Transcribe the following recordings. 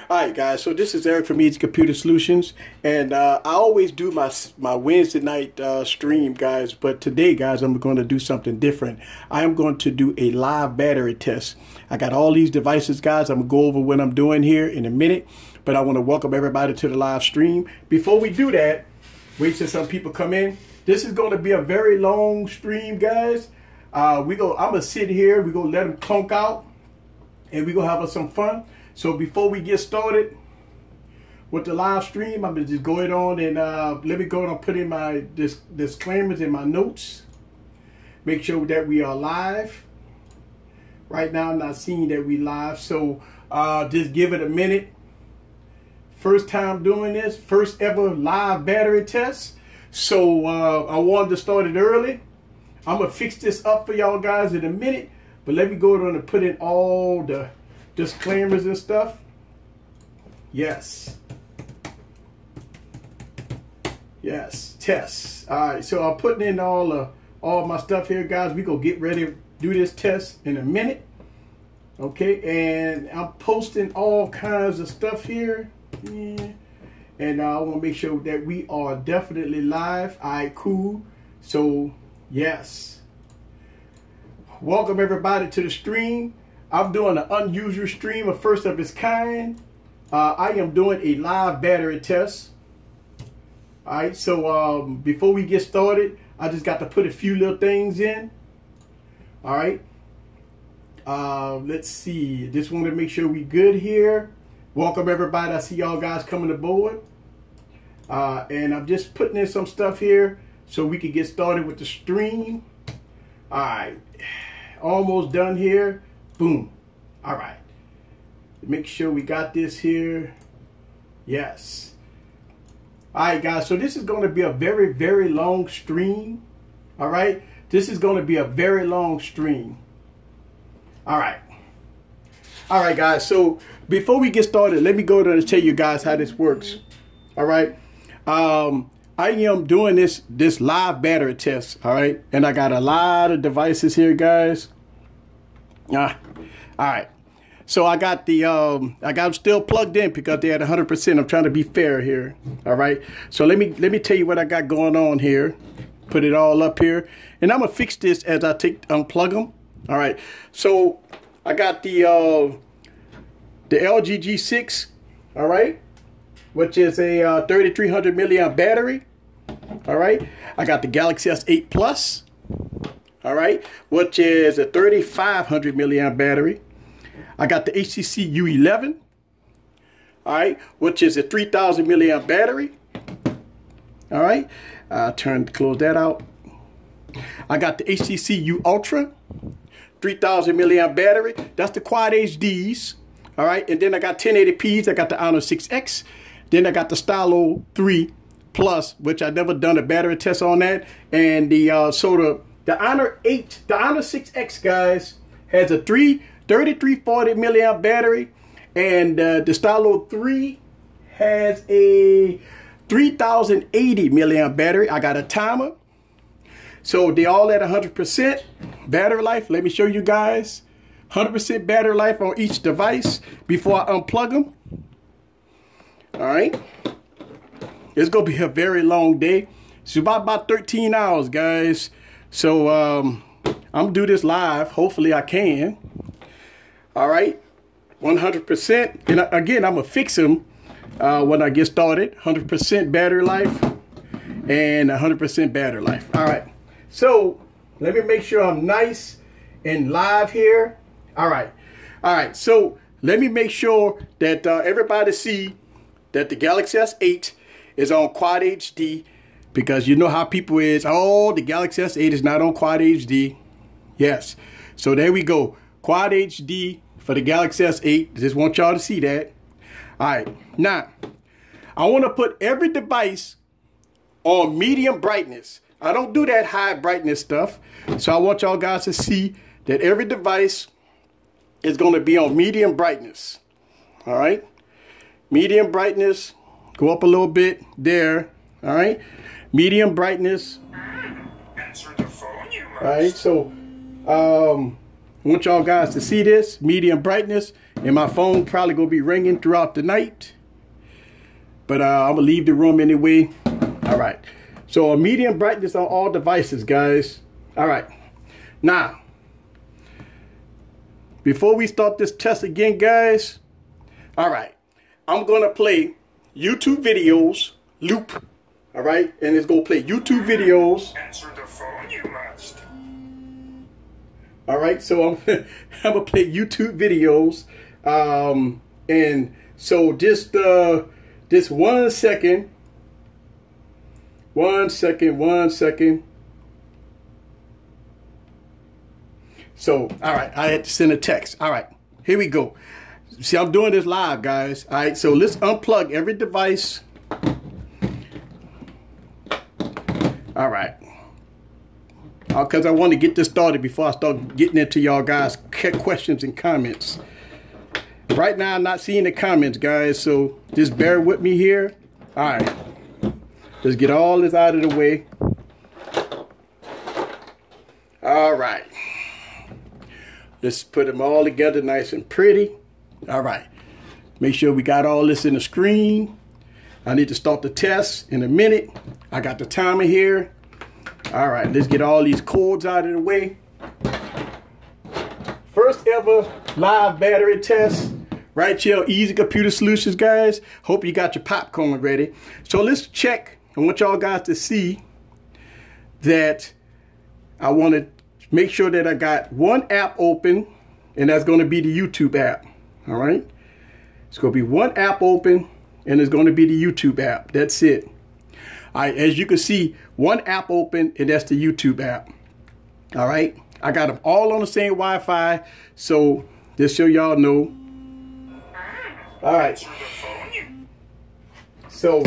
Alright guys, so this is Eric from Easy Computer Solutions, and I always do my Wednesday night stream, guys, but today, guys, I'm going to do something different. I am going to do a live battery test. I got all these devices, guys. I'm going to go over what I'm doing here in a minute, but I want to welcome everybody to the live stream. Before we do that, wait till some people come in. This is going to be a very long stream, guys. I'm going to sit here, we're going to let them clunk out, and we're going to have some fun. So before we get started with the live stream, I'm going to just go ahead on and let me go ahead and put in my disclaimers in my notes. Make sure that we are live. Right now I'm not seeing that we live, so just give it a minute. First time doing this, first ever live battery test. So I wanted to start it early. I'm going to fix this up for y'all guys in a minute, but let me go ahead and put in all the disclaimers and stuff. Yes, tests. All right, so I'm putting in all my stuff here, guys. We gonna get ready to do this test in a minute. Okay, and I'm posting all kinds of stuff here. Yeah. And I want to make sure that we are definitely live. All right, cool. So yes, welcome everybody to the stream. I'm doing an unusual stream, a first of its kind. I am doing a live battery test. All right, so before we get started, I just got to put a few little things in. All right, let's see. Just want to make sure we good here. Welcome everybody. I see y'all guys coming aboard. And I'm just putting in some stuff here so we can get started with the stream. All right, almost done here. Boom. All right. Make sure we got this here. Yes. All right, guys. So this is going to be a very, very long stream. All right. This is going to be a very long stream. All right. All right, guys. So before we get started, let me go to tell you guys how this works. All right. I am doing this live battery test. All right. And I got a lot of devices here, guys. All right, so I got them still plugged in because they're at 100%. I'm trying to be fair here. All right, so let me tell you what I got going on here. Put it all up here, and I'm gonna fix this as I unplug them. All right, so I got the LG G6. All right, which is a 3300 milliamp battery. All right, I got the Galaxy S8 Plus. All right, which is a 3500 milliamp battery. I got the HTC U11. All right, which is a 3000 milliamp battery. All right, close that out. I got the HTC U Ultra, 3000 milliamp battery. That's the Quad HDs. All right, and then I got 1080p's. I got the Honor 6X. Then I got the Stylo 3 Plus, which I never done a battery test on that, and the Honor 6X, guys, has a 3340 milliamp battery, and the Stylo 3 has a 3080 milliamp battery. I got a timer, so they all at 100% battery life. Let me show you guys 100% battery life on each device before I unplug them. All right, it's gonna be a very long day. It's about 13 hours, guys. So I'm gonna do this live. Hopefully I can. All right, 100%. And again, I'm gonna fix them when I get started. 100% battery life and 100% battery life. All right. So let me make sure I'm nice and live here. All right. All right. So let me make sure that everybody see that the Galaxy S8 is on Quad HD. Because you know how people is, oh, the Galaxy S8 is not on Quad HD. Yes. So there we go. Quad HD for the Galaxy S8. Just want y'all to see that. All right. Now, I want to put every device on medium brightness. I don't do that high brightness stuff. So I want y'all guys to see that every device is going to be on medium brightness. All right. Medium brightness. Go up a little bit there. All right. Medium brightness. All right, so I want y'all guys to see this, medium brightness, and my phone probably gonna be ringing throughout the night. But I'm gonna leave the room anyway. All right, so a medium brightness on all devices, guys. All right, now, before we start this test again, guys, all right, I'm gonna play YouTube videos, loop, all right, and it's gonna play YouTube videos. Answer the phone, you must. All right, so I'm gonna play YouTube videos, and so just 1 second, 1 second, 1 second. So, all right, I had to send a text. All right, here we go. See, I'm doing this live, guys. All right, so let's unplug every device. All right. Because I want to get this started before I start getting into y'all guys' questions and comments. Right now, I'm not seeing the comments, guys, so just bear with me here. All right. Let's get all this out of the way. All right. Let's put them all together nice and pretty. All right. Make sure we got all this in the screen. I need to start the test in a minute. I got the timer here. All right, let's get all these cords out of the way. First ever live battery test right here on Easy Computer Solutions, guys. Hope you got your popcorn ready. So let's check. I want y'all guys to see that I want to make sure that I got one app open, and that's going to be the YouTube app. All right, it's going to be one app open, and it's going to be the YouTube app. That's it. All right, as you can see, one app open, and that's the YouTube app. All right, I got them all on the same Wi-Fi, so just so y'all know. All right, so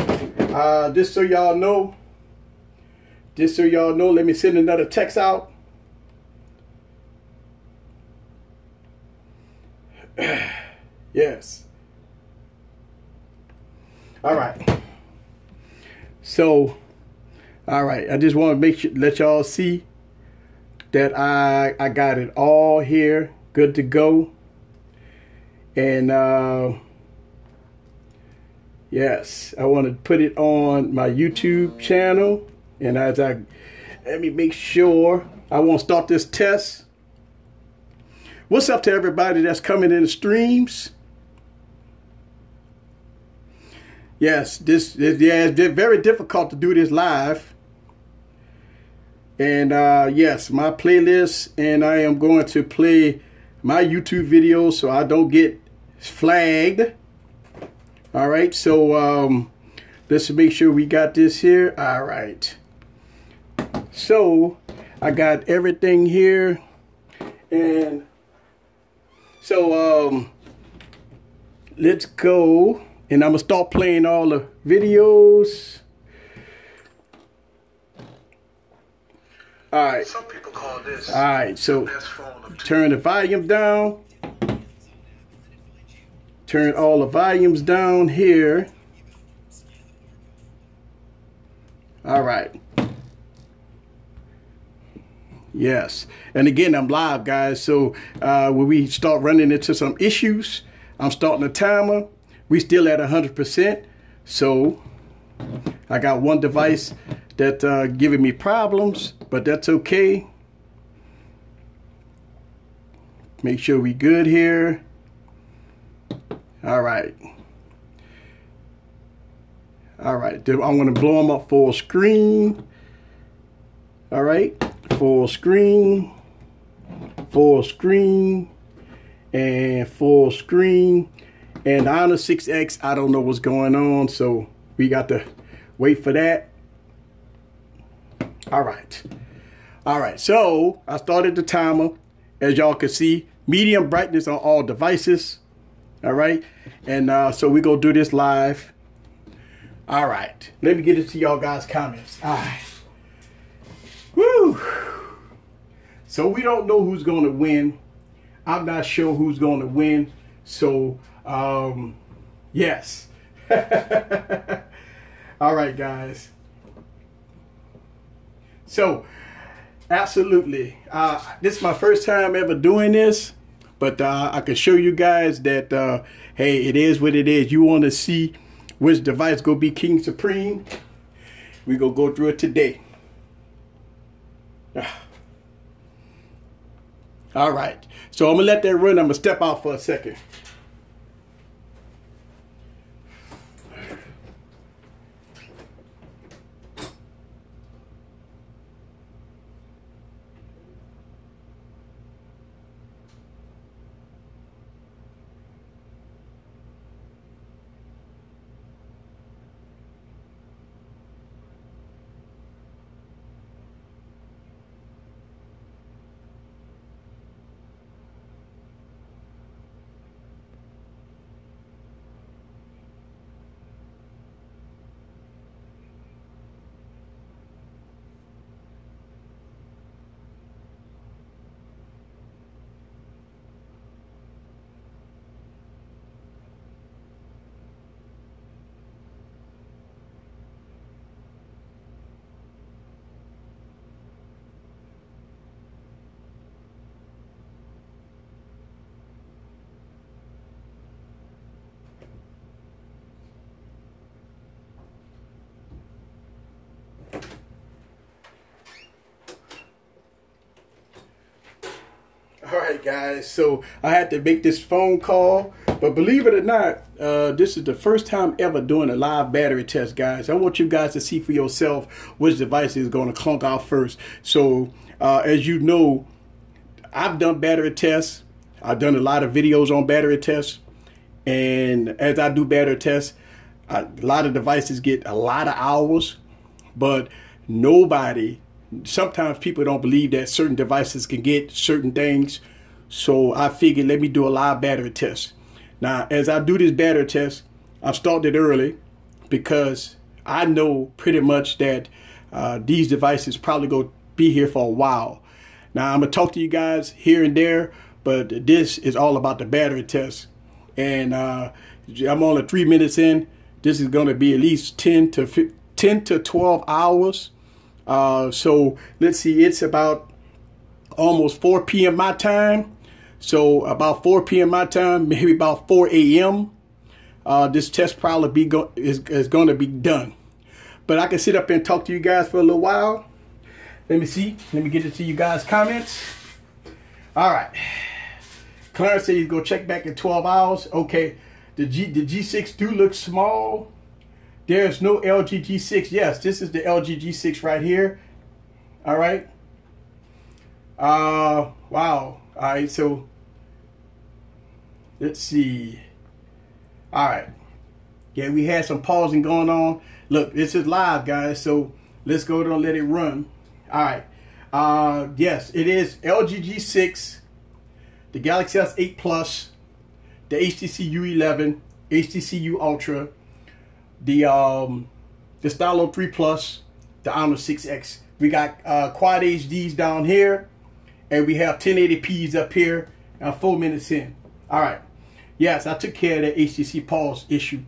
just so y'all know, let me send another text out. Yes. All right. So, all right. I just want to make sure, let y'all see that I got it all here, good to go. And yes, I want to put it on my YouTube channel. And let me make sure I want to start this test. What's up to everybody that's coming in the streams? Yes, it's very difficult to do this live. And yes, my playlist, and I am going to play my YouTube videos so I don't get flagged. All right, so let's make sure we got this here. All right. So I got everything here, and so let's go, and I'm gonna start playing all the videos. All right. Some people call this. All right. So turn the volume down. Turn all the volumes down here. All right. Yes. And again, I'm live, guys. So when we start running into some issues, I'm starting a timer. We still at 100%. So I got one device that giving me problems, but that's okay. Make sure we good here. All right. All right. I'm going to blow them up full screen. All right. Full screen. Full screen. And full screen. And the Honor 6X, I don't know what's going on, so we got to wait for that. All right. All right. So I started the timer. As y'all can see, medium brightness on all devices. All right. And so we going to do this live. All right. Let me get into y'all guys' comments. All right. Woo. So we don't know who's going to win. I'm not sure who's going to win. So, yes. All right, guys. So Absolutely. This is my first time ever doing this, but I can show you guys that, hey, it is what it is. You want to see which device go be King Supreme? We gonna go through it today. All right. So I'm gonna let that run. I'm gonna step out for a second. All right, guys, so I had to make this phone call, but believe it or not, this is the first time ever doing a live battery test, guys. I want you guys to see for yourself which device is going to clunk out first. So as you know, I've done battery tests. I've done a lot of videos on battery tests, and as I do battery tests, a lot of devices get a lot of hours, but sometimes people don't believe that certain devices can get certain things. So I figured, let me do a live battery test. Now, as I do this battery test, I've started early because I know pretty much that these devices probably going to be here for a while. Now, I'm going to talk to you guys here and there, but this is all about the battery test. And I'm only 3 minutes in. This is going to be at least 10 to 12 hours. So let's see, it's about almost 4 p.m. my time. So about 4 p.m. my time, maybe about 4 a.m. This test probably is going to be done. But I can sit up and talk to you guys for a little while. Let me see. Let me get to see you guys' comments. All right. Clarence said he's going to check back in 12 hours. Okay. The G6 do look small. There's no LG G6. Yes, this is the LG G6 right here. All right. Wow. All right. So let's see. All right. Yeah, we had some pausing going on. Look, this is live, guys. So let's go to let it run. All right. Yes, it is LG G6, the Galaxy S8 Plus, the HTC U11, HTC U Ultra, the Stylo 3 Plus, the Honor 6X. We got quad HDs down here, and we have 1080p's up here. And 4 minutes in. All right. Yes, I took care of that HTC pause issue.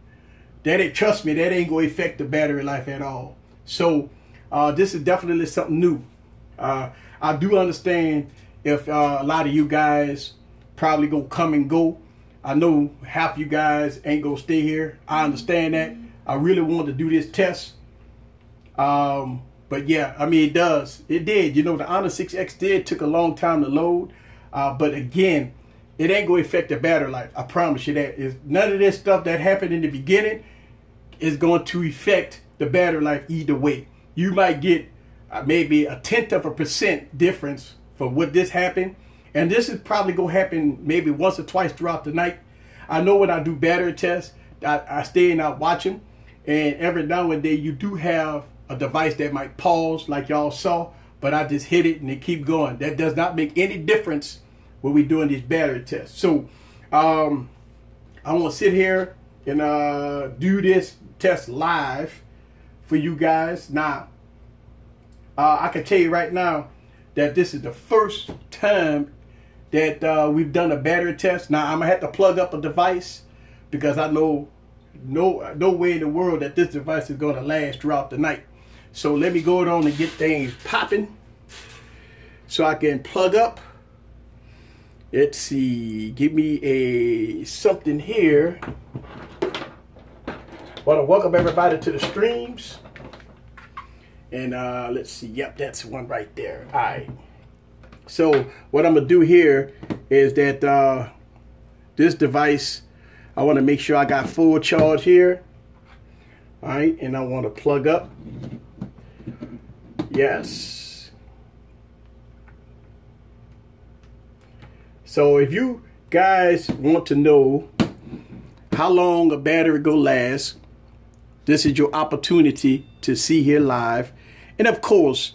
Trust me, that ain't going to affect the battery life at all. So this is definitely something new. I do understand if a lot of you guys probably go come and go. I know half you guys ain't gonna stay here. I understand that. I really wanted to do this test. But yeah, I mean, it did. You know, the Honor 6X took a long time to load. But again, it ain't gonna affect the battery life. I promise you that. None of this stuff that happened in the beginning is going to affect the battery life either way. You might get maybe 0.1% difference from what this happened. And this is probably going to happen maybe once or twice throughout the night. I know when I do battery tests, I stay and I watch them. And every now and then you do have a device that might pause like y'all saw. But I just hit it and it keep going. That does not make any difference when we're doing these battery tests. So I want to sit here and do this test live for you guys. Now, I can tell you right now that this is the first time that we've done a battery test. Now I'm gonna have to plug up a device because I know no way in the world that this device is gonna last throughout the night. So let me go on and get things popping. so I can plug up. Let's see, give me a something here. Want to welcome everybody to the streams. And let's see, yep, that's one right there. All right. So what I'm gonna do here is that this device, I want to make sure I got full charge here. All right, and I want to plug up. Yes. So if you guys want to know how long a battery go last, this is your opportunity to see here live. And of course,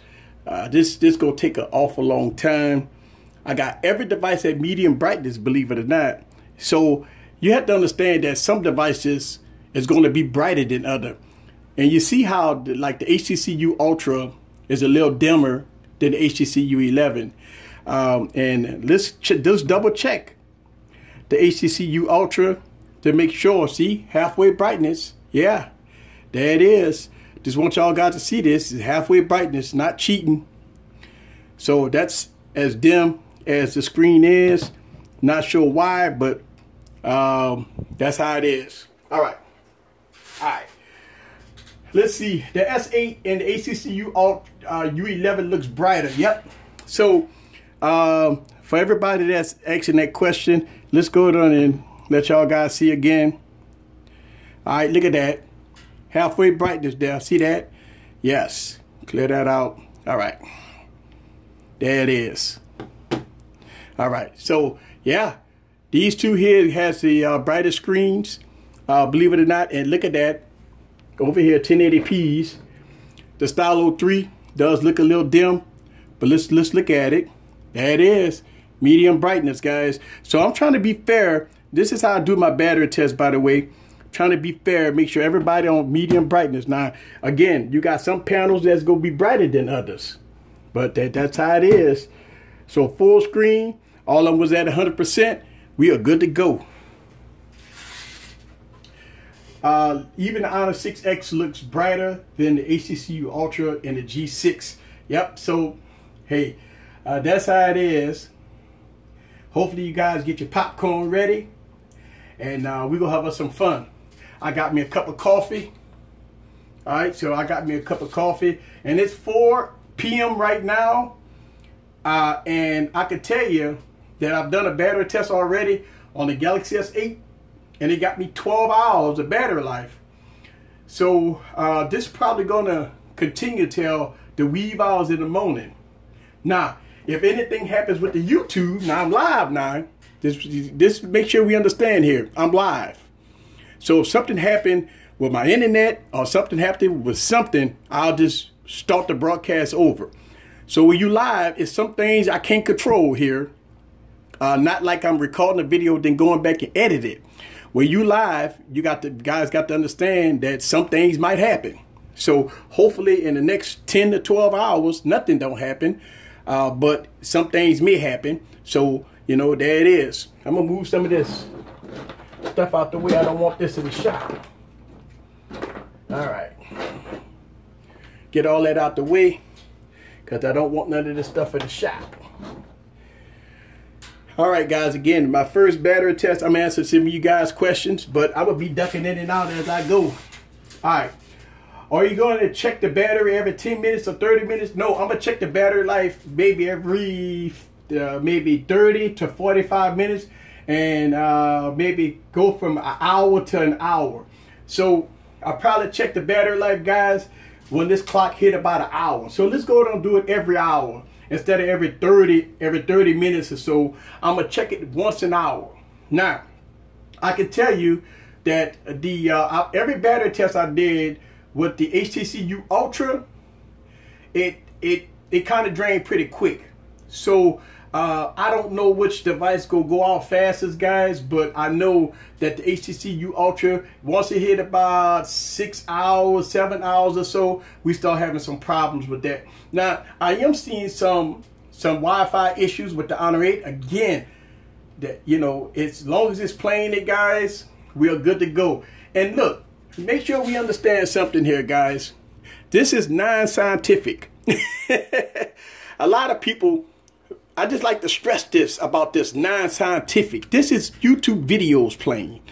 this gonna take an awful long time. I got every device at medium brightness, believe it or not. So you have to understand that some devices is going to be brighter than other. And you see how like the HTC U Ultra is a little dimmer than the HTC U11. And let's double check the HTC U Ultra to make sure. See, halfway brightness. Yeah, there it is. Just want y'all guys to see this. It's halfway brightness, not cheating. So that's as dim as the screen is. Not sure why, but that's how it is. All right. All right. Let's see. The S8 and the HTC U11 looks brighter. Yep. So for everybody that's asking that question, let's go down and let y'all guys see again. All right, look at that. Halfway brightness there. See that? Yes. Clear that out. All right. There it is. All right. So, yeah. These two here has the brightest screens. Believe it or not. And look at that. Over here, 1080p's. The Stylo 3 does look a little dim. But let's look at it. There it is. Medium brightness, guys. So I'm trying to be fair. This is how I do my battery test, by the way. Trying to be fair, make sure everybody on medium brightness. Now, again, you got some panels that's going to be brighter than others. But that's how it is. So full screen, all of them was at 100%. We are good to go. Even the Honor 6X looks brighter than the HTC U Ultra and the G6. Yep, so, hey, that's how it is. Hopefully you guys get your popcorn ready. And we're going to have us some fun. I got me a cup of coffee. All right, so I got me a cup of coffee. And it's 4 p.m. right now. And I can tell you that I've done a battery test already on the Galaxy S8. And it got me 12 hours of battery life. So this is probably going to continue till the wee hours in the morning. Now, if anything happens with the YouTube, now I'm live now. This make sure we understand here. I'm live. So if something happened with my internet or something happened with something, I'll just start the broadcast over. So when you live, it's some things I can't control here. Not like I'm recording a video then going back and edit it. When you live, you guys got to understand that some things might happen. So hopefully in the next 10 to 12 hours, nothing don't happen. But some things may happen. So, you know, there it is. I'm going to move some of this stuff out the way. I don't want this in the shop. All right. Get all that out the way because I don't want none of this stuff in the shop. All right, guys. Again, my first battery test. I'm answering some of you guys' questions, but I'm going to be ducking in and out as I go. All right. Are you going to check the battery every 10 minutes or 30 minutes? No, I'm going to check the battery life maybe every maybe 30 to 45 minutes and maybe go from an hour to an hour. So I'll probably check the battery life, guys, when this clock hit about an hour. So let's go ahead and do it every hour instead of every 30 minutes or so. I'm going to check it once an hour. Now, I can tell you that the every battery test I did with the HTC U Ultra, it kind of drained pretty quick. So I don't know which device go off fastest, guys, but I know that the HTC U Ultra, once it hit about 6 hours, 7 hours or so, we start having some problems with that. Now, I am seeing some Wi-Fi issues with the Honor 8. Again, that, you know, as long as it's playing it, guys, we are good to go. And look, make sure we understand something here, guys. This is non-scientific. A lot of people I just like to stress this about this non-scientific. This is YouTube videos playing.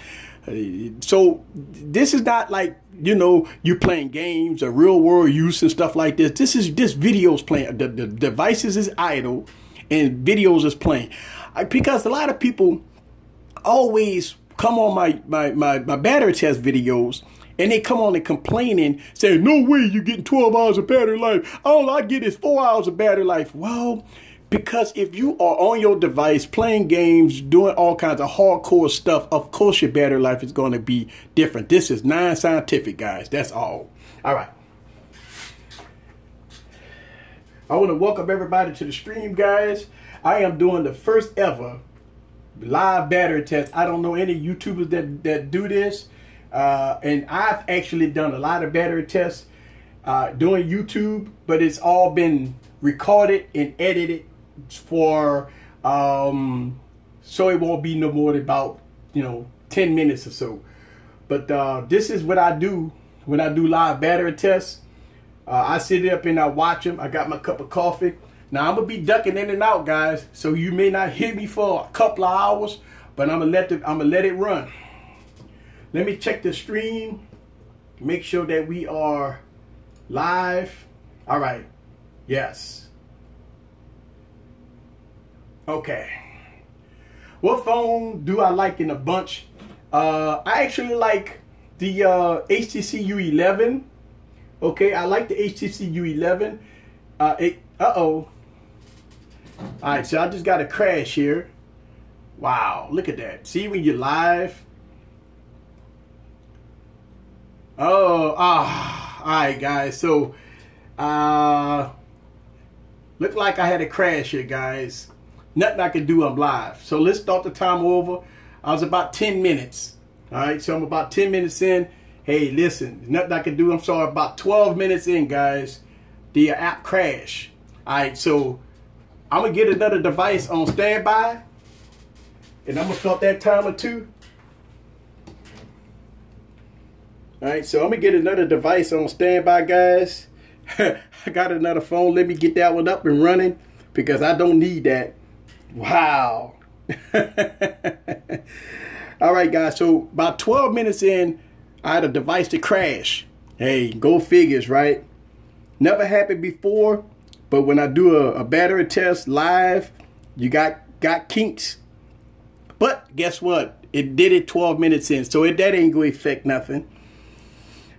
So this is not like, you know, you playing games or real world use and stuff like this. This videos playing. The devices is idle and videos is playing. Because a lot of people always come on my battery test videos and they come on and complaining, saying, no way you're getting 12 hours of battery life. All I get is 4 hours of battery life. Well, because if you are on your device playing games, doing all kinds of hardcore stuff, of course your battery life is going to be different. This is non-scientific, guys. That's all. All right. I want to welcome everybody to the stream, guys. I am doing the first ever live battery test. I don't know any YouTubers that do this. And I've actually done a lot of battery tests doing YouTube, but it's all been recorded and edited for so it won't be no more than about 10 minutes or so. But this is what I do when I do live battery tests. I sit up and I watch them. I got my cup of coffee. Now I'm gonna be ducking in and out, guys, so you may not hear me for a couple of hours, but I'm gonna let it run. Let me check the stream, make sure that we are live. All right. Yes. Okay. What phone do I like in a bunch? I actually like the HTC U11. Okay, I like the HTC U11. Uh-oh. All right, so I just got a crash here. Wow, look at that. See when you're live? Oh, all right, guys. So, look like I had a crash here, guys. Nothing I can do. I'm live. So let's start the timer over. I was about 10 minutes. All right, so I'm about 10 minutes in. Hey, listen, nothing I can do. I'm sorry. About 12 minutes in, guys, the app crashed. All right, so I'm gonna get another device on standby, and I'm gonna start that timer too. All right, so I'm gonna get another device on standby, guys. I got another phone. Let me get that one up and running because I don't need that. Wow. All right, guys. So about 12 minutes in, I had a device to crash. Hey, go figures, right? Never happened before, but when I do a battery test live, you got kinks. But guess what? It did it 12 minutes in, so that ain't gonna affect nothing.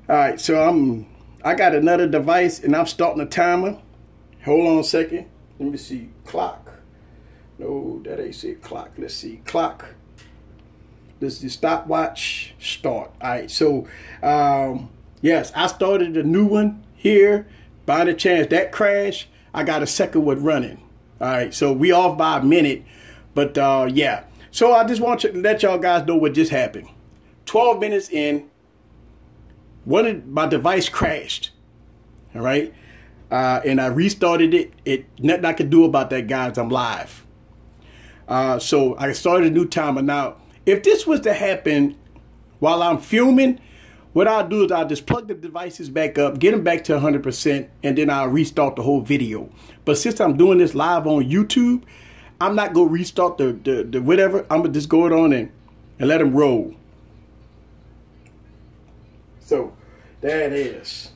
All right, so I got another device and I'm starting a timer. Hold on a second. Let me see. Clock. No, that ain't say clock. Let's see. Clock. This is the stopwatch. Start. All right, so yes, I started a new one here. By the chance that crashed, I got a second one running. All right, so we off by a minute, but yeah. So I just want to let y'all guys know what just happened. 12 minutes in. One of my device crashed, all right, and I restarted it. Nothing I could do about that, guys. I'm live, so I started a new timer. Now, if this was to happen while I'm filming, what I'll do is I'll just plug the devices back up, get them back to 100%, and then I'll restart the whole video. But since I'm doing this live on YouTube, I'm not gonna restart the whatever. I'm gonna just go it on and let them roll. So there it is.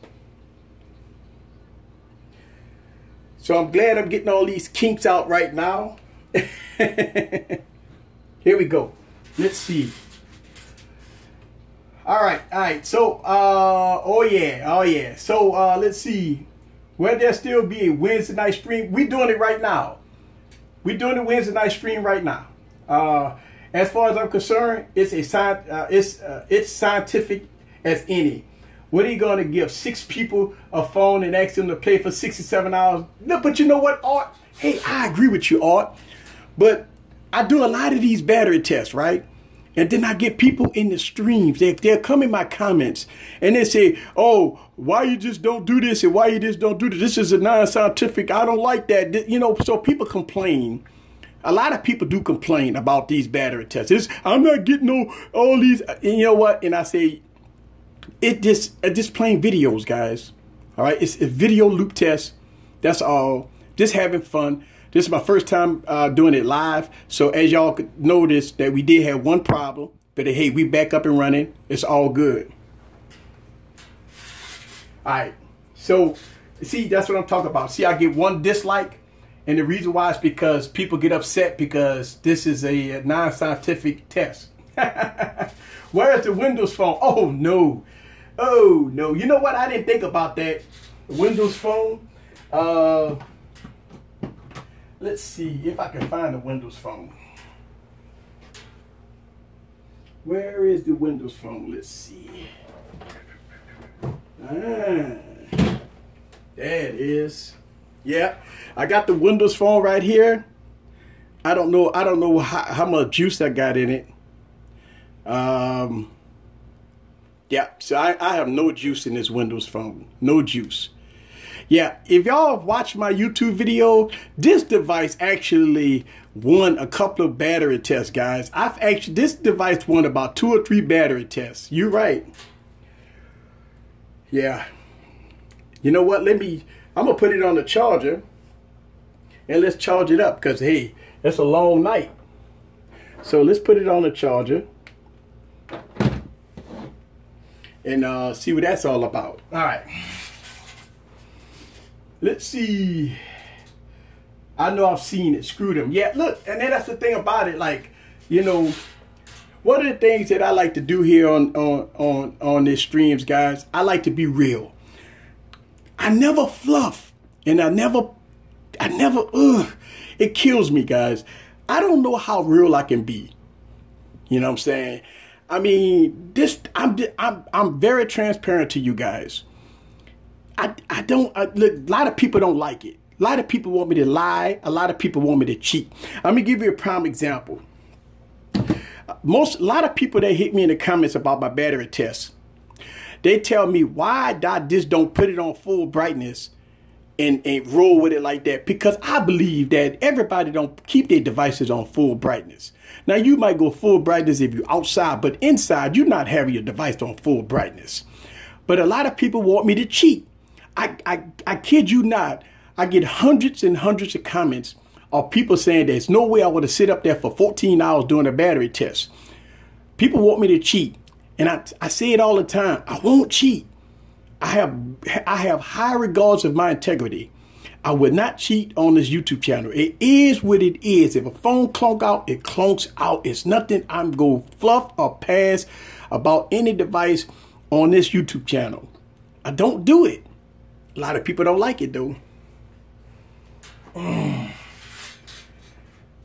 So I'm glad I'm getting all these kinks out right now. Here we go. Let's see. All right. So, oh yeah. So let's see. Will there still be a Wednesday night stream? We're doing it right now. We're doing the Wednesday night stream right now. As far as I'm concerned, it's scientific as any. What are you going to give 6 people a phone and ask them to play for 67 hours? No, but you know what, Art? Hey, I agree with you, Art. But I do a lot of these battery tests, right? And then I get people in the streams. They'll come in my comments and they say, oh, why you just don't do this and why you just don't do this? This is a non-scientific. I don't like that. You know, so people complain. A lot of people do complain about these battery tests. I'm not getting all these. And you know what? And I say, just playing videos, guys. All right, it's a video loop test. That's all. Just having fun. This is my first time doing it live. So as y'all could notice that we did have one problem, but hey, we back up and running. It's all good. All right. So see, that's what I'm talking about. See, I get one dislike, and the reason why is because people get upset because this is a non-scientific test. Where is the Windows Phone? Oh no. Oh no. You know what? I didn't think about that. Windows Phone. Let's see if I can find the Windows Phone. Where is the Windows Phone? Let's see. There it is. Yeah, I got the Windows Phone right here. I don't know how much juice I got in it. Yeah, so I have no juice in this Windows Phone. No juice. Yeah, if y'all have watched my YouTube video, this device actually won a couple of battery tests, guys. This device won about 2 or 3 battery tests. You're right. Yeah. You know what? I'm gonna put it on the charger and let's charge it up because hey, it's a long night. So let's put it on the charger and see what that's all about. All right. Let's see. I know I've seen it. Screw them. Yeah, look, and then that's the thing about it. Like, you know, one of the things that I like to do here on these streams, guys, I like to be real. I never fluff, and I never, it kills me, guys. I don't know how real I can be. You know what I'm saying? I mean, I'm very transparent to you guys. Look, a lot of people don't like it. A lot of people want me to lie. A lot of people want me to cheat. Let me give you a prime example. A lot of people that hit me in the comments about my battery test, they tell me why I just don't put it on full brightness and roll with it like that. Because I believe that everybody don't keep their devices on full brightness. Now you might go full brightness if you're outside, but inside you're not having your device on full brightness. But a lot of people want me to cheat. I kid you not. I get hundreds and hundreds of comments of people saying there's no way I would have sit up there for 14 hours doing a battery test. People want me to cheat. And I say it all the time. I won't cheat. I have high regards of my integrity. I would not cheat on this YouTube channel. It is what it is. If a phone clunk out, it clunks out. It's nothing I'm going to fluff or pass about any device on this YouTube channel. I don't do it. A lot of people don't like it though.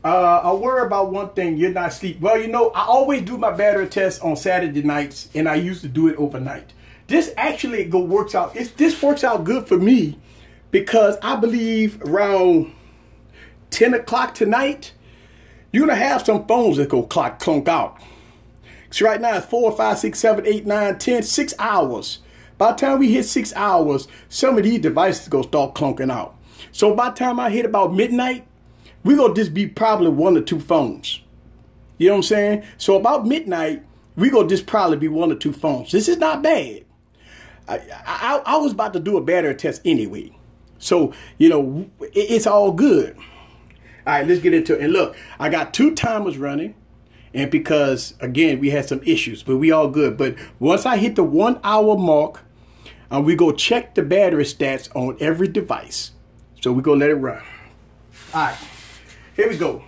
I worry about one thing. You're not asleep. Well, you know, I always do my battery test on Saturday nights, and I used to do it overnight. This actually works out. This works out good for me because I believe around 10 o'clock tonight, you're gonna have some phones that go clunk out. So right now it's 4, 5, 6, 7, 8, 9, 10, 6 hours. By the time we hit 6 hours, some of these devices gonna start clunking out. So by the time I hit about midnight, we're gonna just be probably 1 or 2 phones. You know what I'm saying? So about midnight, we're gonna just probably be 1 or 2 phones. This is not bad. I was about to do a battery test anyway. So, you know, it's all good. All right, let's get into it. And look, I got 2 timers running. And because, again, we had some issues, but we all good. But once I hit the 1 hour mark, we go check the battery stats on every device. So we go let it run. All right, here we go.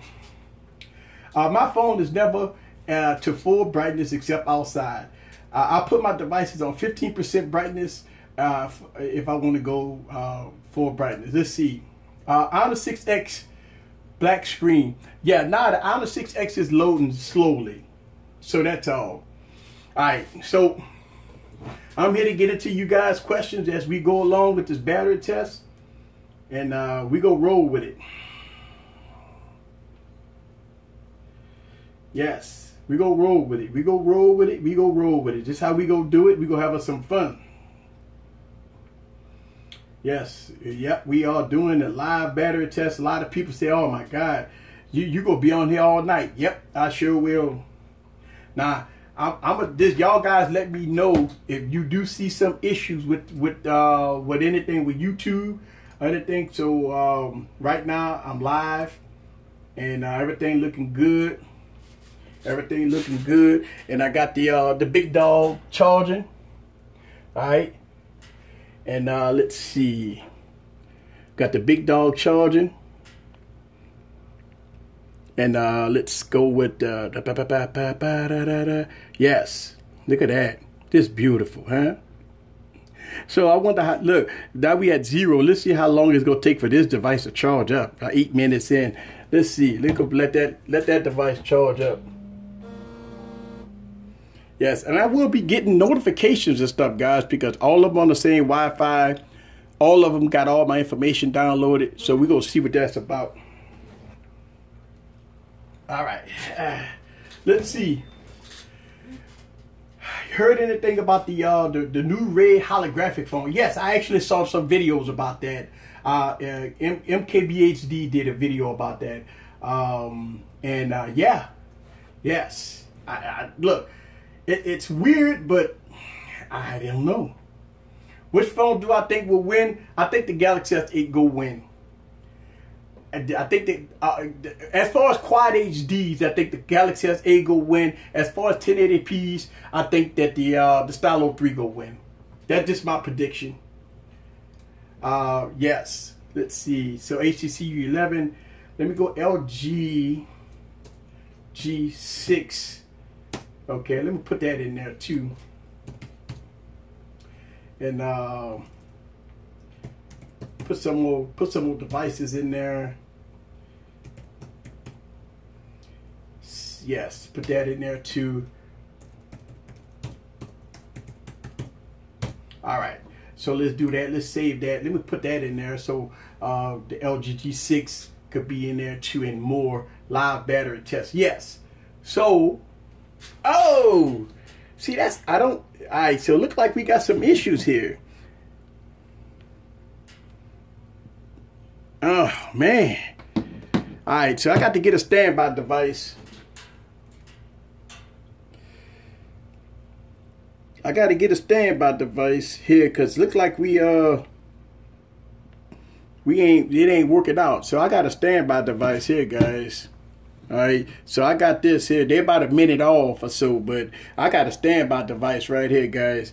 My phone is never to full brightness except outside. I put my devices on 15% brightness if I want to go full brightness. Let's see. Honor 6X black screen. Yeah, now the Honor 6X is loading slowly. So that's all. All right, so I'm here to get into you guys' questions as we go along with this battery test. And we go roll with it. Yes, we go roll with it. We go roll with it. We go roll with it. Just how we go do it. We go have us some fun. Yes, yep, we are doing a live battery test. A lot of people say, oh my God, you gonna be on here all night. Yep, I sure will. Now, y'all guys let me know if you do see some issues with anything with YouTube. Anything. So right now I'm live, and everything looking good. Everything looking good, and I got the big dog charging. All right, and let's see. Got the big dog charging, and let's go with yes. Look at that. This beautiful, huh? So I wonder how, look, now we at 0. Let's see how long it's going to take for this device to charge up. 8 minutes in. Let's see. Let's go let that device charge up. Yes, and I will be getting notifications and stuff, guys, because all of them on the same Wi-Fi. All of them got all my information downloaded. So we're going to see what that's about. All right. Let's see. Heard anything about the new red holographic phone? Yes, I actually saw some videos about that. MKBHD did a video about that. Yeah, yes. Look, it's weird, but I don't know. Which phone do I think will win? I think the Galaxy S8 go win. I think that as far as quad HDs, I think the Galaxy S8 go win. As far as 1080p's, I think that the Stylo 3 go win. That's just my prediction. Yes. Let's see. So HTC U11. Let me go LG G6. Okay, let me put that in there too. And put some more devices in there. Yes, put that in there too. All right, so let's do that. Let's save that. Let me put that in there so the LG G6 could be in there too, and more live battery tests. Yes. So, oh, see, that's, I don't. All right, so it looks like we got some issues here. Oh, man. All right, so I got to get a standby device. I got to get a standby device here because it looks like it ain't working out. So I got a standby device here, guys. All right, so I got this here. They're about a minute off or so, but I got a standby device right here, guys.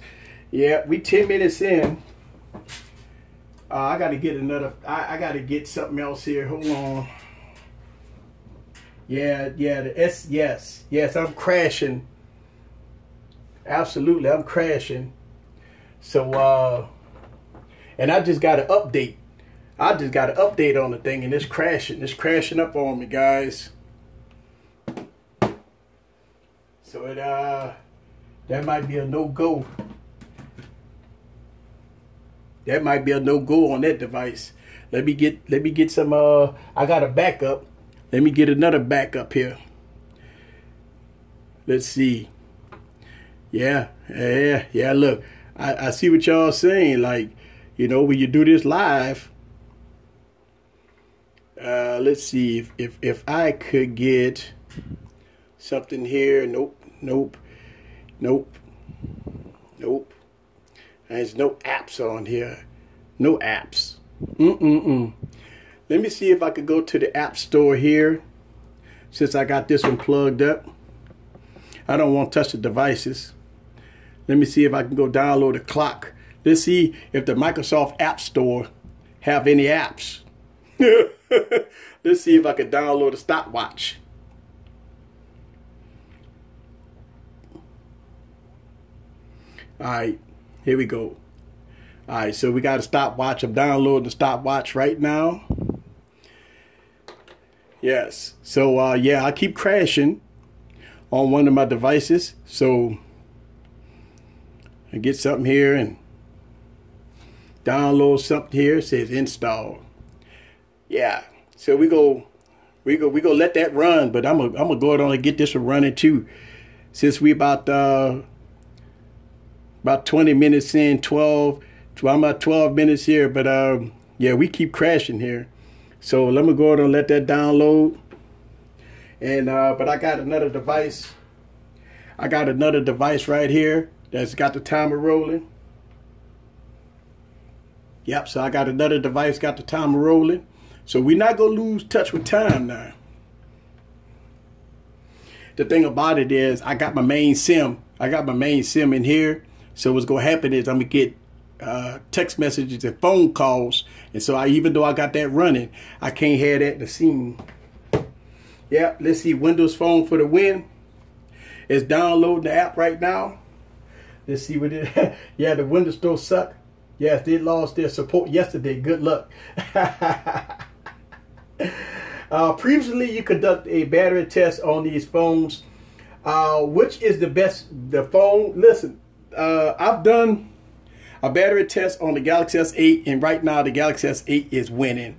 Yeah, we 10 minutes in. I got to get another. I got to get something else here. Hold on. Yeah. Yes. I'm crashing. Absolutely, I'm crashing. So, and I just got an update. I just got an update on the thing, and it's crashing. It's crashing up on me, guys. So that might be a no-go. That might be a no-go on that device. Let me get some I got a backup. Let me get another backup here. Let's see. Yeah, look. I see what y'all saying, like, you know, when you do this live. Let's see if I could get something here. Nope. There's no apps on here. No apps. Let me see if I could go to the app store here. Since I got this one plugged up. I don't want to touch the devices. Let me see if I can go download the clock. Let's see if the Microsoft App Store have any apps. Let's see if I can download a stopwatch. All right, here we go. All right, so we got a stopwatch. I'm downloading the stopwatch right now. Yes, so yeah, I keep crashing on one of my devices. So I get something here and download something here. It says install. Yeah, so we go let that run. But I'm gonna go ahead and get this one running too, since we about 20 minutes in, 12. I'm about 12 minutes here, but yeah, we keep crashing here. So let me go ahead and let that download. And but I got another device. I got another device right here that's got the timer rolling. Yep, so I got another device, got the timer rolling. So we're not going to lose touch with time now. The thing about it is I got my main SIM. I got my main SIM in here. So what's going to happen is I'm going to get text messages and phone calls. And so even though I got that running, I can't have that in the scene. Yeah, let's see. Windows Phone for the win. It's downloading the app right now. Let's see what it yeah, the Windows Store suck. Yes, they lost their support yesterday. Good luck. Previously, you conduct a battery test on these phones. Which is the best? The phone? Listen, I've done a battery test on the Galaxy S8, and right now the Galaxy S8 is winning.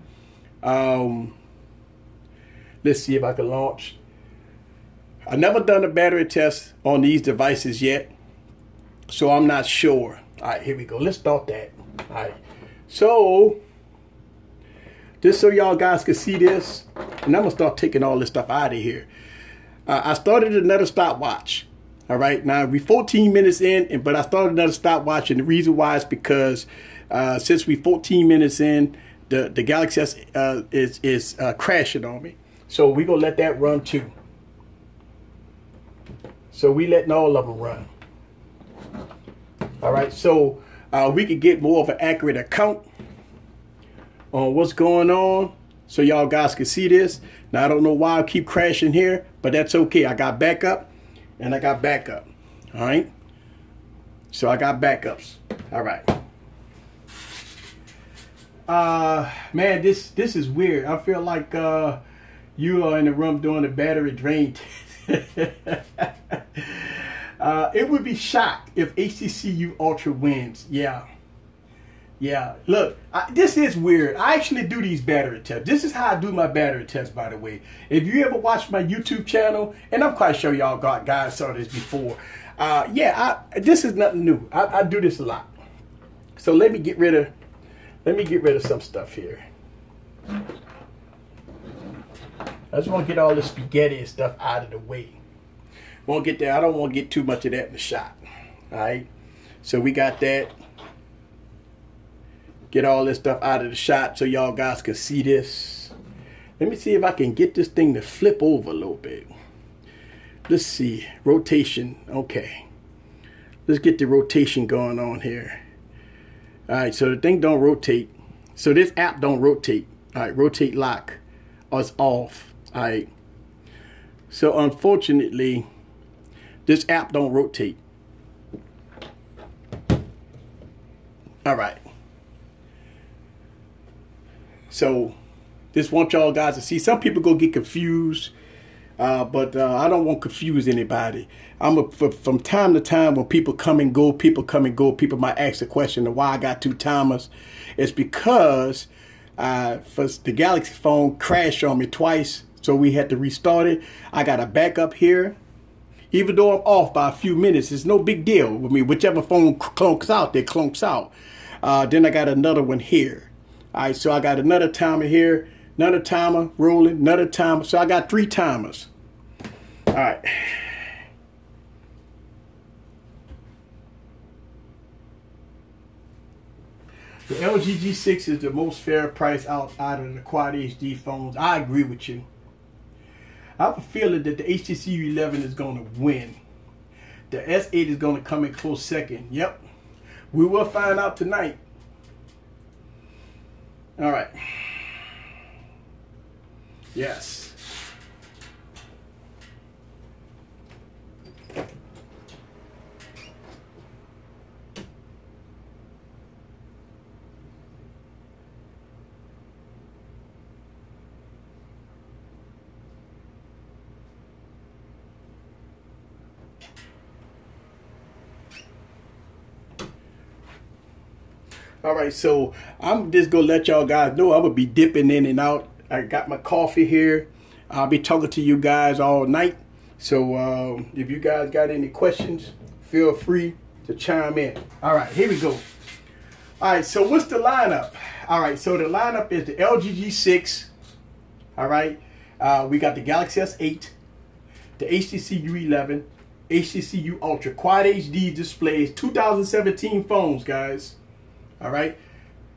Let's see if I can launch. I've never done a battery test on these devices yet, so I'm not sure. All right, here we go. Let's start that. All right. So, just so y'all guys can see this, and I'm going to start taking all this stuff out of here. I started another stopwatch. All right. Now, we're 14 minutes in, but I started another stopwatch, and the reason why is because since we're 14 minutes in, the Galaxy S is crashing on me. So, we're going to let that run too. So, we letting all of them run. All right, so we could get more of an accurate account on what's going on, so y'all guys can see this. Now I don't know why I keep crashing here, but that's okay. I got backup, and I got backup. All right, so I got backups. All right. Man, this is weird. I feel like you are in the room doing the battery drain test. It would be shocked if HTC U11 wins. Yeah. Look, this is weird. I actually do these battery tests. This is how I do my battery tests, by the way. If you ever watch my YouTube channel, and I'm quite sure y'all guys saw this before. This is nothing new. I do this a lot. So let me get rid of some stuff here. I just want to get all this spaghetti and stuff out of the way. Won't get there. I don't want to get too much of that in the shot. All right. So we got that. Get all this stuff out of the shot so y'all guys can see this. Let me see if I can get this thing to flip over a little bit. Let's see. Rotation. Okay. Let's get the rotation going on here. All right. So the thing don't rotate. So this app don't rotate. All right. Rotate lock. Or it's off. All right. So unfortunately, this app don't rotate. All right. So, just want y'all guys to see. Some people go get confused, but I don't want to confuse anybody. From time to time, when people come and go, people might ask the question of why I got two timers. It's because for the Galaxy phone crashed on me twice, so we had to restart it. I got a backup here. Even though I'm off by a few minutes, it's no big deal with me. Whichever phone clunks out, it clunks out. Then I got another one here. All right, so I got another timer here, another timer rolling, another timer. So I got 3 timers. All right. The LG G6 is the most fair price out of the Quad HD phones. I agree with you. I have a feeling that the HTC U11 is going to win. The S8 is going to come in close second. Yep. We will find out tonight. All right. Yes. All right, so I'm just going to let y'all guys know I'm going to be dipping in and out. I got my coffee here. I'll be talking to you guys all night. So if you guys got any questions, feel free to chime in. All right, here we go. All right, so what's the lineup? All right, so the lineup is the LG G6. All right, we got the Galaxy S8, the HTC U11, HTC U Ultra, Quad HD displays, 2017 phones, guys. All right,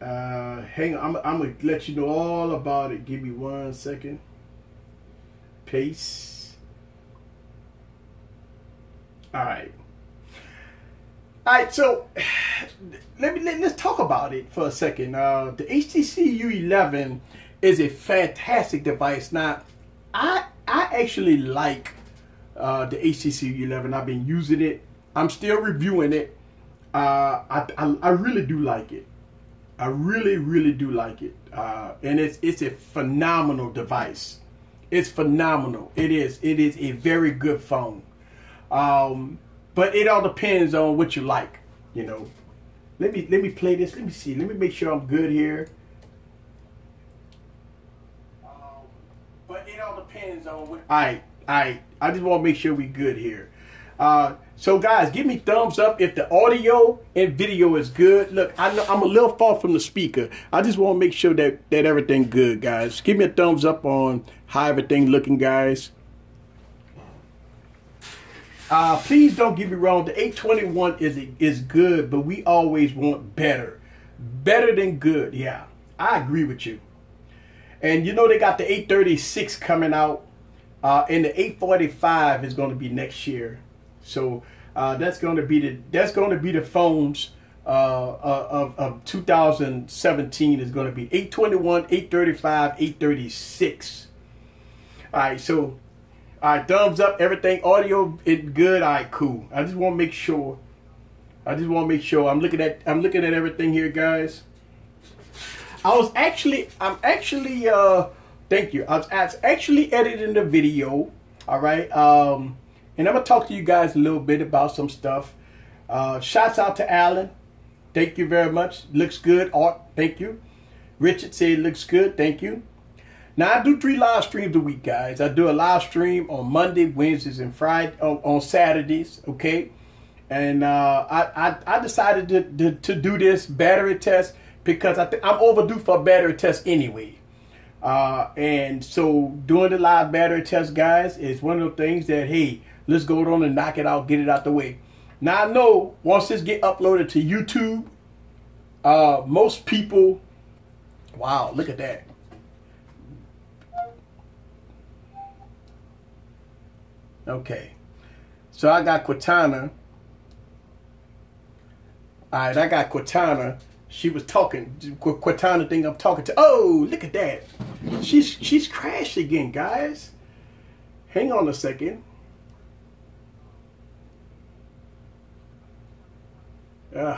Hang on, I'm gonna let you know all about it. Give me 1 second. Paste. All right. All right. So let's talk about it for a second. The HTC U11 is a fantastic device. Now, I actually like the HTC U11. I've been using it. I'm still reviewing it. I really do like it. I really do like it. And it's a phenomenal device. It's phenomenal. It is a very good phone. But it all depends on what you like, you know. Let me play this. Let me see. Let me make sure I'm good here. But it all depends on what. All right. I just want to make sure we good here. So guys, give me thumbs up if the audio and video is good. Look, I know I'm a little far from the speaker. I just want to make sure that everything good, guys. Give me a thumbs up on how everything looking, guys. Please don't get me wrong. The 821 is good, but we always want better. Better than good. Yeah, I agree with you. And you know they got the 836 coming out, and the 845 is going to be next year. So that's going to be the phones of 2017 is going to be 821, 835, 836. All right, so all right, thumbs up. Everything audio is good. All right, cool. I just want to make sure. I'm looking at everything here, guys. I'm actually thank you. I was actually editing the video. All right. And I'm going to talk to you guys a little bit about some stuff. Shouts out to Alan. Thank you very much. Looks good. Art, thank you. Richard said it looks good. Thank you. Now, I do 3 live streams a week, guys. I do a live stream on Monday, Wednesdays, and Friday, on Saturdays, okay? And I decided to do this battery test because I'm overdue for a battery test anyway. And so doing the live battery test, guys, is one of the things that, hey, let's go on and knock it out, get it out the way. Now, I know once this get uploaded to YouTube, most people, wow, look at that. Okay. So I got Cortana. All right, I got Cortana. She was talking. Cortana think I'm talking to. Oh, look at that. She's crashed again, guys. Hang on a second. All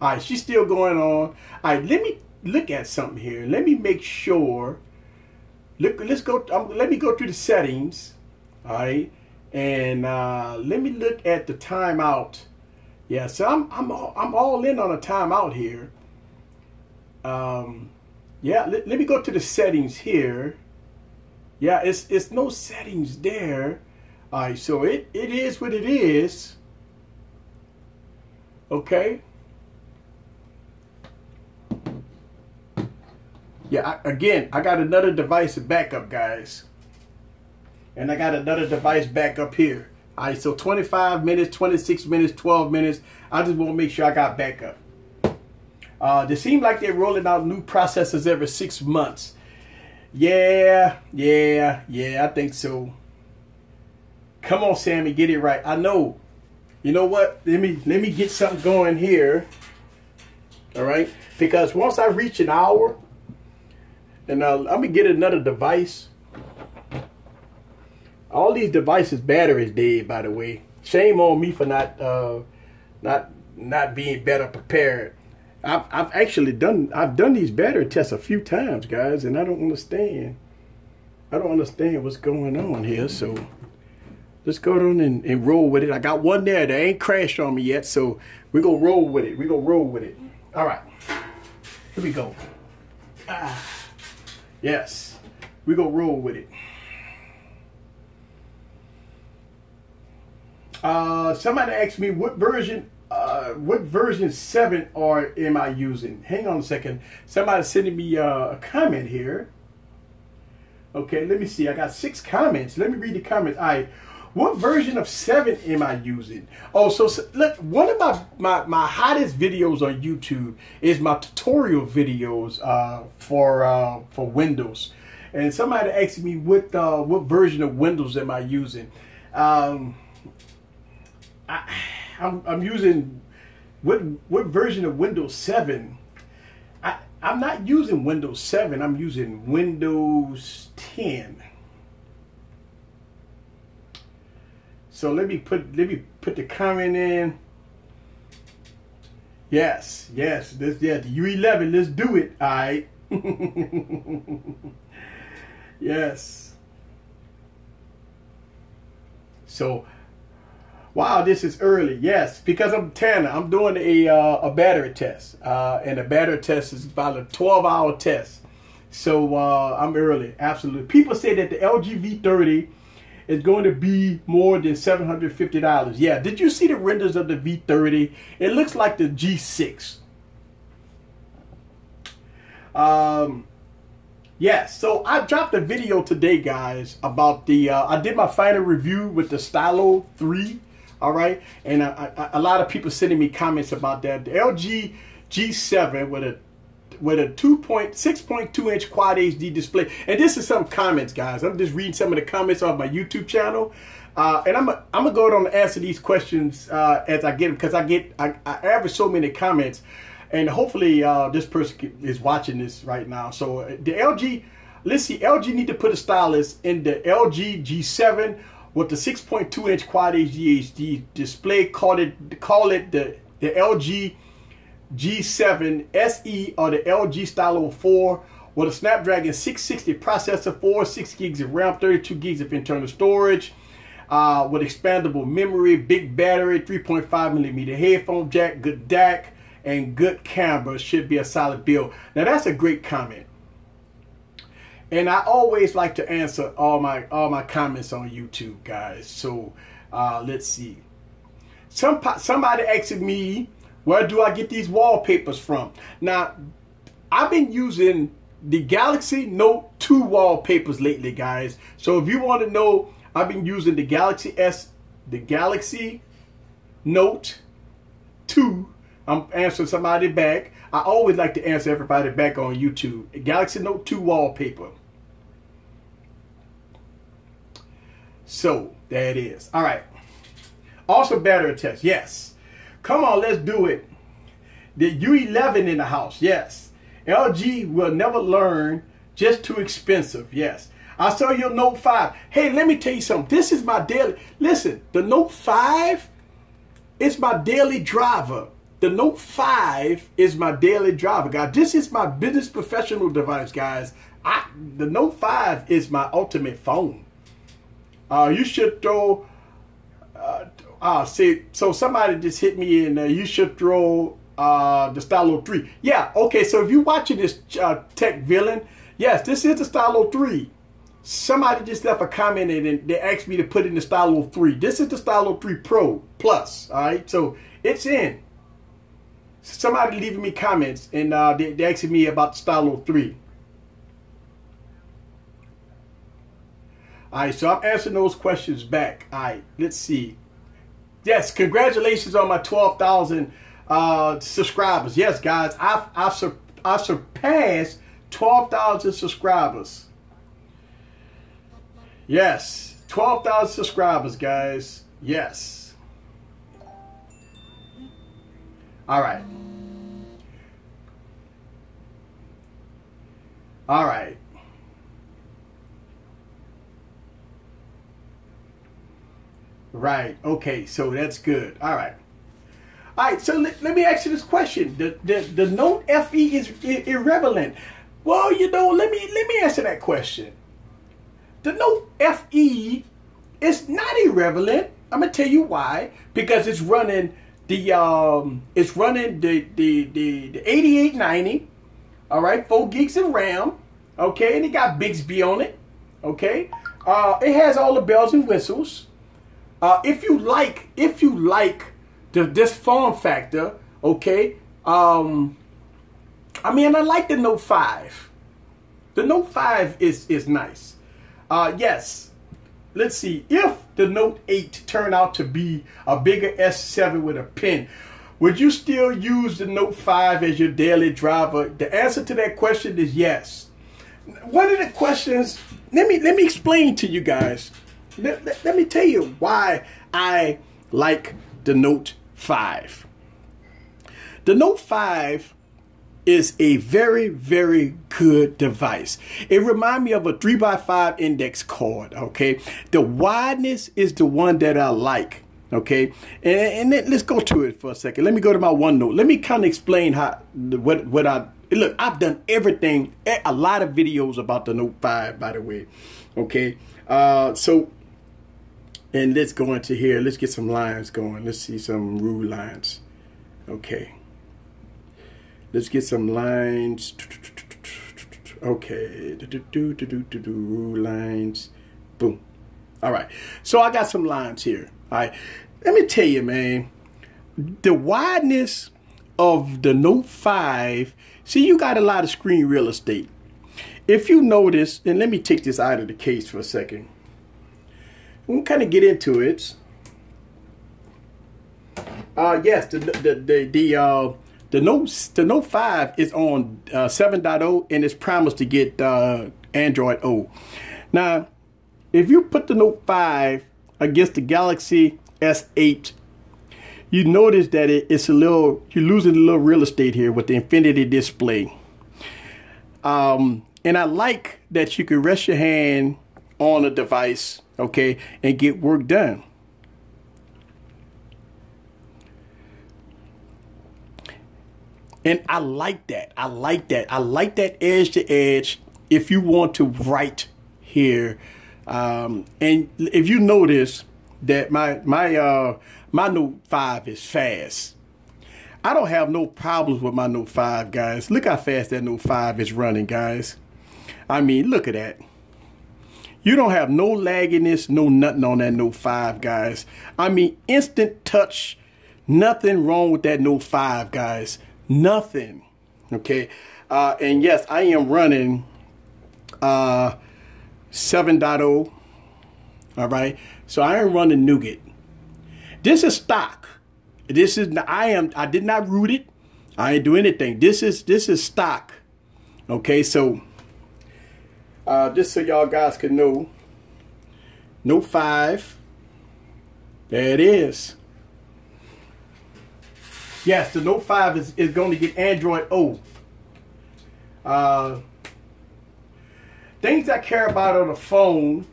right, she's still going on. All right, let me look at something here. Let me make sure. Let's go. Let me go through the settings. All right, and let me look at the timeout. Yeah, so I'm all in on a timeout here. Yeah, let me go to the settings here. Yeah, it's no settings there. All right, so it is what it is. Okay. Yeah, I got another device to back up, guys. And I got another device back up here. All right, so 25 minutes, 26 minutes, 12 minutes. I just want to make sure I got backup. They seem like they're rolling out new processors every 6 months. Yeah, I think so. Come on, Sammy, get it right. I know. You know what? Let me get something going here. All right, because once I reach an hour, and I'm gonna get another device. All these devices' batteries dead, by the way. Shame on me for not being better prepared. I've done these battery tests a few times, guys, and I don't understand. What's going on here. So let's go on and roll with it. I got one there that ain't crashed on me yet, so we're gonna roll with it. All right, here we go. Yes, we're gonna roll with it. Somebody asked me what version 7 am I using? Hang on a second. Somebody's sending me a comment here. Okay, let me see. I got 6 comments. Let me read the comments. All right. what version of 7 am I using? Oh, so look, one of my hottest videos on YouTube is my tutorial videos for Windows. And somebody asked me what version of Windows am I using? I'm using what version of Windows 7? I'm not using Windows 7. I'm using Windows 10. So let me put the comment in. Yes, the U11. Let's do it. All right. Yes. So, wow, this is early. Yes, because I'm Tanner. I'm doing a battery test, and the battery test is about a 12-hour test. So I'm early. Absolutely. People say that the LG V30 is going to be more than $750. Yeah. Did you see the renders of the V30? It looks like the G6. Yes, so I dropped a video today, guys, about the, I did my final review with the Stylo 3, all right? And a lot of people sending me comments about that. The LG G7 with a 6.2 inch Quad HD display. And this is some comments, guys. I'm just reading some of the comments off my YouTube channel. And I'm gonna go on and answer these questions as I get them, because I average so many comments. And hopefully this person is watching this right now. So the LG, let's see, LG need to put a stylus in the LG G7 with the 6.2 inch Quad HD display. Call it the LG G7 SE or the LG Stylo 4 with a Snapdragon 660 processor, 6 gigs of RAM, 32 gigs of internal storage, with expandable memory, big battery, 3.5mm headphone jack, good DAC, and good camera. Should be a solid build. Now that's a great comment, and I always like to answer all my comments on YouTube, guys. So let's see. Somebody asking me, where do I get these wallpapers from? Now I've been using the Galaxy Note 2 wallpapers lately, guys. So if you want to know, I've been using the Galaxy Note 2. I'm answering somebody back. I always like to answer everybody back on YouTube. Galaxy Note 2 wallpaper. So, there it is. All right. Also, battery test. Yes. Come on, let's do it. The U11 in the house. Yes. LG will never learn. Just too expensive. Yes. I saw your Note 5. Hey, let me tell you something. This is my daily. Listen, the Note 5 is my daily driver. The Note 5 is my daily driver, guys. This is my business professional device, guys. The Note 5 is my ultimate phone. You should throw, so somebody just hit me in, you should throw the Stylo 3. Yeah, okay, so if you're watching this tech villain, yes, this is the Stylo 3. Somebody just left a comment and they asked me to put in the Stylo 3. This is the Stylo 3 Pro Plus, all right? So it's in. Somebody leaving me comments and they asking me about the Stylo 3. All right, so I'm answering those questions back. All right, let's see. Yes, congratulations on my 12,000 subscribers. Yes, guys, I've surpassed 12,000 subscribers. Yes, 12,000 subscribers, guys. Yes. All right. All right. Right. Okay. So that's good. All right. All right. So let me ask you this question. The Note FE is irrelevant. Well, you know, let me answer that question. The Note FE is not irrelevant. I'm gonna tell you why. Because it's running the 8890. All right, 4 gigs of RAM. Okay, and it got Bixby on it. Okay, it has all the bells and whistles. If you like this form factor, okay. I mean, I like the Note 5. The Note 5 is nice. Yes, let's see, if the Note 8 turned out to be a bigger S7 with a pen, would you still use the Note 5 as your daily driver? The answer to that question is yes. One of the questions, let me explain to you guys. Let me tell you why I like the Note 5. The Note 5 is a very, very good device. It reminds me of a 3x5 index card, okay? The wideness is the one that I like, okay? And then let's go to it for a second. Let me go to my OneNote. Let me kind of explain what I... Look, I've done everything, a lot of videos about the Note 5, by the way, okay? So, and let's go into here. Let's get some lines going. Let's see some rule lines, okay? Let's get some lines. Okay. Rule lines. Boom. All right. So I got some lines here. All right. Let me tell you, man. The wideness of the Note 5. See, you got a lot of screen real estate. If you notice, and let me take this out of the case for a second. We'll kind of get into it. Yes, the Note 5 is on 7.0 and it's promised to get Android O. Now, if you put the Note 5 against the Galaxy S8, you notice that it's a little, you're losing a little real estate here with the Infinity display. And I like that you can rest your hand on a device, okay, and get work done. And I like that. I like that. I like that edge to edge if you want to write here. And if you notice that my Note 5 is fast. I don't have no problems with my Note 5, guys. Look how fast that Note 5 is running, guys. I mean, look at that. You don't have no lagginess, no nothing on that Note 5, guys. I mean, instant touch. Nothing wrong with that Note 5, guys. Nothing. Okay. And yes, I am running 7.0. All right. So I am running Nougat. This is stock. This is I did not root it. I ain't do anything. This is stock. Okay, so just so y'all guys can know, Note 5. There it is. Yes, the Note 5 is going to get Android O. Things I care about on the phone.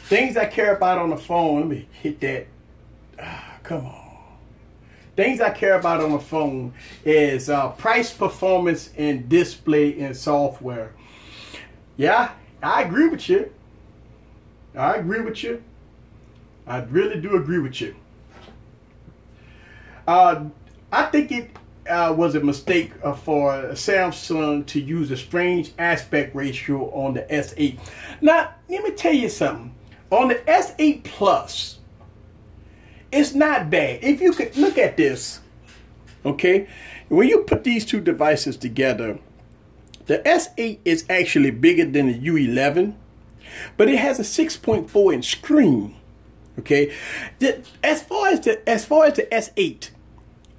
Things I care about on the phone. Let me hit that. Come on. Things I care about on the phone is price, performance, and display and software. Yeah, I agree with you. I agree with you. I really do agree with you. I think it was a mistake for Samsung to use a strange aspect ratio on the S8. Now, let me tell you something. On the S8 Plus, it's not bad. If you could look at this, okay? When you put these two devices together, the S8 is actually bigger than the U11, but it has a 6.4 inch screen. Okay, as far as the S8,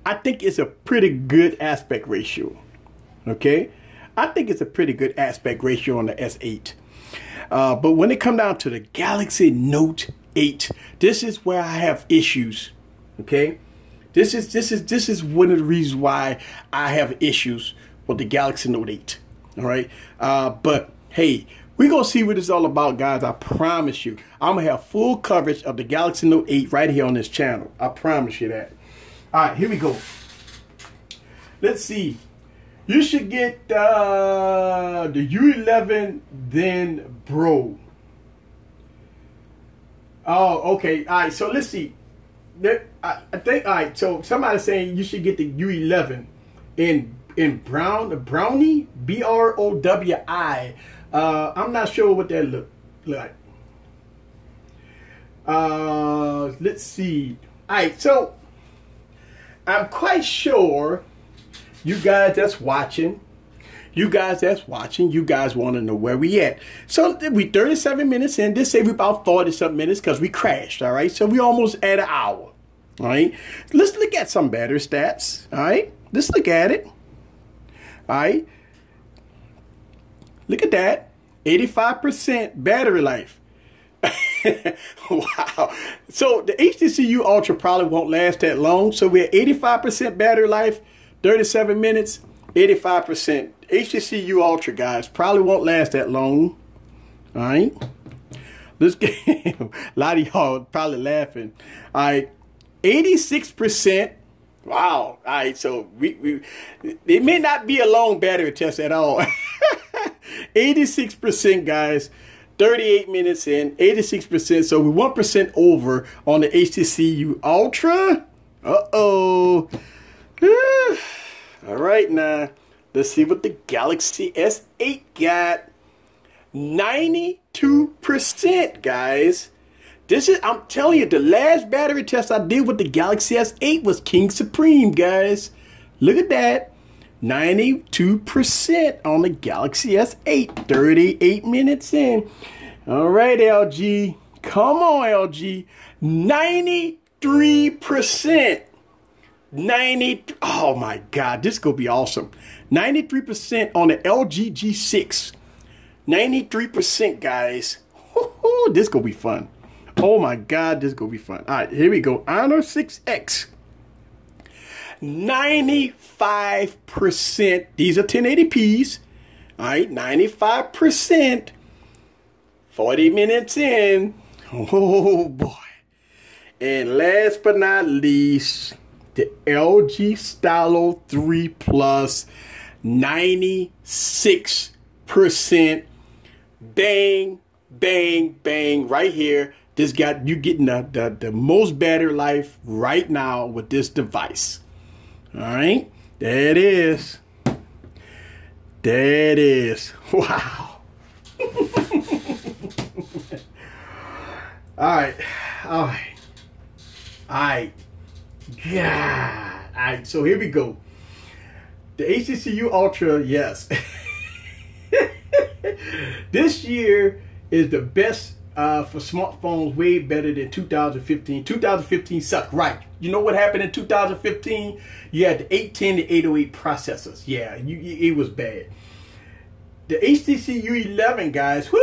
I think it's a pretty good aspect ratio. Okay, I think it's a pretty good aspect ratio on the S8. But when it comes down to the Galaxy Note 8, this is where I have issues. Okay, this is one of the reasons why I have issues with the Galaxy Note 8. All right, but hey, we're going to see what it's all about, guys. I promise you. I'm going to have full coverage of the Galaxy Note 8 right here on this channel. I promise you that. All right, here we go. Let's see. You should get the U11, then Bro. Oh, okay. All right, so let's see. I think, all right, so somebody's saying you should get the U11 in Brownie, B-R-O-W-I. I'm not sure what that look like. Let's see. All right, so I'm quite sure you guys that's watching, you guys that's watching, you guys want to know where we at. So we 37 minutes in. This say we about 40-something minutes because we crashed, all right? So we almost at an hour, all right? Let's look at some battery stats, all right? Let's look at it, all right? Look at that, 85% battery life. Wow. So the HTC U Ultra probably won't last that long. So we're at 85% battery life, 37 minutes, 85%. HTC U Ultra, guys, probably won't last that long. All right. Let's get a lot of y'all probably laughing. All right. 86%. Wow. All right. So it may not be a long battery test at all. 86%, guys. 38 minutes in, 86%. So we're 1% over on the HTC U Ultra. Uh-oh. All right, now. Let's see what the Galaxy S8 got. 92%, guys. This is, I'm telling you, the last battery test I did with the Galaxy S8 was King Supreme, guys. Look at that. 92% on the Galaxy S8. 38 minutes in. All right, LG. Come on, LG. 93%. Oh my God, this is gonna be awesome. 93% on the LG G6. 93%, guys. This is gonna be fun. Oh my God, this is gonna be fun. All right, here we go. Honor 6X. 95%. These are 1080p's. All right, 95%. 40 minutes in. Oh boy. And last but not least, the LG Stylo 3 Plus. 96%. Bang, bang, bang. Right here. This got you getting the most battery life right now with this device. All right, there it is. There it is. Wow. All right. Yeah. All right. So here we go. The HTC U Ultra, yes. This year is the best for smartphones, way better than 2015. 2015 sucked, right? You know what happened in 2015? You had the 810 to 808 processors. Yeah, it was bad. The HTC U11, guys, whoo!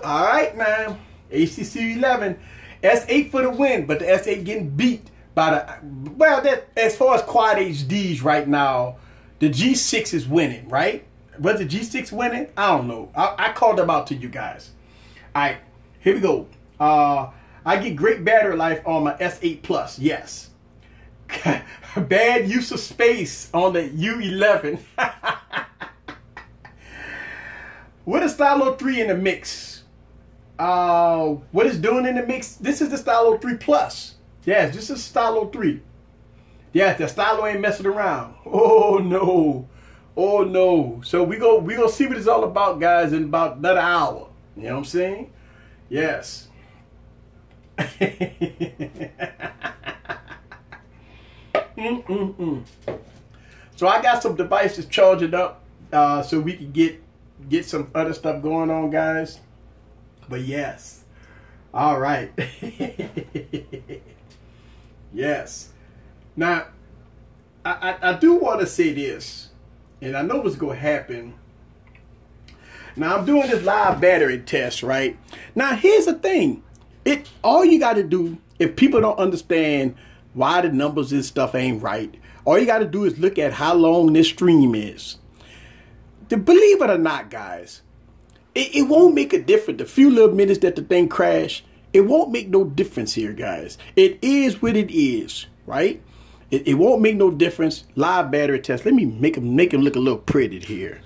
All right, man. HTC U11, S8 for the win, but the S8 getting beat by the, well, that as far as quad HDs right now, the G6 is winning, right? Was the G6 winning? I don't know. I called them out to you guys. All right. Here we go. I get great battery life on my S8 Plus. Yes. Bad use of space on the U11. What is Stylo 3 in the mix? What it's doing in the mix? This is the Stylo 3 Plus. Yes, this is Stylo 3. Yes, the Stylo ain't messing around. Oh no. Oh no. So we gonna see what it's all about, guys, in about another hour. You know what I'm saying? Yes. So I got some devices charging up so we can get some other stuff going on, guys. But yes. All right. Yes. Now, I do want to say this, and I know what's going to happen. Now, I'm doing this live battery test, right? Now, here's the thing. All you got to do, if people don't understand why the numbers and stuff ain't right, all you got to do is look at how long this stream is. Believe it or not, guys, it won't make a difference. The few little minutes that the thing crashed, it won't make no difference here, guys. It is what it is, right? It won't make no difference. Live battery test. Let me make him look a little pretty here.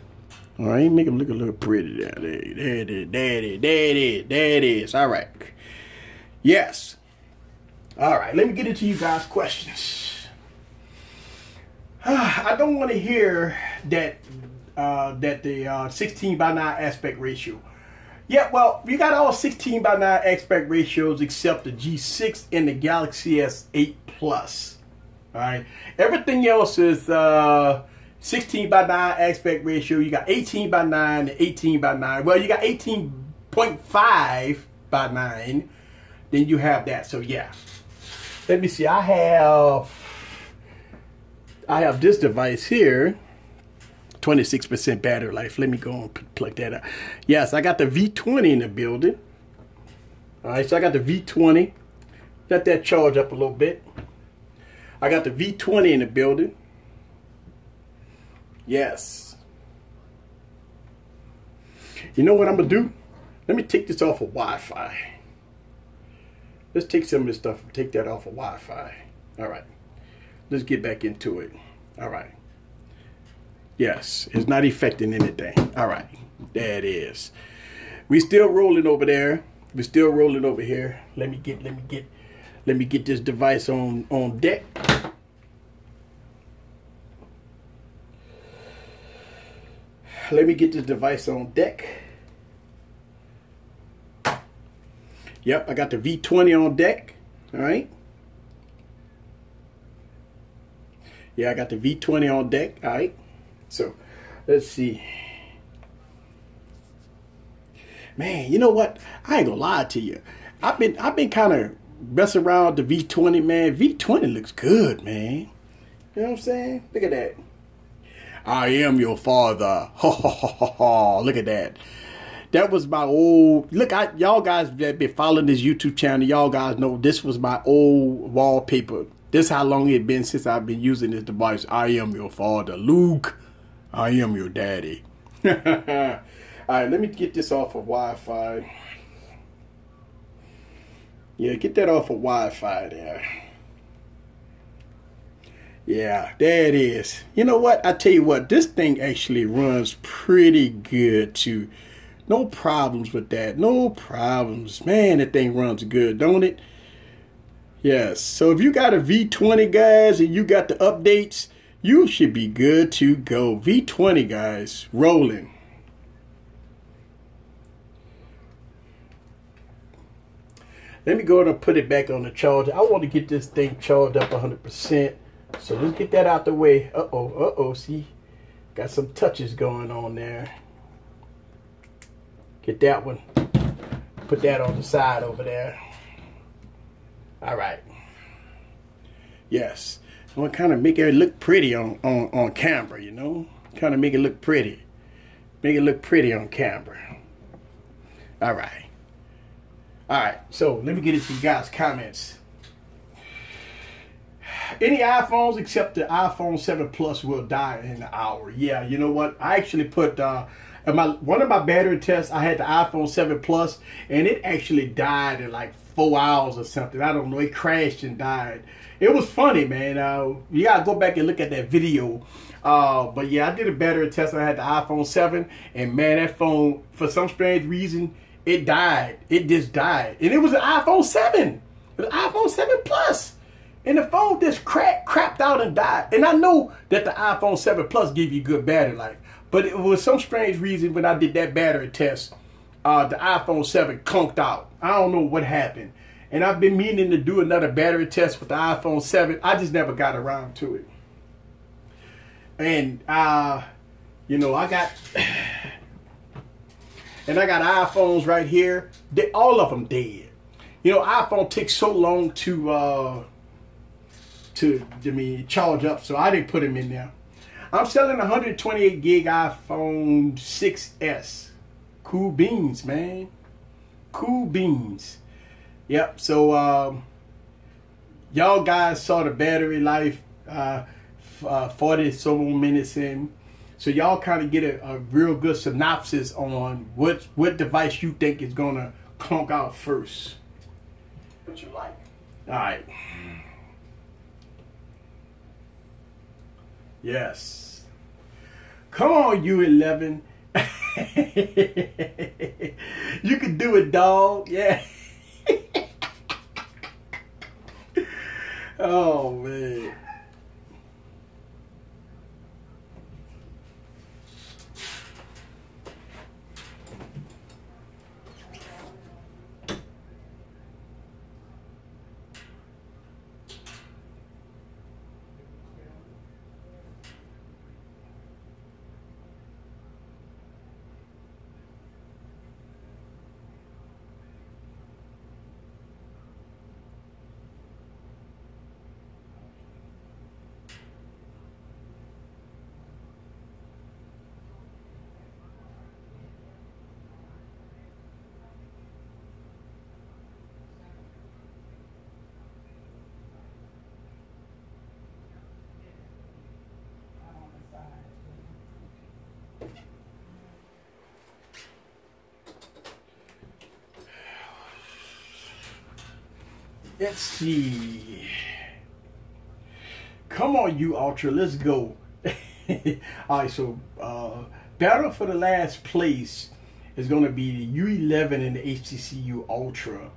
All right, make him look a little pretty there. There it is. There it is. All right. Yes. All right. Let me get into you guys' questions. I don't want to hear that the 16 by 9 aspect ratio. Yeah, well, we got all 16 by 9 aspect ratios except the G6 and the Galaxy S8 Plus. All right. Everything else is 16 by 9 aspect ratio. You got 18 by 9 and 18 by 9. Well, you got 18.5 by 9. Then you have that. So yeah. Let me see. I have this device here. 26% battery life. Let me go and plug that up. Yes, I got the V20 in the building. All right, so I got the V20. Let that charge up a little bit. I got the V20 in the building. Yes. You know what I'm going to do? Let me take this off of Wi-Fi. Let's take some of this stuff and take that off of Wi-Fi. All right. Let's get back into it. All right. Yes, it's not affecting anything. All right. There it is. We still rolling over there. We're still rolling over here. Let me get this device on deck. Let me get this device on deck. Yep, I got the V20 on deck. All right. Yeah, I got the V20 on deck. All right. So, let's see. Man, you know what? I ain't gonna lie to you. I've been kind of messing around with the V20, man. V20 looks good, man. You know what I'm saying? Look at that. I am your father. Ha ha ha ha ha. Look at that. That was my old look. Y'all guys that been following this YouTube channel, y'all guys know this was my old wallpaper. This how long it been since I've been using this device. I am your father, Luke. I am your daddy. All right, let me get this off of Wi-Fi. Yeah, get that off of Wi-Fi there. Yeah, there it is. You know what? I tell you what, this thing actually runs pretty good too. No problems with that. No problems. Man, that thing runs good, don't it? Yes. So if you got a V20, guys, and you got the updates, you should be good to go. V20, guys, rolling. Let me go ahead and put it back on the charger. I want to get this thing charged up 100%. So let's get that out the way. Uh-oh. See, got some touches going on there. Get that one. Put that on the side over there. All right. Yes. I want to kind of make it look pretty on camera, you know? Kind of make it look pretty. Make it look pretty on camera. All right. All right. So let me get into you guys' comments. Any iPhones except the iPhone 7 Plus will die in an hour. Yeah, you know what? I actually put one of my battery tests. I had the iPhone 7 Plus, and it actually died in like 4 hours or something. I don't know. It crashed and died. It was funny, man. You gotta go back and look at that video. But yeah, I did a battery test. I had the iPhone 7, and man, that phone, for some strange reason, it died. It just died, and it was an iPhone 7. It was an iPhone 7 Plus. And the phone just crapped out and died. And I know that the iPhone 7 Plus give you good battery life. But it was some strange reason when I did that battery test, the iPhone 7 conked out. I don't know what happened. And I've been meaning to do another battery test with the iPhone 7. I just never got around to it. And, you know, I got iPhones right here. All of them dead. You know, iPhone takes so long to charge up, so I didn't put them in there. I'm selling 128 gig iPhone 6s. Cool beans, man. Cool beans. Yep. So y'all guys saw the battery life 40 so minutes in, so y'all kind of get a real good synopsis on what device you think is gonna clunk out first. What you like? All right. Yes. Come on, U11. You can do it, dog. Yeah. Oh, man. Let's see. Come on, you Ultra, let's go. All right, so battle for the last place is going to be the U11 and the HTC U Ultra.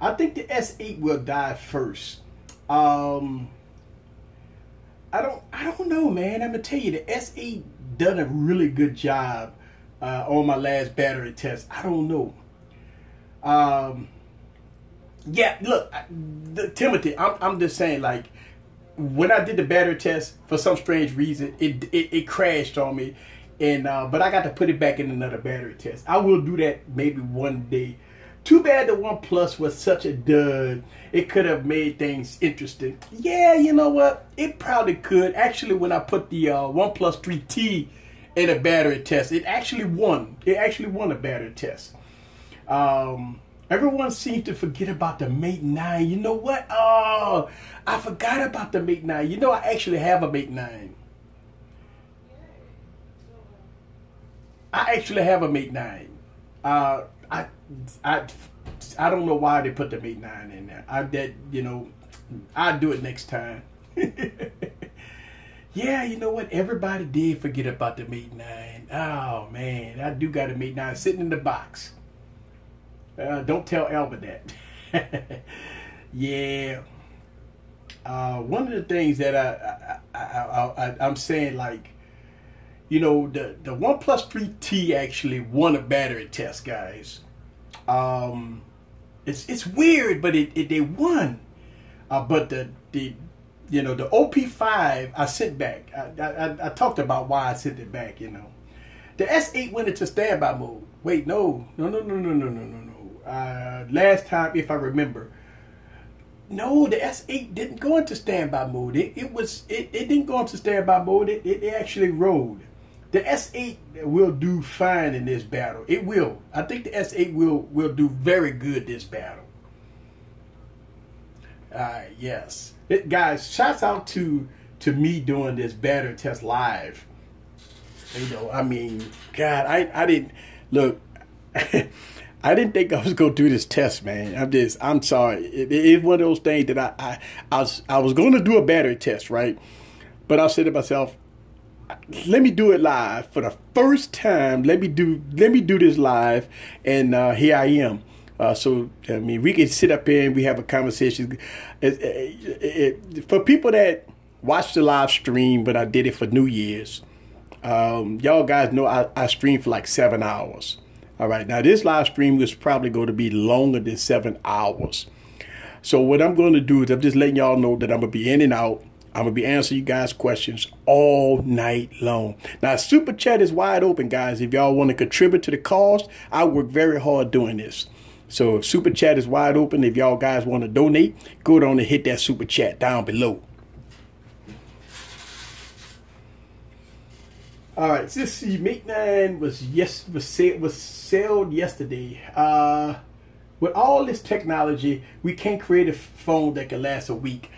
I think the S8 will die first. I don't know, man. I'm gonna tell you, the S8 done a really good job on my last battery test. I don't know. Yeah, look, Timothy, I'm just saying, like, when I did the battery test, for some strange reason, it crashed on me, and but I got to put it back in another battery test. I will do that maybe one day. Too bad the OnePlus was such a dud. It could have made things interesting. Yeah, you know what? It probably could. Actually, when I put the OnePlus 3T in a battery test, it actually won. It actually won a battery test. Everyone seems to forget about the Mate 9. You know what? Oh, I forgot about the Mate 9. You know, I actually have a Mate 9. I actually have a Mate 9. I don't know why they put the Mate 9 in there. You know, I'll do it next time. Yeah, you know what? Everybody did forget about the Mate 9. Oh, man. I do got a Mate 9 sitting in the box. Don't tell Albert that. Yeah. One of the things that I'm saying, like, you know, the OnePlus 3T actually won a battery test, guys. It's weird, but they won. But the you know, the OP5 I sent back. I talked about why I sent it back. You know, the S8 went into standby mode. Wait, no. Last time, if I remember, no, the S8 didn't go into standby mode. It didn't go into standby mode. It actually rode. The S8 will do fine in this battle. It will. I think the S8 will do very good this battle. Yes. Guys, shouts out to me doing this battery test live. You know, I mean, God, I didn't look. I didn't think I was gonna do this test, man. I'm sorry. It's one of those things that I was going to do a battery test, right? But I said to myself, let me do it live for the first time. Let me do this live, and here I am. So I mean, we can sit up here and we have a conversation. For people that watch the live stream, but I did it for New Year's. Y'all guys know I streamed for like 7 hours. All right, now this live stream was probably going to be longer than 7 hours. So what I'm going to do is I'm just letting y'all know that I'm going to be in and out. I'm going to be answering you guys' questions all night long. Now, Super Chat is wide open, guys. If y'all want to contribute to the cause, I work very hard doing this. So Super Chat is wide open. If y'all guys want to donate, go down and hit that Super Chat down below. All right, so let's see. Mate 9 was sold yesterday. With all this technology, we can't create a phone that can last a week.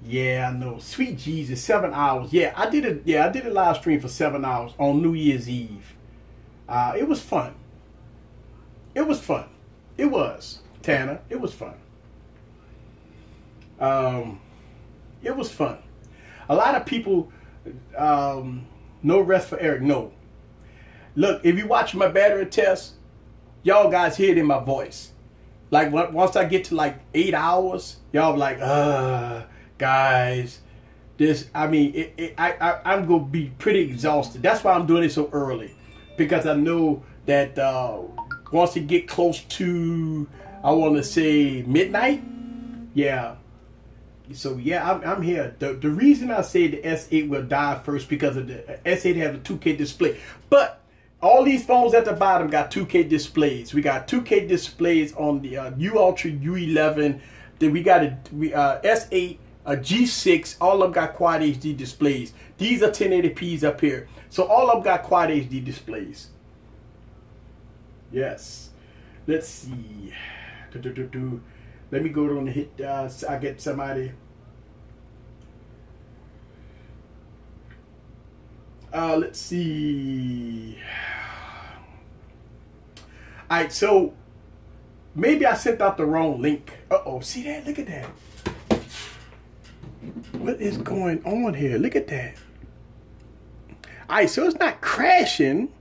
Yeah, I know. Sweet Jesus, 7 hours. Yeah, I did a live stream for 7 hours on New Year's Eve. It was fun. It was fun. It was, Tanner. It was fun. It was fun. A lot of people. No rest for Eric. No. Look, if you watch my battery test, y'all guys hear it in my voice. Like once I get to like 8 hours, y'all be like, guys, this. I mean, I'm gonna be pretty exhausted. That's why I'm doing it so early, because I know that once it get close to, I want to say midnight. Yeah. So yeah, I'm here. The reason I say the S8 will die first because of the S8 has a 2K display. But all these phones at the bottom got 2K displays. We got 2K displays on the U Ultra, U11. Then we got a S8, a G6. All of them got Quad HD displays. These are 1080p's up here. So all of them got Quad HD displays. Yes. Let's see. Let me go on and hit. I get somebody. Let's see. All right, so maybe I sent out the wrong link. Uh-oh, see that? Look at that. What is going on here? Look at that. All right, so it's not crashing.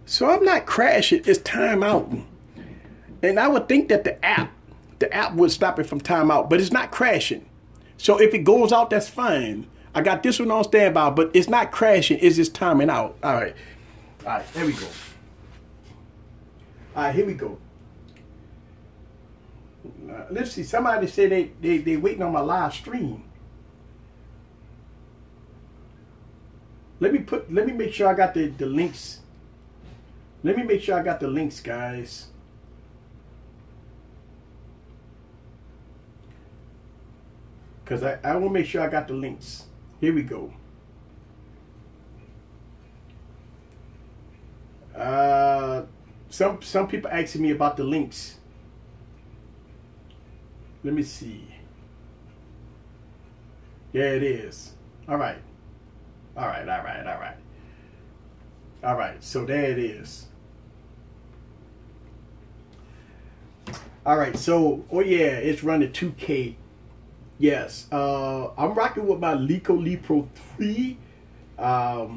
So I'm not crashing, it's timeout. And I would think that the app would stop it from timeout, but it's not crashing. So if it goes out, that's fine. I got this one on standby, but it's not crashing, it's just timing out. All right, there we go. All right, here we go. Let's see, somebody said they waiting on my live stream. Let me make sure I got the links. Let me make sure I got the links, guys. Because I want to make sure I got the links. Here we go. Some people asking me about the links. Let me see. Yeah, it is. All right. All right, so there it is. All right, so, oh yeah, it's running 2K. Yes, I'm rocking with my Lee Pro 3, but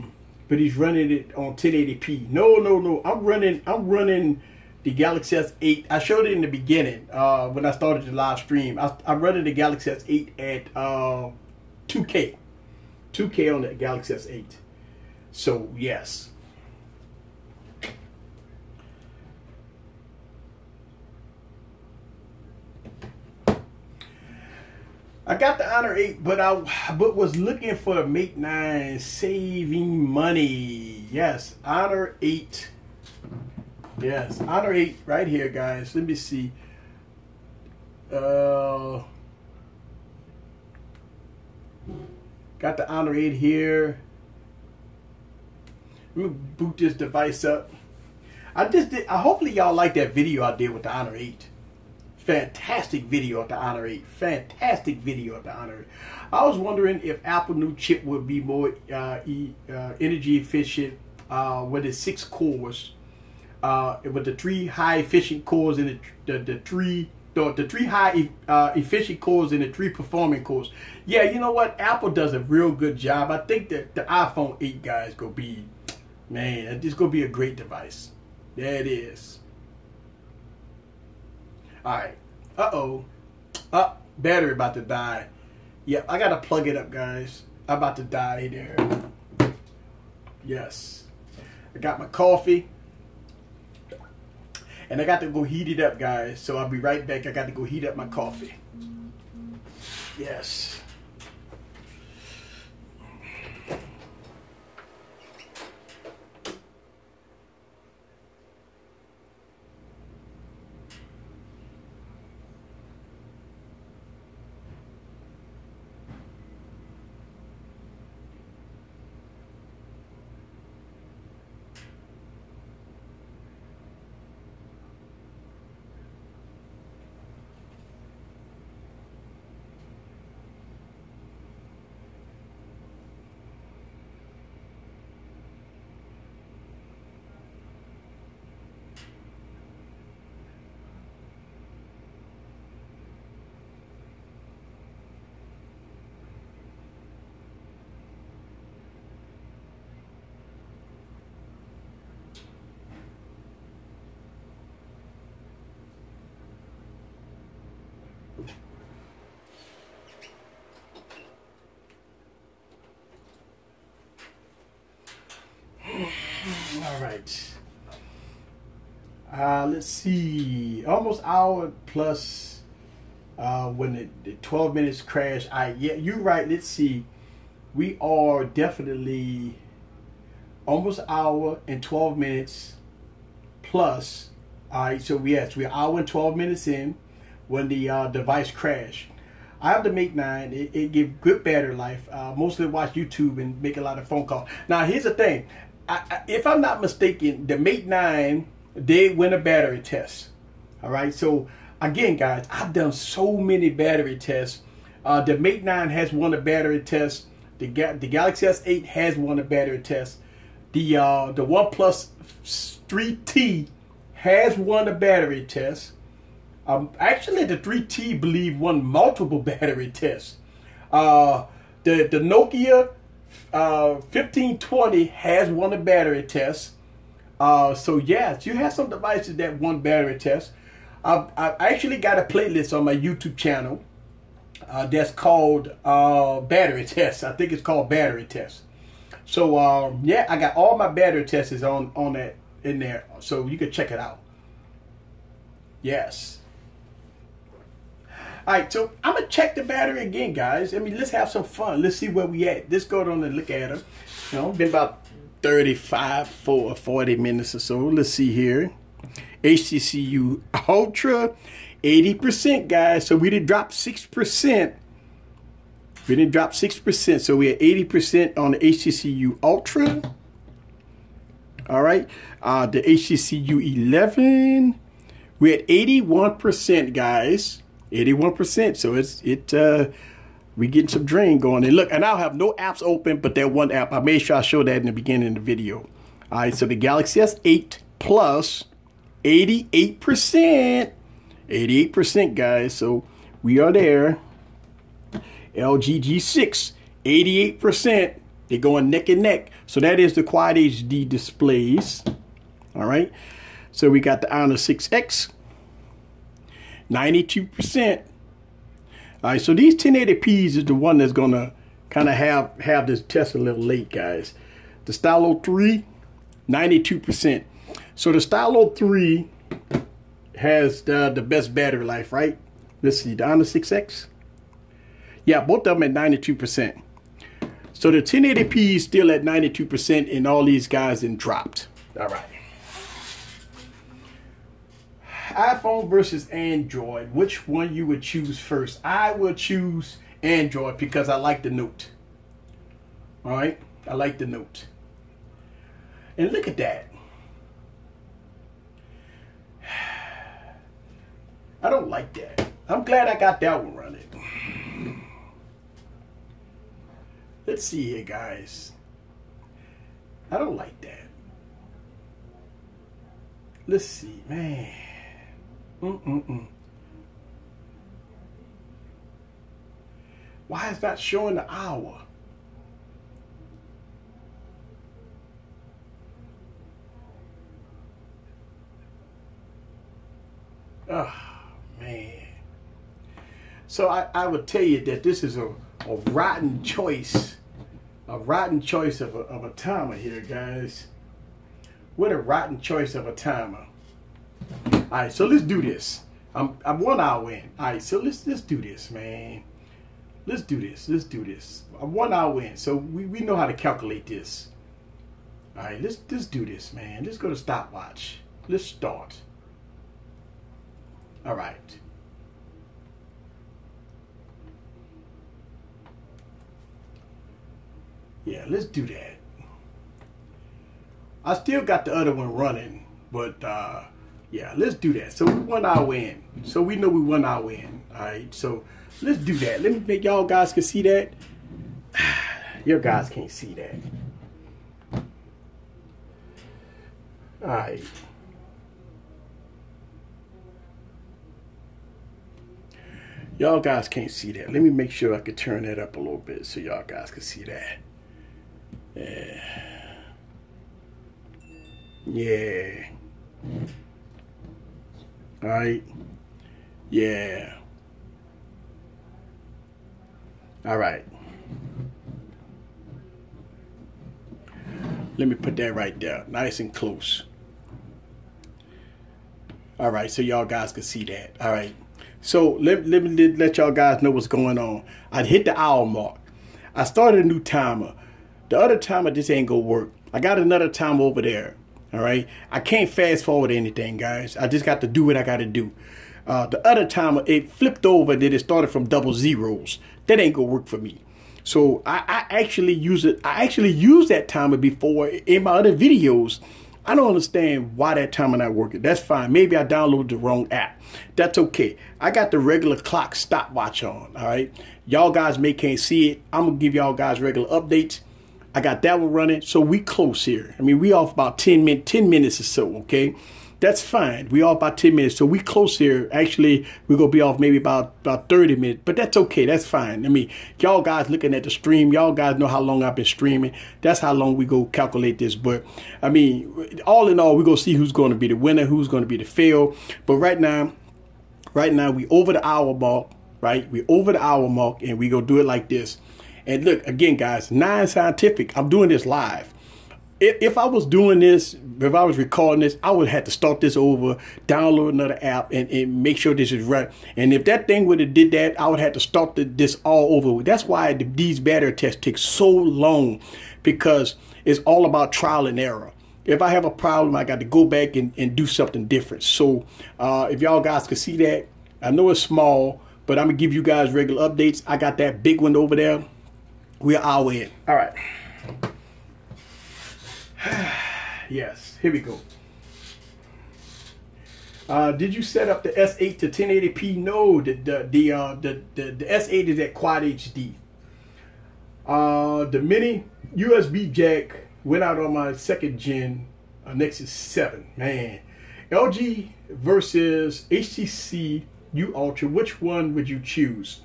he's running it on 1080p. No, I'm running the Galaxy S8. I showed it in the beginning when I started the live stream. I'm running the Galaxy S8 at 2K on the Galaxy S8. So yes. I got the Honor 8, but was looking for a Mate 9 saving money. Yes, Honor 8. Yes, Honor 8 right here, guys. Let me see. Got the Honor 8 here. Let me boot this device up. Hopefully y'all like that video I did with the Honor 8. Fantastic video of the Honor 8. Fantastic video of the Honor 8. I was wondering if Apple new chip would be more energy efficient with its 6 cores, with the 3 high efficient cores and the 3 high efficient cores and the 3 performing cores. Yeah, you know what? Apple does a real good job. I think that the iPhone 8 guys gonna be, man, it's gonna be a great device. There it is. Alright. Battery about to die. Yep, I gotta plug it up, guys. I'm about to die there. Yes. I got my coffee. And I got to go heat it up, guys. So I'll be right back. I got to go heat up my coffee. Yes. All right. Let's see. Almost hour plus. When the 12 minutes crash. Yeah, you're right. Let's see. We are definitely almost hour and 12 minutes plus. All right. So yes, we're hour and 12 minutes in when the device crashed. I have the Mate 9. It gives good battery life. Mostly watch YouTube and make a lot of phone calls. Now here's the thing. If I'm not mistaken, the Mate 9 did win a battery test. All right. So again, guys, I've done so many battery tests. The Mate 9 has won a battery test. The Galaxy S8 has won a battery test. The OnePlus 3T has won a battery test. Actually, the 3T believe won multiple battery tests. The Nokia 1520 has won a battery test. So yes, you have some devices that won battery tests. I've actually got a playlist on my YouTube channel that's called battery tests. I think it's called battery tests. So yeah, I got all my battery tests on that in there, so you can check it out. Yes. All right, so I'm gonna check the battery again, guys. I mean, let's have some fun. Let's see where we at. Let's go on and look at them. You know, been about 35 or 40 minutes or so. Let's see here. HTC U Ultra, 80%, guys. So we did drop 6%. We didn't drop 6%, so we're at 80% on the HTC U Ultra. All right, the HTC U11, we're at 81%, guys. 81%. So we getting some drain going. And look, and I'll have no apps open, but that one app, I made sure I showed that in the beginning of the video. All right, so the Galaxy S8 Plus, 88%. 88%, guys. So we are there. LG G6, 88%. They're going neck and neck. So that is the Quad HD displays. All right. So we got the Honor 6X, 92%. All right. So these 1080p's is the one that's going to kind of have this test a little late, guys. The Stylo 3, 92%. So the Stylo 3 has the best battery life, right? Let's see. The Honor 6X. Yeah, both of them at 92%. So the 1080p is still at 92%, and all these guys then dropped. All right. iPhone versus Android. Which one you would choose first? I would choose Android because I like the Note. All right, I like the Note. And look at that. I don't like that. I'm glad I got that one running. Let's see here, guys. I don't like that. Let's see, man. Why is that showing the hour? Oh, man. So I would tell you that this is a rotten choice. A rotten choice of a timer here, guys. What a rotten choice of a timer. All right, so let's do this. I'm 1 hour in. All right, so let's do this, man. Let's do this. Let's do this. I'm 1 hour in, so we know how to calculate this. All right, let's do this, man. Let's go to stopwatch. Let's start. All right. Yeah, let's do that. I still got the other one running, but yeah, let's do that. So we 1 hour in. So we know we 1 hour in. All right, so let's do that. Let me make y'all guys can see that. Your guys can't see that. All right. Y'all guys can't see that. Let me make sure I can turn that up a little bit so y'all guys can see that. Yeah. Yeah. All right. Yeah. All right. Let me put that right there, nice and close. All right, so y'all guys can see that. All right. So let me let y'all guys know what's going on. I hit the hour mark. I started a new timer. The other timer just ain't gonna work. I got another timer over there. All right. I can't fast forward anything, guys. I just got to do what I got to do. The other timer, it flipped over, then it started from double zeros. That ain't gonna work for me. So I actually use it. I actually used that timer before in my other videos. I don't understand why that timer not working. That's fine. Maybe I downloaded the wrong app. That's okay. I got the regular clock stopwatch on. All right. Y'all guys can't see it. I'm going to give y'all guys regular updates. I got that one running. So we close here. I mean, we off about 10 minutes or so. Okay. That's fine. We off about 10 minutes. So we close here. Actually, we're going to be off maybe about 30 minutes. But that's okay. That's fine. I mean, y'all guys looking at the stream, y'all guys know how long I've been streaming. That's how long we go calculate this. But, I mean, all in all, we're going to see who's going to be the winner, who's going to be the fail. But right now, we over the hour mark, right? We over the hour mark, and we going to do it like this. And look, again, guys, non-scientific. I'm doing this live. If I was doing this, if I was recording this, I would have to start this over, download another app, and make sure this is right. And if that thing would have did that, I would have to start this all over. That's why these battery tests take so long, because it's all about trial and error. If I have a problem, I got to go back and do something different. So if y'all guys can see that, I know it's small, but I'm going to give you guys regular updates. I got that big one over there. We're our way in. All right. Yes, here we go. Did you set up the S8 to 1080p? No, the S8 is at Quad HD. The mini USB jack went out on my second gen Nexus 7. Man, LG versus HTC U11. Which one would you choose?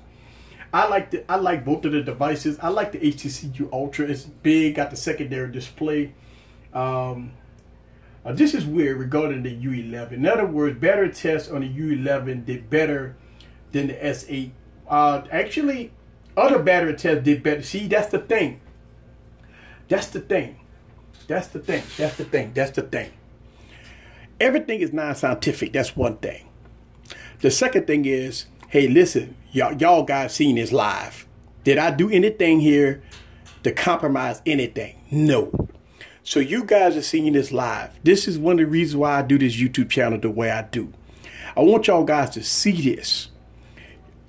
I like both of the devices. I like the HTC U11. It's big, got the secondary display. This is weird regarding the U11. In other words, battery tests on the U11 did better than the S8. Actually, other battery tests did better. See, that's the thing. That's the thing. That's the thing. That's the thing. That's the thing. Everything is non-scientific. That's one thing. The second thing is, hey, listen, y'all guys seen this live. Did I do anything here to compromise anything? No. So you guys are seeing this live. This is one of the reasons why I do this YouTube channel the way I do. I want y'all guys to see this.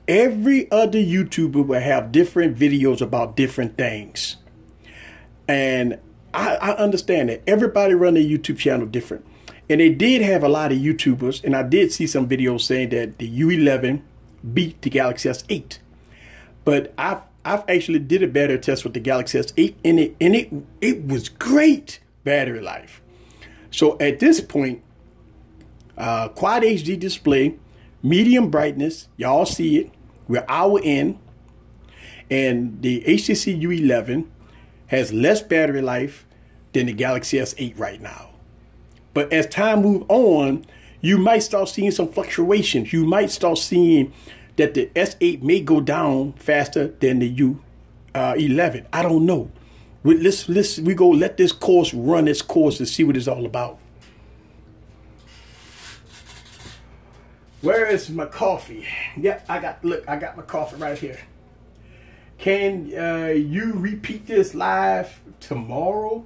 Every other YouTuber will have different videos about different things. And I understand that. Everybody run their YouTube channel different. And they did have a lot of YouTubers, and I did see some videos saying that the U11 beat the Galaxy S8. But I've actually did a battery test with the Galaxy S8, and it was great battery life. So at this point, Quad HD display, medium brightness, y'all see it. We're hour in, and the HTC U11 has less battery life than the Galaxy S8 right now. But as time moves on, you might start seeing some fluctuations. You might start seeing that the S8 may go down faster than the U11. I don't know. We go let this course run its course and see what it's all about. Where is my coffee? Yeah, I got my coffee right here. Can you repeat this live tomorrow?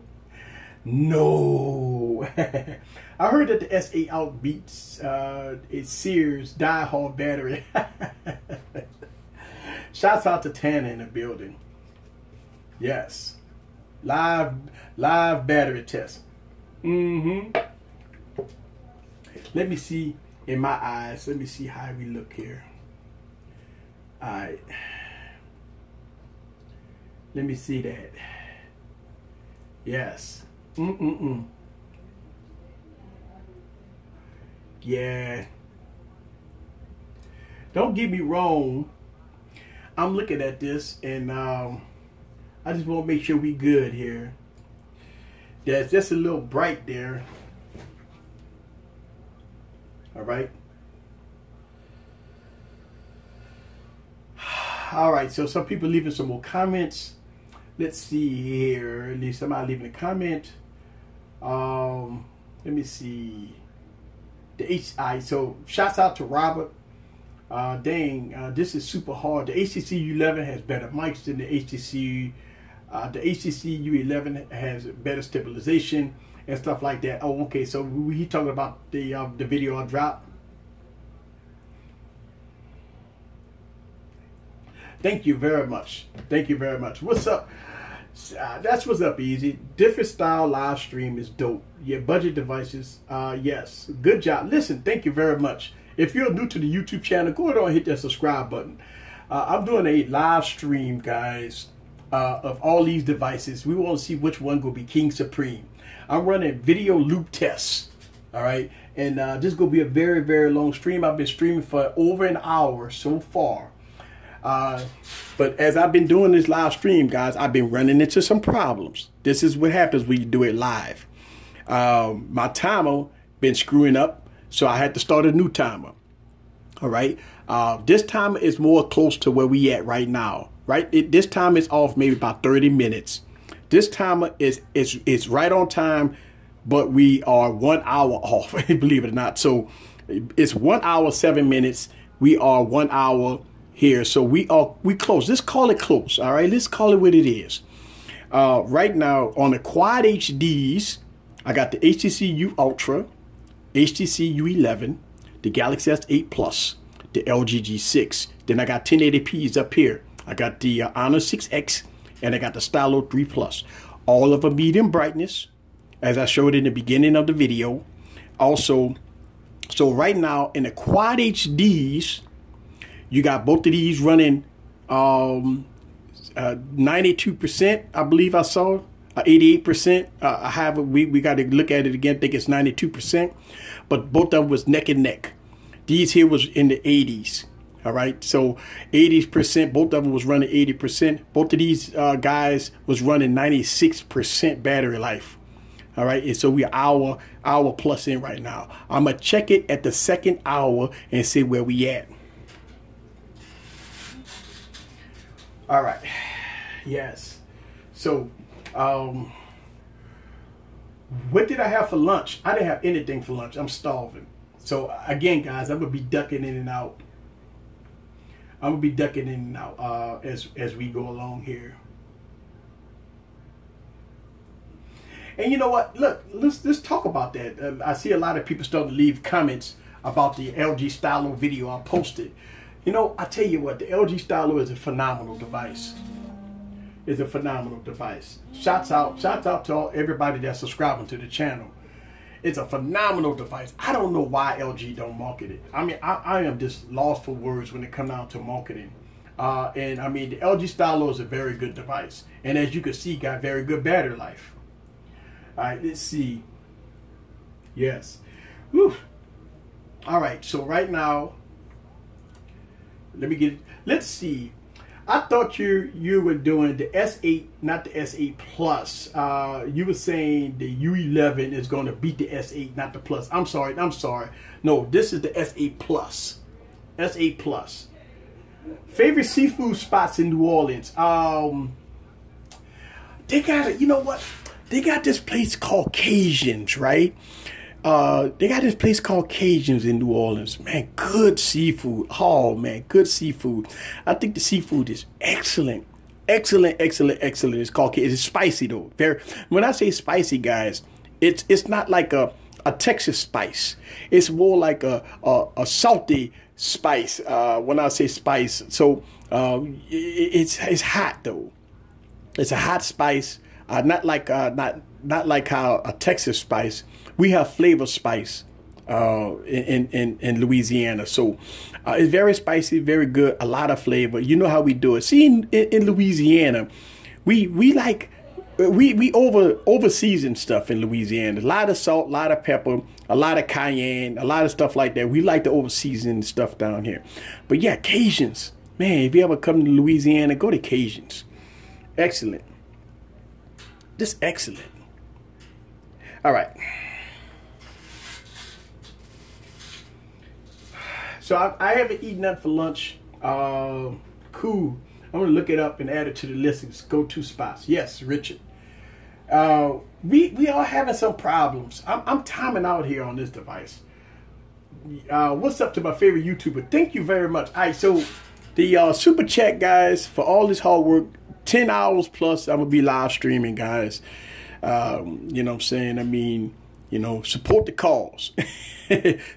No. I heard that the S8 outbeats its Sears die-hard battery. Shouts out to Tana in the building. Yes. Live battery test. Let me see in my eyes. Let me see how we look here. Alright. Let me see that. Yes. Yeah. Don't get me wrong. I'm looking at this, and I just want to make sure we good here. That's just a little bright there. All right. All right. So some people leaving some more comments. Let's see here. At least somebody leaving a comment. Let me see. So shouts out to Robert. This is super hard. The HTC U11 has better mics than the HTC. The HTC U11 has better stabilization and stuff like that. Oh, okay. So he talking about the video I dropped. Thank you very much. Thank you very much. What's up? That's what's up, Easy. Different style live stream is dope. Yeah, budget devices. Yes, good job. Listen, thank you very much. If you're new to the YouTube channel, go ahead and hit that subscribe button. I'm doing a live stream, guys, of all these devices. We want to see which one will be King Supreme. I'm running video loop tests. All right, and this is gonna be a very, very long stream. I've been streaming for over an hour so far. But as I've been doing this live stream, guys, I've been running into some problems. This is what happens when you do it live. My timer been screwing up, so I had to start a new timer. All right. This timer is more close to where we at right now. Right. This time is off maybe about 30 minutes. This timer is right on time, but we are 1 hour off, believe it or not. So it's 1 hour, 7 minutes. We are 1 hour here. So we close. Let's call it close. All right. Let's call it what it is. Right now on the quad HDs, I got the HTC U Ultra, HTC U11, the Galaxy S8 Plus, the LG G6. Then I got 1080p's up here. I got the Honor 6X, and I got the Stylo 3 Plus. All of a medium brightness, as I showed in the beginning of the video. Also, so right now in the quad HDs, you got both of these running 92%, I believe I saw. 88%. I have we got to look at it again. I think it's 92%, but both of them was neck and neck. These here was in the 80s. All right, so 80%. Both of them was running 80%. Both of these guys was running 96% battery life. All right, and so we are hour plus in right now. I'm gonna check it at the second hour and see where we at. All right, yes. So what did I have for lunch? I didn't have anything for lunch. I'm starving. So again, guys, I'm gonna be ducking in and out. I'm gonna be ducking in and out as we go along here. And you know what? Look, let's talk about that. I see a lot of people starting to leave comments about the LG Stylo video I posted. You know, I tell you what, the LG Stylo is a phenomenal device. It's a phenomenal device. Shouts out to everybody that's subscribing to the channel. It's a phenomenal device. I don't know why LG don't market it. I mean, I am just lost for words when it comes down to marketing. And I mean, the LG Stylo is a very good device. And as you can see, got very good battery life. All right, let's see. Yes. Whew. All right, so right now, let me get it. Let's see. I thought you were doing the S8, not the S8 Plus. You were saying the U11 is going to beat the S8, not the Plus. I'm sorry. No, this is the S8 Plus. S8 Plus. Favorite seafood spots in New Orleans. They got it. You know what? They got this place called Cajuns, right? They got this place called Cajuns in New Orleans. Man, good seafood. Oh, man, good seafood. I think the seafood is excellent. Excellent. It's called Cajun. It's spicy, though. When I say spicy, guys, it's not like a Texas spice. It's more like a salty spice when I say spice. So it's hot, though. It's a hot spice. Not like how a Texas spice. We have flavor spice in Louisiana, so it's very spicy, very good, a lot of flavor. You know how we do it. See, in Louisiana, we over season stuff in Louisiana. A lot of salt, a lot of pepper, a lot of cayenne, a lot of stuff like that. We like to over season stuff down here. But yeah, Cajuns, man, if you ever come to Louisiana, go to Cajuns. Excellent. Just excellent. All right. So I haven't eaten nothing for lunch. Cool. I'm gonna look it up and add it to the list of go-to spots. Yes, Richard. We are having some problems. I'm timing out here on this device. What's up to my favorite YouTuber? Thank you very much. All right, so the super chat, guys, for all this hard work. 10 hours plus, I'm gonna be live streaming, guys. You know what I'm saying? I mean, you know, support the cause.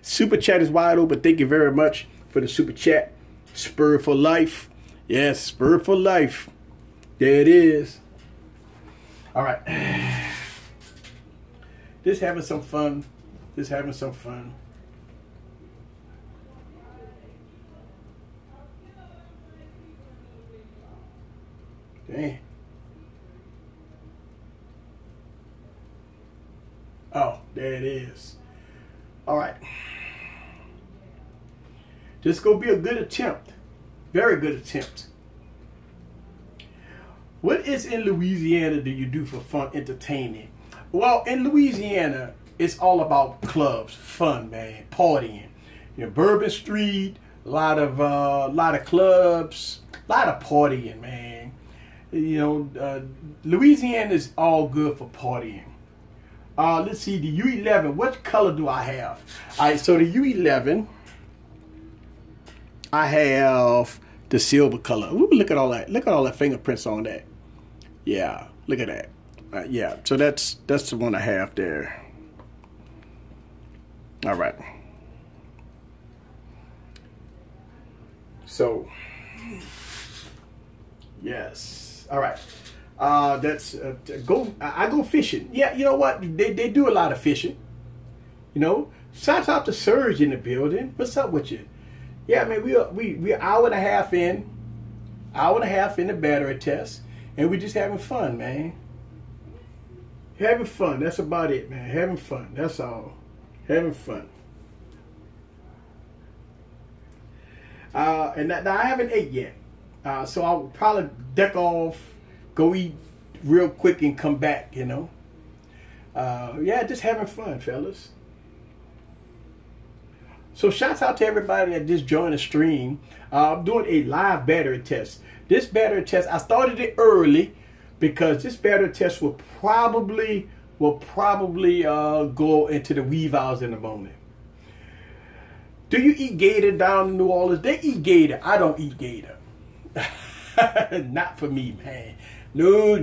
Super chat is wide open. Thank you very much for the super chat. Spur for life. Yes, spur for life. There it is. All right. Just having some fun. Just having some fun. Dang. Oh, there it is. All right. Just gonna be a good attempt. Very good attempt. What is in Louisiana do you do for fun entertainment? Well, in Louisiana, it's all about clubs, fun, man, partying. You know, Bourbon Street, a lot of clubs, a lot of partying, man. You know, Louisiana is all good for partying. Let's see, the U11, what color do I have? All right, so the U11, I have the silver color. Ooh, look at all that. Look at all the fingerprints on that. Yeah, look at that. Yeah, so that's the one I have there. All right. So, yes. All right. That's I go fishing. Yeah, you know what? They do a lot of fishing. You know, shout out to Surge in the building. What's up with you? Yeah, I mean we're an hour and a half in the battery test, and we're just having fun, man. Having fun. That's about it, man. Having fun. That's all. Having fun. And now I haven't ate yet, so I'll probably deck off, go eat real quick, and come back. You know. Yeah, just having fun, fellas. So shouts out to everybody that just joined the stream. I'm doing a live battery test. This battery test, I started it early because this battery test will probably go into the wee hours in the morning. Do you eat gator down in New Orleans? They eat gator. I don't eat gator. Not for me, man. No.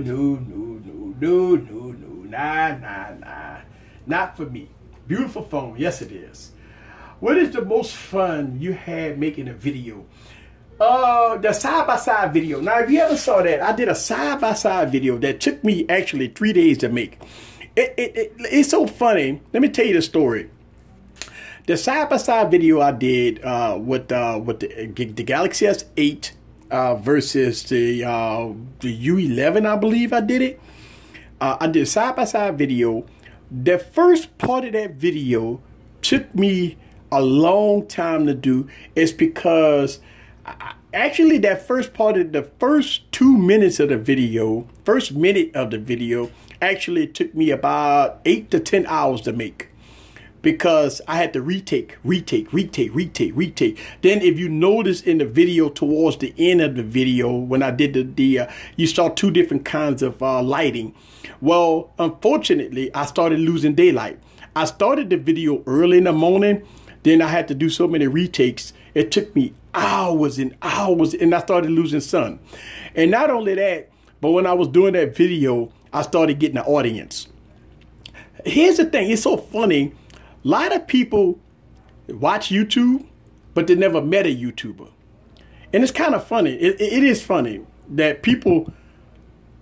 Nah. Not for me. Beautiful phone. Yes, it is. What is the most fun you had making a video? The side-by-side video. Now, if you ever saw that, I did a side-by-side video that took me actually 3 days to make. It's so funny. Let me tell you the story. The side-by-side video I did with the Galaxy S8 versus the U11, I believe I did it. I did a side-by-side video. The first part of that video took me a long time to do. It's because actually that first part of the first 2 minutes of the video, first minute of the video, actually took me about 8 to 10 hours to make. Because I had to retake. Then if you notice in the video towards the end of the video, when I did you saw two different kinds of lighting. Well, unfortunately, I started losing daylight. I started the video early in the morning. Then I had to do so many retakes. It took me hours and hours, and I started losing sun. And not only that, but when I was doing that video, I started getting an audience. Here's the thing. It's so funny. A lot of people watch YouTube, but they never met a YouTuber. And it's kind of funny. It is funny that people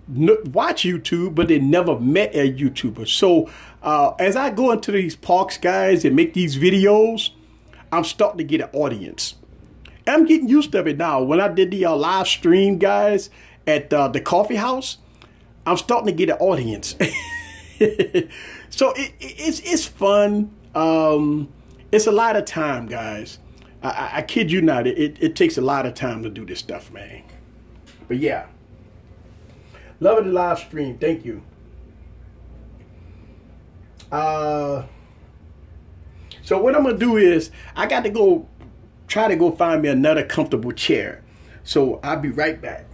watch YouTube, but they never met a YouTuber. So as I go into these parks, guys, and make these videos, I'm starting to get an audience. I'm getting used to it now. When I did the live stream, guys, at the coffee house, I'm starting to get an audience. So it's fun. It's a lot of time, guys. I kid you not. It takes a lot of time to do this stuff, man. But yeah. Loving the live stream. Thank you. So what I'm going to do is I got to try to go find me another comfortable chair. So I'll be right back.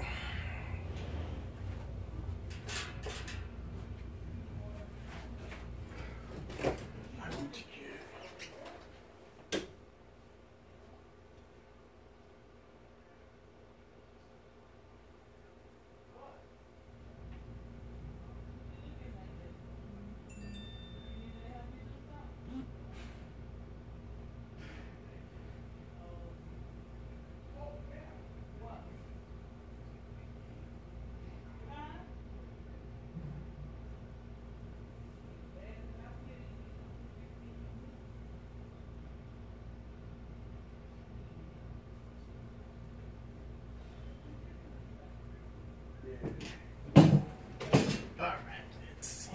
Alright, let's see.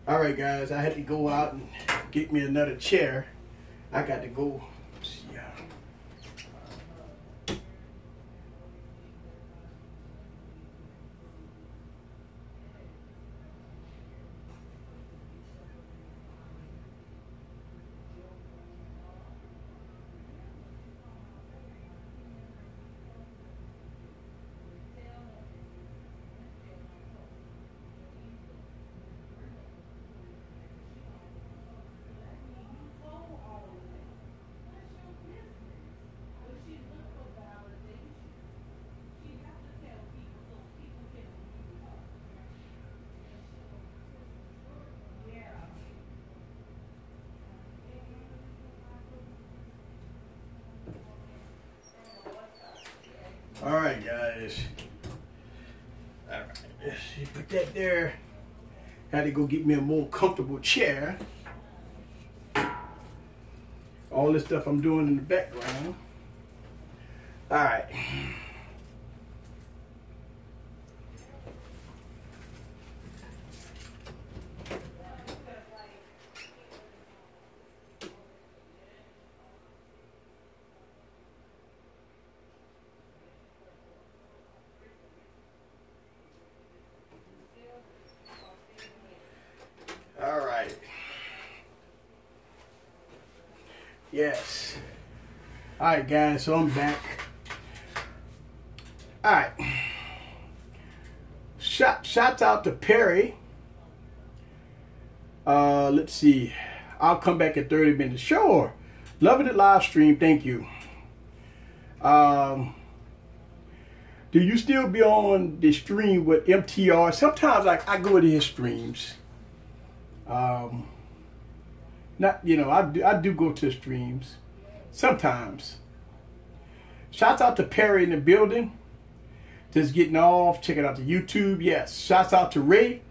Alright guys, I had to go out and get me another chair. I got to go. Yeah. All right, guys. All right, let's see, put that there. Had to go get me a more comfortable chair. All this stuff I'm doing in the background. All right. All right. Yes. All right, guys. So I'm back. All right. Shouts out to Perry. Let's see. I'll come back at 30 minutes. Sure. Loving the live stream. Thank you. Do you still be on the stream with MTR? Sometimes I go to his streams. Not, you know, I do go to streams sometimes. Shouts out to Perry in the building. Just getting off, checking out the YouTube. Yes. Shouts out to Ray.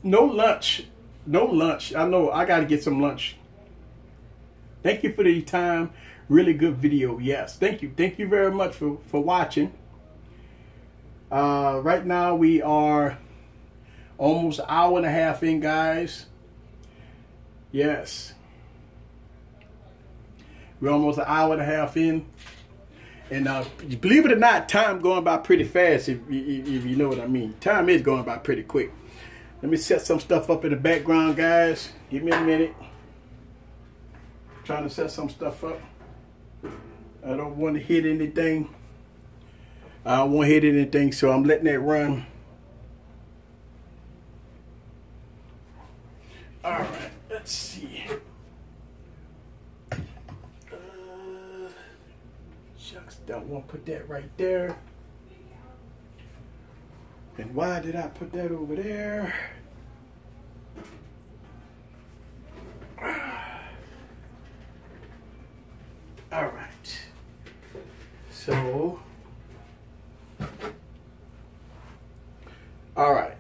No lunch. No lunch. I know I got to get some lunch. Thank you for the time. Really good video. Yes. Thank you. Thank you very much for watching. Right now we are almost an hour and a half in, guys. Yes. We're almost an hour and a half in. And believe it or not, time going by pretty fast, if you know what I mean. Time is going by pretty quick. Let me set some stuff up in the background, guys. Give me a minute. Trying to set some stuff up. I don't want to hit anything. I don't want to hit anything, so I'm letting that run. All right, let's see. Shucks, don't want to put that right there. And why did I put that over there? All right. So, all right.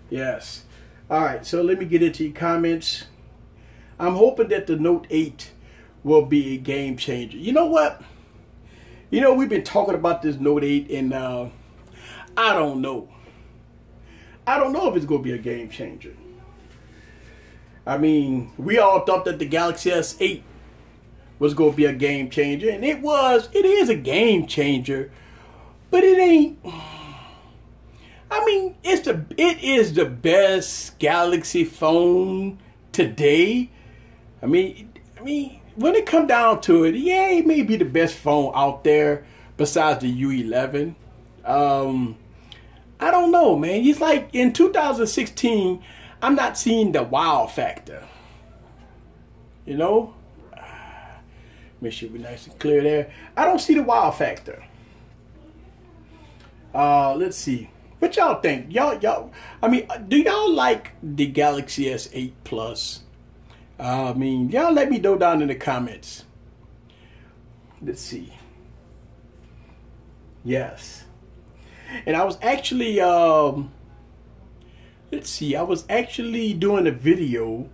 Yes. All right. So let me get into your comments. I'm hoping that the Note 8 will be a game changer. You know what? You know, we've been talking about this Note 8 and I don't know. I don't know if it's going to be a game changer. I mean, we all thought that the Galaxy S8 was going to be a game changer, and it is a game changer, but it ain't. I mean, it is the best Galaxy phone today. I mean, when it come down to it, yeah, it may be the best phone out there besides the U11. I don't know, man. It's like in 2016, I'm not seeing the wow factor. You know? Make sure we're nice and clear there. I don't see the wow factor. Let's see. What y'all think? Y'all, I mean, do y'all like the Galaxy S8 Plus? I mean, y'all let me know down in the comments. Let's see. Yes. And I was actually, let's see, I was actually doing a video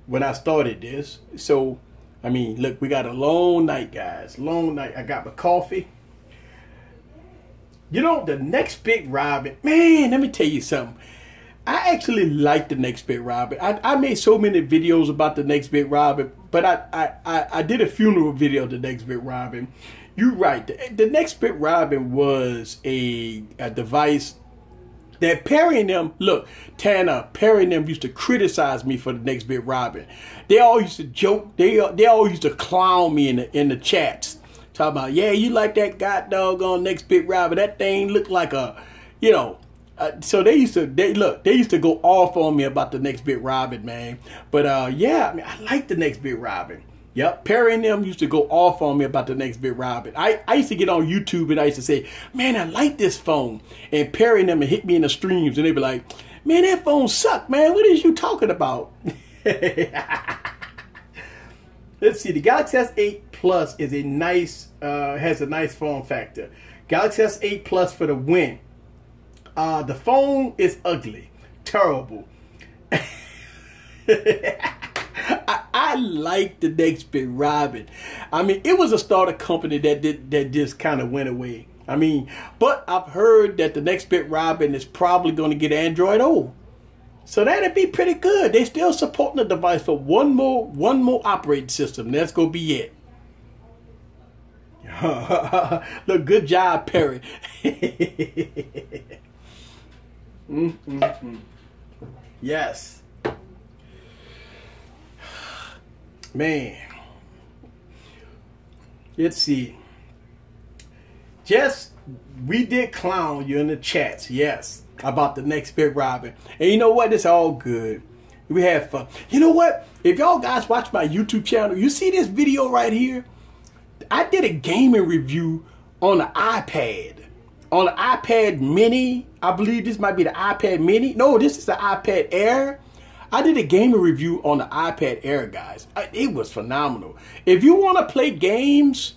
when I started this. So I mean, look, we got a long night, guys. Long night. I got my coffee. You know, the next big Robin, man, let me tell you something. I actually like the next big Robin. I made so many videos about the next big Robin, but I did a funeral video of the next big Robin. You're right. The next big Robin was a device that Perry and them, look, Tanner, Perry and them used to criticize me for the next big Robin. They all used to joke. They all used to clown me in the chats. Talking about, yeah, you like that god doggone next big Robin. That thing looked like a, you know. So they used to go off on me about the next big Robin, man. But yeah, I mean, I like the next big Robin. Yep, Perry and them used to go off on me about the next big Robin. I used to get on YouTube and I used to say, man, I like this phone. And Perry and them would hit me in the streams and they'd be like, man, that phone suck, man. What is you talking about? Let's see. The Galaxy S8 Plus is a nice, has a nice form factor. Galaxy S8 Plus for the win. The phone is ugly, terrible. I like the next big Robin. I mean, it was a startup company that just kind of went away. I mean, but I've heard that the next big Robin is probably going to get Android O. So that'd be pretty good. They still supporting the device for one more operating system. That's gonna be it. Look, good job, Perry. Yes. Man. Let's see. Jess, we did clown you in the chats, yes, about the next big Robin. And you know what? It's all good. We had fun. You know what? If y'all guys watch my YouTube channel, you see this video right here? I did a gaming review on the iPad. On the iPad mini. I believe this might be the iPad mini. No, this is the iPad Air. I did a gaming review on the iPad Air, guys. It was phenomenal. If you want to play games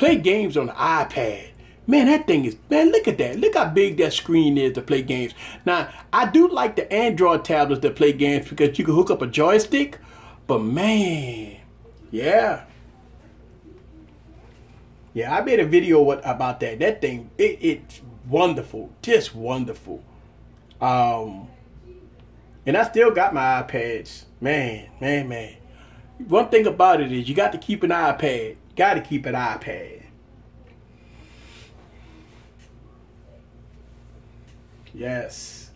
on the iPad. Man, that thing is, man, look at that. Look how big that screen is to play games. Now, I do like the Android tablets that play games because you can hook up a joystick. But man, yeah. Yeah, I made a video about that. That thing, it's wonderful. Just wonderful. And I still got my iPads. Man. One thing about it is you got to keep an iPad. Got to keep an iPad. Yes.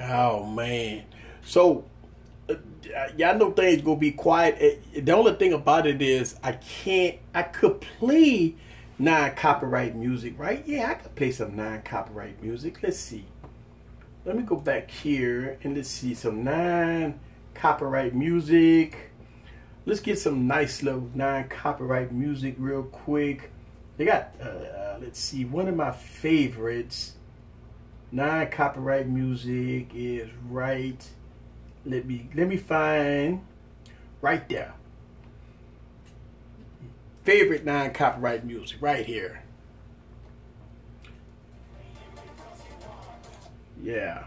Oh, man. So, y'all know things gonna be quiet. The only thing about it is I could play non-copyright music, right? Yeah, I could play some non-copyright music. Let's see. Let me go back here and let's see some non-copyright music. Let's get some nice little non-copyright music real quick. They got, let's see, one of my favorites non-copyright music is right. Let me find right there. Favorite non-copyright music right here. Yeah.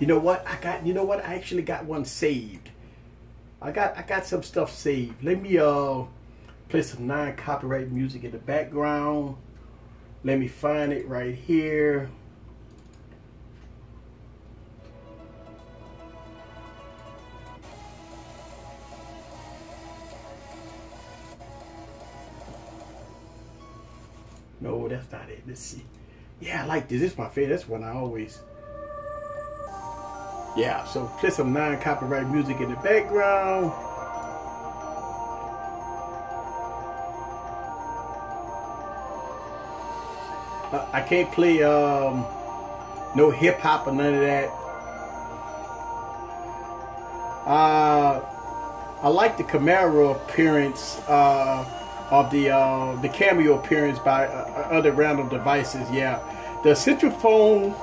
You know what? I actually got one saved. I got some stuff saved. Let me play some non-copyright music in the background. Let me find it right here. No, that's not it. Let's see. Yeah, I like this. This is my favorite. That's one I always. Yeah, so play some non-copyright music in the background. I can't play no hip hop or none of that. I like the camera appearance of the cameo appearance by other random devices. Yeah, the central phone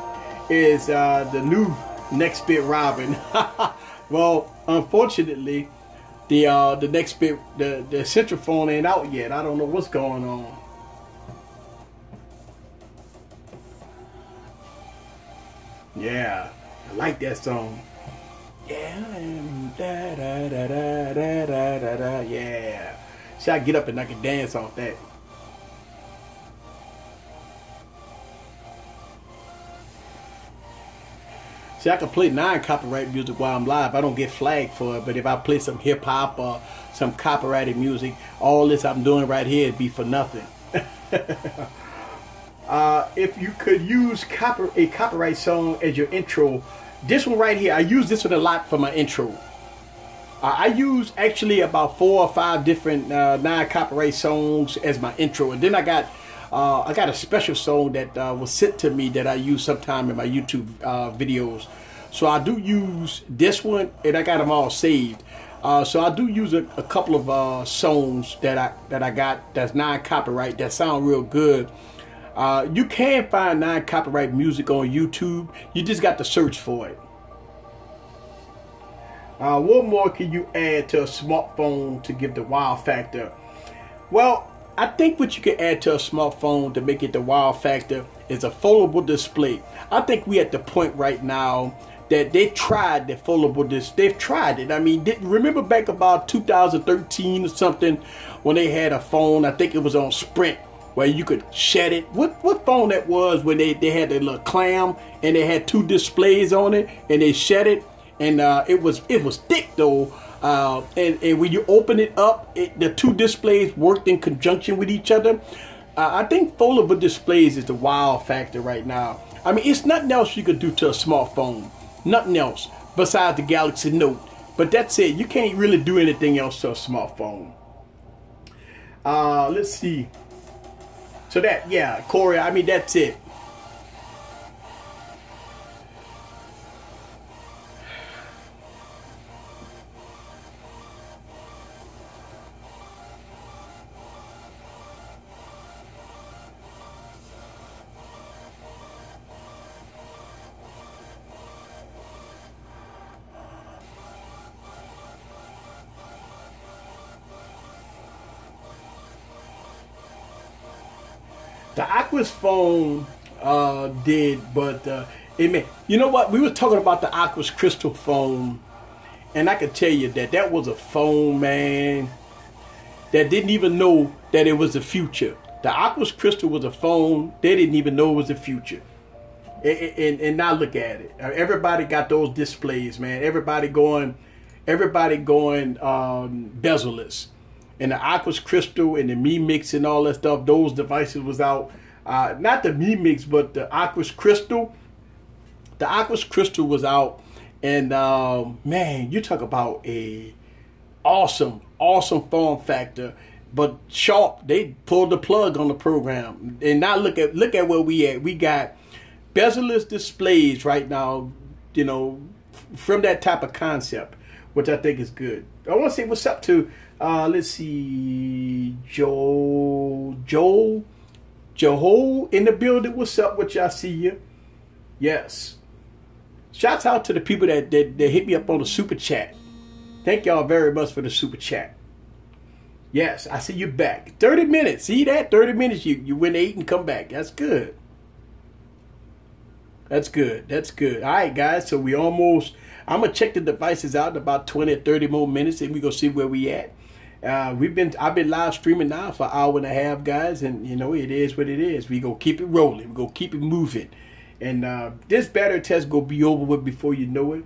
is the new next bit Robin. Well, unfortunately, the next bit, the central phone ain't out yet. I don't know what's going on. Yeah, I like that song. Yeah, da, da, da, da, da, da, da, da. Yeah. See, I get up and I can dance off that. See, I can play non-copyright music while I'm live. I don't get flagged for it. But if I play some hip-hop or some copyrighted music, all this I'm doing right here would be for nothing. If you could use a copyright song as your intro, this one right here, I use this one a lot for my intro. I use actually about 4 or 5 different non-copyright songs as my intro. And then I got a special song that was sent to me that I use sometime in my YouTube videos. So I do use this one, and I got them all saved. So I do use a couple of songs that I got that's non-copyright that sound real good. You can find non-copyright music on YouTube. You just got to search for it. What more can you add to a smartphone to give the wow factor? Well, I think what you can add to a smartphone to make it the wow factor is a foldable display. I think we at the point right now that they tried the foldable display. They've tried it. I mean, remember back about 2013 or something when they had a phone, I think it was on Sprint, where you could shed it. What phone that was when they had the little clam and they had 2 displays on it and they shed it, and it was thick though. And when you open it up, the 2 displays worked in conjunction with each other. I think foldable displays is the wow factor right now. I mean, it's nothing else you could do to a smartphone. Nothing else besides the Galaxy Note. But that's it. You can't really do anything else to a smartphone. Let's see. So that, yeah, Corey, I mean, that's it. The Aquos phone did, but you know what? We were talking about the Aquos Crystal phone, and I can tell you that was a phone, man, that didn't even know that it was the future. The Aquos Crystal was a phone. They didn't even know it was the future. And now look at it. Everybody got those displays, man. Everybody going bezel-less. And the Aquos Crystal and the Mi Mix and all that stuff, those devices was out. Not the Mi Mix, but the Aquos Crystal. The Aquos Crystal was out. And man, you talk about a awesome form factor. But Sharp, they pulled the plug on the program. And now look at where we at. We got bezel-less displays right now, you know, from that type of concept, which I think is good. I want to say what's up to let's see, Joe in the building. What's up with y'all? See you. Yes. Shouts out to the people that hit me up on the super chat. Thank y'all very much for the super chat. Yes, I see you back. 30 minutes. See that? 30 minutes. You went 8 and come back. That's good. That's good. That's good. All right, guys. So we almost. I'm gonna check the devices out in about 20 or 30 more minutes, and we gonna see where we at. I've been live streaming now for an hour and a half, guys, and you know it is what it is. We gonna keep it rolling. We gonna keep it moving, and this battery test gonna be over with before you know it.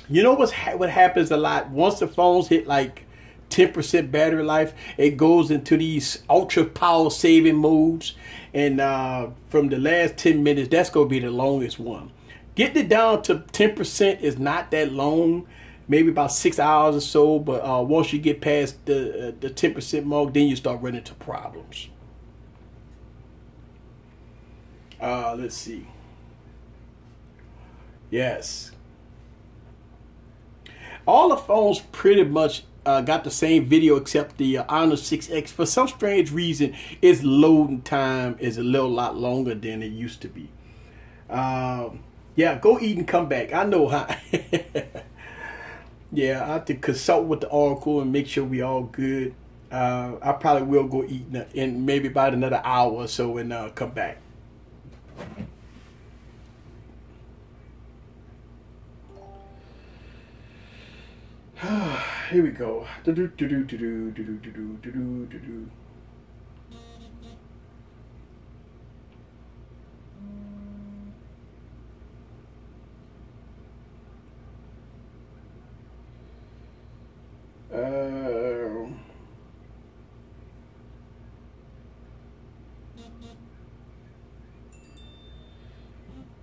You know what happens a lot once the phones hit like 10% battery life, it goes into these ultra power saving modes, and from the last 10 minutes, that's gonna be the longest one. Getting it down to 10% is not that long, maybe about 6 hours or so. But once you get past the 10% mark, then you start running into problems. Let's see. Yes. All the phones pretty much got the same video except the Honor 6X. For some strange reason, its loading time is a lot longer than it used to be. Yeah, go eat and come back. I know how. Yeah, I have to consult with the Oracle and make sure we all good. I probably will go eat in maybe about another hour or so and come back. Here we go.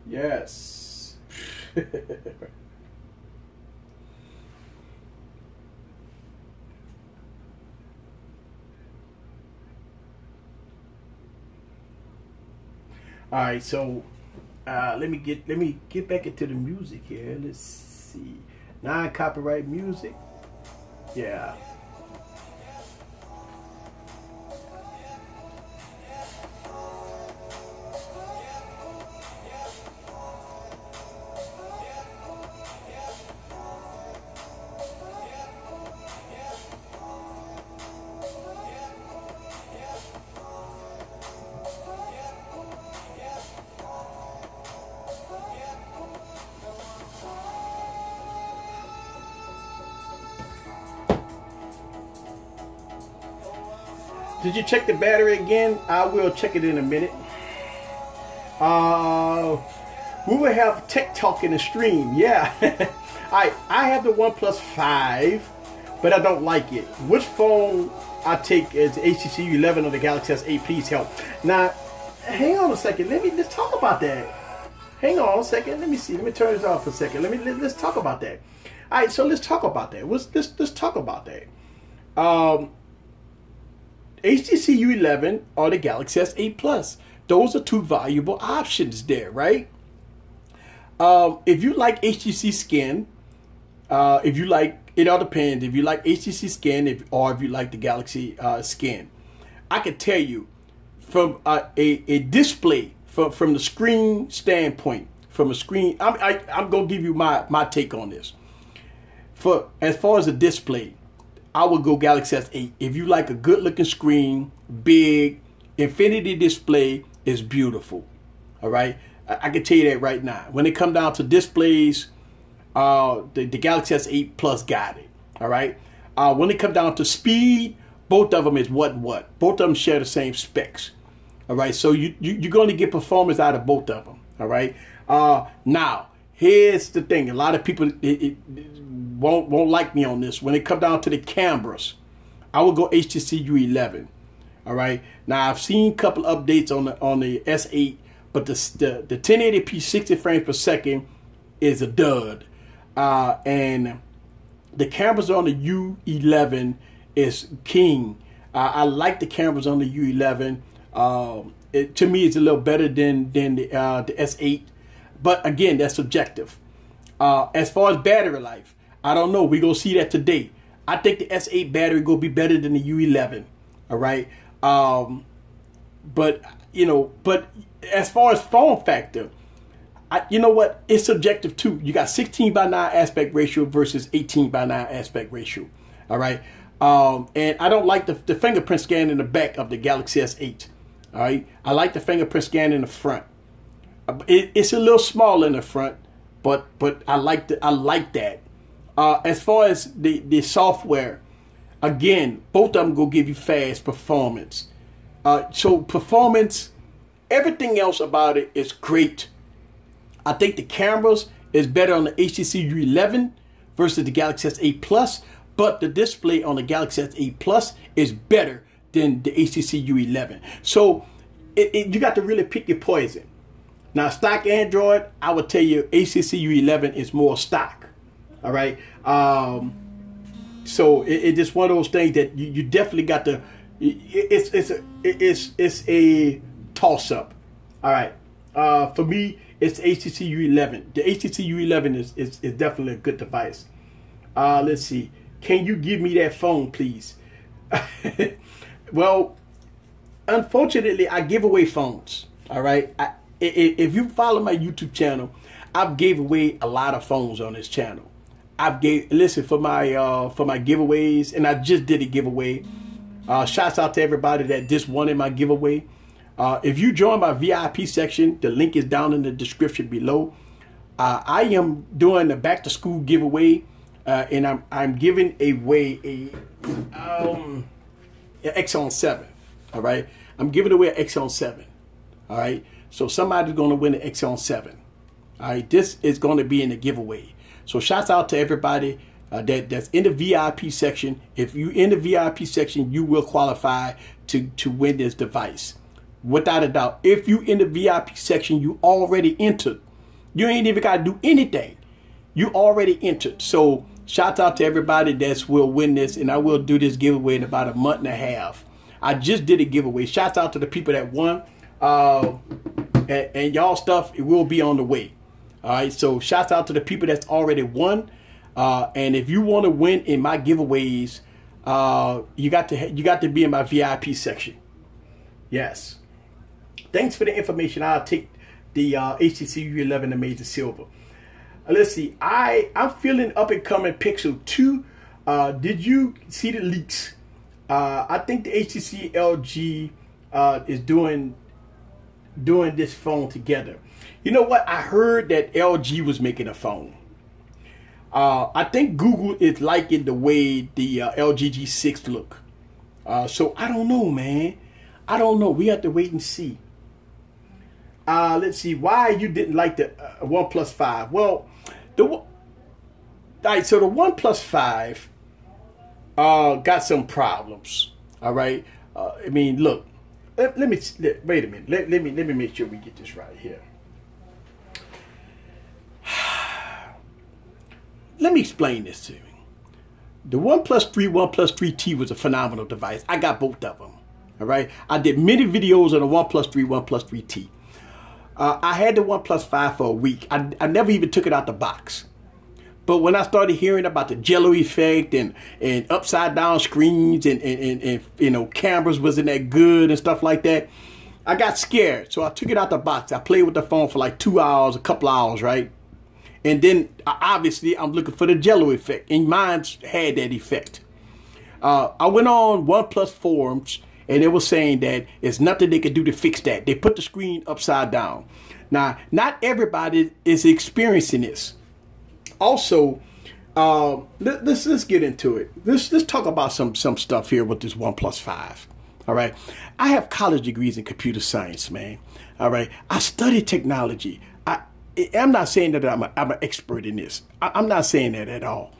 Yes. All right, so let me get back into the music here. Let's see, non-copyright music. Yeah. Did you check the battery again? I will check it in a minute. We will have tech talk in the stream. Yeah. I have the OnePlus 5, but I don't like it. Which phone I take is the HTC U11 or the Galaxy S8? Please help. Now, hang on a second. Let's talk about that. Hang on a second. Let me see. Let me turn this off for a second. Let's talk about that. All right. So let's talk about that. Let's talk about that. HTC U11 or the Galaxy S8 Plus. Those are two valuable options there, right? If you like HTC Skin, if you like, it all depends. If you like HTC Skin, or if you like the Galaxy Skin, I can tell you from a display, from the screen standpoint, from a screen, I'm gonna give you my take on this. As far as the display, I would go Galaxy S8. If you like a good looking screen, big, infinity display is beautiful. All right. I can tell you that right now. When it comes down to displays, the Galaxy S8 Plus got it. All right. When it comes down to speed, both of them is what. Both of them share the same specs. All right. So you're going to get performance out of both of them. All right. Now, here's the thing. A lot of people won't like me on this. When it comes down to the cameras, I will go HTC U11. All right. Now I've seen a couple updates on the S8, but the 1080p 60 frames per second is a dud. And the cameras on the U11 is king. I like the cameras on the U11. To me, it's a little better than the S8, but again, that's subjective. As far as battery life, I don't know. We're going to see that today. I think the S8 battery going to be better than the U11. All right. But as far as form factor, you know what? It's subjective too. You got 16:9 aspect ratio versus 18:9 aspect ratio. All right. And I don't like the fingerprint scan in the back of the Galaxy S8. All right. I like the fingerprint scan in the front. It's a little small in the front, but I like that. As far as the software, again, both of them go give you fast performance. So performance, everything else about it is great. I think the cameras is better on the HTC U11 versus the Galaxy S8 Plus, but the display on the Galaxy S8 Plus is better than the HTC U11. So you got to really pick your poison. Now, stock Android, I would tell you HTC U11 is more stock. All right. So it's just one of those things that you definitely got to. It's a toss up. All right. For me, it's HTC U11. The HTC U11 is definitely a good device. Let's see. Can you give me that phone, please? Well, unfortunately, I give away phones. All right. If you follow my YouTube channel, I've gave away a lot of phones on this channel. listen, for my giveaways, and I just did a giveaway. Shouts out to everybody that just won in my giveaway. If you join my VIP section, the link is down in the description below. I am doing the back to school giveaway, and I'm giving away an Exxon 7. All right, I'm giving away an Exxon 7. All right, so somebody's going to win an Exxon 7. All right, this is going to be in the giveaway. So shouts out to everybody that's in the VIP section. If you in the VIP section, you will qualify to win this device. Without a doubt, if you in the VIP section, you already entered. You ain't even got to do anything. You already entered. So shout out to everybody that will win this, and I will do this giveaway in about a month and a half. I just did a giveaway. Shouts out to the people that won, and y'all stuff, it will be on the way. All right. So shouts out to the people that's already won, and if you want to win in my giveaways, you got to be in my VIP section. Yes. Thanks for the information. I'll take the HTC U11 Amazing Silver. Let's see. I'm feeling up and coming Pixel 2. Did you see the leaks? I think the HTC LG is doing this phone together. You know what? I heard that LG was making a phone. I think Google is liking the way the LG G6 look. So I don't know, man. I don't know. We have to wait and see. Let's see why you didn't like the OnePlus 5. Well, so the OnePlus 5 got some problems. All right. I mean, look. Wait a minute. Let me make sure we get this right here. Let me explain this to you. The OnePlus 3, OnePlus 3T was a phenomenal device. I got both of them. All right. I did many videos on the OnePlus 3, OnePlus 3T. I had the OnePlus 5 for a week. I never even took it out the box. But when I started hearing about the jello effect and upside down screens and you know, cameras wasn't that good and stuff like that, I got scared. So I took it out the box. I played with the phone for like 2 hours, a couple hours, right? And then obviously I'm looking for the jello effect, and mine had that effect. I went on OnePlus forums, and they were saying that there's nothing they could do to fix that. They put the screen upside down. Now, not everybody is experiencing this. Also, let's get into it. Let's talk about some stuff here with this OnePlus 5. All right. I have college degrees in computer science, man. All right. I studied technology. I'm not saying that I'm an expert in this. I'm not saying that at all.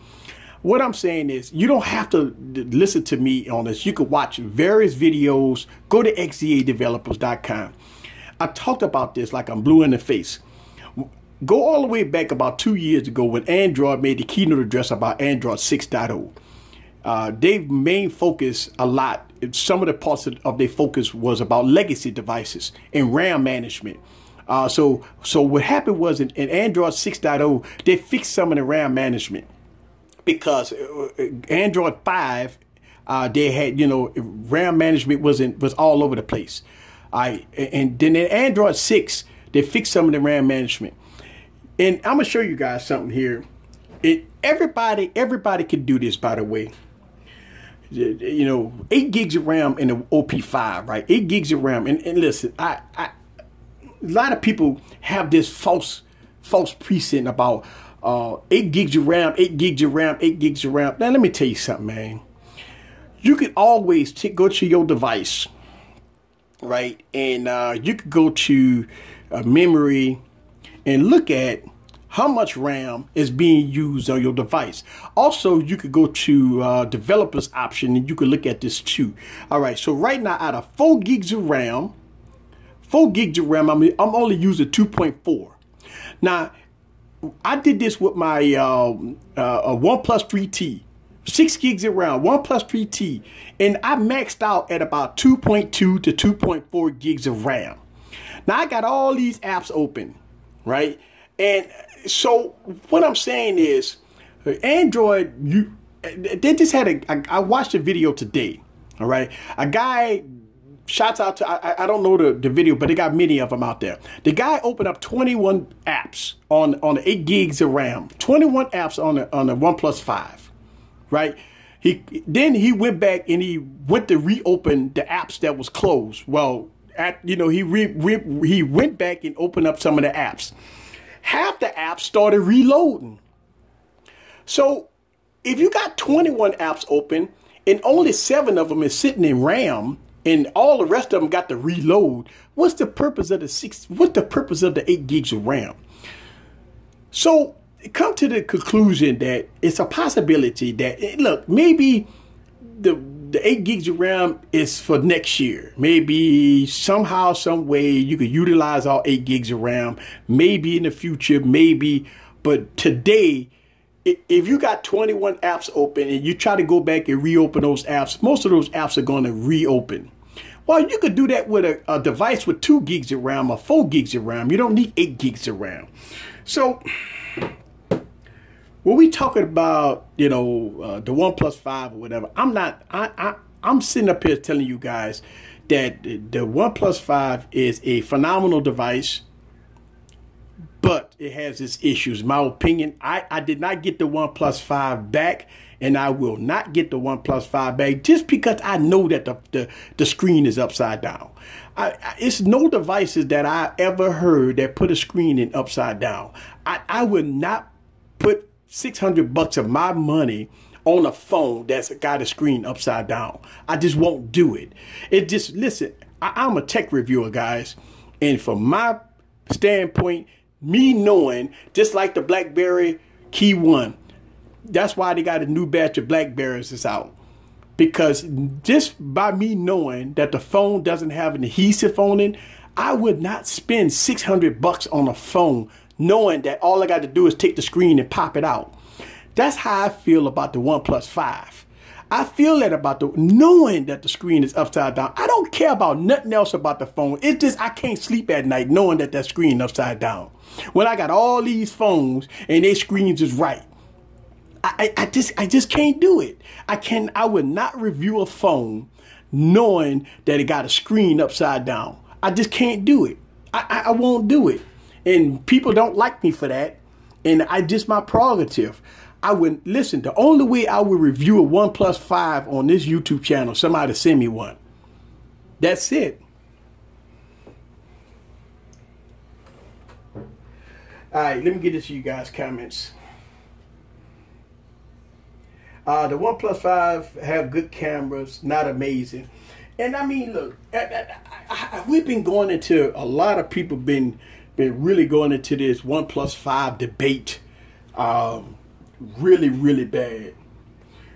What I'm saying is, you don't have to listen to me on this. You could watch various videos. Go to xdadevelopers.com. I talked about this like I'm blue in the face. Go all the way back about 2 years ago when Android made the keynote address about Android 6.0. Their main focus a lot, some of the parts of their focus was about legacy devices and RAM management. So what happened was in Android 6.0, they fixed some of the RAM management. Because Android 5, they had, you know, RAM management was all over the place. And then in Android 6, they fixed some of the RAM management. And I'm gonna show you guys something here. Everybody can do this, by the way. You know, 8 gigs of RAM in the OP5, right? 8 gigs of RAM. And listen, a lot of people have this false precedent about 8 gigs of RAM, 8 gigs of RAM, 8 gigs of RAM. Now, let me tell you something, man. You can always go to your device, right? And you could go to memory and look at how much RAM is being used on your device. Also, you could go to developers option and you can look at this too. All right, so right now out of 4 gigs of RAM, I'm only using 2.4. Now, I did this with my OnePlus 3T, 6 gigs of RAM, OnePlus 3T, and I maxed out at about 2.2 to 2.4 gigs of RAM. Now I got all these apps open, right? And so what I'm saying is, Android, they just had I watched a video today, all right? A guy shouts out to, I don't know the video, but they got many of them out there. The guy opened up 21 apps on the 8 gigs of RAM, 21 apps on the OnePlus 5, right? Then he went back and he went to reopen the apps that was closed. Well, he went back and opened up some of the apps. Half the apps started reloading. So if you got 21 apps open and only 7 of them is sitting in RAM, and all the rest of them got to reload, what's the purpose of the 8 gigs of RAM? So come to the conclusion that it's a possibility that, look, maybe the 8 gigs of RAM is for next year. Maybe somehow, some way you could utilize all 8 gigs of RAM. Maybe in the future, maybe. But today, if you got 21 apps open and you try to go back and reopen those apps, most of those apps are going to reopen. Well, you could do that with a device with 2 gigs of RAM or 4 gigs of RAM. You don't need 8 gigs of RAM. So when we talking about, the OnePlus 5 or whatever, I'm sitting up here telling you guys that the OnePlus 5 is a phenomenal device, but it has its issues. My opinion, I did not get the OnePlus 5 back, and I will not get the OnePlus 5 back just because I know that the screen is upside down. It's no devices that I ever heard that put a screen in upside down. I would not put $600 of my money on a phone that's got a screen upside down. I just won't do it. Listen, I'm a tech reviewer, guys. And from my standpoint, me knowing, just like the BlackBerry Key 1, that's why they got a new batch of BlackBerries that's out. Because just by me knowing that the phone doesn't have an adhesive on it, I would not spend $600 on a phone knowing that all I got to do is take the screen and pop it out. That's how I feel about the OnePlus 5. I feel that about knowing that the screen is upside down. I don't care about nothing else about the phone. It's just I can't sleep at night knowing that that screen is upside down. When I got all these phones and their screens is right. I just can't do it. I would not review a phone knowing that it got a screen upside down. I just can't do it. I won't do it. And people don't like me for that. And just my prerogative. I would listen. The only way I would review a OnePlus 5 on this YouTube channel, somebody send me one. That's it. All right, let me get this to you guys' comments. The OnePlus 5 have good cameras, not amazing. And I mean, look, we've been going into, a lot of people been really going into this OnePlus 5 debate really, really bad.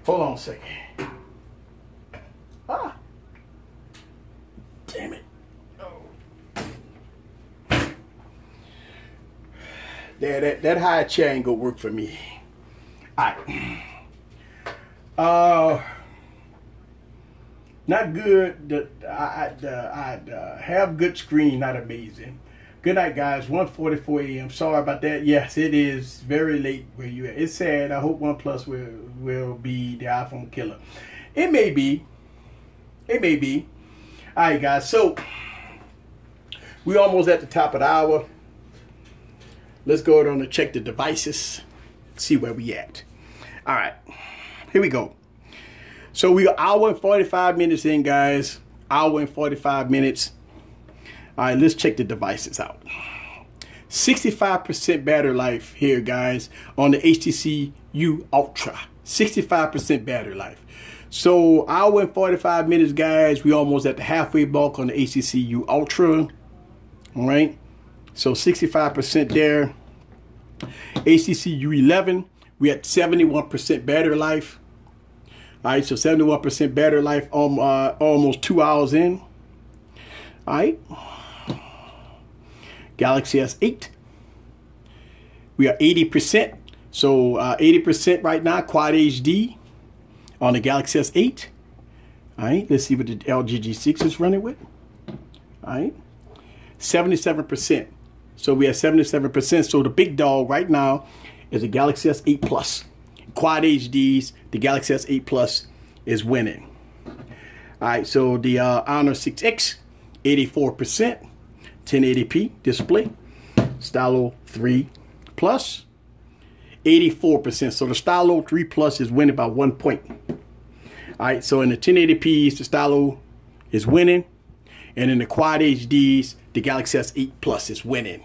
Hold on a second. Damn it. Oh. Yeah, that high chair ain't gonna work for me. All right. Not good. Have good screen, not amazing. Good night, guys. 1:44 a.m. Sorry about that. Yes, it is very late where you at. It's sad. I hope OnePlus will be the iPhone killer. It may be. It may be. All right, guys. So we're almost at the top of the hour. Let's go on and check the devices. See where we at. All right. Here we go. So we are hour and 45 minutes in, guys. Hour and 45 minutes. All right, let's check the devices out. 65% battery life here, guys, on the HTC U11. 65% battery life. So hour and 45 minutes, guys. We almost at the halfway mark on the HTC U11. All right. So 65% there. HTC U11, we at 71% battery life. All right, so 71% battery life, almost 2 hours in. All right. Galaxy S8, we are 80%. So 80% right now, Quad HD on the Galaxy S8. All right, let's see what the LG G6 is running with. All right, 77%. So we have 77%. So the big dog right now is the Galaxy S8 Plus. Quad HDs, the Galaxy S8 Plus is winning. All right, so the Honor 6X, 84%, 1080p display. Stylo 3 Plus, 84%. So the Stylo 3 Plus is winning by 1 point. All right, so in the 1080p's, the Stylo is winning. And in the Quad HDs, the Galaxy S8 Plus is winning.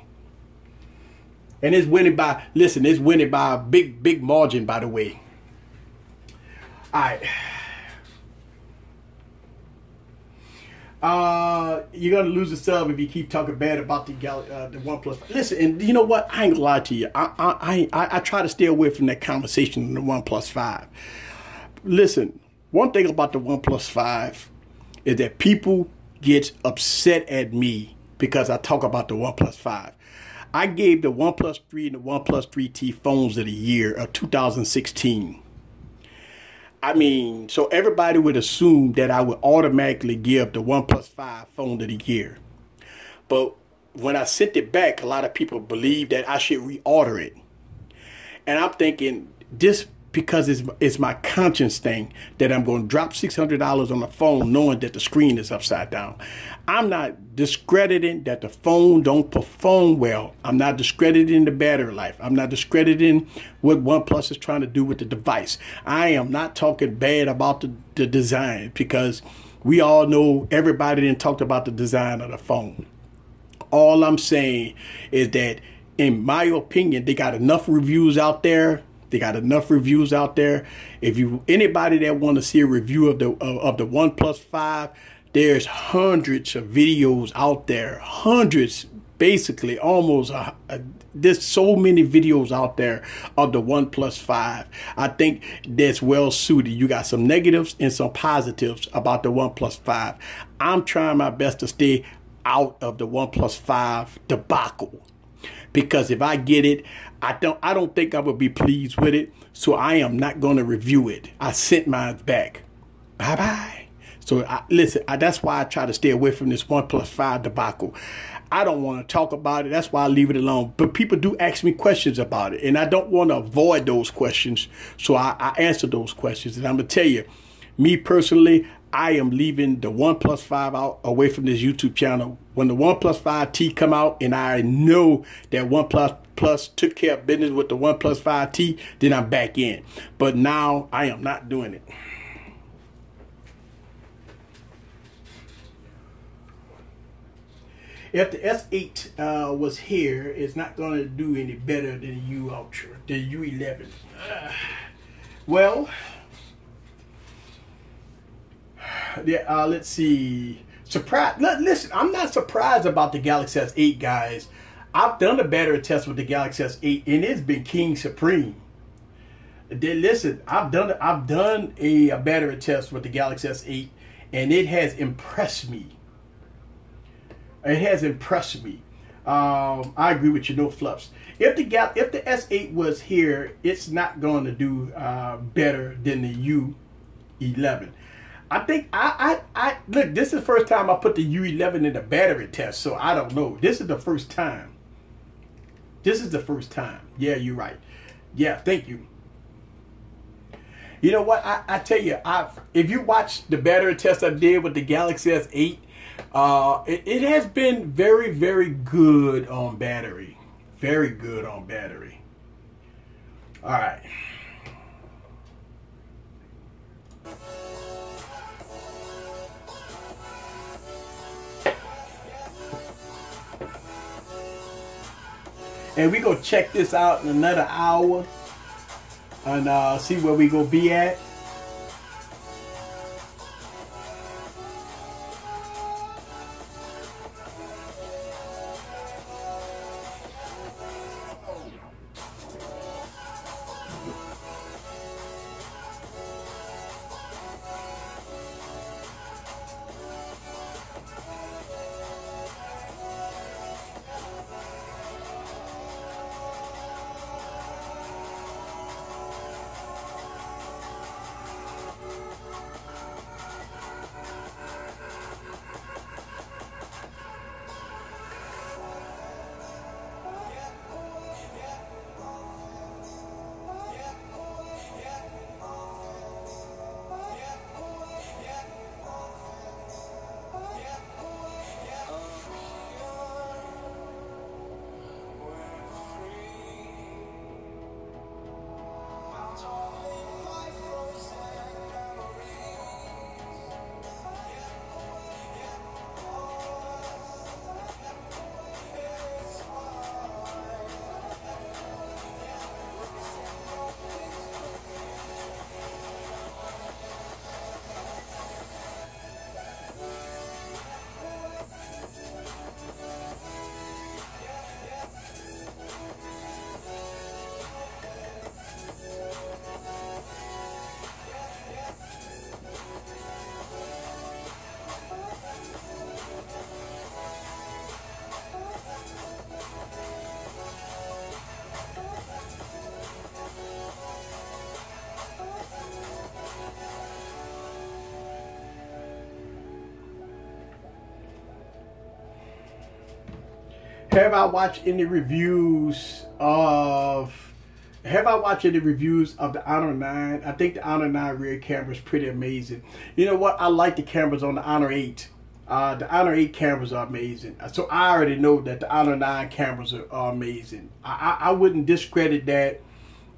And it's winning by, listen, it's winning by a big margin, by the way. All right. You're gonna lose a sub if you keep talking bad about the OnePlus. Listen, and you know what? I ain't gonna lie to you. I try to stay away from that conversation on the OnePlus 5. Listen, one thing about the OnePlus 5 is that people get upset at me because I talk about the OnePlus 5. I gave the OnePlus 3 and the OnePlus 3T phones of the year of 2016. I mean, so everybody would assume that I would automatically give the OnePlus 5 phone of the year. But when I sent it back, a lot of people believe that I should reorder it. And I'm thinking, this because it's my conscience thing that I'm going to drop $600 on the phone knowing that the screen is upside down. I'm not discrediting that the phone don't perform well. I'm not discrediting the battery life. I'm not discrediting what OnePlus is trying to do with the device. I am not talking bad about the design, because we all know, everybody didn't talk about the design of the phone. All I'm saying is that, in my opinion, they got enough reviews out there. They got enough reviews out there. If anybody that want to see a review of the OnePlus 5, there's hundreds of videos out there. Hundreds, basically, almost. There's so many videos out there of the OnePlus 5. I think that's well suited. You got some negatives and some positives about the OnePlus 5. I'm trying my best to stay out of the OnePlus 5 debacle, because if I get it, I don't think I would be pleased with it. So I am not going to review it. I sent mine back. Bye-bye. So listen, that's why I try to stay away from this OnePlus 5 debacle. I don't want to talk about it. That's why I leave it alone. But people do ask me questions about it, and I don't want to avoid those questions. So I answer those questions. And I'm going to tell you, me personally, I am leaving the OnePlus 5 out away from this YouTube channel. When the OnePlus 5T come out, and I know that OnePlus Plus took care of business with the OnePlus 5T, then I'm back in. But now I am not doing it. If the S8 was here, it's not going to do any better than the U Ultra, the U11. Well, yeah, let's see. Listen, I'm not surprised about the Galaxy S8, guys. I've done a battery test with the Galaxy S8, and it's been king supreme. Listen, I've done a battery test with the Galaxy S8, and it has impressed me. It has impressed me. I agree with you, no fluffs. If the S8 was here, it's not going to do better than the U11. I think look, this is the first time I put the U11 in the battery test, so I don't know. This is the first time. This is the first time. Yeah, you're right. Yeah, thank you. You know what? I tell you, if you watch the battery test I did with the Galaxy S8, it has been very, very good on battery. Very good on battery. All right. And we gonna check this out in another hour and see where we gonna be at. Have I watched any reviews of the Honor 9? I think the Honor 9 rear camera is pretty amazing. You know what? I like the cameras on the Honor 8. The Honor 8 cameras are amazing. So I already know that the Honor 9 cameras are amazing. I wouldn't discredit that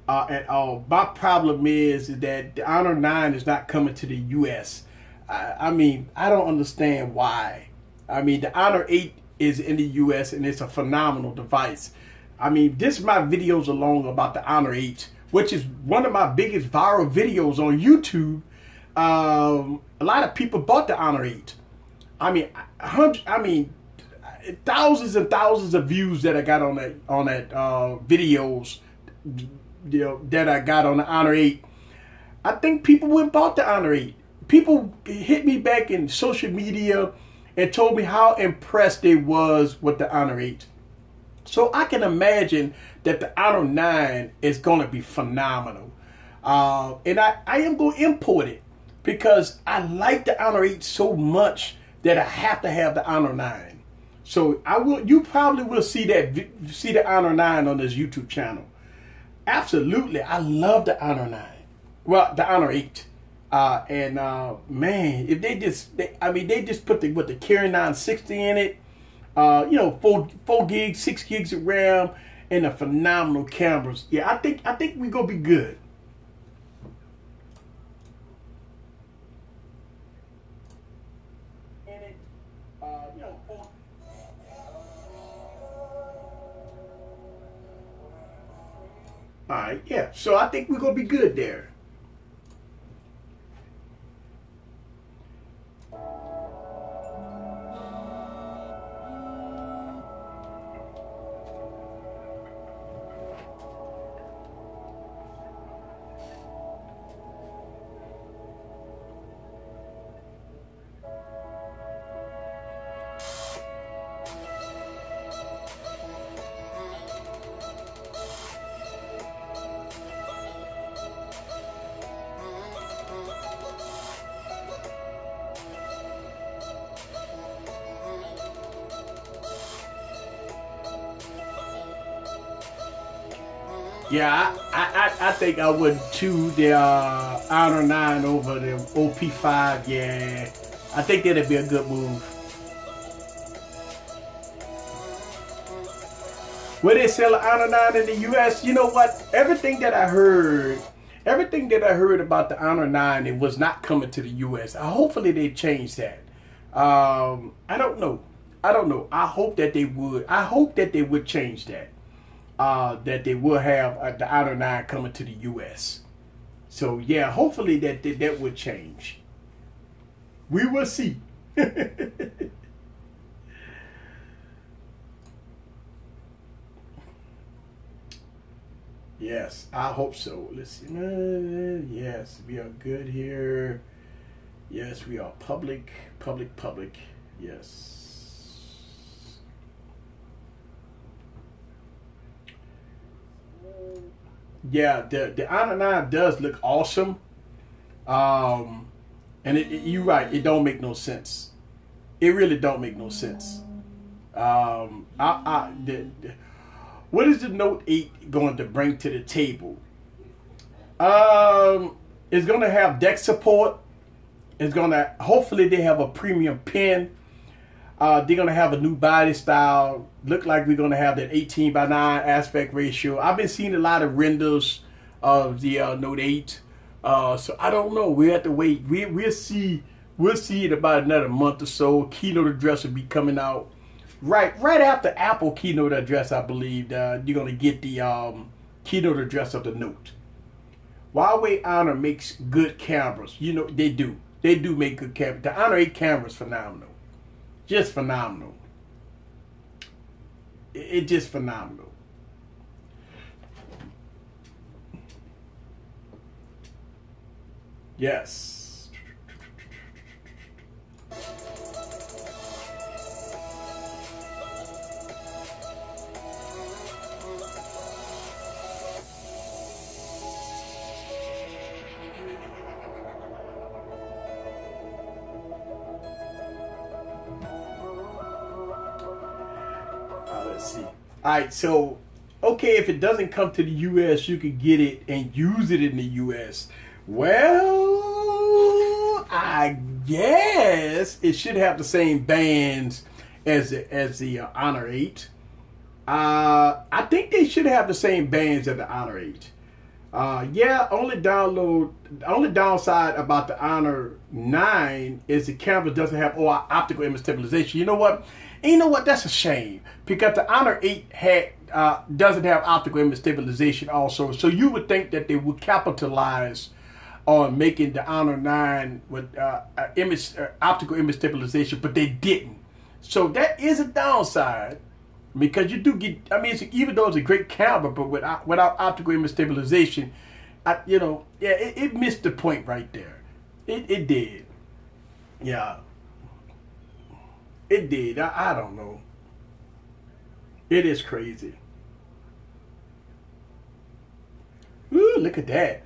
at all. My problem is that the Honor 9 is not coming to the U.S. I mean, I don't understand why. I mean, the Honor 8 is in the U.S. and it's a phenomenal device. I mean, this is my videos alone about the Honor 8, which is one of my biggest viral videos on YouTube. A lot of people bought the Honor 8. I mean, thousands and thousands of views that I got on that videos, you know, that I got on the Honor 8. I think people went and bought the Honor 8. People hit me back in social media and told me how impressed they was with the Honor 8. So I can imagine that the Honor 9 is going to be phenomenal. And I am going to import it because I like the Honor 8 so much that I have to have the Honor 9. So you probably will see the Honor 9 on this YouTube channel. Absolutely. I love the Honor 9. Well, the Honor 8. Man, if they just put the Carry 960 in it. You know, 4 gigs, 6 gigs of RAM, and the phenomenal cameras. Yeah, I think we're gonna be good. All right, yeah. So I think we're gonna be good there. Yeah, I think I would choose the Honor 9 over the OP5. Yeah, I think that'd be a good move. Will they sell an Honor 9 in the U.S.? You know what? Everything that I heard about the Honor 9, it was not coming to the U.S. Hopefully they change that. I don't know. I hope that they would. I hope that they would change that. That they will have the Honor 9 coming to the U.S. So yeah, hopefully that would change. We will see. Yes, I hope so. Let's see. Yes, we are good here. Yes, we are public. Yes. Yeah, the Honor 9 does look awesome. And you're right, it don't make no sense. It really don't make no sense. What is the Note 8 going to bring to the table? It's going to have DeX support. It's going to, hopefully they have a premium pen. They're going to have a new body style. Look like we're going to have that 18:9 aspect ratio. I've been seeing a lot of renders of the Note 8. So I don't know. We have to wait. We'll see. We'll see in about another month or so. Keynote address will be coming out right after Apple keynote address. I believe you're going to get the keynote address of the Note. Huawei Honor makes good cameras. You know they do. They do make good cameras. The Honor 8 camera is phenomenal. Just phenomenal. It's just phenomenal. Yes. Let's see. All right, so okay, if it doesn't come to the U.S., you can get it and use it in the U.S. Well, I guess it should have the same bands as the Honor 8. I think they should have the same bands as the Honor 8. Yeah, only downside about the Honor 9 is the camera doesn't have optical image stabilization. You know what? And you know what? That's a shame, because the Honor 8 doesn't have optical image stabilization also. So you would think that they would capitalize on making the Honor 9 with optical image stabilization, but they didn't. So that is a downside, because you do get, I mean, even though it's a great camera, but without optical image stabilization, you know, yeah, it missed the point right there. It did. Yeah. It did. I don't know. It is crazy. Ooh, look at that.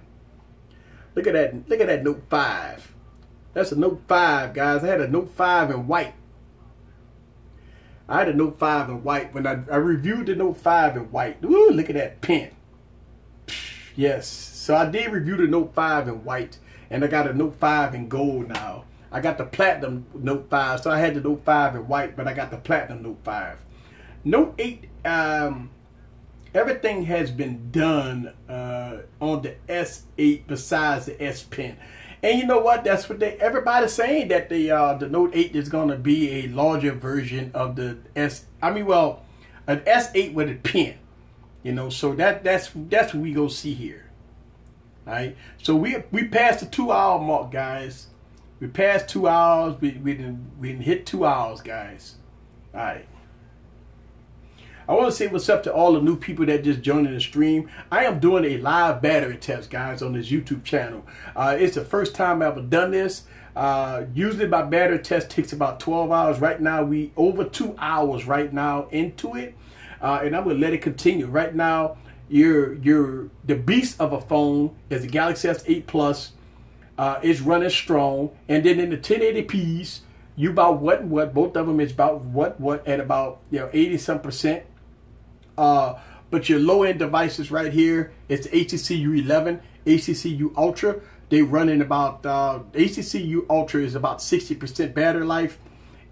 Look at that. Look at that Note 5. That's a Note 5, guys. I had a Note 5 in white. I had a Note 5 in white when I reviewed the Note 5 in white. Ooh, look at that pen. Yes. So I did review the Note 5 in white, and I got a Note 5 in gold now. I got the platinum Note 5, so I had the Note 5 in white, but I got the platinum Note 5. Note 8, everything has been done on the S8 besides the S Pen. And you know what? That's what everybody's saying, that the Note 8 is going to be a larger version of the an S8 with a pen. You know, so that's what we go see here. All right. So we passed the 2-hour mark, guys. We passed 2 hours. We didn't hit 2 hours, guys. All right. I want to say what's up to all the new people that just joined in the stream. I am doing a live battery test, guys, on this YouTube channel. It's the first time I've ever done this. Usually my battery test takes about 12 hours. Right now, we over 2 hours right now into it. And I'm going to let it continue. Right now, the beast of a phone is the Galaxy S8 Plus. It's running strong. And then in the 1080p's, you about what? Both of them is about what at about 80-some%. But your low-end devices right here, it's the HTC U11, HTC U Ultra. They running about HTC U Ultra is about 60% battery life,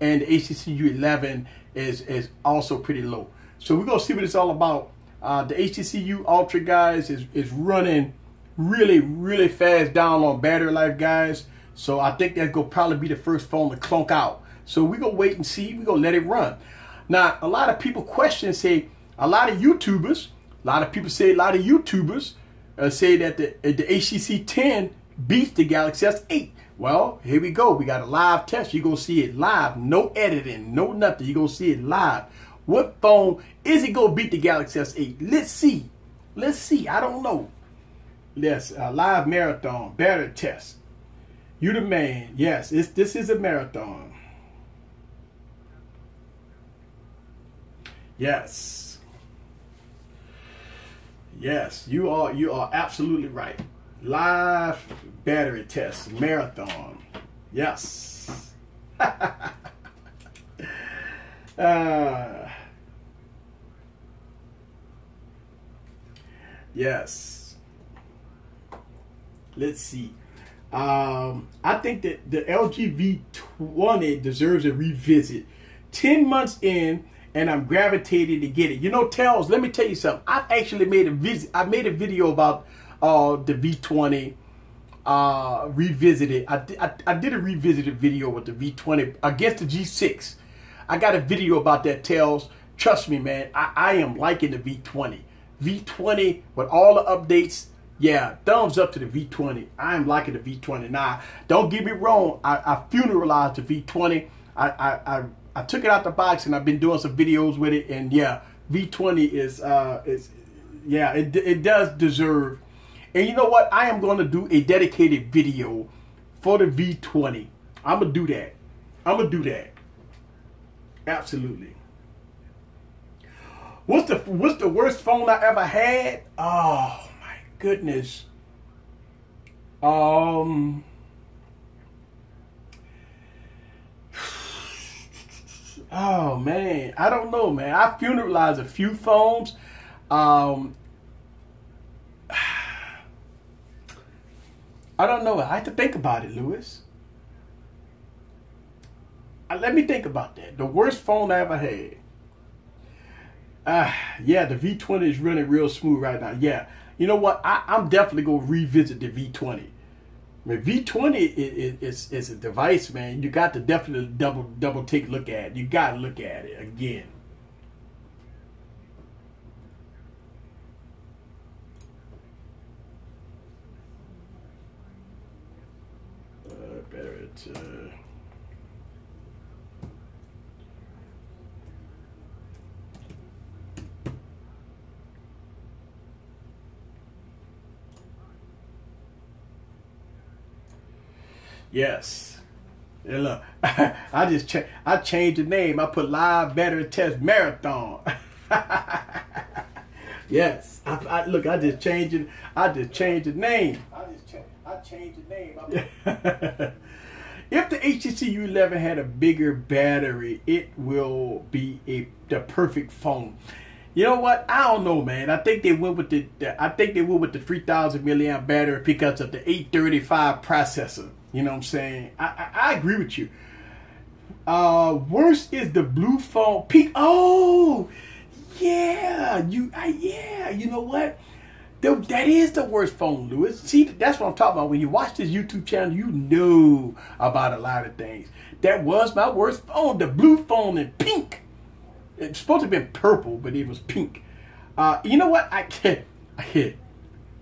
and the HTC U11 is also pretty low. So we're gonna see what it's all about. The HTC U Ultra, guys, is running really fast down on battery life, guys. So I think that's gonna probably be the first phone to clunk out. So we're gonna wait and see. We're gonna let it run. Now, a lot of people say that the HTC 10 beats the Galaxy S8. Well, here we go. We got a live test. You're going to see it live. No editing, no nothing. You're going to see it live. What phone is it going to beat the Galaxy S8? Let's see. Let's see. I don't know. Yes, a live marathon battery test. You the man. Yes, this is a marathon. Yes. Yes, you are absolutely right. Live battery test marathon. Yes. Yes. Let's see. I think that the LG V20 deserves a revisit. 10 months in, and I'm gravitating to get it. You know, Tells, let me tell you something. I've actually made a video about the V20 revisited. I did a revisited video with the V20 against the G6. I got a video about that, Tells. Trust me, man. I am liking the V20. V20 with all the updates. Yeah, thumbs up to the V20. I am liking the V20. Now, don't get me wrong. I funeralized the V20. I took it out the box and I've been doing some videos with it, and yeah, V20 is yeah, it does deserve. And you know what? I am going to do a dedicated video for the V20. I'm gonna do that. I'm gonna do that. Absolutely. What's the worst phone I ever had? Oh my goodness. Oh man, I don't know, man. I funeralized a few phones. I don't know. I have to think about it, Lewis. Let me think about that. The worst phone I ever had. Yeah, the V20 is running real smooth right now. Yeah, you know what? I'm definitely gonna revisit the V20. I mean, V20 is a device, man. You got to definitely double take a look at it. You got to look at it again. Better to. Yes. Yeah, look, I changed the name. I put Live Battery Test Marathon. Yes. Look, I just changed the name. I changed the name. If the HTC U11 had a bigger battery, it will be the perfect phone. You know what? I don't know, man. I think they went with the 3,000 milliamp battery because of the 835 processor. You know what I'm saying? I agree with you. Worst is the blue phone peak. Oh, yeah. Yeah. You know what? That is the worst phone, Lewis. See, that's what I'm talking about. When you watch this YouTube channel, you know about a lot of things. That was my worst phone. The blue phone in pink. It's supposed to have been purple, but it was pink. You know what?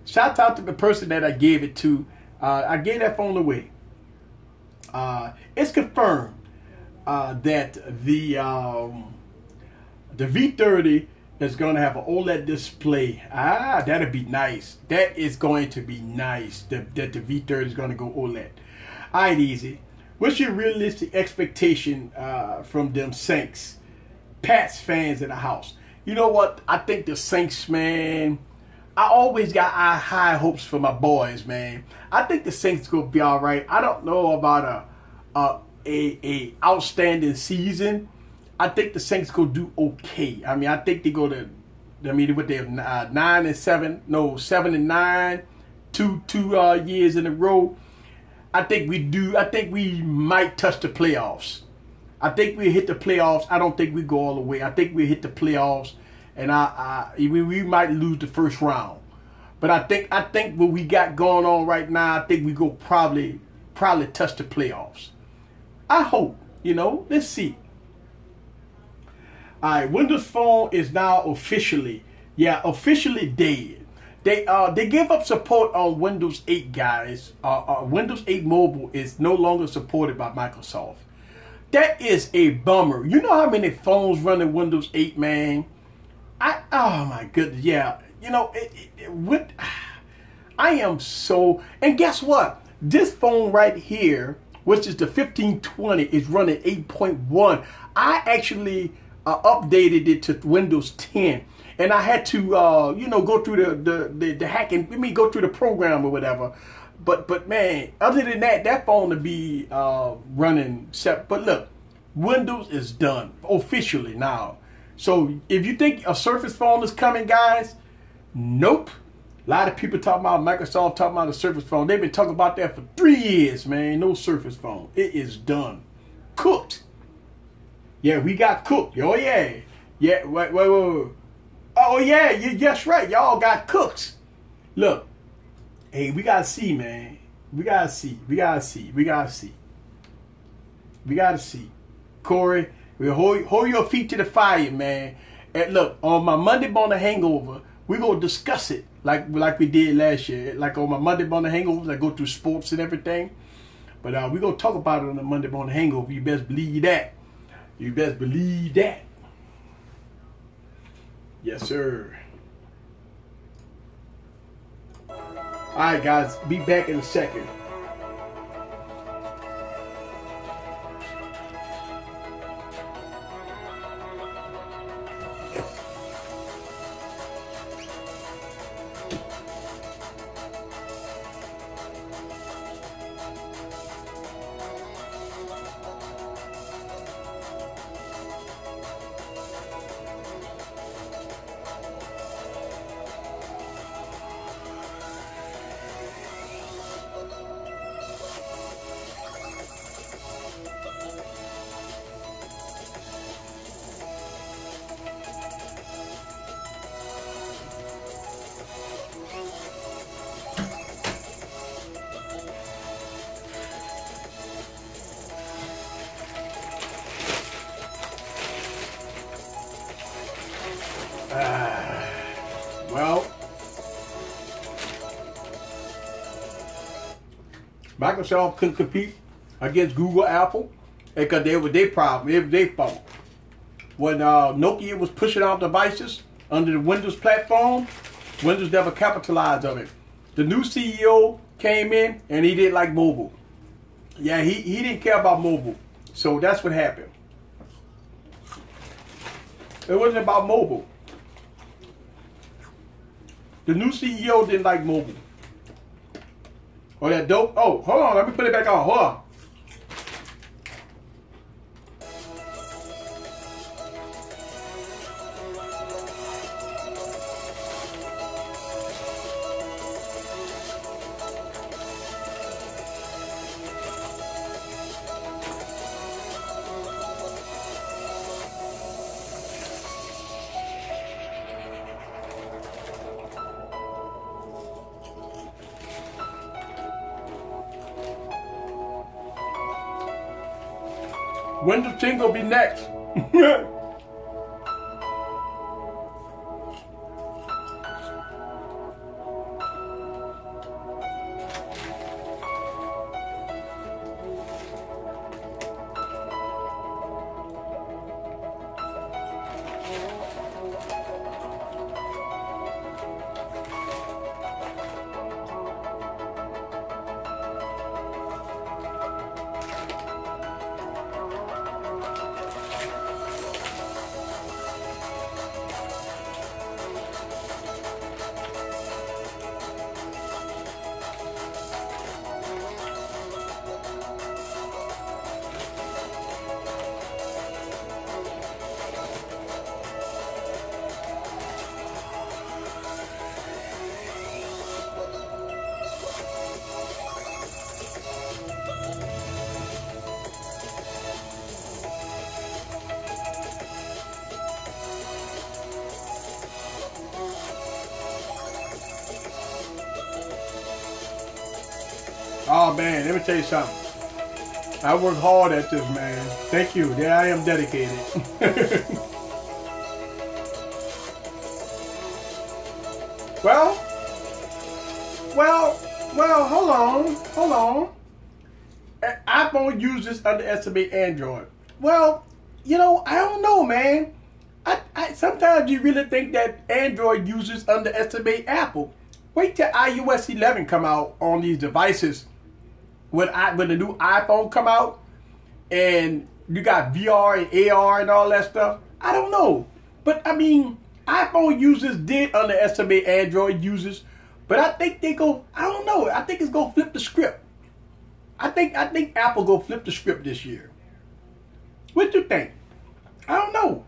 Shout out to the person that I gave it to. I gave that phone away. It's confirmed that the V30 is going to have an OLED display. That'll be nice. That is going to be nice. That the V30 is going to go OLED. All right, easy. What's your realistic expectation from them Saints? Pats fans in the house. You know what? I think the Saints, man, I always got high hopes for my boys, man. I think the Saints gonna be all right. I don't know about a outstanding season. I think the Saints gonna do okay. I mean, I think they go to. I mean, what they have 9-7, no 7-9, two years in a row. I think we do. I think we might touch the playoffs. I think we hit the playoffs. I don't think we go all the way. I think we hit the playoffs, and we might lose the first round. But I think what we got going on right now, I think we go probably touch the playoffs. I hope, let's see. All right, Windows Phone is now officially dead. They gave up support on Windows 8, guys. Windows 8 Mobile is no longer supported by Microsoft. That is a bummer. You know how many phones running Windows 8, man? Oh my goodness, yeah. I am so, and guess what? This phone right here, which is the 1520, is running 8.1. I actually updated it to Windows 10, and I had to, go through the hacking. Go through the program or whatever. But man, other than that, that phone to be running. But look, Windows is done officially now. So if you think a Surface phone is coming, guys, nope. A lot of people talking about Microsoft, talking about a Surface phone. They've been talking about that for 3 years, man. No Surface phone. It is done. Cooked. Yeah, we got cooked. Oh, yeah. Yeah, wait. Oh, yeah, that's right. Y'all got cooked. Look. Hey, we gotta see, man. We gotta see. Corey, we hold your feet to the fire, man. And look, on my Monday morning hangover, we're gonna discuss it like we did last year. Like on my Monday morning hangovers, I go through sports and everything. But we're gonna talk about it on the Monday morning hangover. You best believe that. Yes, sir. Alright guys, be back in a second. Microsoft couldn't compete against Google, Apple, because they were their problem. It was their fault. When Nokia was pushing out devices under the Windows platform, Windows never capitalized on it. The new CEO came in and he didn't like mobile. Yeah, he didn't care about mobile. So that's what happened. It wasn't about mobile. The new CEO didn't like mobile. Oh, that dope. Oh, hold on. Let me put it back on. Hold on. Windows 10 gonna be next. Oh man, let me tell you something. I work hard at this, man. Thank you. Yeah, I am dedicated. well, hold on. iPhone users underestimate Android. Well, you know, I don't know, man. I sometimes you really think that Android users underestimate Apple. Wait till iOS 11 come out on these devices. When the new iPhone come out and you got VR and AR and all that stuff, I don't know. But I mean, iPhone users did underestimate Android users, but I think they go, I don't know, I think it's gonna flip the script. I think Apple gonna flip the script this year. What do you think? I don't know.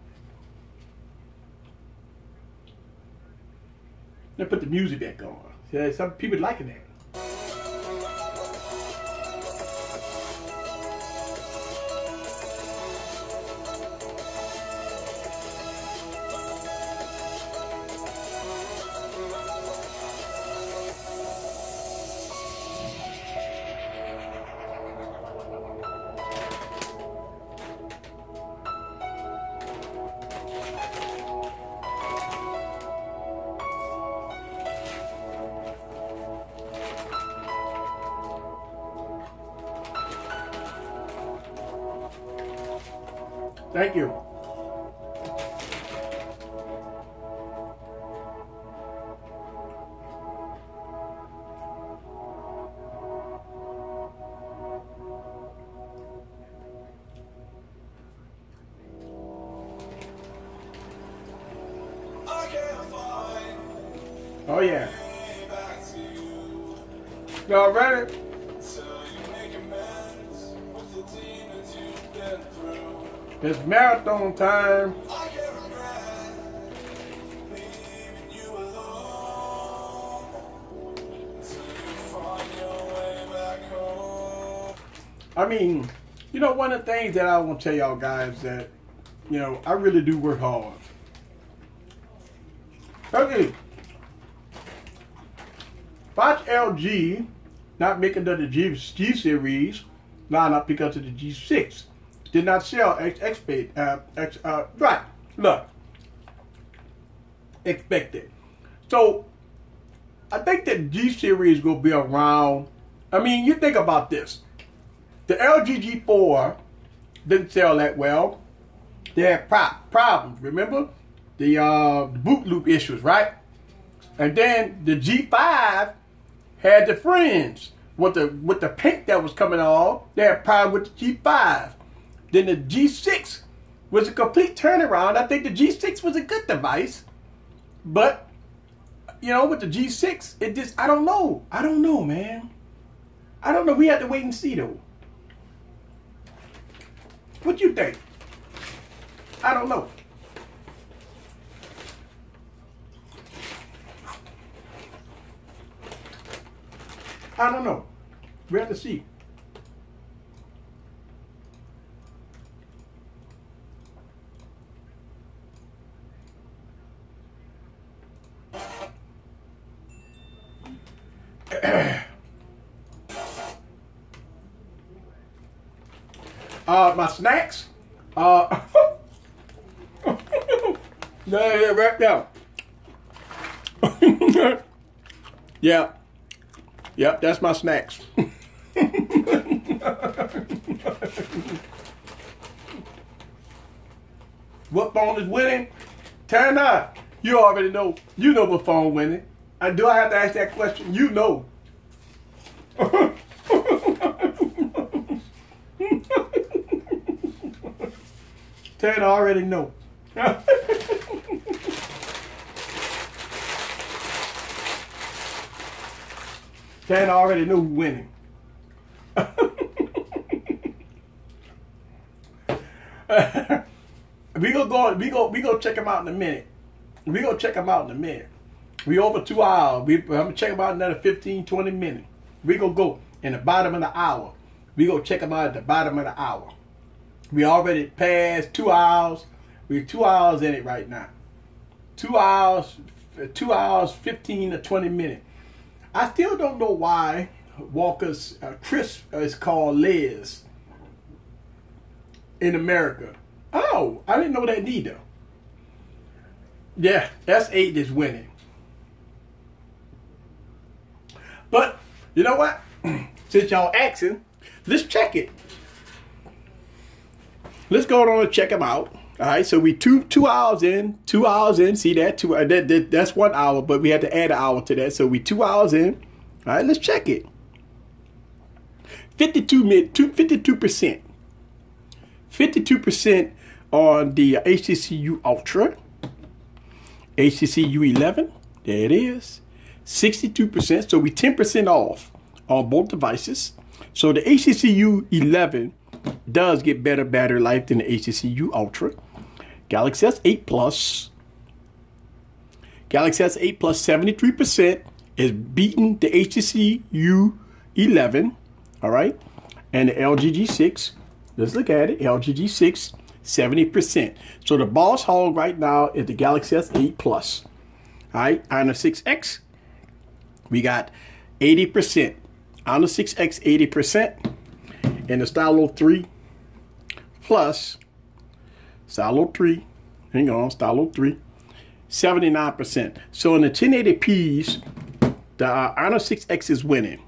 Let's put the music back on. Yeah, some people liking that. Thank you. Oh yeah. Y'all ready? It's marathon time. I mean, you know, one of the things that I want to tell y'all guys that, you know, I really do work hard. Okay. Watch LG not making the G series lineup because of the G6. Did not sell right. Look. Expected. So I think that G series will be around I mean, you think about this. The LG G4 didn't sell that well. They had problems, remember? The boot loop issues, right? And then the G5 had the fringe with the paint that was coming off. They had problems with the G5. Then the G6 was a complete turnaround. I think the G6 was a good device, but you know, with the G6, it just, I don't know, man. I don't know. We have to wait and see though. What you think? I don't know. I don't know. We have to see. My snacks. Yeah, right now. Yeah. Yep, that's my snacks. What phone is winning? Turn on. You already know. You know what phone winning. Do I have to ask that question? You know. Ted already know. Ted already knew who winning. We go check him out in a minute. We over 2 hours. I'm gonna check him out in another 15, 20 minutes. We gonna go in the bottom of the hour. We go check him out at the bottom of the hour. We already passed 2 hours. We're 2 hours in it right now. 2 hours, 15 to 20 minutes. I still don't know why Walker's crisp is called Liz in America. Oh, I didn't know that neither. Yeah, S8 is winning. But, you know what? Since y'all asking, let's check it. Let's go on and check them out. All right, so we two hours in. See that? That's 1 hour, but we had to add an hour to that. So we 2 hours in. All right, let's check it. 52%. 52% on the HTC U Ultra. HTC U11. There it is. 62%. So we 10% off on both devices. So the HTC U11 does get better battery life than the HTC U Ultra. Galaxy S8 Plus. Galaxy S8 Plus 73% is beating the HTC U11. All right. And the LG G6. Let's look at it. LG G6, 70%. So the boss hog right now is the Galaxy S8 Plus. All right. On the 6X, we got 80%. On the 6X, 80%. And the Stylo 3 Plus, Stylo 3, hang on, Stylo 3, 79%. So in the 1080p's, the Honor 6X is winning,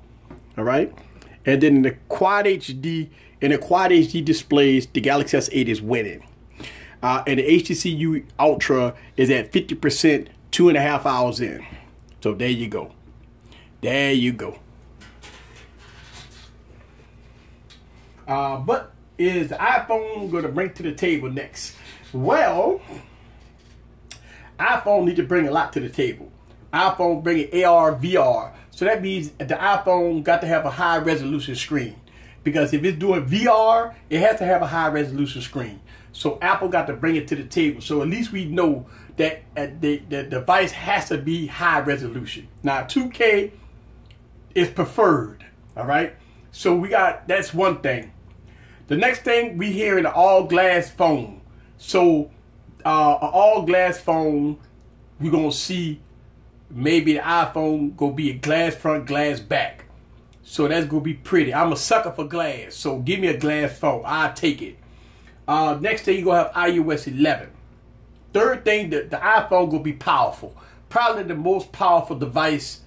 all right? And then in the Quad HD, displays, the Galaxy S8 is winning. And the HTC U Ultra is at 50%, 2.5 hours in. So there you go. There you go. What is the iPhone going to bring to the table next? Well, iPhone need to bring a lot to the table. iPhone bringing AR, VR. So that means the iPhone got to have a high resolution screen. Because if it's doing VR, it has to have a high resolution screen. So Apple got to bring it to the table. So at least we know that the device has to be high resolution. Now 2K is preferred. All right. So we got, that's one thing. The next thing we hear in an all glass phone. So an all glass phone, we're gonna see maybe the iPhone gonna be a glass front, glass back. So that's gonna be pretty. I'm a sucker for glass, so give me a glass phone. I'll take it. Next thing, you're gonna have iOS 11. Third thing, the iPhone gonna be powerful. Probably the most powerful device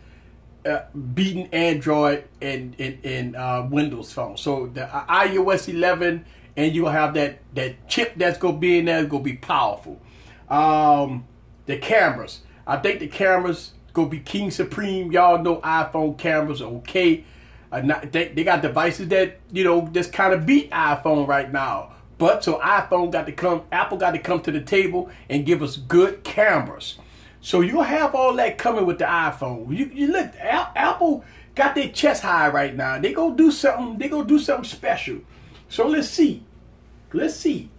beating Android and Windows phone. So the iOS 11, and you'll have that chip that's gonna be in there. It's gonna be powerful. The cameras, I think the cameras gonna be king supreme. Y'all know iPhone cameras are okay. They got devices that, you know, just kind of beat iPhone right now. But so Apple got to come to the table and give us good cameras. So you'll have all that coming with the iPhone. You look, Apple got their chest high right now. They gonna do something. They gonna do something special. So let's see. Let's see.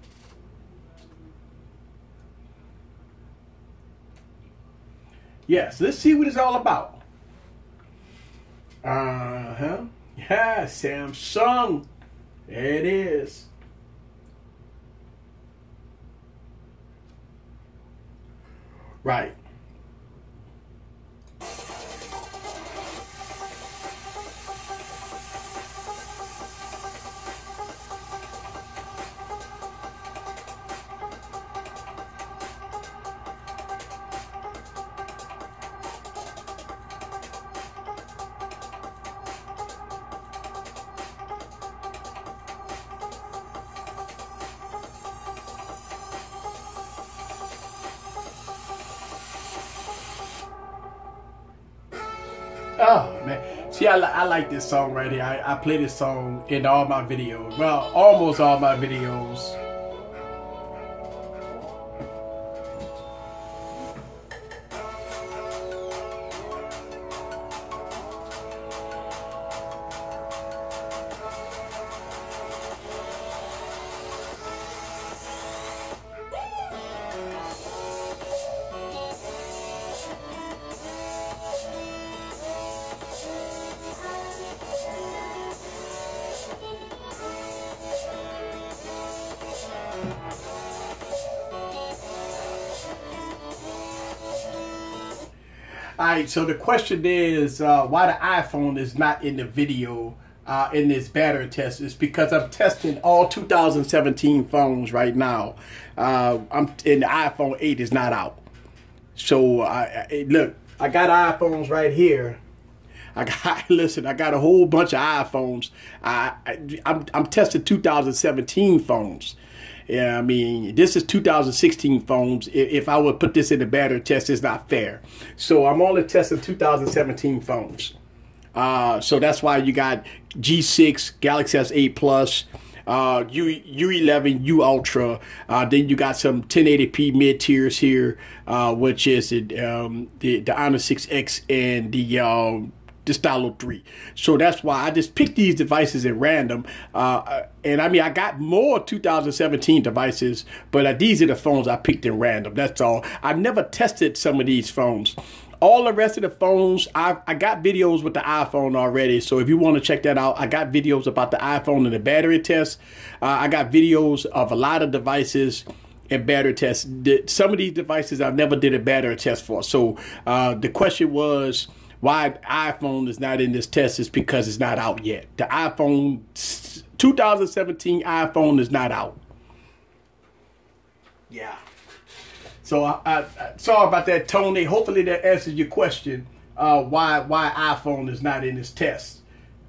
Yes, let's see what it's all about. Yeah, Samsung. There it is. Right. Oh man, see, I like this song right here. I play this song in all my videos. Well, almost all my videos. Alright, so the question is why the iPhone is not in the video in this battery test. Is because I'm testing all 2017 phones right now. And the iPhone 8 is not out. So look, I got iPhones right here. Listen, I got a whole bunch of iPhones. I'm testing 2017 phones. Yeah, I mean, this is 2016 phones. If I would put this in the battery test, it's not fair. So I'm only testing 2017 phones. So that's why you got G6, Galaxy S8 Plus, U11, U Ultra. Then you got some 1080p mid tiers here, which is the Honor 6X and the Stylo 3. So that's why I just picked these devices at random. And I mean, I got more 2017 devices, but these are the phones I picked at random. That's all. I've never tested some of these phones. All the rest of the phones, I got videos with the iPhone already. So if you want to check that out, I got videos about the iPhone and the battery test. I got videos of a lot of devices and battery tests. Some of these devices I never did a battery test for. So the question was, why the iPhone is not in this test is because it's not out yet. The iPhone 2017 iPhone is not out. Yeah. So I sorry about that, Tony. Hopefully that answers your question. Why iPhone is not in this test?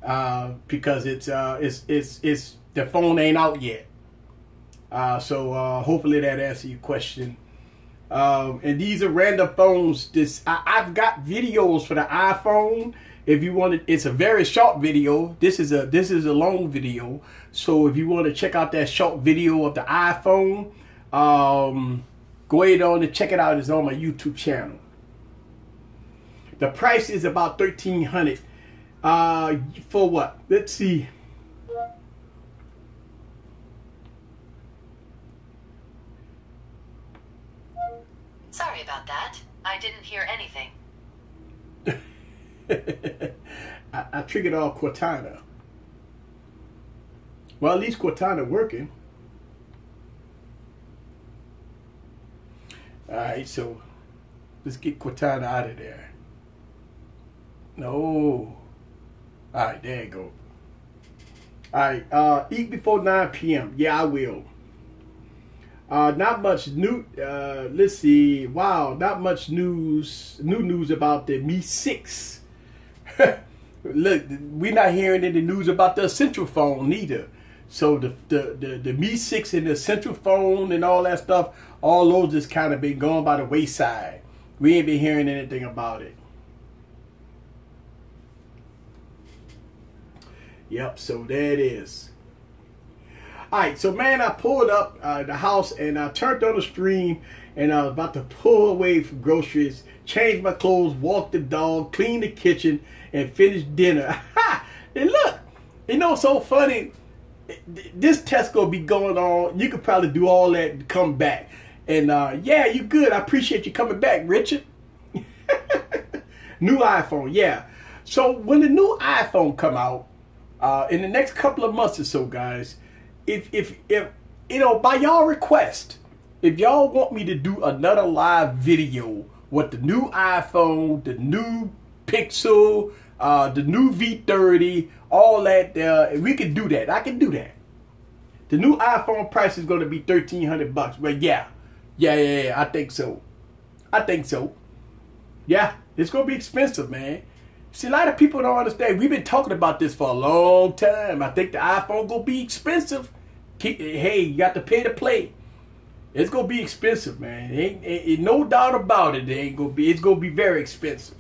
Because it's the phone ain't out yet. So hopefully that answers your question. And these are random phones. I've got videos for the iPhone. If you want it, it's a very short video. This is a long video. So if you want to check out that short video of the iPhone, go ahead on and check it out. It's on my YouTube channel. The price is about $1,300. For what? Let's see. Sorry about that. I didn't hear anything. I triggered off Cortana. Well, at least Cortana working. Alright, so let's get Cortana out of there. No. Alright, there you go. Alright, eat before 9 p.m. Yeah, I will. Not much new. Let's see. Wow, not much news. New news about the Mi 6. Look, we're not hearing any news about the Essential phone neither. So the Mi 6 and the Essential phone and all that stuff, all those just kind of been going by the wayside. We ain't been hearing anything about it. Yep, so there it is. Alright, so man, I pulled up the house and I turned on the stream and I was about to pull away from groceries, change my clothes, walk the dog, clean the kitchen, and finish dinner. And look, you know, so funny. This test gonna be going on. You could probably do all that and come back. And yeah, you good. I appreciate you coming back, Richard. New iPhone, yeah. So when the new iPhone come out, in the next couple of months or so, guys, if you know, by y'all request, if y'all want me to do another live video with the new iPhone, the new Pixel, the new V30, all that, we can do that. I can do that. The new iPhone price is going to be $1,300. But yeah, I think so. Yeah, it's going to be expensive, man. See, a lot of people don't understand. We've been talking about this for a long time. I think the iPhone going to be expensive. Hey, you got to pay to play. It's going to be expensive, man. Ain't no doubt about it. It's going to be very expensive.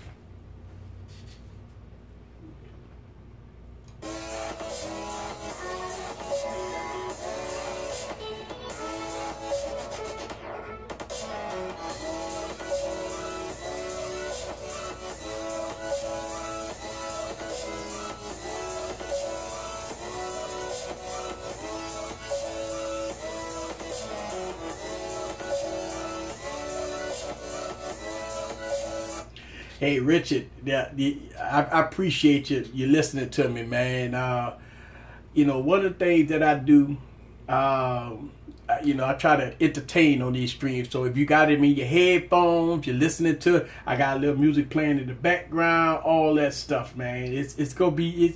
Hey, Richard, I appreciate you listening to me, man. You know, one of the things that I do, you know, I try to entertain on these streams. So if you got it in your headphones, you're listening to it, I got a little music playing in the background, all that stuff, man. It's gonna be.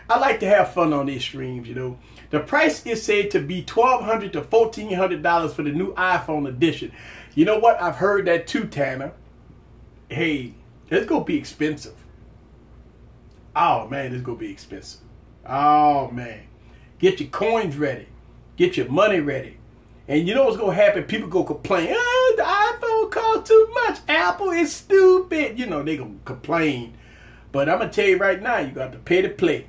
I like to have fun on these streams, you know. The price is said to be $1,200 to $1,400 for the new iPhone edition. You know what? I've heard that too, Tanner. Hey, it's gonna be expensive. Oh man, it's gonna be expensive. Oh man, get your coins ready, get your money ready, and you know what's gonna happen? People gonna complain. Oh, the iPhone costs too much. Apple is stupid. You know they gonna complain, but I'm gonna tell you right now, you got to pay to play.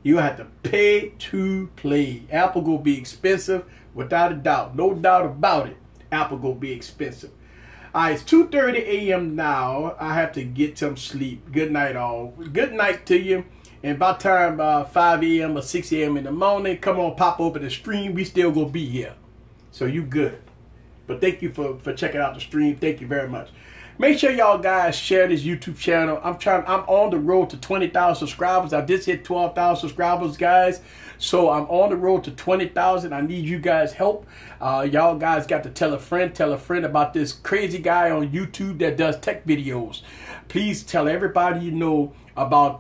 You have to pay to play. Apple gonna be expensive without a doubt, no doubt about it. Apple gonna be expensive. Alright, it's 2:30 a.m. now. I have to get some sleep. Good night, all. Good night to you. And about time 5 a.m. or 6 a.m. in the morning, come on, pop open the stream. We still gonna be here. So you good. But thank you for checking out the stream. Thank you very much. Make sure y'all guys share this YouTube channel. I'm on the road to 20,000 subscribers. I just hit 12,000 subscribers, guys. So I'm on the road to 20,000. I need you guys' help. Y'all guys got to tell a friend about this crazy guy on YouTube that does tech videos. Please tell everybody you know about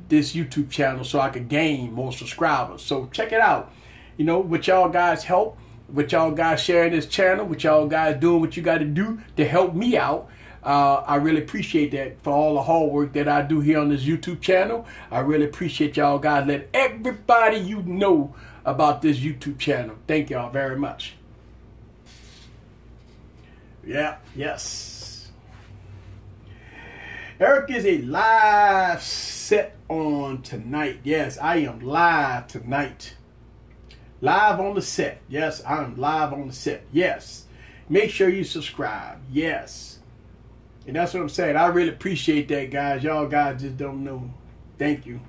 this YouTube channel so I can gain more subscribers. So check it out. You know, with y'all guys' help, with y'all guys sharing this channel, with y'all guys doing what you got to do to help me out. I really appreciate that for all the hard work that I do here on this YouTube channel. I really appreciate y'all guys. Let everybody you know about this YouTube channel. Thank y'all very much. Yeah, yes. Eric is a live set on tonight. Yes, I am live tonight. Live on the set. Yes, I am live on the set. Yes. Make sure you subscribe. Yes. And that's what I'm saying. I really appreciate that, guys. Y'all guys just don't know. Thank you.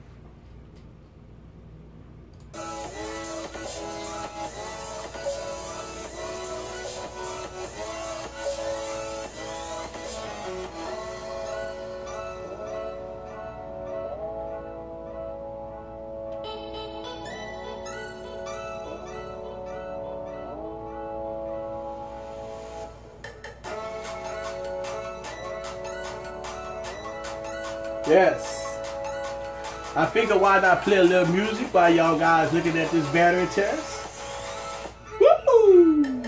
Yes. I figure why not play a little music while y'all guys looking at this battery test. Woo!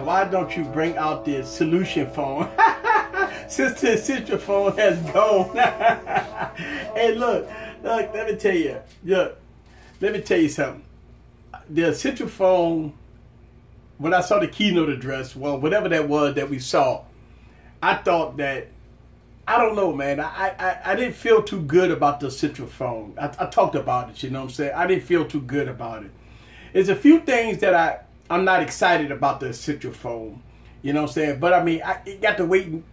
man, why don't you bring out the solution phone? Since the essential phone has gone. Hey, look, let me tell you. Look, let me tell you something. The essential phone, when I saw the keynote address, well, whatever that was that we saw, I thought that, I don't know, man. I didn't feel too good about the essential phone. I talked about it, you know what I'm saying? I didn't feel too good about it. There's a few things that I'm not excited about the essential phone, you know what I'm saying? But I mean, I got to wait.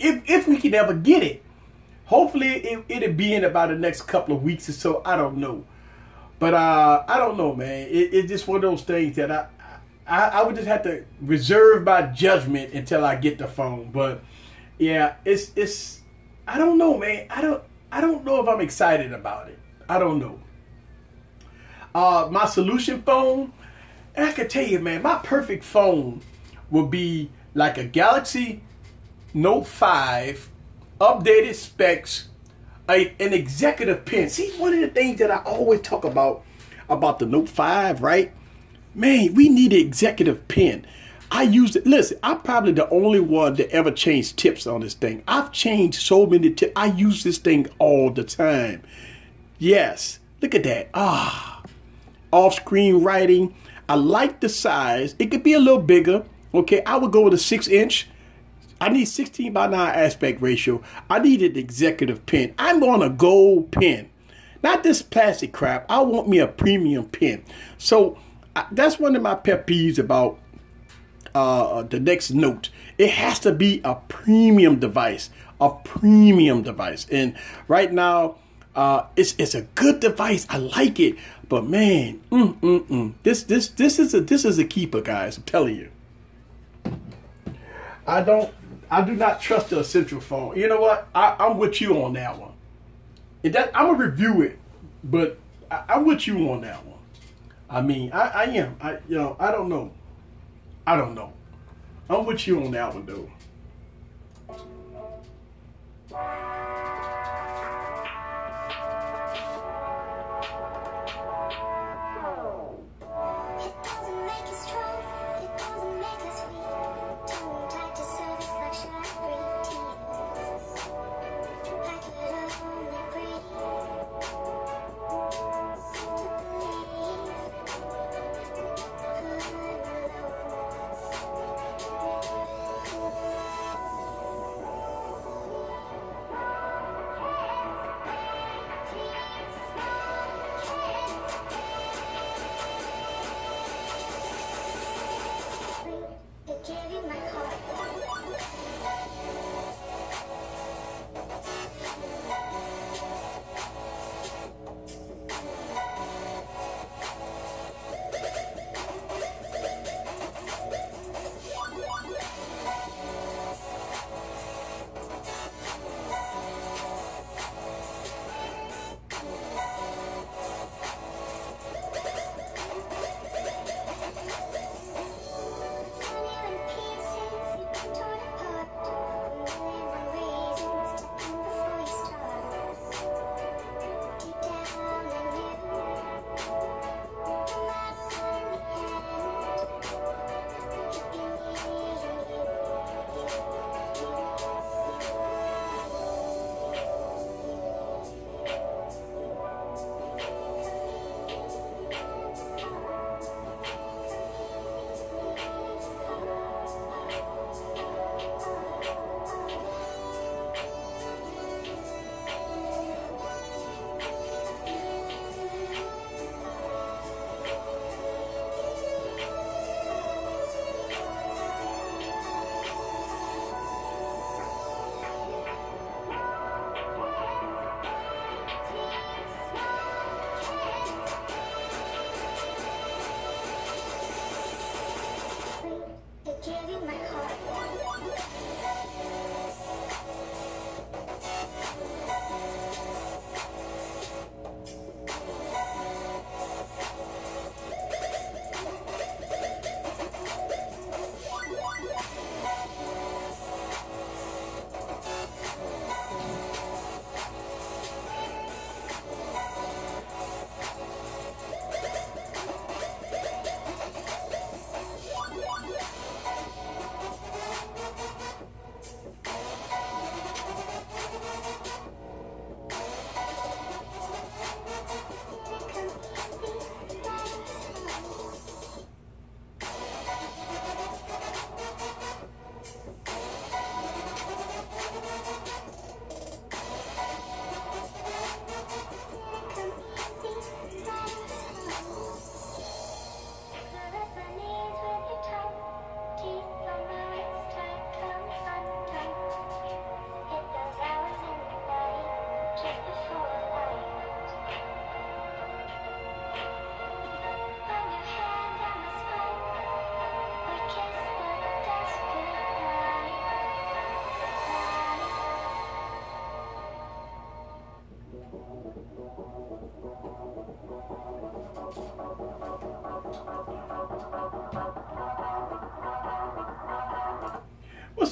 If we can ever get it, hopefully it'll be in about the next couple of weeks or so. I don't know. But I don't know, man. It's just one of those things that I would just have to reserve my judgment until I get the phone. But yeah, it's I don't know, man. I don't know if I'm excited about it. I don't know. My solution phone, and I can tell you, man, my perfect phone would be like a Galaxy Note 5, updated specs, an executive pen. See, one of the things that I always talk about the Note 5, right? Man, we need an executive pen. I use it. Listen, I'm probably the only one that ever changed tips on this thing. I've changed so many tips. I use this thing all the time. Yes, look at that. Off-screen writing. I like the size. It could be a little bigger. Okay, I would go with a 6-inch. I need 16:9 aspect ratio. I need an executive pen. I'm on a gold pen. Not this plastic crap. I want me a premium pen. So that's one of my pet peeves about the next Note. It has to be a premium device. A premium device. And right now, it's a good device. I like it. But man, this is a keeper, guys. I'm telling you. I do not trust the essential phone. You know what? I'm with you on that one. I'm gonna review it, but I'm with you on that one. I mean, I am. I don't know. I'm with you on that one, though.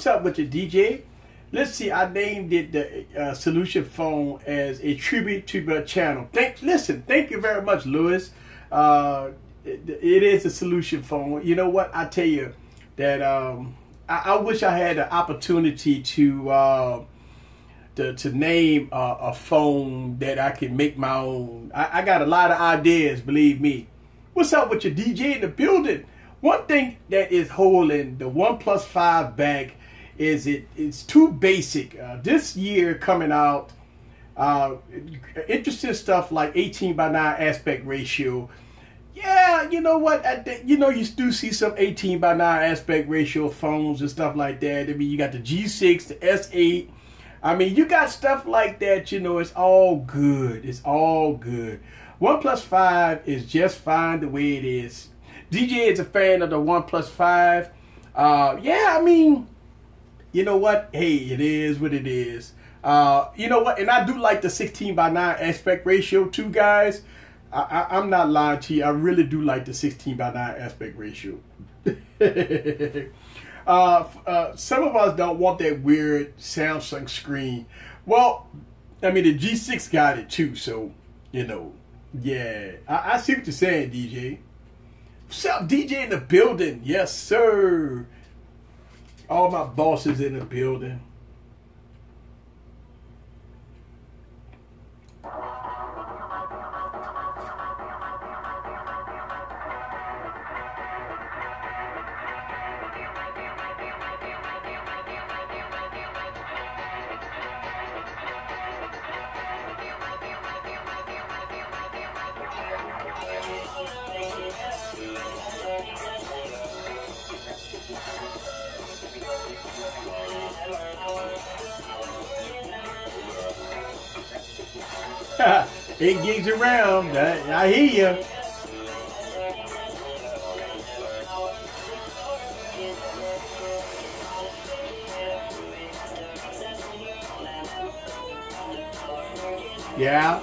up with you, DJ? Let's see. I named it the Solution Phone as a tribute to the channel. Thank you very much, Lewis. It is a Solution Phone. You know what? I tell you that I wish I had the opportunity to name a phone that I can make my own. I got a lot of ideas, believe me. What's up with your DJ in the building? One thing that is holding the OnePlus 5 back is it's too basic. This year coming out, interesting stuff like 18:9 aspect ratio. Yeah, you know what? You do see some 18:9 aspect ratio phones and stuff like that. I mean, you got the G6, the S8. I mean, you got stuff like that. You know, it's all good. It's all good. OnePlus 5 is just fine the way it is. DJ is a fan of the OnePlus 5. Yeah, I mean, you know what? Hey, it is what it is. You know what? And I do like the 16:9 aspect ratio too, guys. I'm not lying to you. I really do like the 16:9 aspect ratio. Some of us don't want that weird Samsung screen. Well, I mean, the G6 got it too, so, you know, yeah. I see what you're saying, DJ. What's up, DJ in the building? Yes, sir. All my bosses in the building. It gigs around. I hear you. Yeah.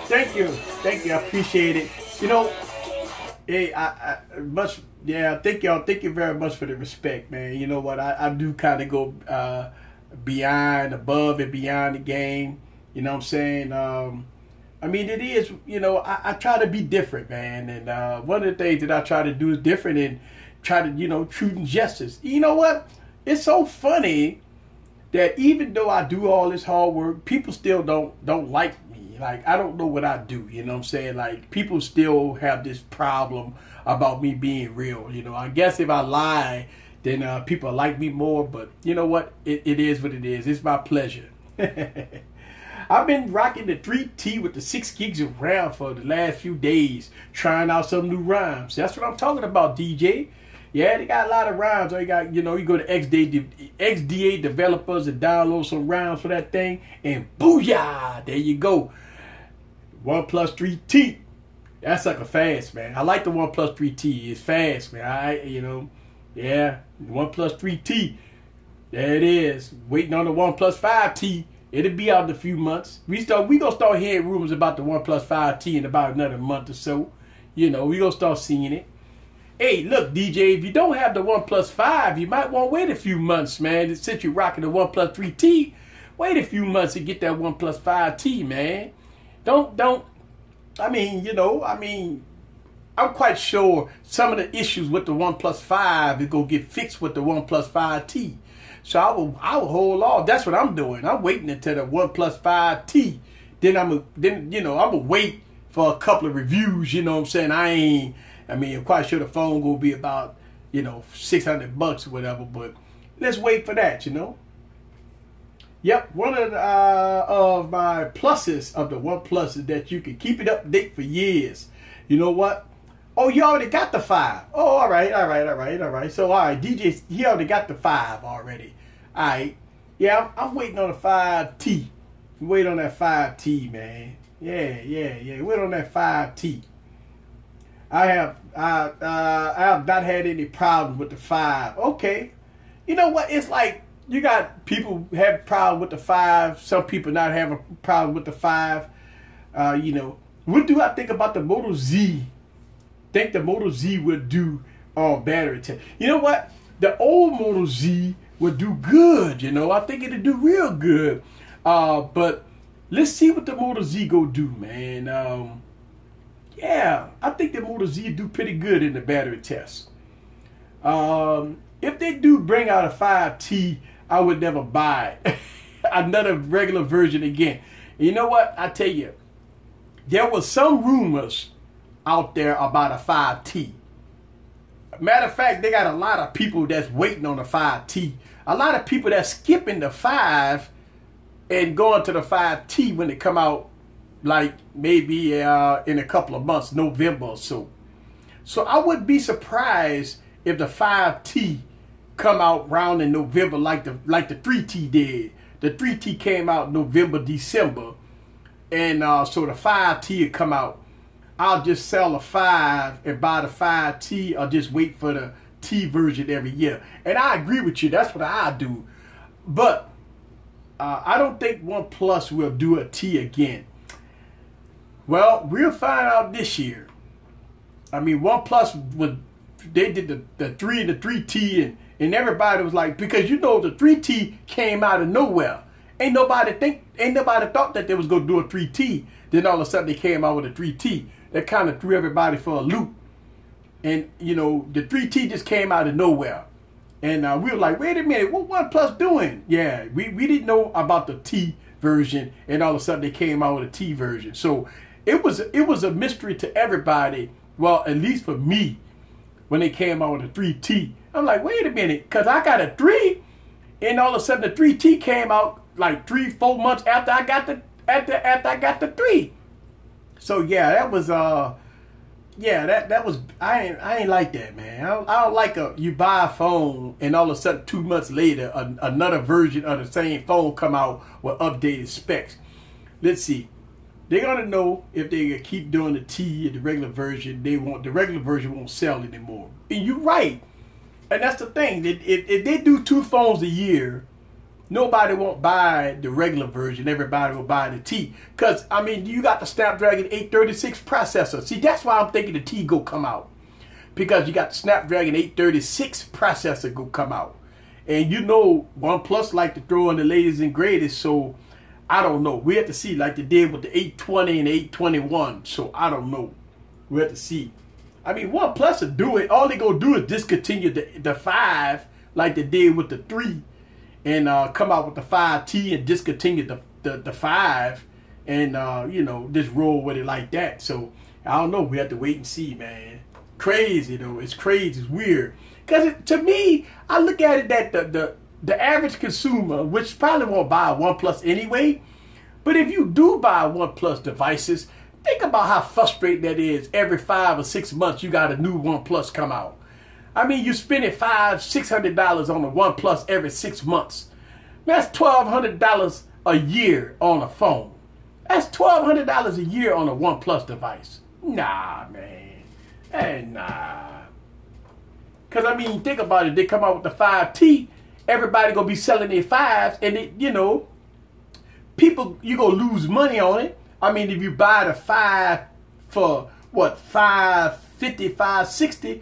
Thank you, I appreciate it. You know, hey, thank you very much for the respect, man. You know what, I do kind of go above and beyond the game. You know what I'm saying? I mean, it is, you know, I try to be different, man. And one of the things that I try to do is different and try to, you know, truth and justice. You know what? It's so funny that even though I do all this hard work, people still don't like me. Like, I don't know what I do, you know what I'm saying? Like, people still have this problem about me being real, you know. I guess if I lie, then people like me more, but you know what? It is what it is. It's my pleasure. I've been rocking the 3T with the 6 gigs of RAM for the last few days, trying out some new rhymes. That's what I'm talking about, DJ. Yeah, they got a lot of rhymes. You got, you know, you go to XDA developers and download some rhymes for that thing, and booyah, there you go. OnePlus 3T. That's like a fast, man. I like the OnePlus 3T. It's fast, man. You know, yeah, OnePlus 3T. There it is. Waiting on the OnePlus 5T. It'll be out in a few months. We gonna start hearing rumors about the OnePlus 5T in about another month or so. You know, we gonna start seeing it. Hey, look, DJ, if you don't have the OnePlus 5, you might want to wait a few months, man. Since you're rocking the OnePlus 3T, wait a few months to get that OnePlus 5T, man. I mean, you know, I'm quite sure some of the issues with the OnePlus 5 is going to get fixed with the OnePlus 5T. So I will hold off. That's what I'm doing. I'm waiting until the OnePlus 5T. Then I'm gonna wait for a couple of reviews, you know what I'm saying? I'm quite sure the phone will be about, you know, $600 or whatever, but let's wait for that, you know. Yep, one of my pluses of the OnePlus is that you can keep it up to date for years. You know what? Oh, you already got the 5. Oh, all right. So, all right, DJ, he already got the 5 already. All right. Yeah, I'm waiting on the 5T. Wait on that 5T, man. Yeah. Wait on that 5T. I have not had any problems with the 5. Okay. You know what? It's like you got people have problems with the 5. Some people not have a problem with the 5. You know, what do I think about the Moto Z? Think the Moto Z would do on battery test. You know what? The old Moto Z would do good. You know, I think it'd do real good. But let's see what the Moto Z go do, man. Yeah, I think the Moto Z do pretty good in the battery test. If they do bring out a 5T, I would never buy it. Another regular version again. You know what? I tell you, there was some rumors out there about a 5T. Matter of fact, they got a lot of people that's waiting on the 5T. A lot of people that's skipping the 5 and going to the 5T when it come out, like maybe in a couple of months, November or so. So I wouldn't be surprised if the 5T come out round in November like the 3T did. The 3T came out November, December. And so the 5T would come out. I'll just sell the 5 and buy the 5T or just wait for the T version every year. And I agree with you. That's what I do. But I don't think OnePlus will do a T again. Well, we'll find out this year. I mean, OnePlus, they did the 3 and the 3T and everybody was like, because you know the 3T came out of nowhere. Ain't nobody thought that they was gonna do a 3T. Then all of a sudden they came out with a 3T. That kind of threw everybody for a loop. And you know, the 3T just came out of nowhere. And we were like, wait a minute, what OnePlus doing? Yeah, we didn't know about the T version, and all of a sudden they came out with a T version. So it was a mystery to everybody. Well, at least for me, when they came out with a 3T. I'm like, wait a minute, because I got a 3, and all of a sudden the 3T came out like 3-4 months after I got the 3. So yeah, that was that was I ain't like that, man. I don't like you buy a phone and all of a sudden 2 months later another version of the same phone come out with updated specs. Let's see. They're gonna know if they keep doing the T and the regular version. The regular version won't sell anymore. And you're right. And that's the thing. If they do 2 phones a year, nobody won't buy the regular version. Everybody will buy the T. Because, I mean, you got the Snapdragon 836 processor. See, that's why I'm thinking the T go come out. Because you got the Snapdragon 836 processor go come out. And you know, OnePlus like to throw in the latest and greatest. So, I don't know. We have to see like they did with the 820 and 821. So, I don't know. We have to see. I mean, OnePlus will do it. All they gonna do is discontinue the 5 like they did with the 3. And come out with the 5T and discontinue the 5 and, you know, just roll with it like that. So, I don't know. We have to wait and see, man. Crazy, though. It's crazy. It's weird. Because to me, I look at it that the average consumer, which probably won't buy a OnePlus anyway, but if you do buy OnePlus devices, think about how frustrating that is. Every 5 or 6 months, you got a new OnePlus come out. I mean, you're spending $500-600 on a OnePlus every 6 months. That's $1,200 a year on a phone. That's $1,200 a year on a OnePlus device. Nah, man. Hey, nah. Because, I mean, think about it. They come out with the 5T. Everybody going to be selling their 5s. And, it, you know, people, you're going to lose money on it. I mean, if you buy the 5 for, what, $550, $560,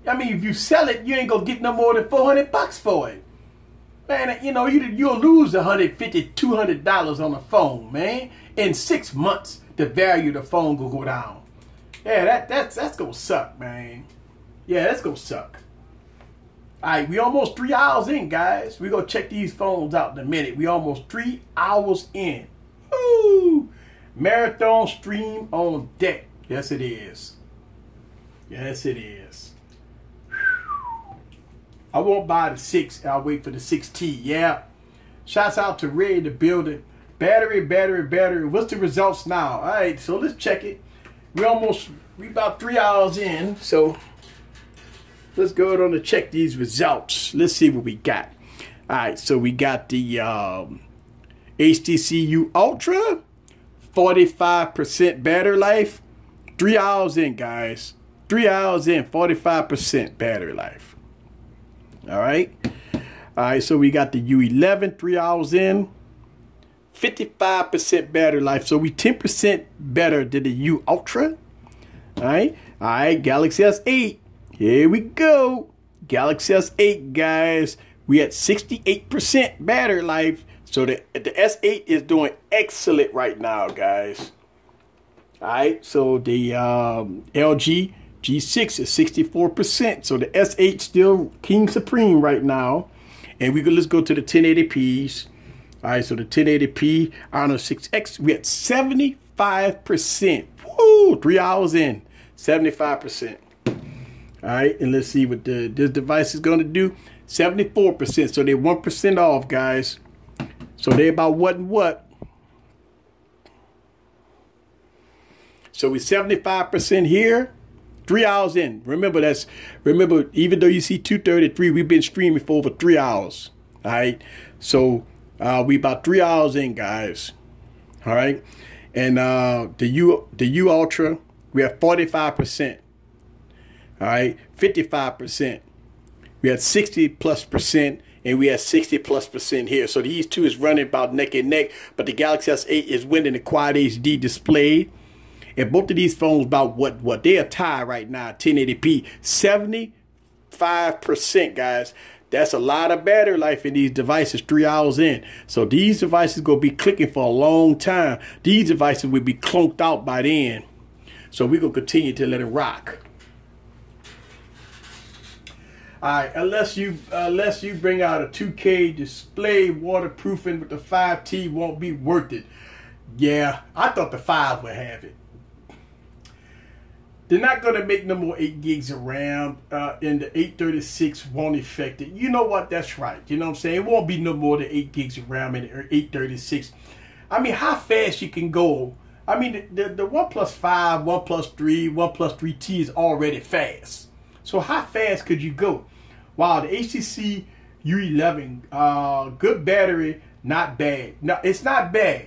I mean, if you sell it, you ain't gonna get no more than $400 for it. Man, you know, you'll lose $150, $200 on a phone, man. In 6 months, the value of the phone will go down. Yeah, that's gonna suck, man. Yeah, that's gonna suck. All right, we almost 3 hours in, guys. We're gonna check these phones out in a minute. We almost 3 hours in. Woo! Marathon stream on deck. Yes, it is. Yes, it is. I won't buy the 6. I'll wait for the 6T. Yeah. Shouts out to Ray in the building. Battery. What's the results now? All right, so let's check it. We about 3 hours in. So let's go on to check these results. Let's see what we got. All right, so we got the HTC U11, 45% battery life. 3 hours in, guys. 3 hours in, 45% battery life. All right. All right, so we got the U11, 3 hours in, 55% battery life. So we 10% better than the U Ultra. All right, Galaxy S8. Here we go. Galaxy S8, guys. We at 68% battery life. So the S8 is doing excellent right now, guys. All right, so the LG G6 is 64%. So the S8 still king supreme right now. And let's go to the 1080p's. All right, so the 1080p Honor 6X, we at 75%. Woo, 3 hours in, 75%. All right, and let's see what this device is going to do. 74%, so they're 1% off, guys. So they're about what? So we're 75% here, 3 hours in. Remember, even though you see 233, we've been streaming for over 3 hours. All right, so we about 3 hours in, guys. All right, and the U Ultra, we have 45%. All right, 55%. We had 60+%, and we had 60+% here. So these two is running about neck and neck, but the Galaxy S8 is winning the Quad HD display. And both of these phones about what they are tied right now, 1080p, 75%, guys. That's a lot of battery life in these devices 3 hours in. So these devices going to be clicking for a long time. These devices will be clunked out by then. So we're going to continue to let it rock. All right, unless you bring out a 2K display, waterproofing with the 5T won't be worth it. Yeah, I thought the 5 would have it. They're not going to make no more 8 gigs of RAM, and the 836 won't affect it. You know what? That's right. You know what I'm saying? It won't be no more than 8 gigs of RAM in the 836. I mean, how fast you can go. I mean, the OnePlus 5, OnePlus 3, OnePlus 3T is already fast. So how fast could you go? Wow, the HTC U11, good battery, not bad. No, it's not bad.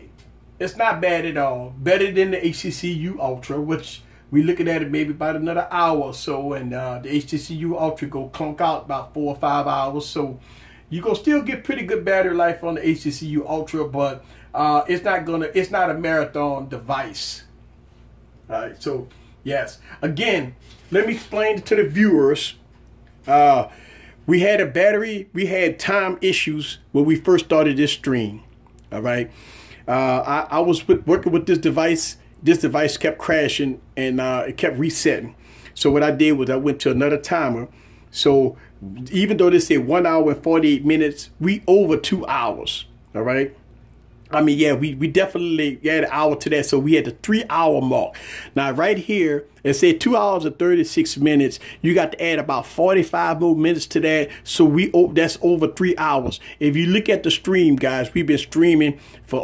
It's not bad at all. Better than the HTC U Ultra, which we looking at it maybe about another hour or so, and the HTC U Ultra go clunk out about 4 or 5 hours. So you gonna still get pretty good battery life on the HTC U Ultra, but it's not a marathon device. All right, so yes, again, let me explain to the viewers. We had time issues when we first started this stream. All right, I was working with this device. This device kept crashing and it kept resetting. So what I did was I went to another timer. So even though they say 1 hour and 48 minutes, we over 2 hours. All right. I mean, yeah, we definitely add an hour to that. So we had the 3 hour mark. Now right here, it said 2 hours and 36 minutes. You got to add about 45 more minutes to that. So that's over 3 hours. If you look at the stream, guys, we've been streaming for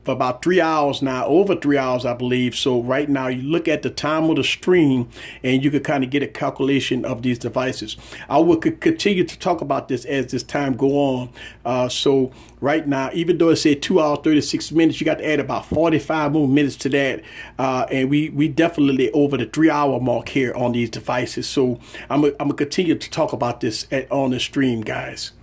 about 3 hours now, over 3 hours, I believe. So right now you look at the time of the stream and you can kind of get a calculation of these devices. I will continue to talk about this as this time go on. So right now, even though it said 2 hours, 36 minutes, you got to add about 45 more minutes to that. And we definitely over the 3 hour mark here on these devices. So I'm gonna continue to talk about this on the stream, guys.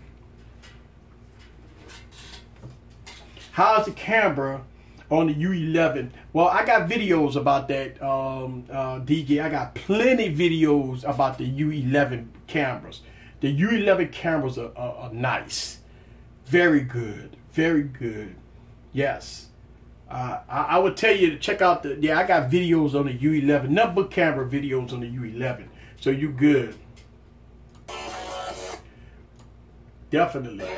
How's the camera on the U11? Well, I got videos about that, DJ. I got plenty videos about the U11 cameras. The U11 cameras are nice. Very good. Very good. Yes. I would tell you to check out I got videos on the U11, nothing but camera videos on the U11. So you good. Definitely.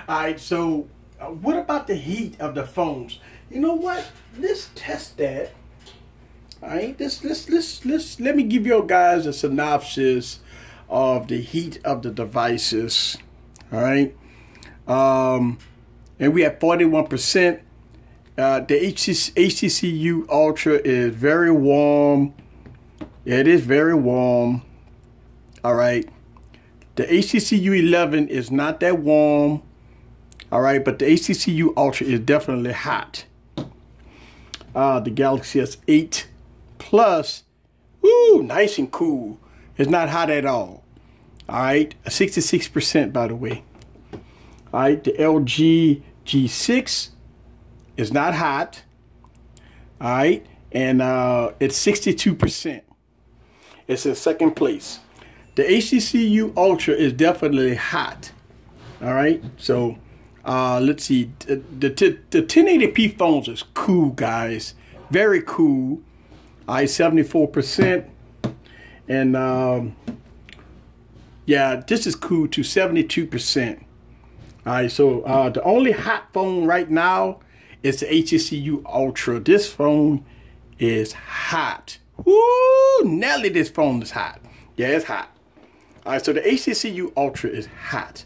All right, so what about the heat of the phones? You know what? Let's test that. All right, let me give you guys a synopsis of the heat of the devices. All right, and we have 41%. The HTC U11 is very warm. Yeah, it is very warm. All right, The HTC U11 is not that warm. All right, but the HTC U Ultra is definitely hot. The Galaxy S8 Plus, woo, nice and cool. It's not hot at all. All right, 66% by the way. All right, the LG G6 is not hot. All right, and it's 62%. It's in second place. The HTC U Ultra is definitely hot. All right, so let's see. The 1080p phones is cool, guys. Very cool. All right, 74%. And yeah, this is cool to 72%. All right, so the only hot phone right now is the HTC U Ultra. This phone is hot. Woo, Nelly, this phone is hot. Yeah, it's hot. All right, so the HTC U Ultra is hot.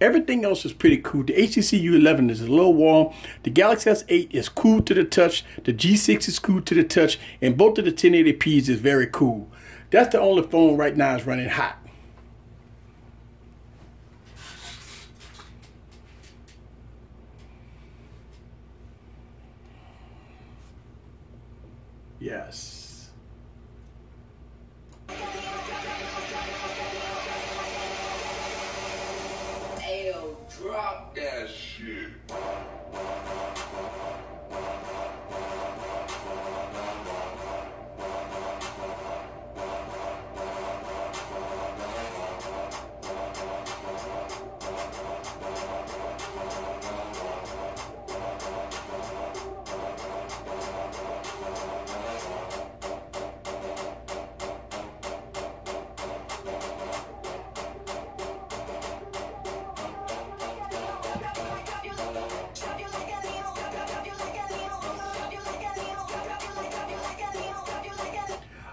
Everything else is pretty cool. The HTC U11 is a little warm. The Galaxy S8 is cool to the touch. The G6 is cool to the touch. And both of the 1080p's is very cool. That's the only phone right now is running hot. Yes. Ayo, drop that shit.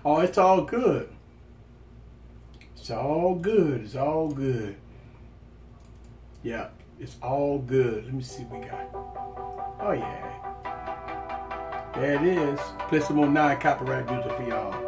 Oh, it's all good. It's all good. It's all good. Yeah, it's all good. Let me see what we got. Oh, yeah. There it is. Play some more non-copyright music for y'all.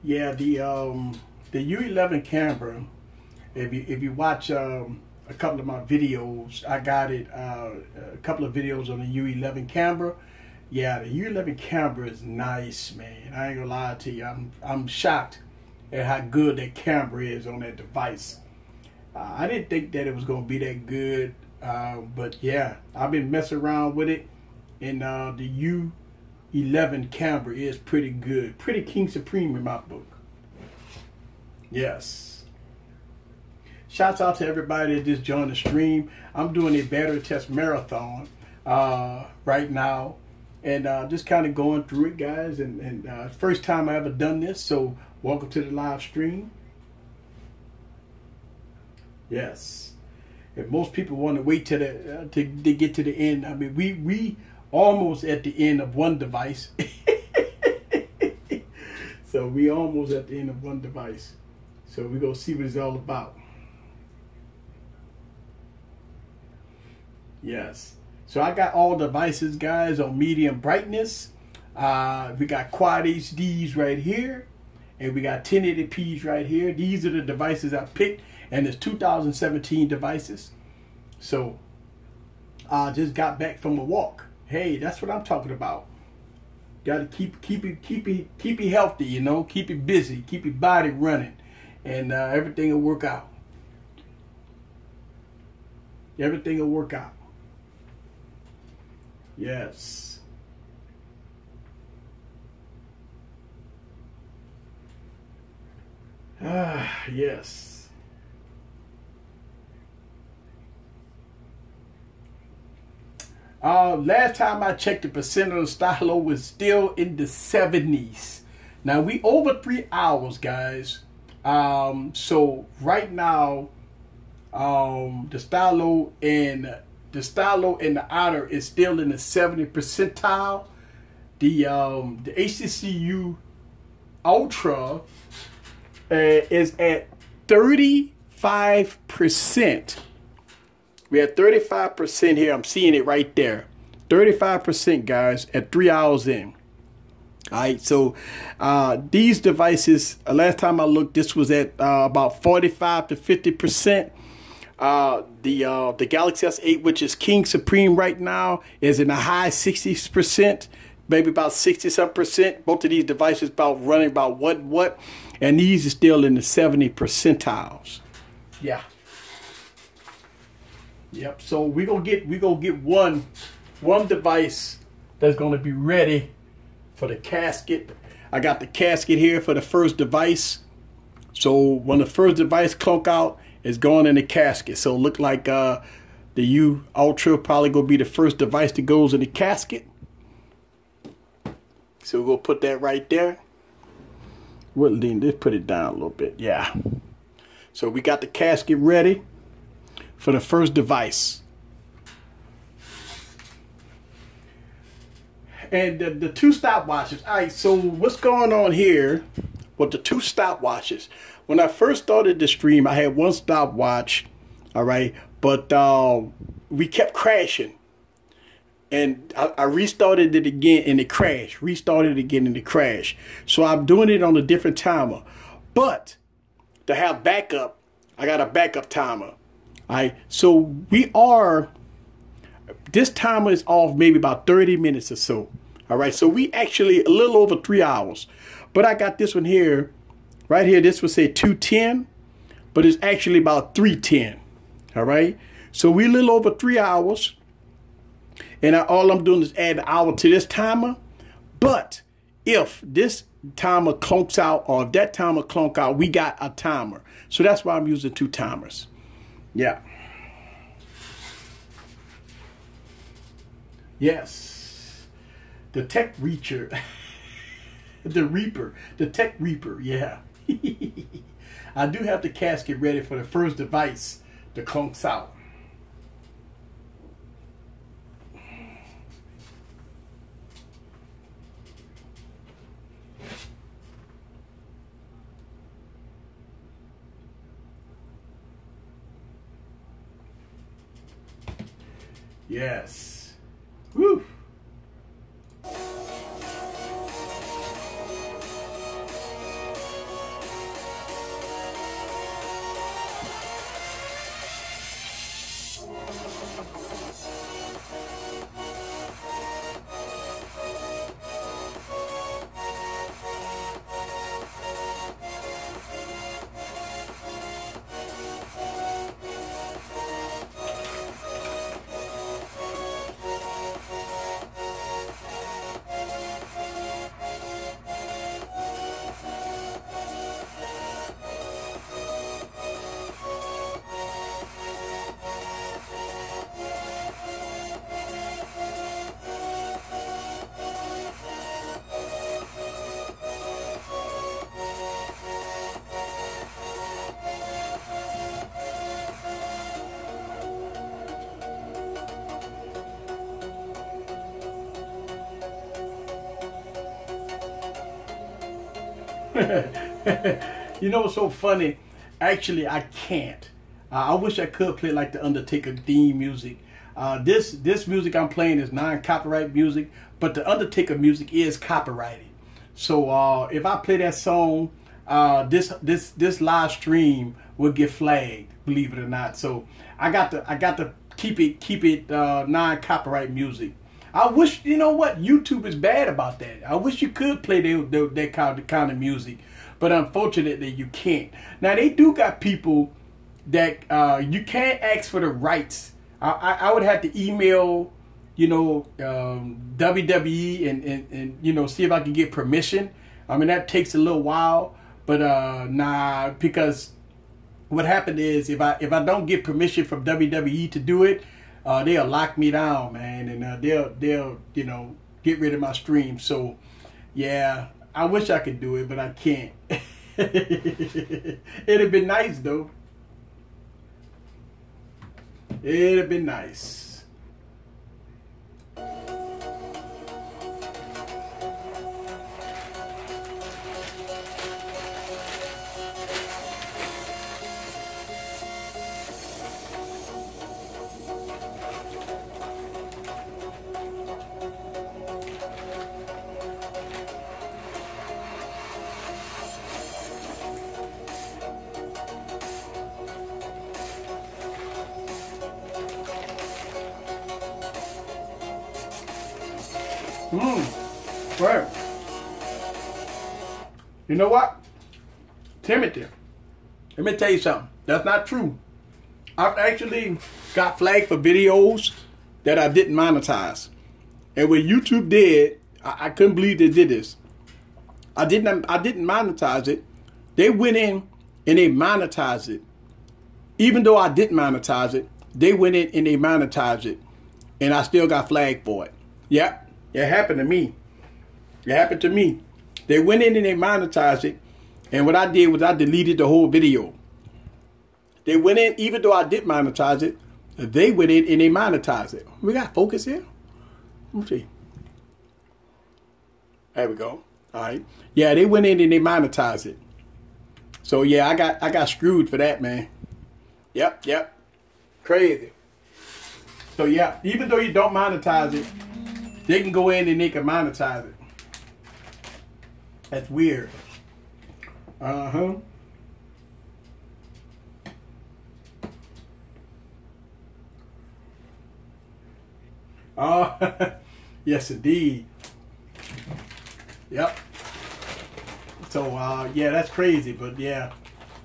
Yeah, the U11 camera. If you watch a couple of my videos, I got it a couple of videos on the U11 camera. Yeah, the U11 camera is nice, man. I ain't gonna lie to you. I'm shocked at how good that camera is on that device. I didn't think that it was gonna be that good, but yeah, I've been messing around with it, and the U11 camera is pretty good, pretty king supreme in my book. Yes. Shouts out to everybody that just joined the stream. I'm doing a battery test marathon right now, and just kind of going through it, guys. And first time I ever done this, so welcome to the live stream. Yes. And most people want to wait to the to get to the end. I mean, we almost at the end of one device. So we almost at the end of one device. So we're going to see what it's all about. Yes. So I got all devices, guys, on medium brightness. We got quad HDs right here. And we got 1080p's right here. These are the devices I picked. And it's 2017 devices. So I just got back from a walk. Hey, that's what I'm talking about. Got to keep it healthy, you know. Keep it busy. Keep your body running. And everything will work out. Everything will work out. Yes. Yes. Last time I checked, the percent of the stylo was still in the 70s. Now we over 3 hours, guys. So right now, the stylo and the outer is still in the 70 percentile. The HTC U11 is at 35%. We had 35% here. I'm seeing it right there. 35%, guys, at 3 hours in. All right, so these devices, last time I looked, this was at about 45 to 50%. The Galaxy S8, which is king supreme right now, is in the high 60%, maybe about 60-some%. Both of these devices about running about what, and these are still in the 70 percentiles. Yeah. Yep. So we gonna get one device that's gonna be ready for the casket. I got the casket here for the first device. So when the first device clunk out, it's going in the casket. So it look like the U11 probably gonna be the first device that goes in the casket. So we're gonna put that right there. We'll just put it down a little bit. Yeah. So we got the casket ready for the first device. And the two stopwatches. All right, so what's going on here with the two stopwatches? When I first started the stream, I had one stopwatch, all right, but we kept crashing. And I restarted it again and it crashed. Restarted it again and it crashed. So I'm doing it on a different timer. But to have backup, I got a backup timer. All right, so this timer is off maybe about 30 minutes or so. All right, so we actually a little over 3 hours. But I got this one here, right here. This would say 2:10, but it's actually about 3:10. All right, so we a little over 3 hours. And all I'm doing is add an hour to this timer. But if this timer clunks out or if that timer clunk out, we got a timer. So that's why I'm using two timers. Yeah. Yes. The Tech Reacher. The Tech Reaper. Yeah. I do have the casket ready for the first device that clunks out. Yes. Woo. You know what's so funny? Actually, I can't. I wish I could play like the Undertaker theme music. This music I'm playing is non-copyright music, but the Undertaker music is copyrighted. So if I play that song, this live stream will get flagged, believe it or not. So I got to keep it non-copyright music. I wish, you know what, YouTube is bad about that. I wish you could play that kind of music, but unfortunately you can't. Now they do got people that you can't ask for the rights. I would have to email, you know, WWE and you know, see if I can get permission. I mean, that takes a little while, but nah, because what happened is if I don't get permission from WWE to do it, they'll lock me down, man, and they'll you know, get rid of my stream. So yeah, I wish I could do it, but I can't. It'd have been nice though. It'd have been nice. Right. You know what? Timothy, let me tell you something. That's not true. I've actually got flagged for videos that I didn't monetize. And what YouTube did, I couldn't believe they did this. I didn't monetize it. They went in and they monetized it. Even though I didn't monetize it, they went in and they monetized it. And I still got flagged for it. Yep, it happened to me. It happened to me. They went in and they monetized it. And what I did was I deleted the whole video. They went in, even though I did monetize it, they went in and they monetized it. We got focus here. Let me see. There we go. All right. Yeah, they went in and they monetized it. So yeah, I got screwed for that, man. Yep. Crazy. So yeah, even though you don't monetize it, they can go in and they can monetize it. That's weird. Uh-huh. Oh, yes, indeed. Yep. So, yeah, that's crazy, but yeah,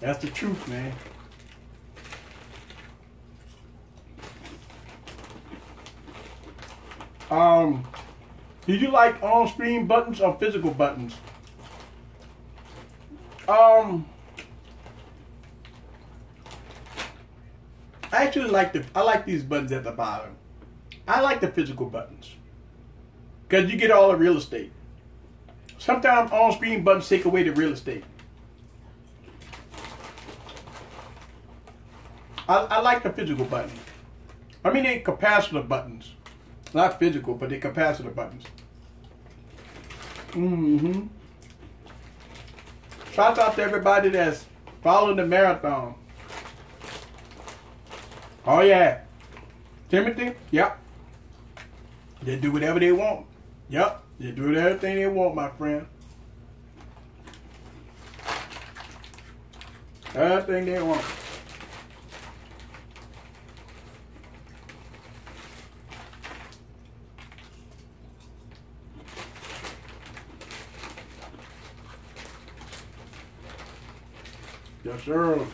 that's the truth, man. Do you like on-screen buttons or physical buttons? I actually I like these buttons at the bottom. I like the physical buttons because you get all the real estate. Sometimes on-screen buttons take away the real estate. I like the physical buttons. I mean, they're capacitor buttons. Not physical, but they're capacitor buttons. Mm-hmm. Shout out to everybody that's following the marathon. Oh yeah. Timothy? Yep. They do whatever they want. Yep. They do everything they want, my friend. Everything they want. Yes, sir.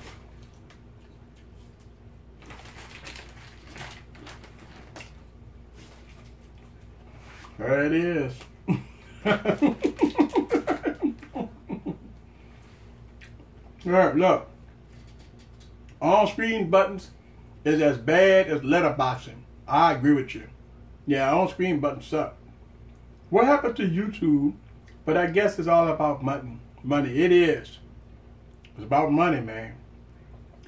There it is. All right, look. On-screen buttons is as bad as letterboxing. I agree with you. Yeah, on-screen buttons suck. What happened to YouTube? But I guess it's all about money. Money. It is. It's about money, man.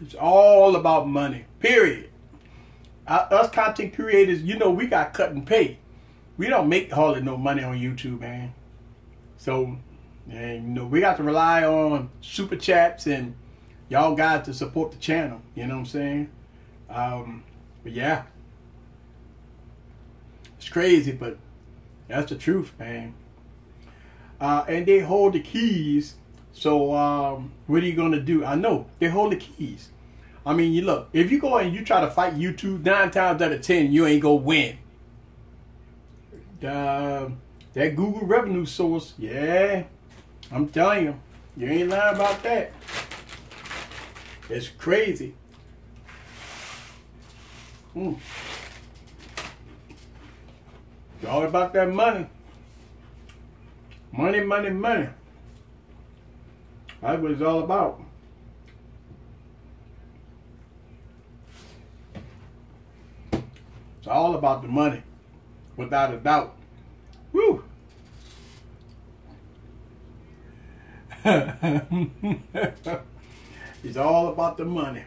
It's all about money. Period. Us content creators, you know, we got cut and pay. We don't make hardly no money on YouTube, man. So, And, you know, we got to rely on super chats and y'all guys to support the channel. You know what I'm saying? But yeah. It's crazy, but that's the truth, man. And they hold the keys. So what are you going to do? I know. They hold the keys. I mean, you look. If you go and you try to fight YouTube, 9 times out of 10, you ain't going to win. That Google revenue source, yeah. I'm telling you. You ain't lying about that. It's crazy. It's all about that money. Money, money, money. That's what it's all about. It's all about the money, without a doubt. Woo! It's all about the money.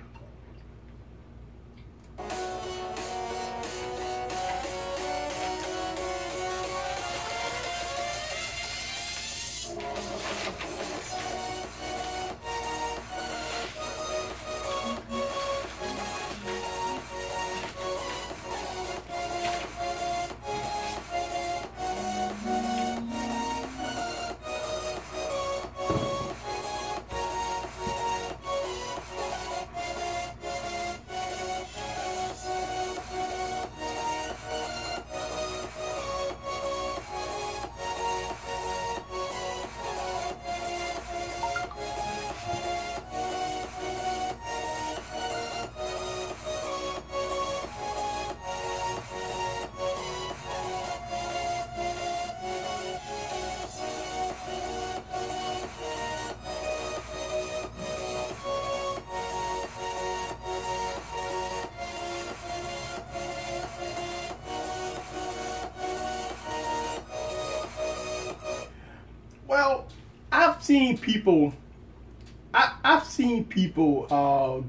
Well, I've seen people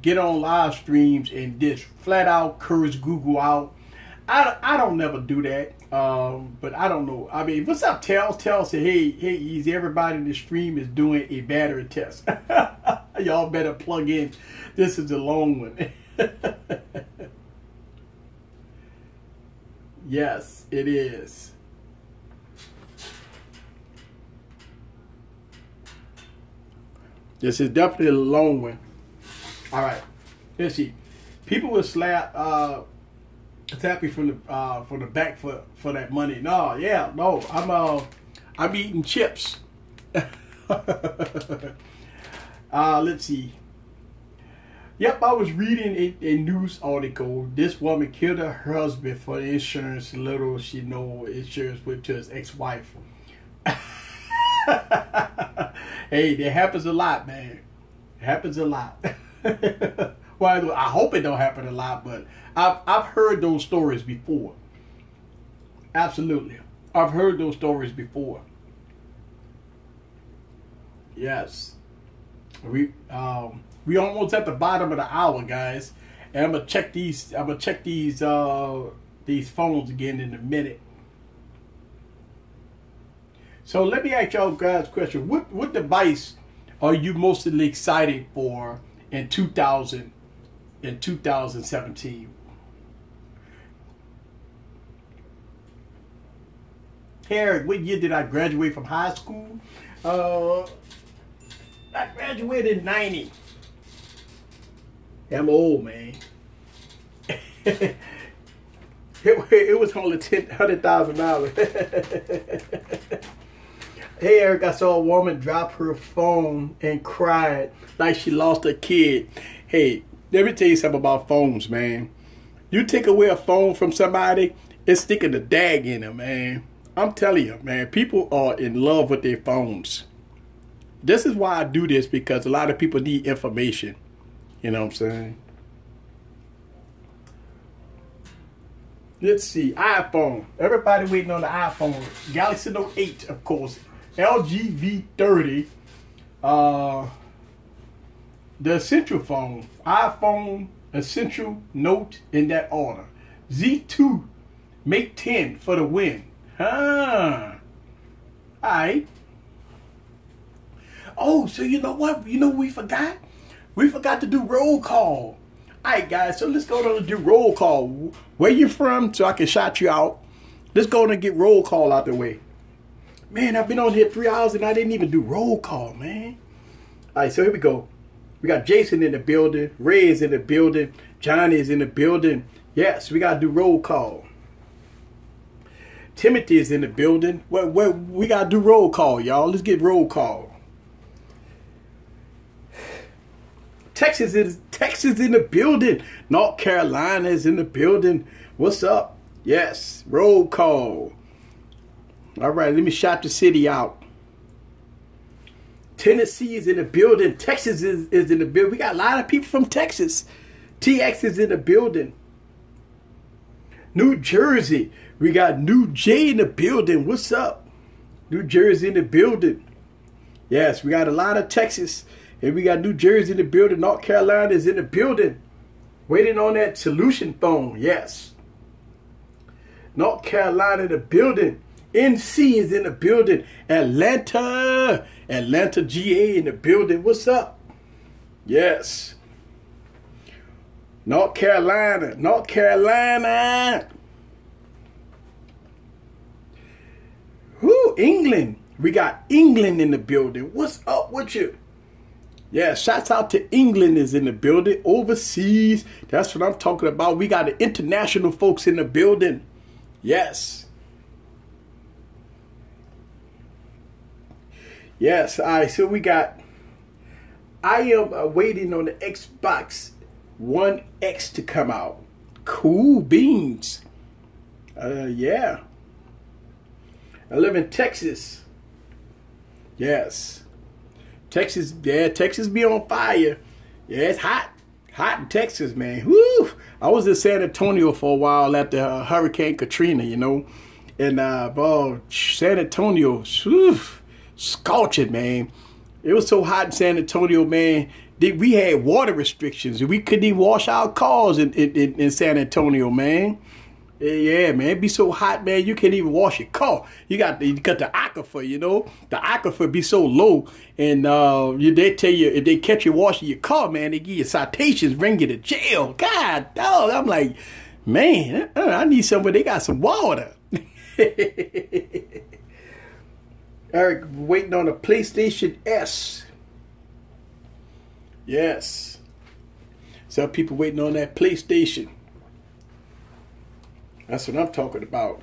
get on live streams and just flat out curse Google out. I don't never do that. But I don't know. I mean, what's up, Tell? Tell said, hey, easy. Everybody in the stream is doing a battery test. Y'all better plug in. This is a long one. Yes, it is. This is definitely a long one. All right, let's see. People will slap happy from the back for that money. No, yeah, no. I'm eating chips. Let's see. Yep, I was reading a news article. This woman killed her husband for insurance. Little she know insurance went to his ex-wife. Hey, that happens a lot, man. It happens a lot. Well, I hope it don't happen a lot, but I've heard those stories before. Absolutely, I've heard those stories before. Yes, we almost at the bottom of the hour, guys, and I'm gonna check these. I'm gonna check these phones again in a minute. So let me ask y'all guys a question. What device are you mostly excited for in 2017? Hey, Eric, what year did I graduate from high school? I graduated in 90. I'm old, man. It was only $100,000. Hey, Eric, I saw a woman drop her phone and cried like she lost a kid. Hey, let me tell you something about phones, man. You take away a phone from somebody, it's sticking a dag in them, man. I'm telling you, man, people are in love with their phones. This is why I do this, because a lot of people need information. You know what I'm saying? Let's see, iPhone. Everybody waiting on the iPhone. Galaxy Note 8, of course. LG V30. The Essential phone. iPhone, Essential, Note, in that order. Z2, Mate 10 for the win. Alright. Oh, so you know what? You know what we forgot? We forgot to do roll call. All right, guys, so let's go on and do roll call. Where you from so I can shout you out? Let's go on and get roll call out the way. Man, I've been on here 3 hours and I didn't even do roll call, man. All right, so here we go. We got Jason in the building. Ray is in the building. Johnny is in the building. Yes, we got to do roll call. Timothy is in the building. We got to do roll call, y'all. Let's get roll call. Texas is in the building. North Carolina is in the building. What's up? Yes, roll call. All right, let me shout the city out. Tennessee is in the building. Texas is in the building. We got a lot of people from Texas. TX is in the building. New Jersey. We got New J in the building. What's up? New Jersey in the building. Yes, we got a lot of Texas. And we got New Jersey in the building. North Carolina is in the building. Waiting on that solution phone. Yes. North Carolina in the building. NC is in the building. Atlanta GA in the building. What's up? Yes. North Carolina. Whoo, England. We got England in the building. What's up with you? Yeah, shouts out to England is in the building. Overseas. That's what I'm talking about. We got the international folks in the building. Yes. Yes, all right, so we got, I am waiting on the Xbox One X to come out. Cool beans. Yeah. I live in Texas. Yes. Texas, yeah, Texas be on fire. Yeah, it's hot. Hot in Texas, man. Woo! I was in San Antonio for a while after Hurricane Katrina, you know. And, San Antonio, whew, scorching, man. It was so hot in San Antonio, man. We had water restrictions. We couldn't even wash our cars in San Antonio, man. Yeah, man. It be so hot, man. You can't even wash your car. You got the aquifer, you know. The aquifer be so low. And they tell you, if they catch you washing your car, man, they give you citations, bring you to jail. God, dog. I'm like, man, I need somewhere they got some water. Eric, waiting on a PlayStation S. Yes. Some people waiting on that PlayStation. That's what I'm talking about.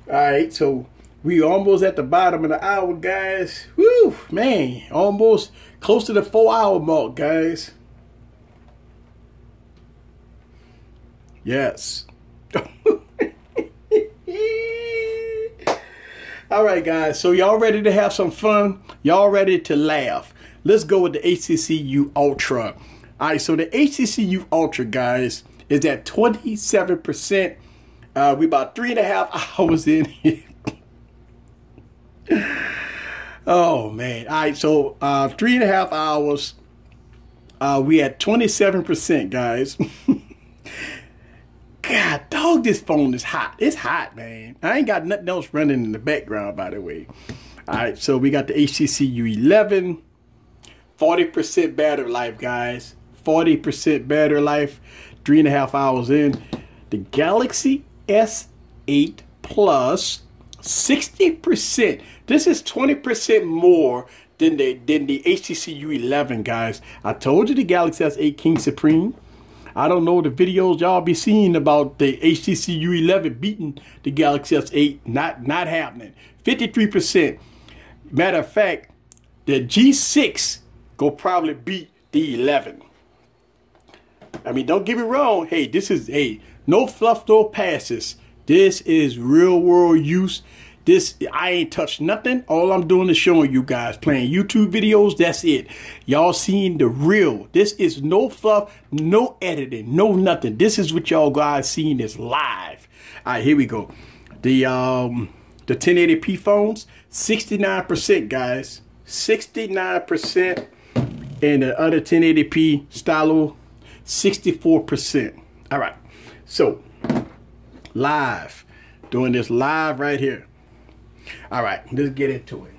All right, so we almost at the bottom of the hour, guys. Woo, man, almost close to the 4-hour mark, guys. Yes. All right, guys, so y'all ready to have some fun? Y'all ready to laugh? Let's go with the HTC U Ultra. All right, so the HTC U Ultra, guys, is at 27%. We about 3.5 hours in here. Oh, man. All right, so 3.5 hours. We at 27%, guys. God, dog, this phone is hot. It's hot, man. I ain't got nothing else running in the background, by the way. All right, so we got the HTC U11. 40% battery life, guys. 40% battery life. 3.5 hours in. The Galaxy S8 Plus. 60%. This is 20% more than the HTC U11, guys. I told you the Galaxy S8 King Supreme. I don't know the videos y'all be seeing about the HTC U11 beating the Galaxy S8. Not happening. 53%. Matter of fact, the G6 go probably beat the 11. I mean, don't get me wrong. Hey, this is, hey, no fluff, no passes. This is real world use. This, I ain't touched nothing. All I'm doing is showing you guys playing YouTube videos. That's it. Y'all seeing the real. This is no fluff, no editing, no nothing. This is what y'all guys seeing this live. All right, here we go. The 1080p phones, 69%, guys. 69%. And the other 1080p stylo, 64%. All right. So, live. Doing this live right here. All right, let's get into it.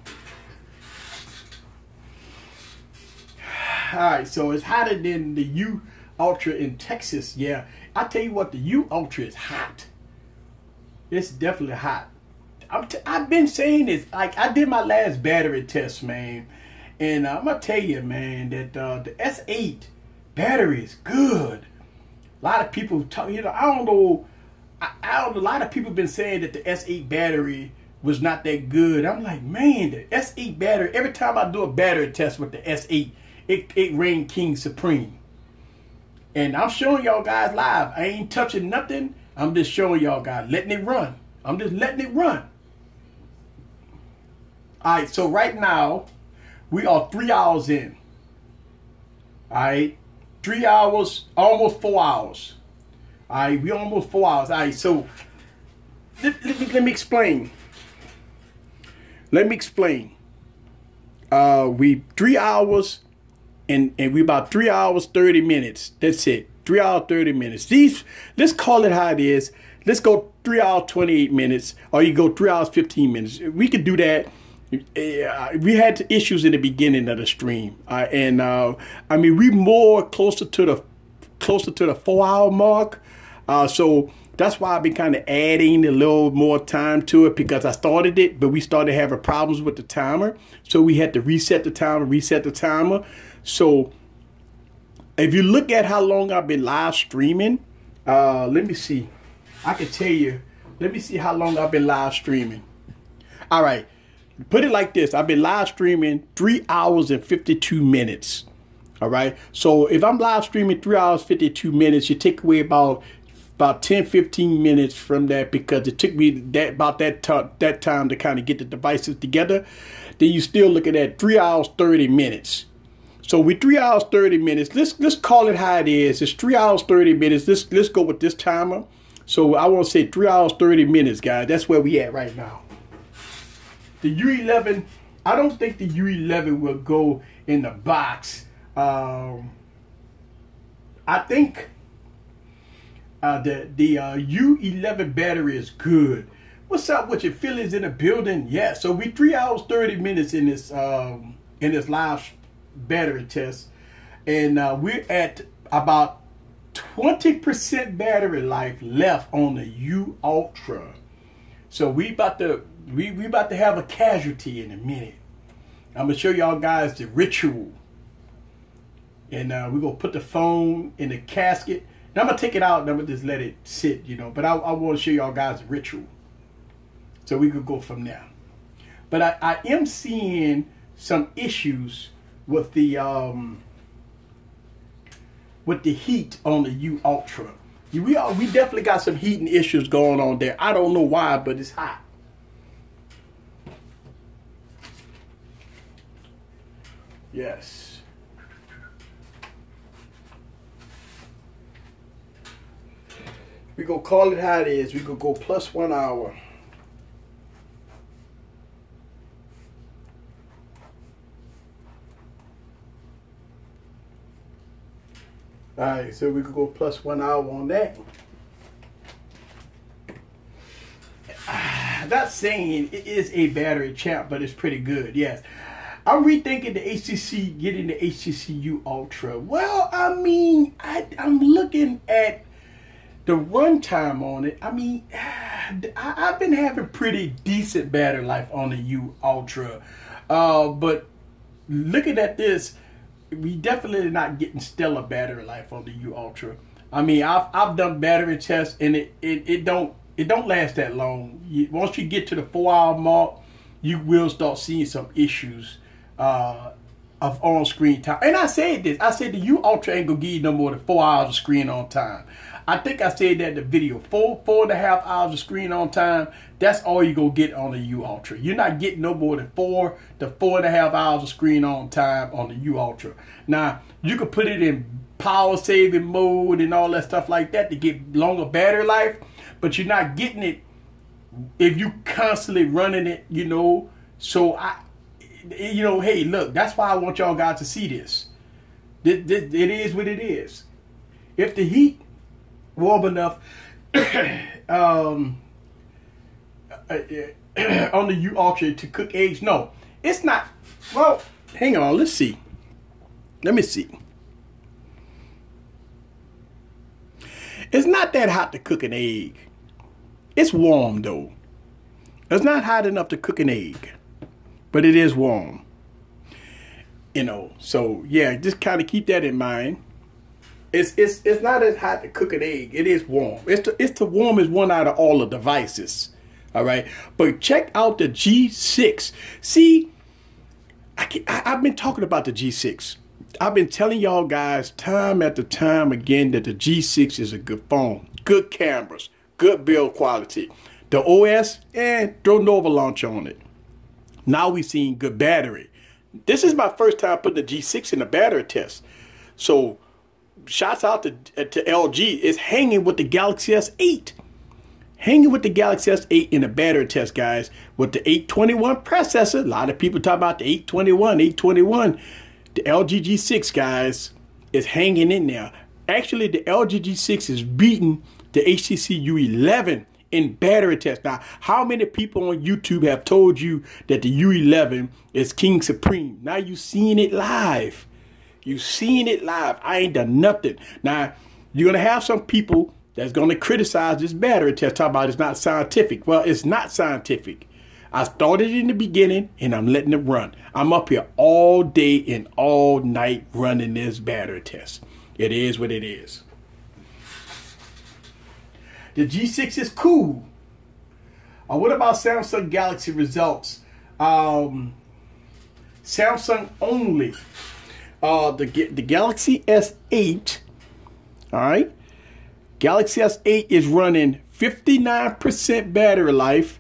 All right, so it's hotter than the U Ultra in Texas. Yeah, I tell you what, the U Ultra is hot. It's definitely hot. I've been saying this. Like, I did my last battery test, man, and I'm gonna tell you, man, that the S8 battery is good. A lot of people talk. You know, I don't know. A lot of people been saying that the S8 battery was not that good. I'm like, man, the S8 battery. Every time I do a battery test with the S8, it reigned king supreme. And I'm showing y'all guys live. I ain't touching nothing. I'm just showing y'all guys, letting it run. I'm just letting it run. All right, so right now, we are 3 hours in. All right, 3 hours, almost 4 hours. All right, we almost 4 hours. All right, so let me explain. Let me explain. We 3 hours and we about 3 hours 30 minutes. That's it. 3 hours 30 minutes. These, let's call it how it is. Let's go 3 hours 28 minutes, or you go 3 hours 15 minutes. We could do that. We had issues in the beginning of the stream, and I mean, we more closer to the 4 hour mark. So that's why I've been kind of adding a little more time to it, because I started it, but we started having problems with the timer. So we had to reset the timer, So if you look at how long I've been live streaming, let me see. I can tell you, let me see how long I've been live streaming. All right. Put it like this. I've been live streaming 3 hours and 52 minutes. All right. So if I'm live streaming 3 hours, 52 minutes, you take away about 10, 15 minutes from that, because it took me that time to kind of get the devices together. Then you still looking at 3 hours, 30 minutes. So we 3 hours, 30 minutes. Let's call it how it is. It's 3 hours, 30 minutes. Let's go with this timer. So I want to say 3 hours, 30 minutes, guys. That's where we at right now. The U11, I don't think the U11 will go in the box. I think the U11 battery is good. What's up with your feelings in the building? Yeah, so we 3 hours 30 minutes in this live battery test, and we're at about 20% battery life left on the U Ultra. So we about to have a casualty in a minute. I'm gonna show y'all guys the ritual, and we're gonna put the phone in the casket. And I'm gonna take it out and I'm gonna just let it sit, you know. But I want to show y'all guys the ritual, so we could go from there. But I am seeing some issues with the heat on the U Ultra. We definitely got some heating issues going on there. I don't know why, but it's hot. Yes. We gonna call it how it is. We gonna go plus 1 hour. All right, so we could go plus 1 hour on that. Not saying it is a battery champ, but it's pretty good. Yes, I'm rethinking the HTC, getting the HTC U Ultra. Well, I mean, I'm looking at the runtime on it. I mean, I've been having pretty decent battery life on the U Ultra, but looking at this, we definitely not getting stellar battery life on the U Ultra. I mean, I've done battery tests, and it don't last that long. Once you get to the 4 hour mark, you will start seeing some issues of on-screen time. And I said this. I said the U Ultra ain't gonna give you no more than 4 hours of screen on time. I think I said that in the video. 4.5 hours of screen on time. That's all you gonna get on the U Ultra. You're not getting no more than 4 to 4.5 hours of screen on time on the U Ultra. Now you can put it in power saving mode and all that stuff like that to get longer battery life, but you're not getting it if you constantly running it, you know. So hey, look, that's why I want y'all guys to see this. It is what it is. If the heat warm enough, on the U auction to cook eggs. No, it's not. Well, hang on. Let's see. Let me see. It's not that hot to cook an egg. It's warm though. It's not hot enough to cook an egg, but it is warm. You know, so yeah, just kind of keep that in mind. It's not as hot to cook an egg. It is warm. It's the warmest one out of all the devices. All right, but check out the G6. See, I've been talking about the G6. I've been telling y'all guys time after time again that the G6 is a good phone, good cameras, good build quality. The OS, throw Nova Launch on it. Now we've seen good battery. This is my first time putting the G6 in a battery test. So shouts out to LG. It's hanging with the Galaxy S8. Hanging with the Galaxy S8 in a battery test, guys. With the 821 processor. A lot of people talk about the 821. The LG G6, guys, is hanging in there. Actually, the LG G6 is beating the HTC U11 in battery test. Now, how many people on YouTube have told you that the U11 is King Supreme? Now you seeing it live. You seeing it live. I ain't done nothing. Now, you're going to have some people that's going to criticize this battery test, talk about it's not scientific. Well, it's not scientific. I started in the beginning and I'm letting it run. I'm up here all day and all night running this battery test. It is what it is. The G6 is cool. What about Samsung Galaxy results? Samsung only. The Galaxy S8, all right? Galaxy S8 is running 59% battery life.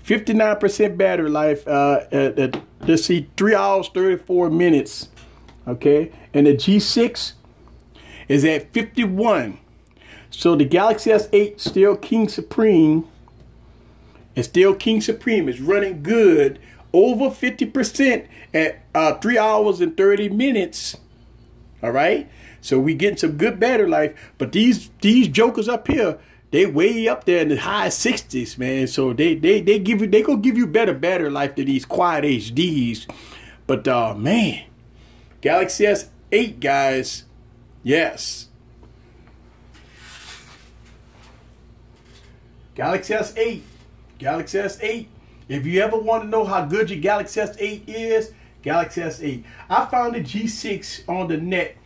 59% battery life. Let's see, 3 hours, 34 minutes. Okay? And the G6 is at 51. So the Galaxy S8 still King Supreme. It's still King Supreme. It's running good. Over 50% at 3 hours and 30 minutes. All right? So we getting some good battery life. But these jokers up here, they way up there in the high 60s, man. So they gonna give you better battery life than these Quad HDs. But man, Galaxy S8, guys, yes. Galaxy S8. Galaxy S8. If you ever want to know how good your Galaxy S8 is, Galaxy S8. I found the G6 on the net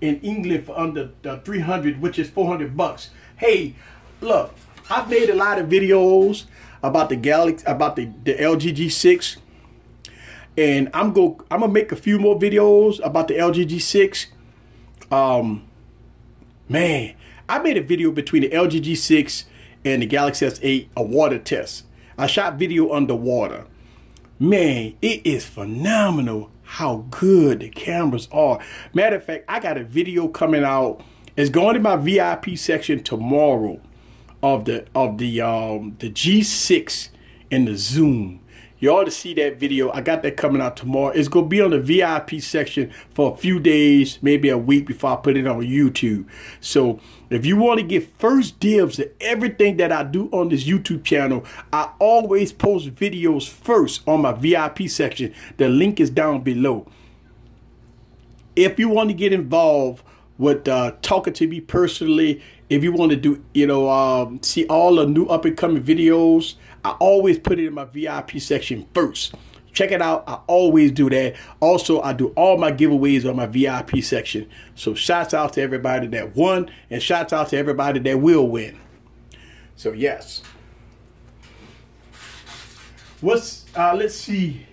in England for under 300, which is 400 bucks. Hey, look, I've made a lot of videos about the Galaxy, about the LG G6, and I'm gonna make a few more videos about the LG G6. Man, I made a video between the LG G6 and the Galaxy S8, a water test. I shot video underwater. Man, it is phenomenal how good the cameras are. Matter of fact, I got a video coming out. It's going in my VIP section tomorrow of the G6 and the zoom. You ought to see that video. I got that coming out tomorrow. It's going to be on the VIP section for a few days, maybe a week before I put it on YouTube. So if you want to get first dibs to everything that I do on this YouTube channel, I always post videos first on my VIP section. The link is down below. If you want to get involved with talking to me personally, if you want to do, see all the new up and coming videos, I always put it in my VIP section first. Check it out. I always do that. Also, I do all my giveaways on my VIP section. So shouts out to everybody that won and shouts out to everybody that will win. So yes. Let's see.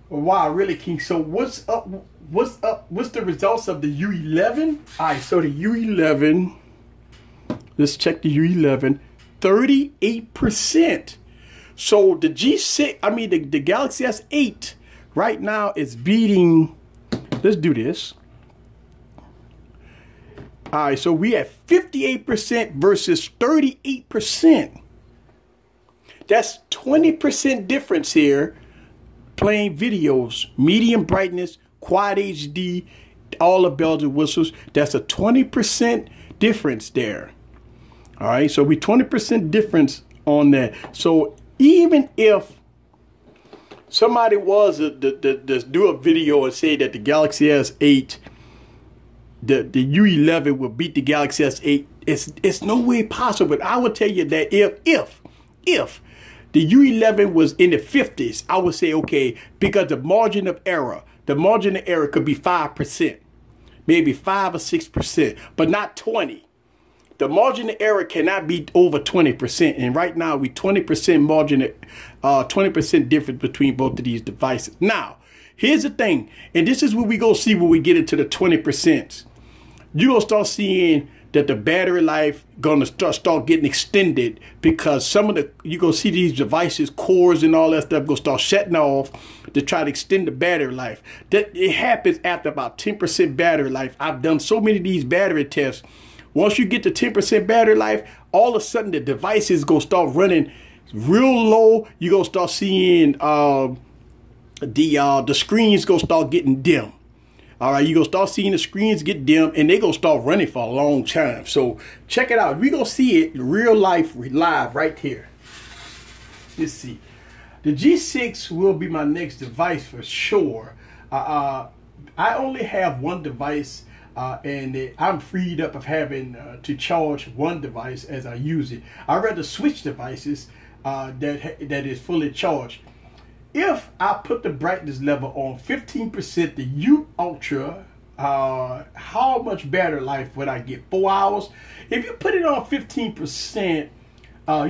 Wow, really, King. So what's up? What's the results of the U11? All right, so the U11, let's check the U11, 38%. So the G6, I mean, the Galaxy S8 right now is beating, let's do this. All right, so we at 58% versus 38%. That's 20% difference here. Playing videos, medium brightness, Quad HD, all the bells and whistles. That's a 20% difference there. All right, so we 20% difference on that. So even if somebody was to do a video and say that the Galaxy S8, the U11 will beat the Galaxy S8, it's no way possible. But I would tell you that if the U11 was in the 50s, I would say okay, because the margin of error could be 5%, maybe 5 or 6%, but not 20. The margin of error cannot be over 20%, and right now we 20% margin, 20% difference between both of these devices. Now, here's the thing, and this is what we gonna see when we get into the 20%. You're gonna start seeing that the battery life gonna start getting extended, because some of you're gonna see these devices, cores and all that stuff gonna start shutting off to try to extend the battery life. That it happens after about 10% battery life. I've done so many of these battery tests. Once you get to 10% battery life, all of a sudden the devices gonna start running real low. You're gonna start seeing the screens gonna start getting dim. All right, you're gonna start seeing the screens get dim, and they're gonna start running for a long time. So check it out. We're gonna see it in real life, live right here. Let's see. The G6 will be my next device for sure. I only have one device, and I'm freed up of having to charge one device as I use it. I'd rather switch devices that is fully charged. If I put the brightness level on 15%, the U Ultra, how much battery life would I get? 4 hours? If you put it on 15%,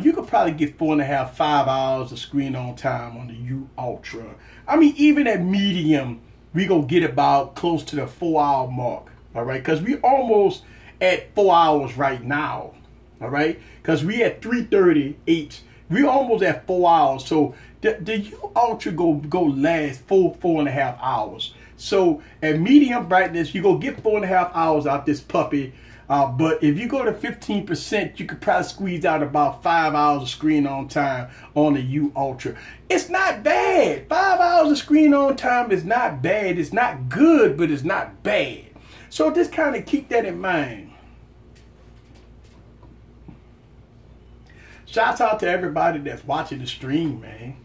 you could probably get 4.5, 5 hours of screen on time on the U Ultra. I mean, even at medium, we gonna get about close to the 4-hour mark. All right, because we almost at 4 hours right now. All right, because we at 3:38. We almost at 4 hours. So the U Ultra go last 4.5 hours. So at medium brightness, you go get 4.5 hours out this puppy. But if you go to 15%, you could probably squeeze out about 5 hours of screen on time on the U Ultra. It's not bad. 5 hours of screen on time is not bad. It's not good, but it's not bad. So just kind of keep that in mind. Shouts out to everybody that's watching the stream, man.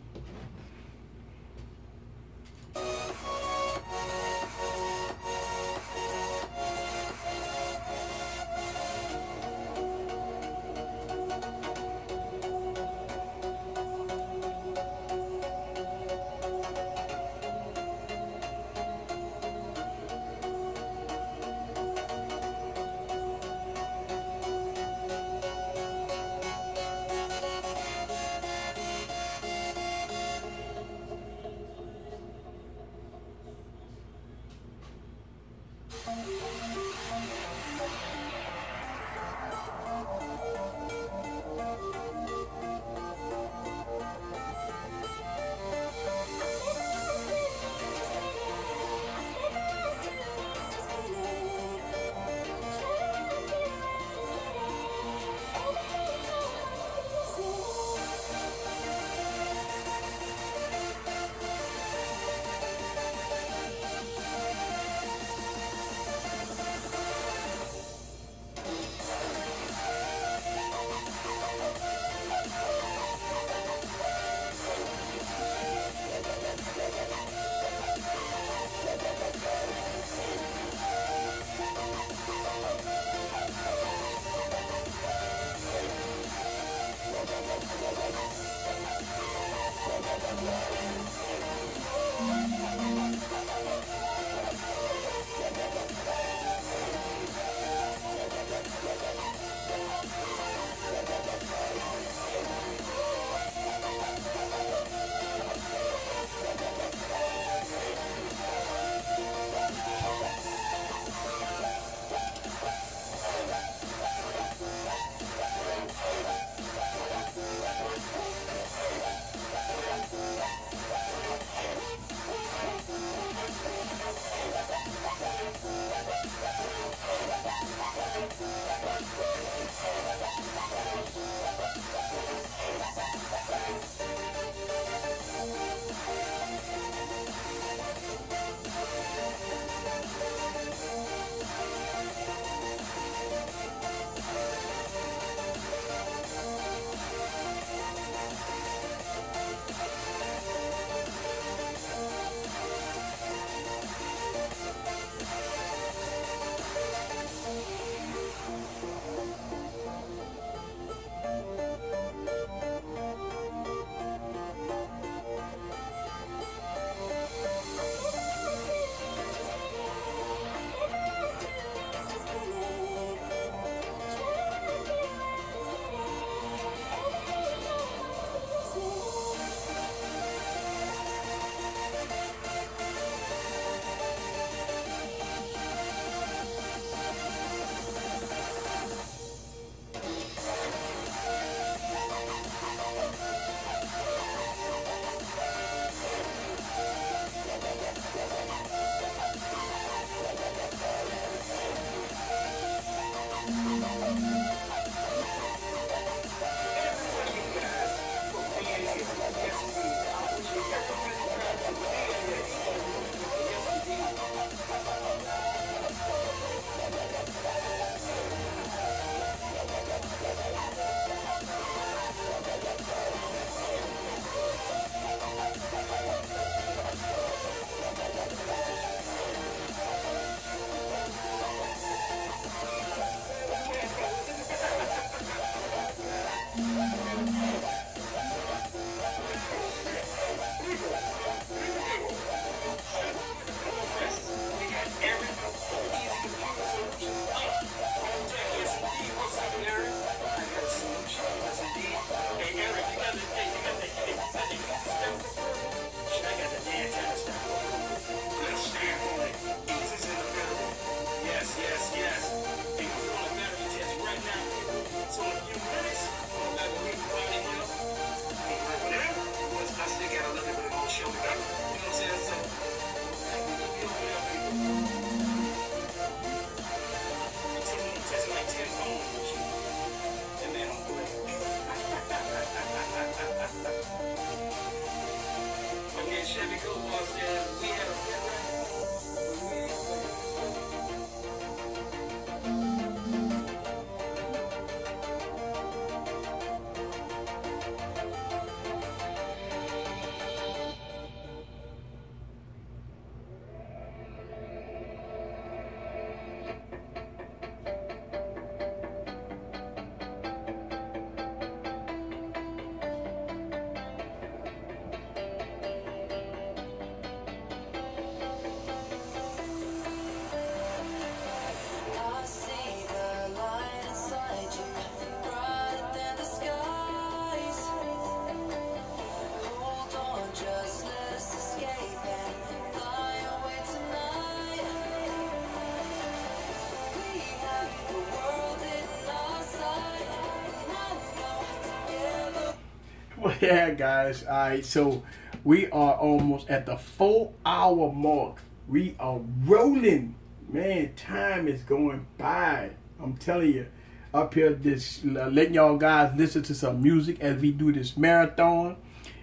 Well, yeah, guys. All right, so we are almost at the 4-hour mark. We are rolling. Man, time is going by. I'm telling you. Up here, just letting y'all guys listen to some music as we do this marathon.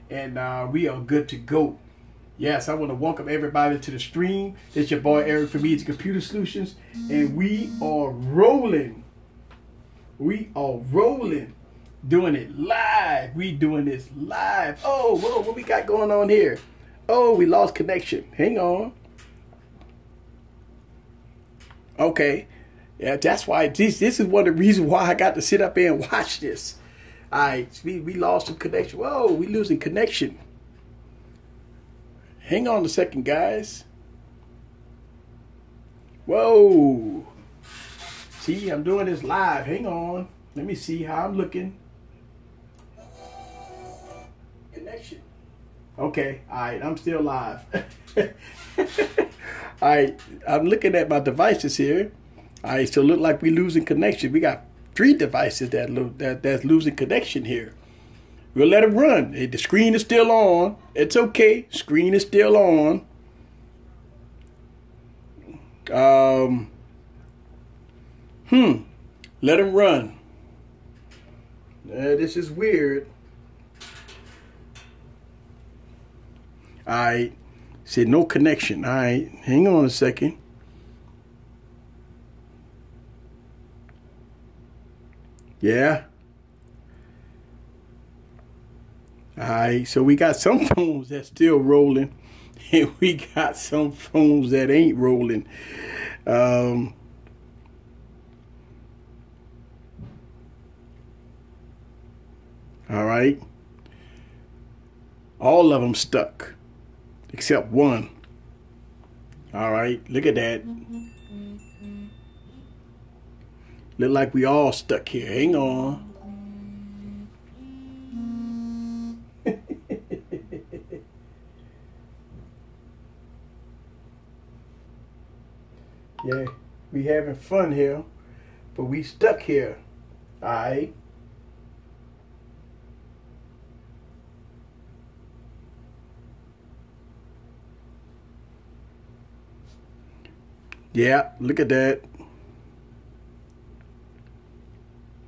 And we are good to go. Yes, I want to welcome everybody to the stream. It's your boy Eric from Easy Computer Solutions. And we are rolling. We are rolling. Doing it live. We doing this live. Oh, whoa, what we got going on here? Oh, we lost connection. Hang on. Okay. Yeah, that's why this is one of the reasons why I got to sit up there and watch this. All right, we lost some connection. Whoa, we losing connection. Hang on a second, guys. Whoa. See, I'm doing this live. Hang on. Let me see how I'm looking. Connection. Okay, all right, I'm still live. All right, I'm looking at my devices here. All right, so look like we losing connection. We got 3 devices that's losing connection here. We'll let it run. Hey, the screen is still on. It's okay. Screen is still on. Let him run. This is weird. Alright. Said no connection. Alright. Hang on a second. Yeah. Alright. So we got some phones that's still rolling. And we got some phones that ain't rolling. Alright. All of them stuck. Except one. Alright. Look at that. Look like we all stuck here. Hang on. Yeah, we having fun here, but we stuck here. Alright. Yeah, look at that.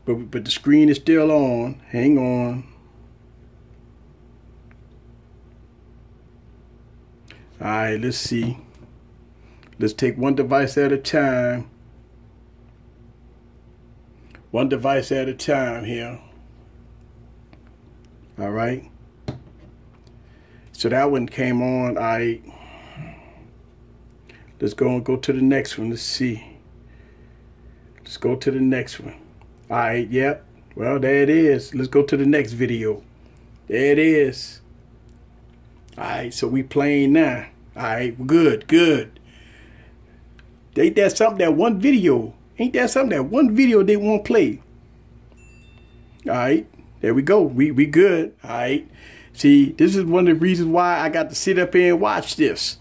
but the screen is still on. Hang on. All right, let's see. Let's take one device at a time. One device at a time here. All right. So that one came on. All right. Let's go to the next one. Let's see. Let's go to the next one. All right. Yep. Well, there it is. Let's go to the next video. There it is. All right. So we playing now. All right. Good. Good. Ain't that something? That one video. Ain't that something? That one video they won't play. All right. There we go. We good. All right. See, this is one of the reasons why I got to sit up here and watch this.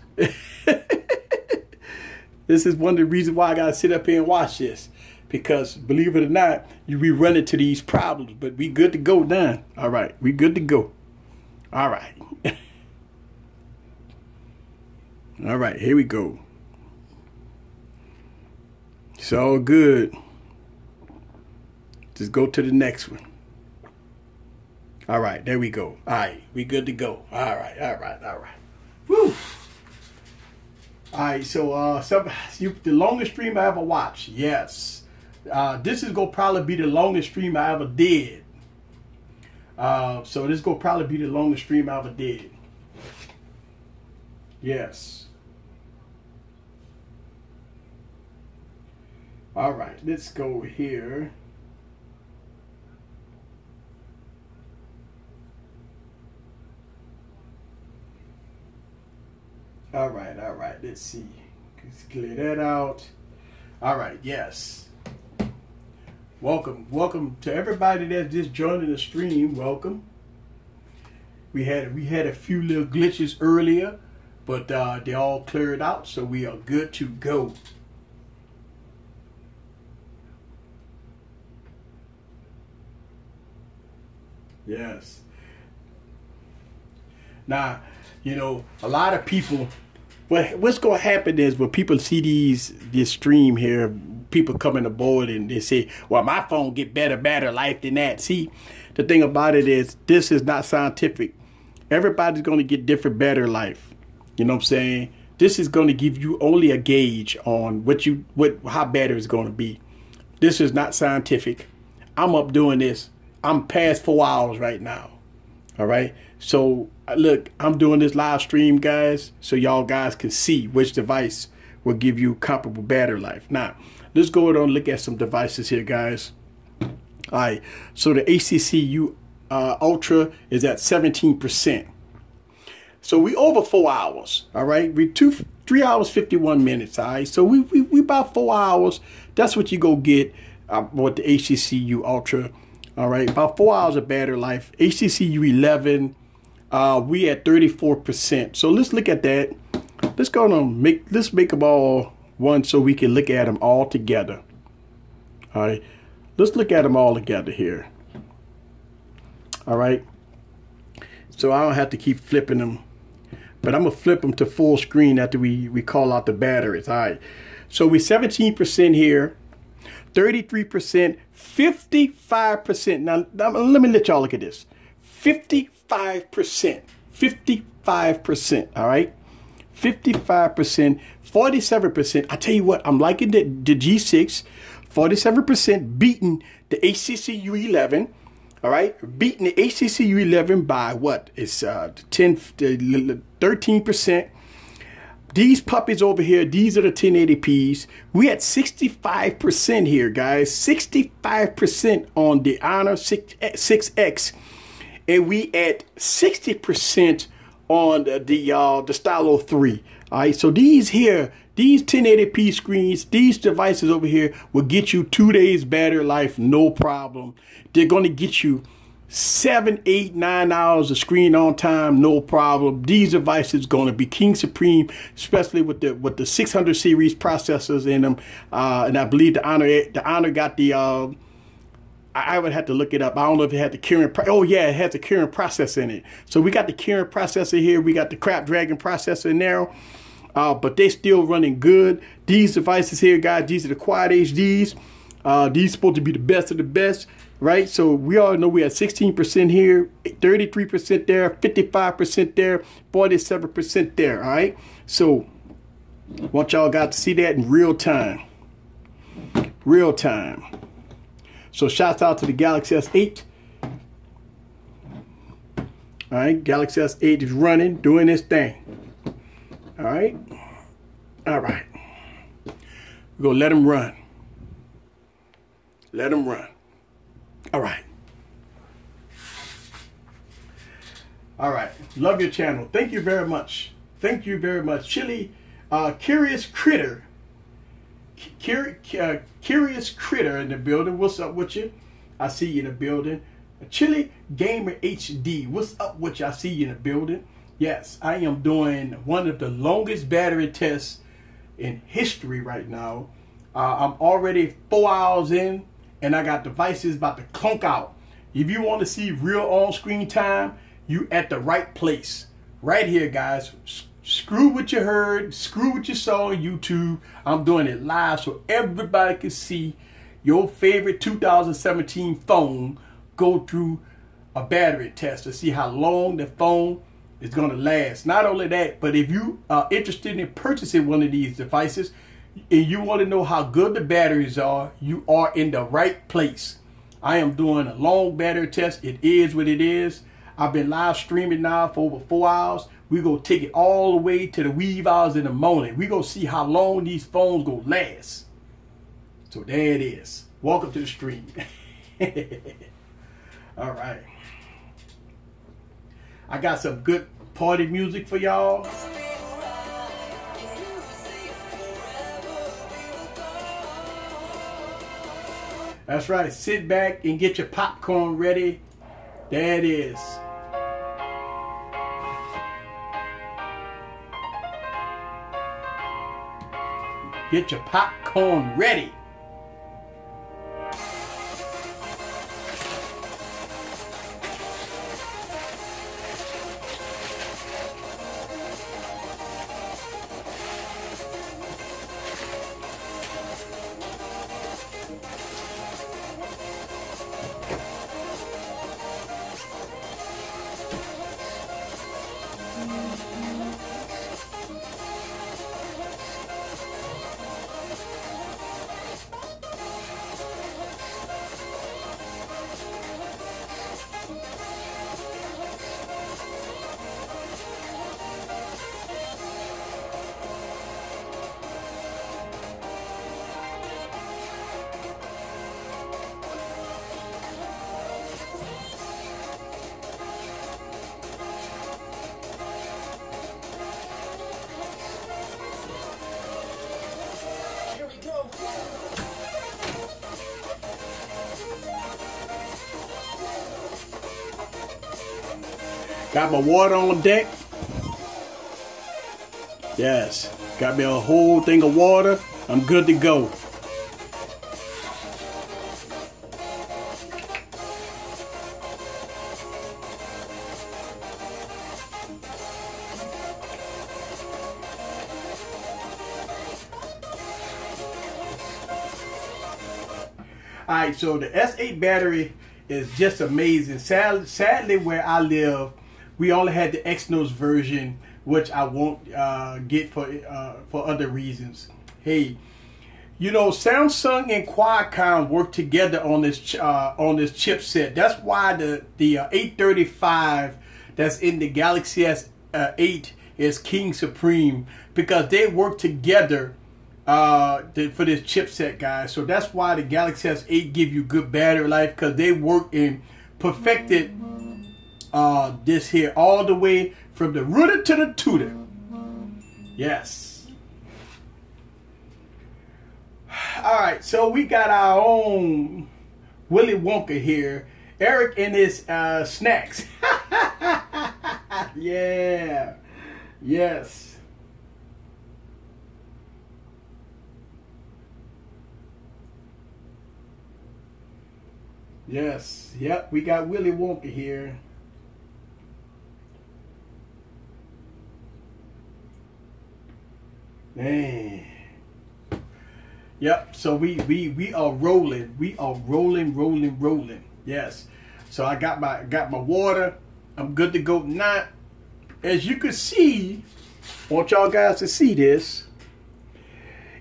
This is one of the reasons why I got to sit up here and watch this. Because, believe it or not, you be running to these problems. But we good to go now. All right. We good to go. All right. All right. Here we go. It's all good. Just go to the next one. All right, there we go. All right, we good to go. All right. Woo. All right, so the longest stream I ever watched. Yes. This is gonna probably be the longest stream I ever did. So this is gonna probably be the longest stream I ever did. Yes. All right, let's go here. All right, let's see. Let's clear that out. All right, yes. Welcome to everybody that's just joining the stream. Welcome. We had a few little glitches earlier, but they all cleared out, so we are good to go. Yes. Now, you know, a lot of people, what's going to happen is when people see this stream here, people coming aboard and they say, well, my phone get better life than that. See, the thing about it is this is not scientific. Everybody's going to get different better life. You know what I'm saying? This is going to give you only a gauge on how better it's going to be. This is not scientific. I'm up doing this. I'm past 4 hours right now. All right. So look, I'm doing this live stream, guys, so y'all guys can see which device will give you comparable battery life. Now, let's go ahead and look at some devices here, guys. All right. So the HTC Ultra is at 17%. So we over 4 hours. All right. We 3 hours, 51 minutes. All right. So we about 4 hours. That's what you go get with the HTC Ultra. All right. About 4 hours of battery life. HTC U11. We at 34%. So let's look at that. Let's go on let's make them all one so we can look at them all together. All right. Let's look at them all together here. All right. So I don't have to keep flipping them, but I'm gonna flip them to full screen after we call out the batteries. All right. So we 17% here, 33%, 55%. Now let me let y'all look at this. 55%. 55%. All right. 55%. 47%. I tell you what, I'm liking the G6. 47% beating the HTC U11. All right. Beating the HTC U11 by what? It's 13%. These puppies over here, these are the 1080p's. We at 65% here, guys. 65% on the Honor 6X. And we at 60% on the Stylo 3. All right, so these 1080p screens, these devices over here will get you 2 days battery life, no problem. They're going to get you 7, 8, 9 hours of screen on time, no problem. These devices going to be king supreme, especially with the 600 series processors in them. And I believe the Honor got the I would have to look it up. I don't know if it had the Kirin. Oh yeah, it has the Kirin processor in it. So we got the Kirin processor here. We got the Snapdragon processor in there. But they still running good. These devices here, guys, these are the Quad HDs. These supposed to be the best of the best, right? So we all know we had 16% here, 33% there, 55% there, 47% there, all right? So want y'all got to see that in real time. Real time. So shouts out to the Galaxy S8. All right, Galaxy S8 is running, doing its thing. All right. All right. We're going to let them run. Let them run. All right. All right. Love your channel. Thank you very much. Thank you very much. Chili, Curious Critter. Curious Critter in the building. What's up with you? I see you in the building. Chili Gamer HD. What's up with you? I see you in the building. Yes, I am doing one of the longest battery tests in history right now. I'm already 4 hours in, and I got devices about to clunk out. If you want to see real on-screen time, you at the right place. Right here, guys. Screw what you heard, screw what you saw on YouTube. I'm doing it live so everybody can see your favorite 2017 phone go through a battery test to see how long the phone is going to last. Not only that, but if you are interested in purchasing one of these devices and you want to know how good the batteries are, you are in the right place. I am doing a long battery test. It is what it is. I've been live streaming now for over 4 hours. We're going to take it all the way to the wee hours in the morning. We're going to see how long these phones going to last. So there it is. Welcome to the stream. All right. I got some good party music for y'all. That's right. Sit back and get your popcorn ready. There it is. Get your popcorn ready. Got my water on deck. Yes, got me a whole thing of water. I'm good to go. Alright, so the S8 battery is just amazing. Sadly, where I live, we only had the Exynos version, which I won't get for other reasons. Hey, you know, Samsung and Qualcomm work together on this chipset. That's why the 835 that's in the Galaxy S8 is King Supreme, because they work together for this chipset, guys. So that's why the Galaxy S8 give you good battery life, because they work and perfected this here all the way from the rooter to the tutor. Yes. All right, so we got our own Willy Wonka here. Eric and his snacks. Yeah. Yes. Yes. Yep, we got Willy Wonka here. Man. Yep. So we are rolling. We are rolling. Yes. So I got my water. I'm good to go now. As you can see, I want y'all guys to see this.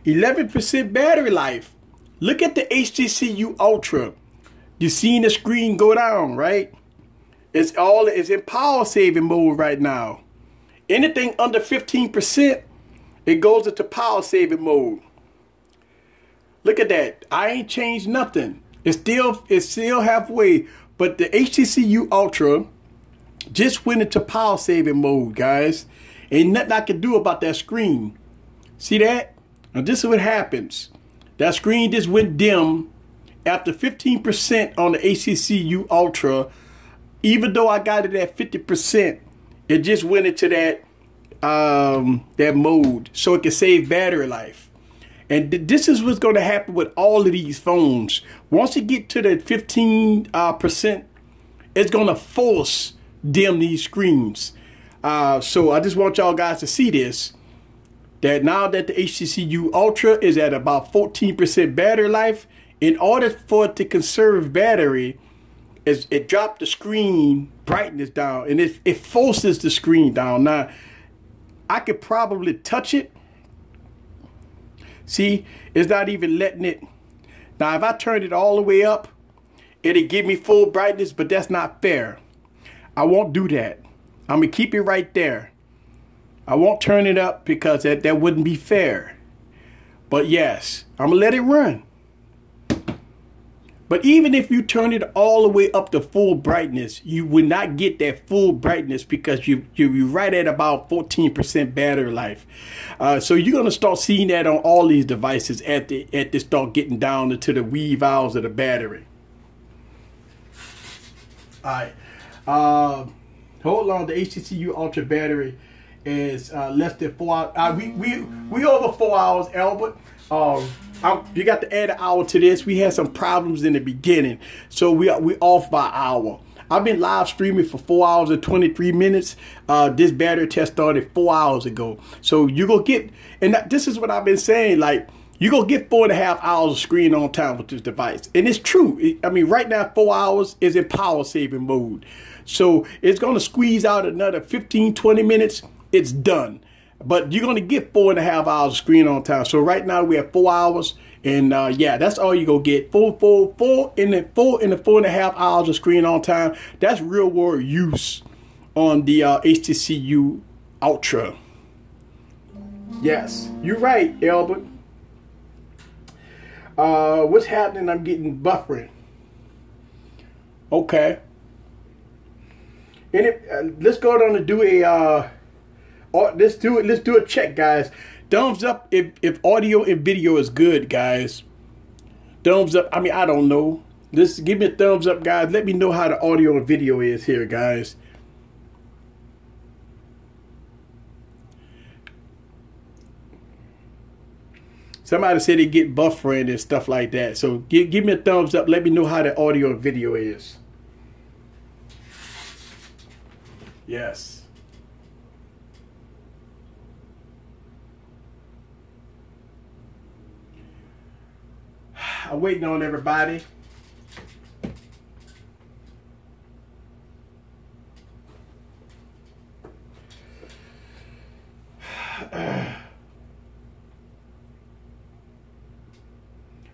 11% battery life. Look at the HTC U11. You seen the screen go down, right? It's in power saving mode right now. Anything under 15%, it goes into power saving mode. Look at that. I ain't changed nothing. It's still halfway. But the HTC U11 just went into power saving mode, guys. Ain't nothing I can do about that screen. See that? Now this is what happens. That screen just went dim after 15% on the HTC U11. Even though I got it at 50%, it just went into that mode so it can save battery life. And this is what's going to happen with all of these phones. Once you get to the 15%, it's going to force dim these screens. So I just want y'all guys to see this. That now that the HTC U11 is at about 14% battery life, in order for it to conserve battery, it dropped the screen brightness down, and it forces the screen down. Now, I could probably touch it. See, it's not even letting it. Now, if I turn it all the way up, it'll give me full brightness, but that's not fair. I won't do that. I'm going to keep it right there. I won't turn it up because that wouldn't be fair. But yes, I'm going to let it run. But even if you turn it all the way up to full brightness, you will not get that full brightness because you're right at about 14% battery life. So you're going to start seeing that on all these devices at they start getting down into the wee hours of the battery. All right. Hold on. The HTC U11 battery is less than 4 hours. We over 4 hours, Albert. You got to add an hour to this. We had some problems in the beginning, so we off by an hour. I've been live streaming for 4 hours and 23 minutes. This battery test started 4 hours ago. So you go get, and this is what I've been saying, like, you go get 4.5 hours of screen on time with this device. And it's true. I mean, right now, 4 hours is in power saving mode. So it's going to squeeze out another 15, 20 minutes. It's done. But you're going to get 4.5 hours of screen on time. So right now we have 4 hours. And yeah, that's all you're going to get. Four in the 4.5 hours of screen on time. That's real world use on the HTC U11. Yes, you're right, Albert. What's happening? I'm getting buffering. Okay. And let's go down and do a let's do a check, guys. Thumbs up if audio and video is good, guys. Thumbs up. I mean, I don't know. Just give me a thumbs up, guys. Let me know how the audio and video is here, guys. Somebody said they get buffering and stuff like that. So give me a thumbs up. Let me know how the audio and video is. Yes. I'm waiting on everybody.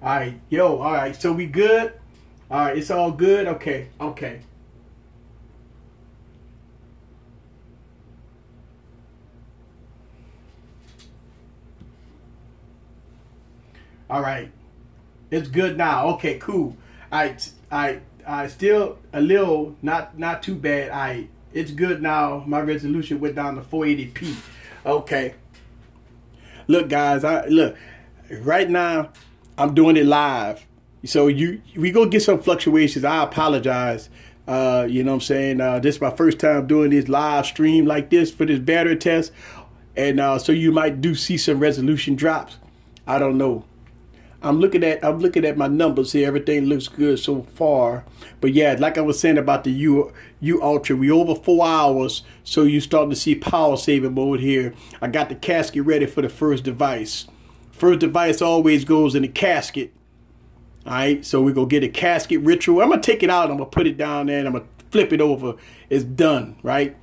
All right, yo, all right, so we good? All right, it's all good? Okay, okay. All right, it's good now. Okay, cool. I still a little, not too bad. It's good now. My resolution went down to 480p. Okay. Look, guys, look, right now, I'm doing it live. So we gonna get some fluctuations. I apologize. You know what I'm saying? This is my first time doing this live stream like this for this battery test. And so you might see some resolution drops. I don't know. I'm looking at my numbers here. Everything looks good so far. But yeah, like I was saying about the U11, we over 4 hours, so you starting to see power saving mode here. I got the casket ready for the first device. First device always goes in the casket. All right, so we're going to get a casket ritual. I'm going to take it out. I'm going to put it down there and I'm going to flip it over. It's done, right?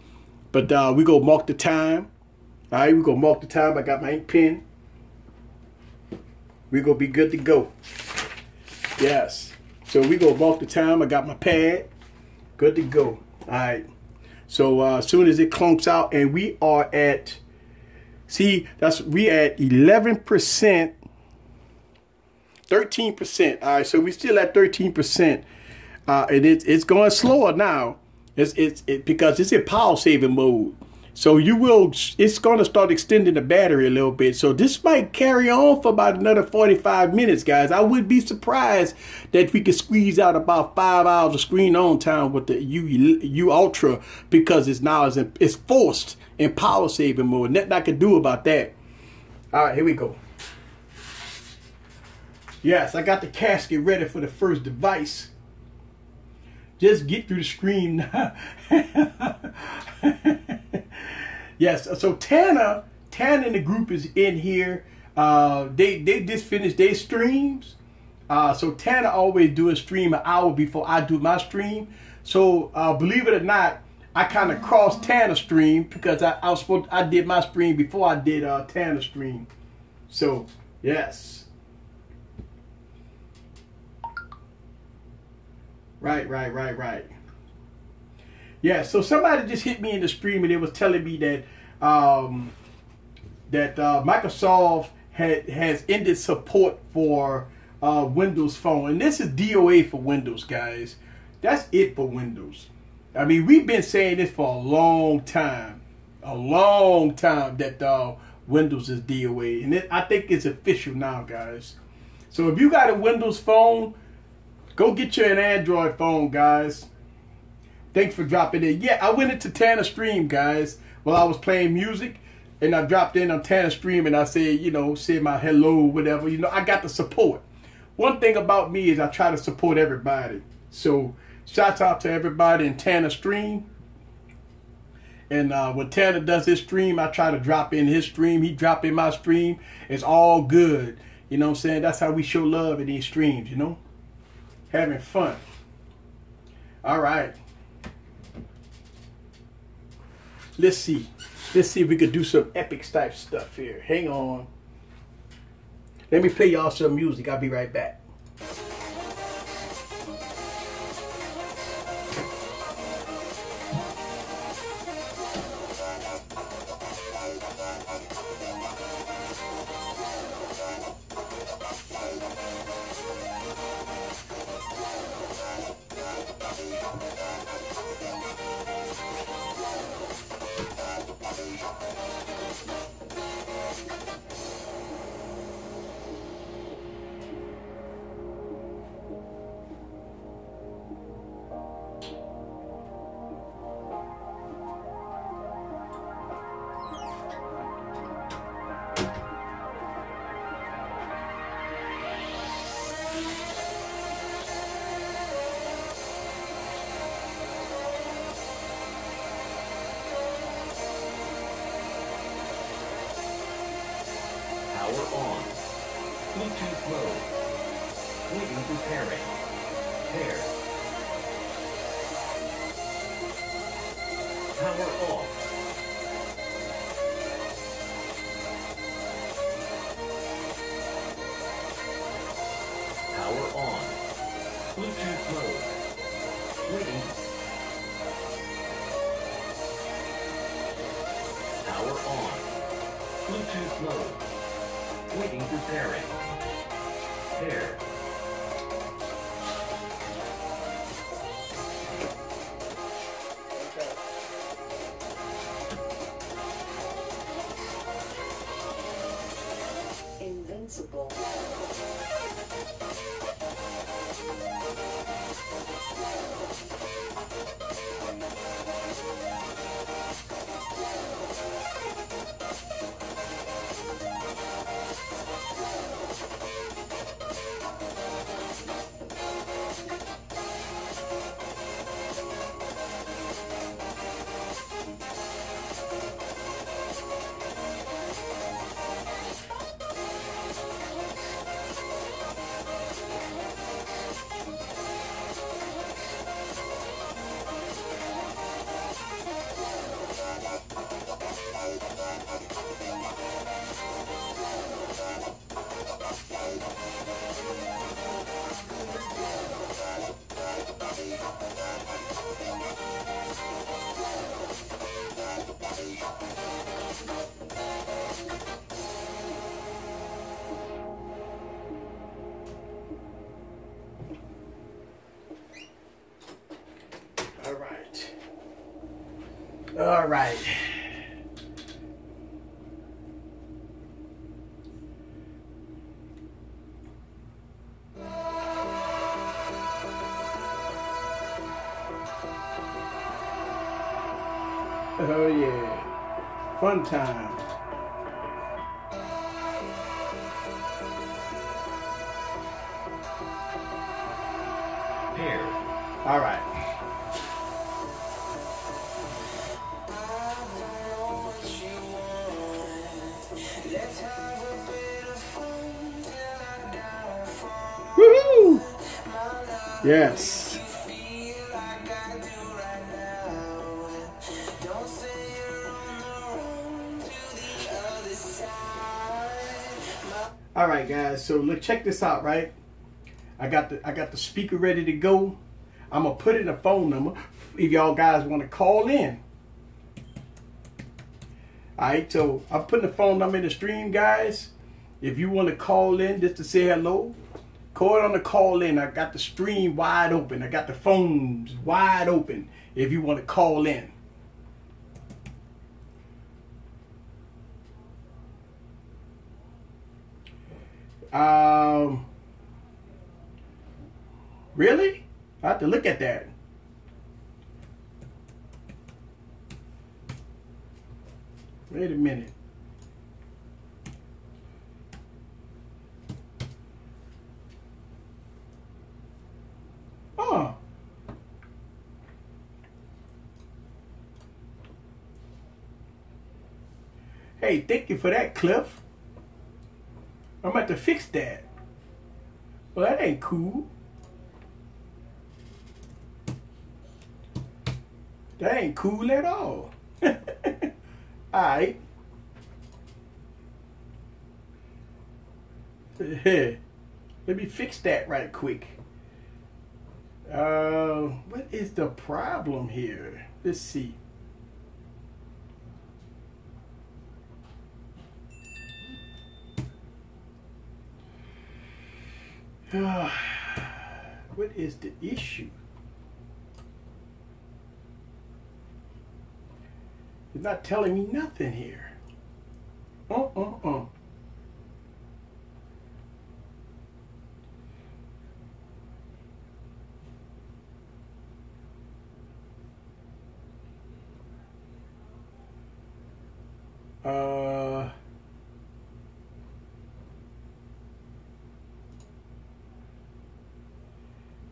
But we go mark the time. All right, we go mark the time. I got my ink pen. We're going to be good to go. Yes. So we go mark the time. I got my pad. Good to go. All right. So as soon as it clunks out, and we are at, see, we at 11%. 13%. All right, so we still at 13%, and it's going slower now. It's because it's in power saving mode. So it's going to start extending the battery a little bit. So this might carry on for about another 45 minutes, guys. I would be surprised that we could squeeze out about 5 hours of screen on time with the U Ultra, because it's forced in power saving mode. Nothing I can do about that. All right, here we go. Yes, I got the casket ready for the first device. Just get through the screen now. Yes, so Tana in the group is in here. They just finished their streams. So Tana always do a stream an hour before I do my stream. So believe it or not, I kind of crossed Tana's stream because I did my stream before I did Tana's stream. So yes. Right. Yeah, so somebody just hit me in the stream and they was telling me that Microsoft has ended support for Windows Phone. And this is DOA for Windows, guys. That's it for Windows. I mean, we've been saying this for a long time. That Windows is DOA. And I think it's official now, guys. So if you got a Windows Phone, go get you an Android phone, guys. Thanks for dropping in. Yeah, I went into Tana's stream, guys, while I was playing music. And I dropped in on Tana's stream and I said, said my hello, whatever. I got the support. One thing about me is I try to support everybody. So, shout out to everybody in Tana's stream. And when Tana does his stream, I try to drop in his stream. He drop in my stream. It's all good. You know what I'm saying? That's how we show love in these streams, Having fun. All right. Let's see if we could do some epic type stuff here. Hang on. Let me play y'all some music. I'll be right back. Power on. Bluetooth mode. Waiting for pairing. Pair. Power off. Power on. Bluetooth mode. Waiting. Power on. Bluetooth mode. Waiting for pairing. Pair. Invincible. All right. Oh yeah, fun time. Pair. All right. Woohoo! Yes. All right, guys. So look, check this out, right? I got the speaker ready to go. I'm gonna put in a phone number if y'all guys want to call in. All right, so I'm putting the phone number in the stream, guys. If you want to call in just to say hello, call on the call in. I got the stream wide open. I got the phones wide open. If you want to call in. Really? I have to look at that. Wait a minute. Oh. Hey, thank you for that, Cliff. I'm about to fix that. Well, that ain't cool. That ain't cool at all. Alright. Let me fix that right quick. What is the problem here? Let's see. What is the issue? It's not telling me nothing here.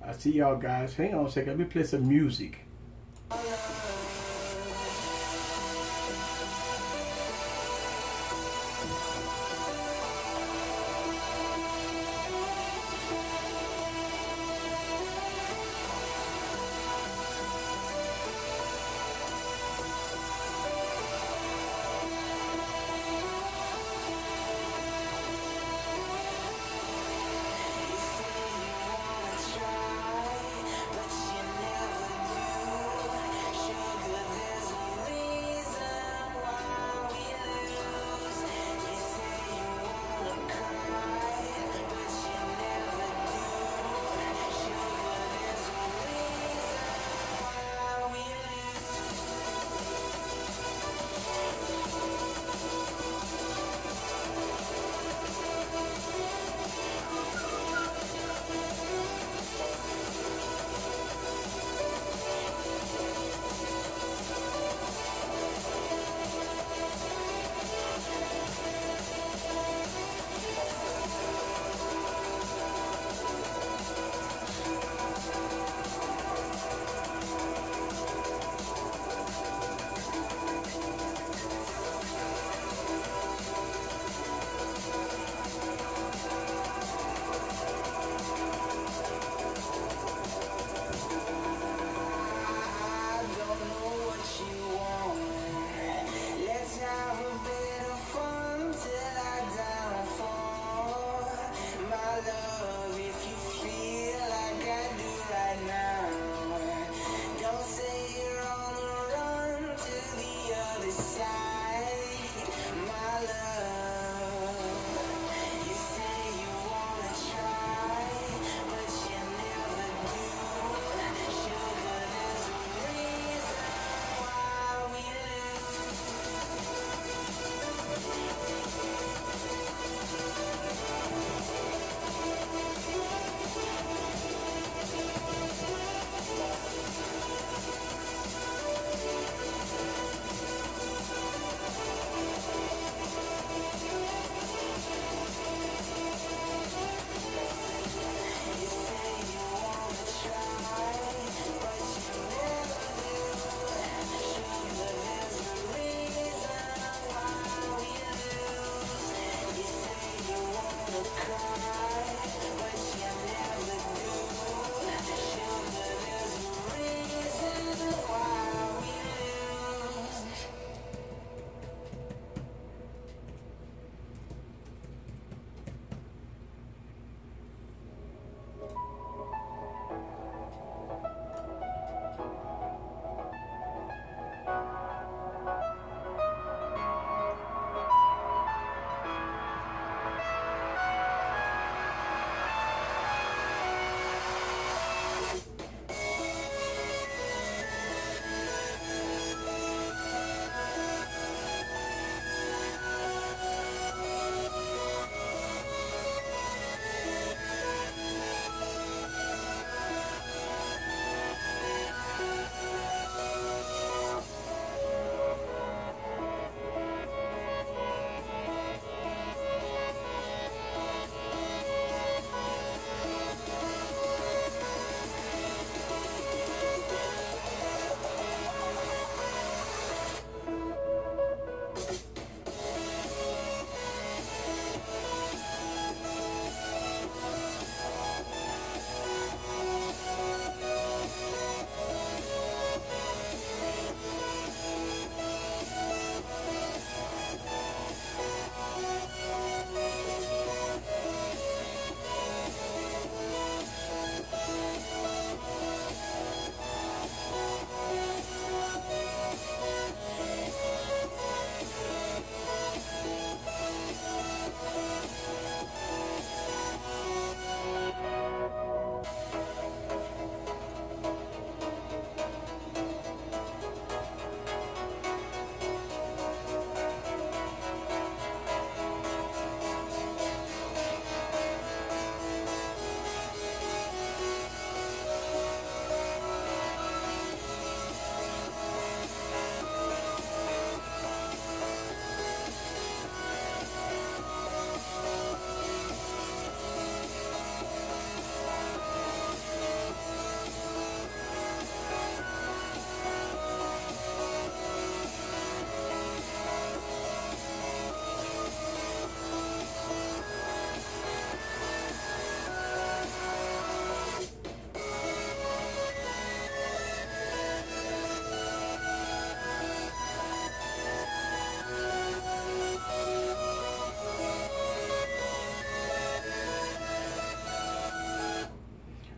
I see y'all guys. Hang on a second. Let me play some music.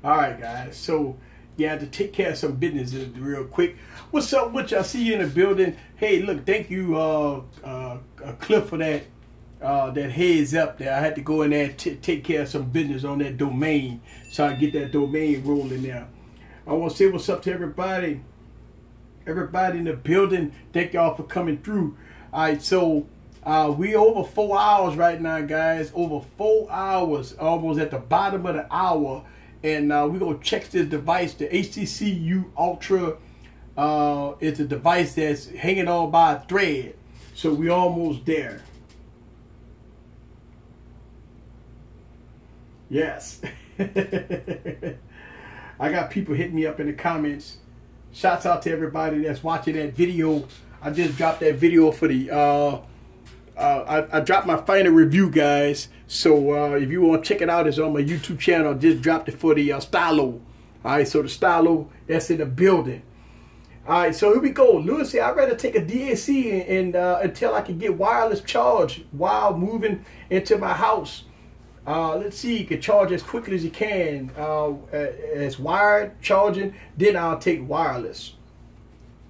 All right, guys. So, yeah, to take care of some business real quick. What's up? What y'all see you in the building? Hey, look, thank you, Cliff, for that that heads up there. I had to go in there to take care of some business on that domain, so I get that domain rolling now. I want to say what's up to everybody. Everybody in the building. Thank y'all for coming through. All right, so we over 4 hours right now, guys. Over 4 hours, almost at the bottom of the hour. And we're going to check this device. The HTC U11 is a device that's hanging on by a thread. So we almost there. Yes. I got people hitting me up in the comments. Shouts out to everybody that's watching that video. I just dropped that video for the... I dropped my final review, guys. So if you want to check it out, it's on my YouTube channel. I just dropped it for the stylo. All right, so the stylo that's in the building. All right, so here we go. Lewis said, I'd rather take a DAC and until I can get wireless charge while moving into my house. Let's see, you can charge as quickly as you can as wired charging. Then I'll take wireless.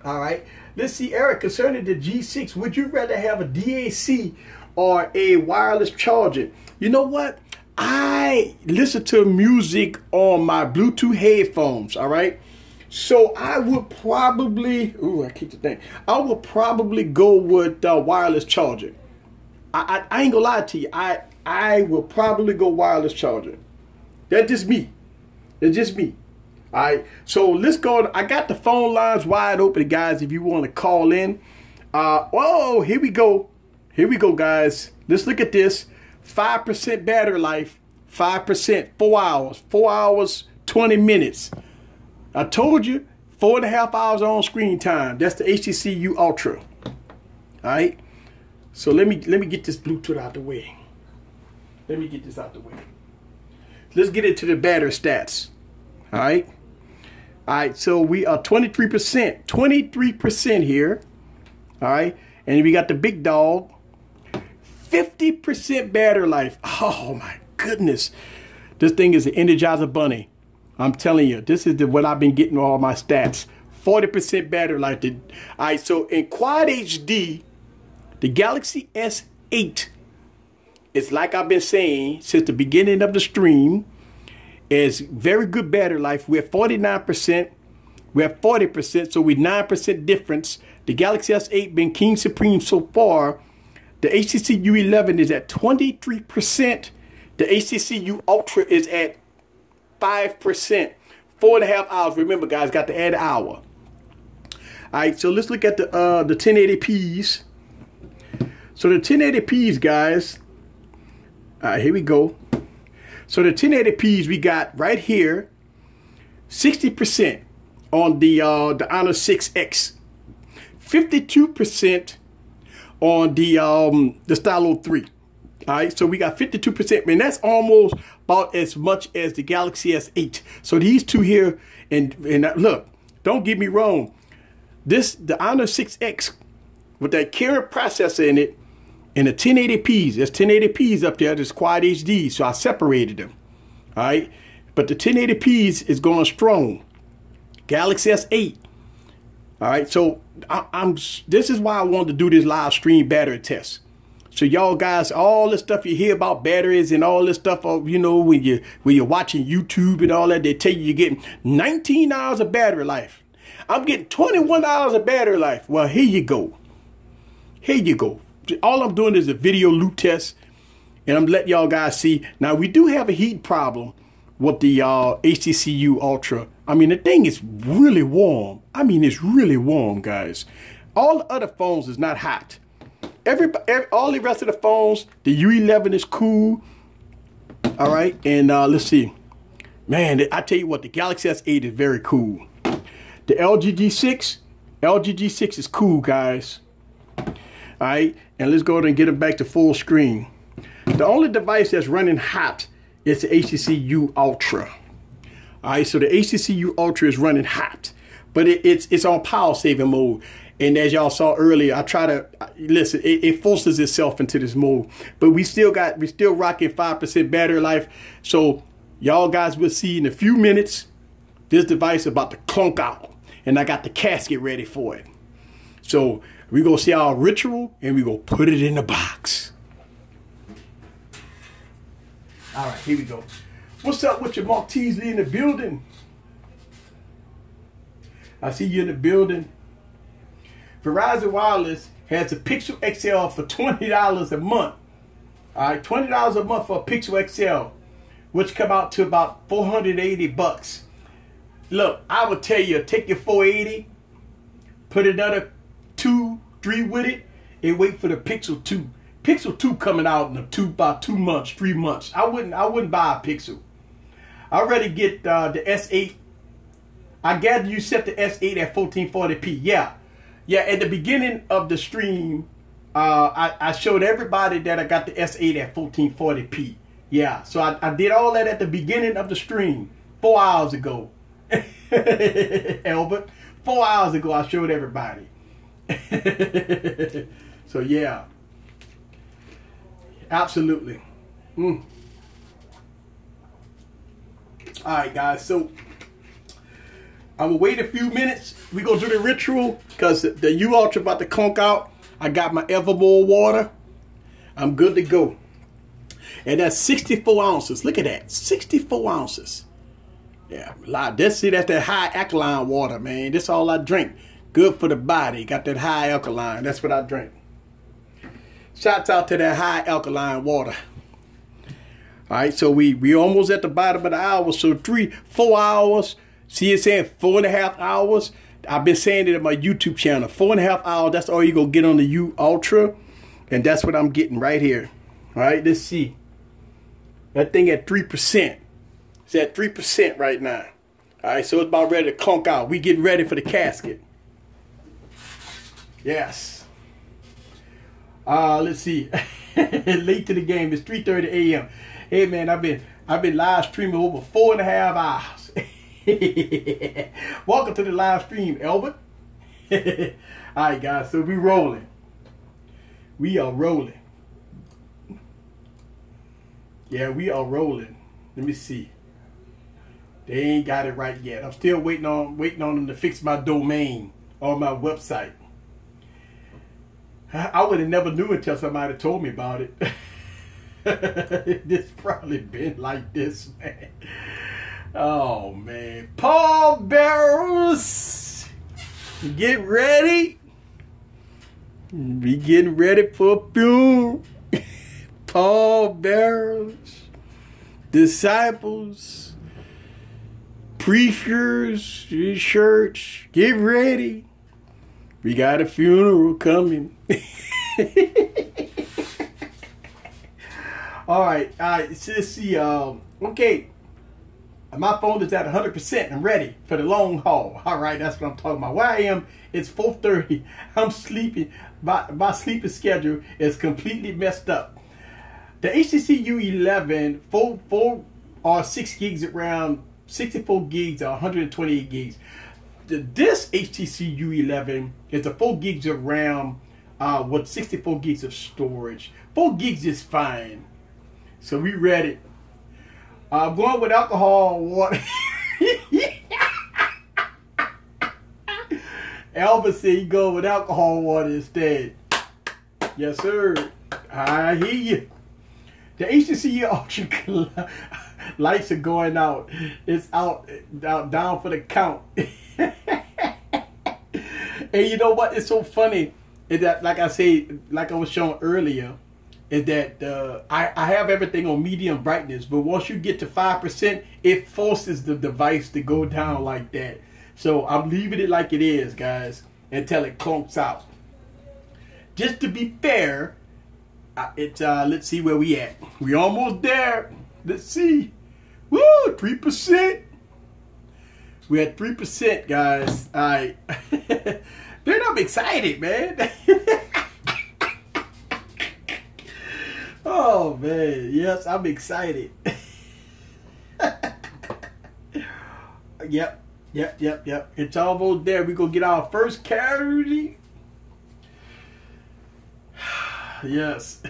All right. Let's see, Eric, concerning the G6, would you rather have a DAC or a wireless charger? You know what? I listen to music on my Bluetooth headphones, all right? So I would probably, I keep the thing. I would probably go with wireless charger. I ain't gonna lie to you. I will probably go wireless charger. That's just me. It's just me. All right, so let's go. I got the phone lines wide open, guys, if you want to call in. Oh, here we go. Here we go, guys. Let's look at this. 5% battery life, 5%, 4 hours, 4 hours, 20 minutes. I told you, 4.5 hours on screen time. That's the HTC U11. All right, so let me get this Bluetooth out the way. Let me get this out the way. Let's get into the battery stats. All right. All right, so we are 23% here. All right, and we got the big dog, 50% battery life. Oh my goodness, this thing is an Energizer Bunny. I'm telling you, this is what I've been getting all my stats. 40% battery life. All right, so in Quad HD, the Galaxy S8, it's like I've been saying since the beginning of the stream. Is very good battery life. We're 49%. We're 40%, so we're 9% difference. The Galaxy S8 been king supreme so far. The HTC U11 is at 23%. The HTC U11 is at 5%. 4.5 hours. Remember, guys, got to add an hour. All right, so let's look at the 1080p's. So the 1080p's, guys. All right, here we go. So the 1080p's we got right here, 60% on the Honor 6X, 52% on the Stylo 3. All right, so we got 52%, and that's almost about as much as the Galaxy S8. So these two here, and look, don't get me wrong, the Honor 6X with that current processor in it. And the 1080p's, there's 1080p's up there, there's Quad HD, so I separated them. All right, but the 1080p's is going strong. Galaxy S8. All right, so this is why I wanted to do this live stream battery test. So y'all guys, all the stuff you hear about batteries and all this stuff, you know, when you're watching YouTube and all that, they tell you you're getting 19 hours of battery life. I'm getting 21 hours of battery life. Well, here you go. Here you go. All I'm doing is a video loop test, and I'm letting y'all guys see. Now, we do have a heat problem with the HTC U11. I mean, the thing is really warm. I mean, it's really warm, guys. All the other phones is not hot. All the rest of the phones, the U11 is cool. All right, and let's see. Man, I tell you what, the Galaxy S8 is very cool. The LG G6 is cool, guys. All right, and let's go ahead and get them back to full screen. The only device that's running hot is the HTC U11. All right, so the HTC U11 is running hot, but it's on power saving mode. And as y'all saw earlier, I try to listen. It forces itself into this mode, but we still rocking 5% battery life. So y'all guys will see in a few minutes, this device is about to clunk out. And I got the casket ready for it. So we're going to see our ritual and we're going to put it in the box. All right, here we go. What's up with your Mark Teasley in the building? I see you in the building. Verizon Wireless has a Pixel XL for $20 a month. All right, $20 a month for a Pixel XL, which come out to about 480 bucks. Look, I would tell you, take your 480, put another 2, 3 with it, and wait for the Pixel 2. Pixel 2 coming out in about 2 months, 3 months. I wouldn't buy a Pixel. I'd rather get the S8. I gather you set the S8 at 1440p. Yeah. At the beginning of the stream, I showed everybody that I got the S8 at 1440p. Yeah, so I did all that at the beginning of the stream 4 hours ago. Albert, 4 hours ago I showed everybody. So yeah, absolutely. All right, guys, so I will wait a few minutes. We're gonna do the ritual because the U Ultra about to conk out. I got my Evermore water. I'm good to go. And that's 64 ounces. Look at that, 64 ounces. Yeah, that's that high alkaline water, man. That's all I drink. Good for the body. Got that high alkaline. That's what I drink. Shouts out to that high alkaline water. All right, so we almost at the bottom of the hour. So 4 hours. See it saying 4.5 hours. I've been saying it at my YouTube channel. 4.5 hours. That's all you gonna get on the U Ultra, and that's what I'm getting right here. All right, let's see. That thing at 3%. It's at 3% right now. All right, so it's about ready to clunk out. We getting ready for the casket. Yes. Let's see. Late to the game. It's 3:30 a.m. Hey man, I've been live streaming over 4.5 hours. Welcome to the live stream, Albert. All right, guys. So we rolling. We are rolling. Yeah, we are rolling. Let me see. They ain't got it right yet. I'm still waiting on them to fix my domain on my website. I would have never knew until somebody told me about it. It's probably been like this, man. Oh man, Paul Barrows, get ready. We getting ready for a funeral. Paul Barrows, disciples, preachers, church, get ready. We got a funeral coming. All right, so let's see. Okay, my phone is at 100%. I'm ready for the long haul. All right, that's what I'm talking about. Where I am, it's 4:30. I'm sleeping. My sleeping schedule is completely messed up. The HTC U11, 4 or 6 gigs around 64 gigs or 128 gigs. This HTC U11 is a 4 gigs of RAM with 64 gigs of storage. 4 gigs is fine. So we ready. I'm going with alcohol water. Elvis said he go with alcohol water instead. Yes, sir. I hear you. The HTC Ultra lights are going out. It's out down for the count. And you know what? It's so funny. Is that, like I said, like I was showing earlier, is that I have everything on medium brightness, but once you get to 5%, it forces the device to go down like that. So I'm leaving it like it is, guys, until it clunks out. Just to be fair, let's see where we at. We almost there. Let's see. Woo, 3%. We're at 3%, guys. All right. Man, I'm excited, man. Oh, man. Yes, I'm excited. Yep. It's almost there. We're going to get our first casualty. Yes.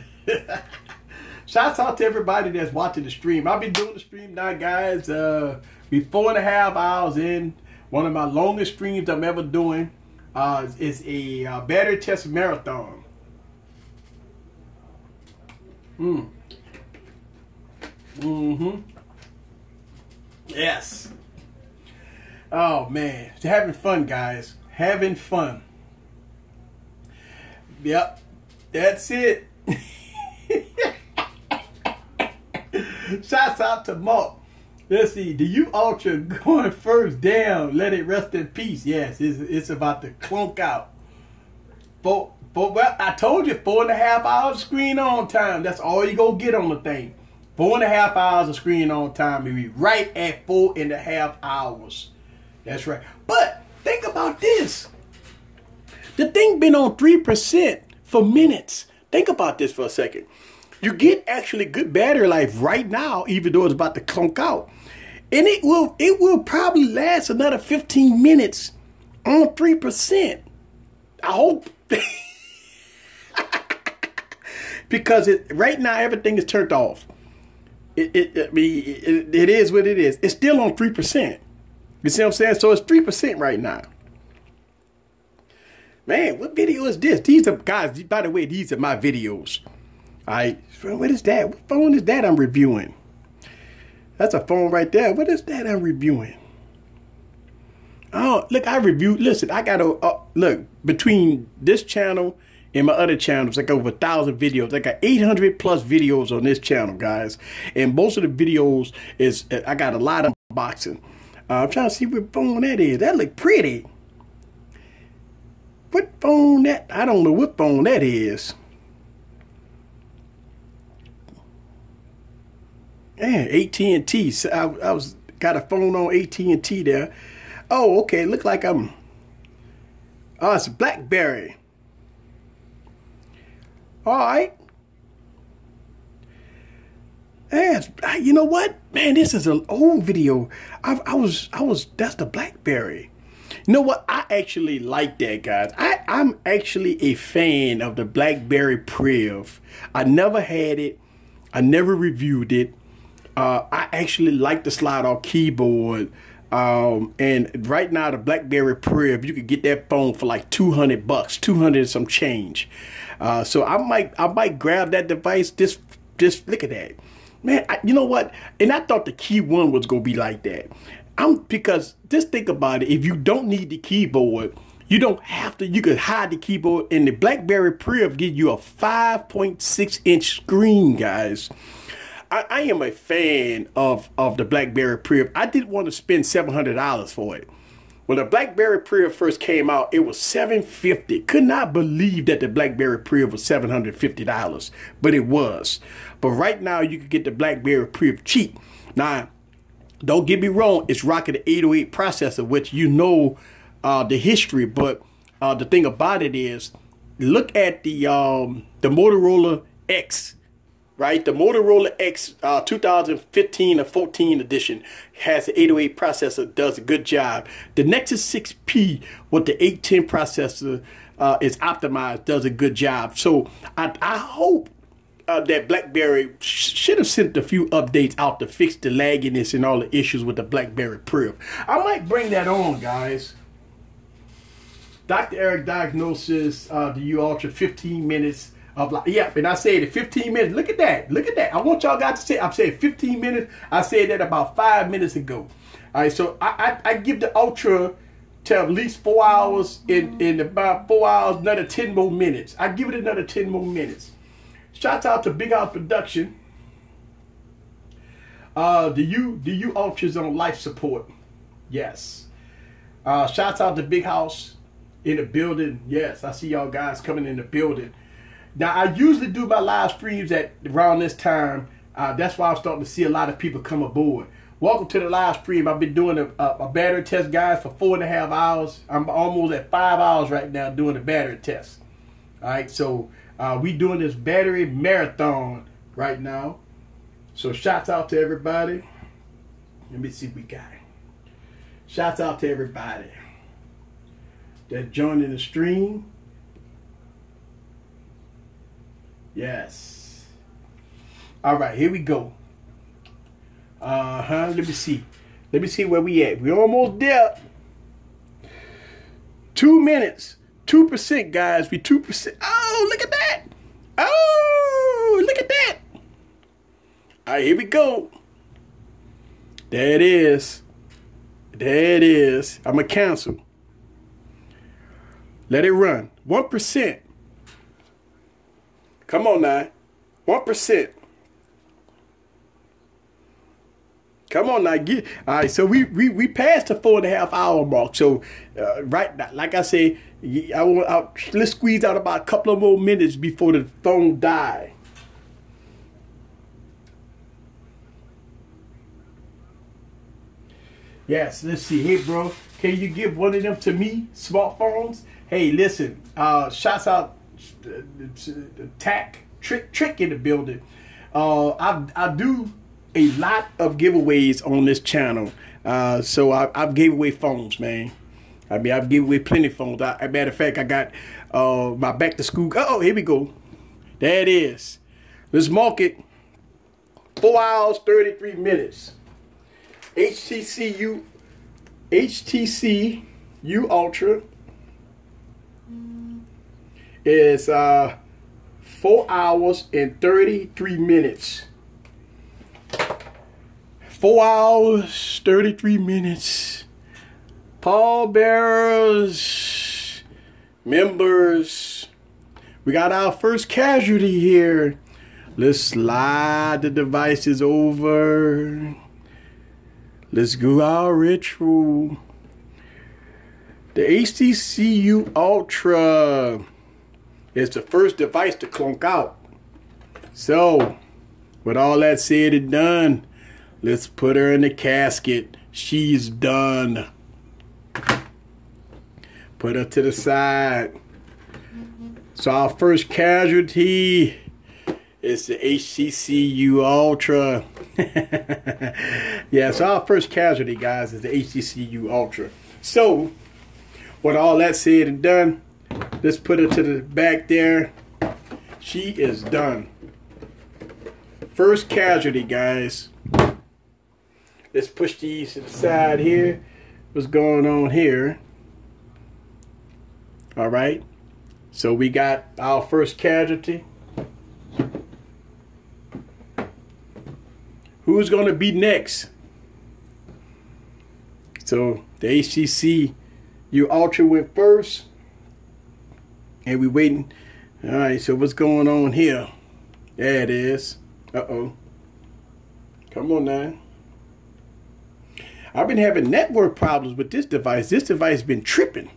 Shouts out to everybody that's watching the stream. I've been doing the stream now, guys. Be 4.5 hours in. One of my longest streams I'm ever doing. Is a battery test marathon. Yes. Oh man, having fun, guys. Having fun. Yep, that's it. Shouts out to Mark. Let's see, the U Ultra going first down. Let it rest in peace. Yes, it's about to clunk out. Well, I told you 4.5 hours screen on time. That's all you gonna get on the thing. 4.5 hours of screen on time. You'll be right at 4.5 hours. That's right. But think about this. The thing been on 3% for minutes. Think about this for a second. You get actually good battery life right now, even though it's about to clunk out. And it will probably last another 15 minutes on 3%. I hope. Because right now everything is turned off. It is what it is. It's still on 3%. You see what I'm saying? So it's 3% right now. Man, what video is this? These are, guys, by the way, these are my videos. All right. What is that? What phone is that I'm reviewing? That's a phone right there. What is that I'm reviewing? Oh, look, I reviewed. Listen, I got to, look, between this channel and my other channels, I got over 1,000 videos. I got 800 plus videos on this channel, guys. And most of the videos is, I got a lot of unboxing. I'm trying to see what phone that is. That look pretty. What phone that? I don't know what phone that is. Man, AT&T. So I was got a phone on AT&T there. Oh, okay. Look like I'm. Oh, it's BlackBerry. All right. And you know what, man? This is an old video. That's the BlackBerry. You know what? I actually like that, guys. I'm actually a fan of the BlackBerry Priv. I never had it. I never reviewed it. I actually like the slide-off keyboard. And right now, the BlackBerry Priv, you could get that phone for like $200, 200 and some change. So I might grab that device. Just look at that, man. You know what? And I thought the Key One was gonna be like that. Because just think about it. If you don't need the keyboard, you don't have to. You could hide the keyboard. And the BlackBerry Priv gives you a 5.6-inch screen, guys. I am a fan of the BlackBerry Priv. I didn't want to spend $700 for it. When the BlackBerry Priv first came out, it was $750. Could not believe that the BlackBerry Priv was $750, but it was. But right now, you can get the BlackBerry Priv cheap. Now, don't get me wrong, it's rocking the 808 processor, which you know the history. But the thing about it is, look at the Motorola X. Right, the Motorola X 2015 or 14 edition has an 808 processor, does a good job. The Nexus 6P with the 810 processor is optimized, does a good job. So I hope that BlackBerry should have sent a few updates out to fix the lagginess and all the issues with the BlackBerry Priv. I might bring that on, guys. Dr. Eric Diagnosis, the U Ultra 15 minutes. Yeah, and I said it 15 minutes. Look at that. Look at that. I want y'all guys to say, I've said 15 minutes. I said that about 5 minutes ago. All right, so I give the Ultra to at least 4 hours. In about 4 hours, another 10 more minutes. I give it another 10 more minutes. Shouts out to Big House Production. The U Ultra's on life support. Yes. Shouts out to Big House in the building. Yes, I see y'all guys coming in the building. Now, I usually do my live streams at around this time. That's why I'm starting to see a lot of people come aboard. Welcome to the live stream. I've been doing a battery test, guys, for 4.5 hours. I'm almost at 5 hours right now doing the battery test. All right, so we doing this battery marathon right now. So shouts out to everybody. Let me see what we got. Shouts out to everybody that's joining the stream. Yes. All right, here we go. Let me see. Let me see where we at. We're almost there. 2 minutes. 2%, guys. We 2%. Oh, look at that. Oh, look at that. All right, here we go. There it is. There it is. I'm going to cancel. Let it run. 1%. Come on now. 1%. Come on now. All right, so we passed the 4.5 hour mark. So right now, like I say, let's squeeze out about a couple of more minutes before the phone dies. Yes, let's see. Hey, bro, can you give one of them to me? Smartphones. Hey, listen. Shouts out Trick in the building. I do a lot of giveaways on this channel. So I've gave away phones, man. I mean, I've given away plenty of phones. Matter of fact, I got my back to school. Oh, here we go. There it is. Let's mark it. 4 hours, 33 minutes. HTC U Ultra is 4 hours and 33 minutes. 4 hours, 33 minutes. Pallbearers, members, we got our first casualty here. Let's slide the devices over. Let's go our ritual. The HTC U Ultra is the first device to clunk out. So, with all that said and done, let's put her in the casket. She's done. Put her to the side. So our first casualty is the HTC U Ultra. Yeah, so our first casualty, guys, is the HTC U Ultra. So, with all that said and done, let's put her to the back there. She is done. First casualty, guys. Let's push these to the side here. What's going on here? All right. So we got our first casualty. Who's going to be next? So the HTC U Ultra went first. And we waiting. All right. So what's going on here? There it is. Uh-oh. Come on now. I've been having network problems with this device. This device has been tripping.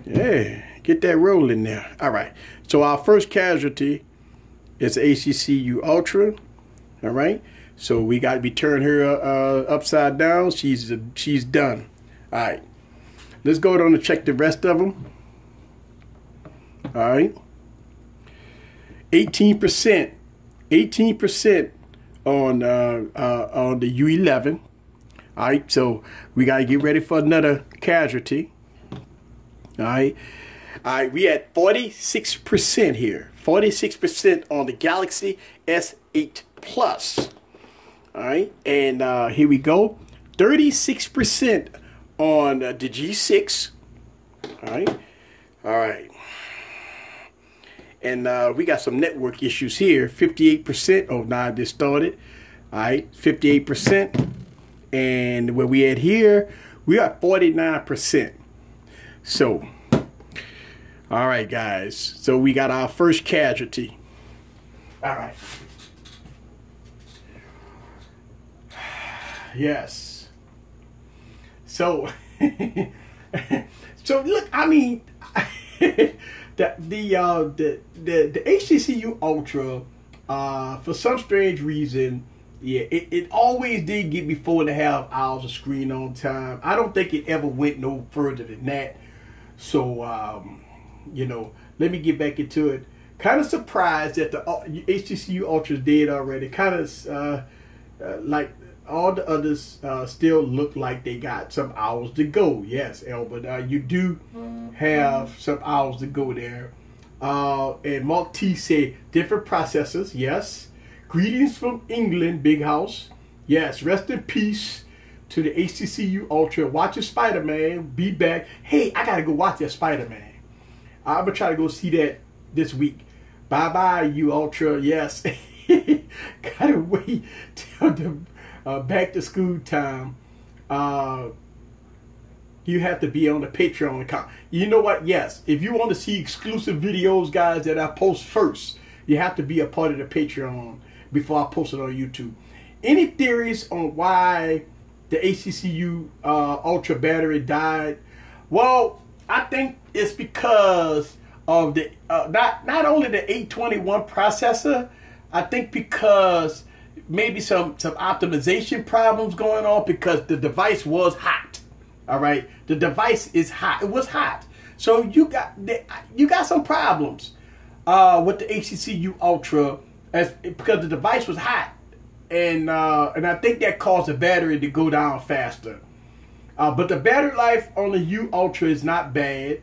Yeah, get that rolling there. All right. So our first casualty is HTC U Ultra. All right. So we got to turn her upside down. She's done. All right. Let's go on to check the rest of them. All right. 18%. 18% on the U11. All right, so we got to get ready for another casualty. All right, we at 46% here. 46% on the Galaxy S8 Plus. All right, and here we go. 36% on the G6. All right, all right. And we got some network issues here. 58%. Oh, now I just started. All right, 58%. And where we at here, we are 49%. So, all right, guys. So we got our first casualty. All right. Yes. So, so look. I mean. The HTC U Ultra, for some strange reason, yeah, it always did get me 4.5 hours of screen on time. I don't think it ever went no further than that. So, you know, let me get back into it. Kind of surprised that the HTC U Ultra is dead already. Kind of like all the others still look like they got some hours to go. Yes, Albert, you do have some hours to go there. And Mark T say different processors. Yes. Greetings from England, big house. Yes. Rest in peace to the HTC U11. Watching Spider-Man. Be back. Hey, I gotta go watch that Spider-Man. I'm gonna try to go see that this week. Bye bye, U11. Yes. Gotta wait till the back to school time. You have to be on the Patreon account. You know what? Yes. If you want to see exclusive videos, guys, that I post first, you have to be a part of the Patreon before I post it on YouTube. Any theories on why the HTC Ultra battery died? Well, I think it's because of the not only the 821 processor. I think because maybe some optimization problems going on, because the device was hot. All right, the device is hot. It was hot, so you got some problems with the HTC Ultra because the device was hot, and I think that caused the battery to go down faster. But the battery life on the U Ultra is not bad.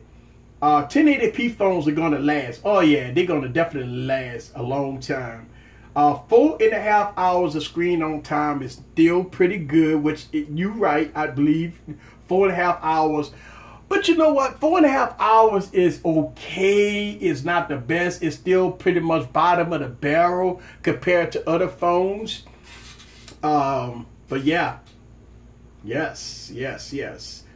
1080p phones are gonna last. Oh yeah, they're gonna definitely last a long time. 4.5 hours of screen on time is still pretty good, which you're right, I believe. 4.5 hours. But you know what? 4.5 hours is okay. It's not the best. It's still pretty much bottom of the barrel compared to other phones. But yeah. Yes.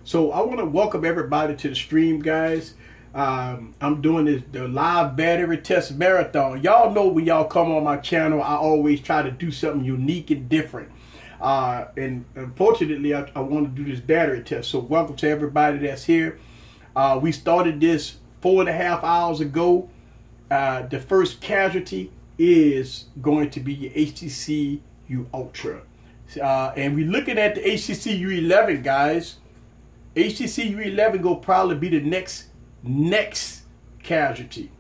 So I want to welcome everybody to the stream, guys. I'm doing the live battery test marathon. Y'all know when y'all come on my channel, I always try to do something unique and different. And unfortunately, I want to do this battery test. So welcome to everybody that's here. We started this 4.5 hours ago. The first casualty is going to be your HTC U11. And we're looking at the HTC U11, guys. HTC U11 will probably be the next casualty.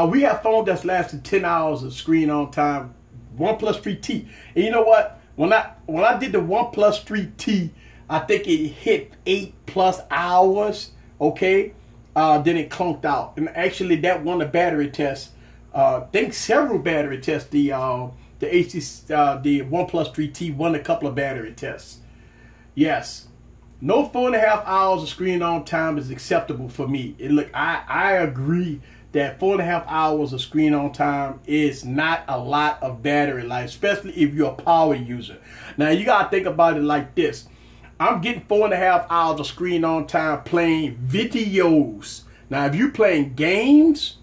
We have phones that's lasted 10 hours of screen on time. OnePlus 3T. And you know what? When I did the OnePlus 3T, I think it hit 8+ hours. Okay, then it clunked out. And actually, that won the battery test. I think several battery tests. The OnePlus 3T won a couple of battery tests. Yes. No 4.5 hours of screen on time is acceptable for me. And look, I agree that 4.5 hours of screen on time is not a lot of battery life, especially if you're a power user. Now, you got to think about it like this. I'm getting 4.5 hours of screen on time playing videos. Now, if you're playing games,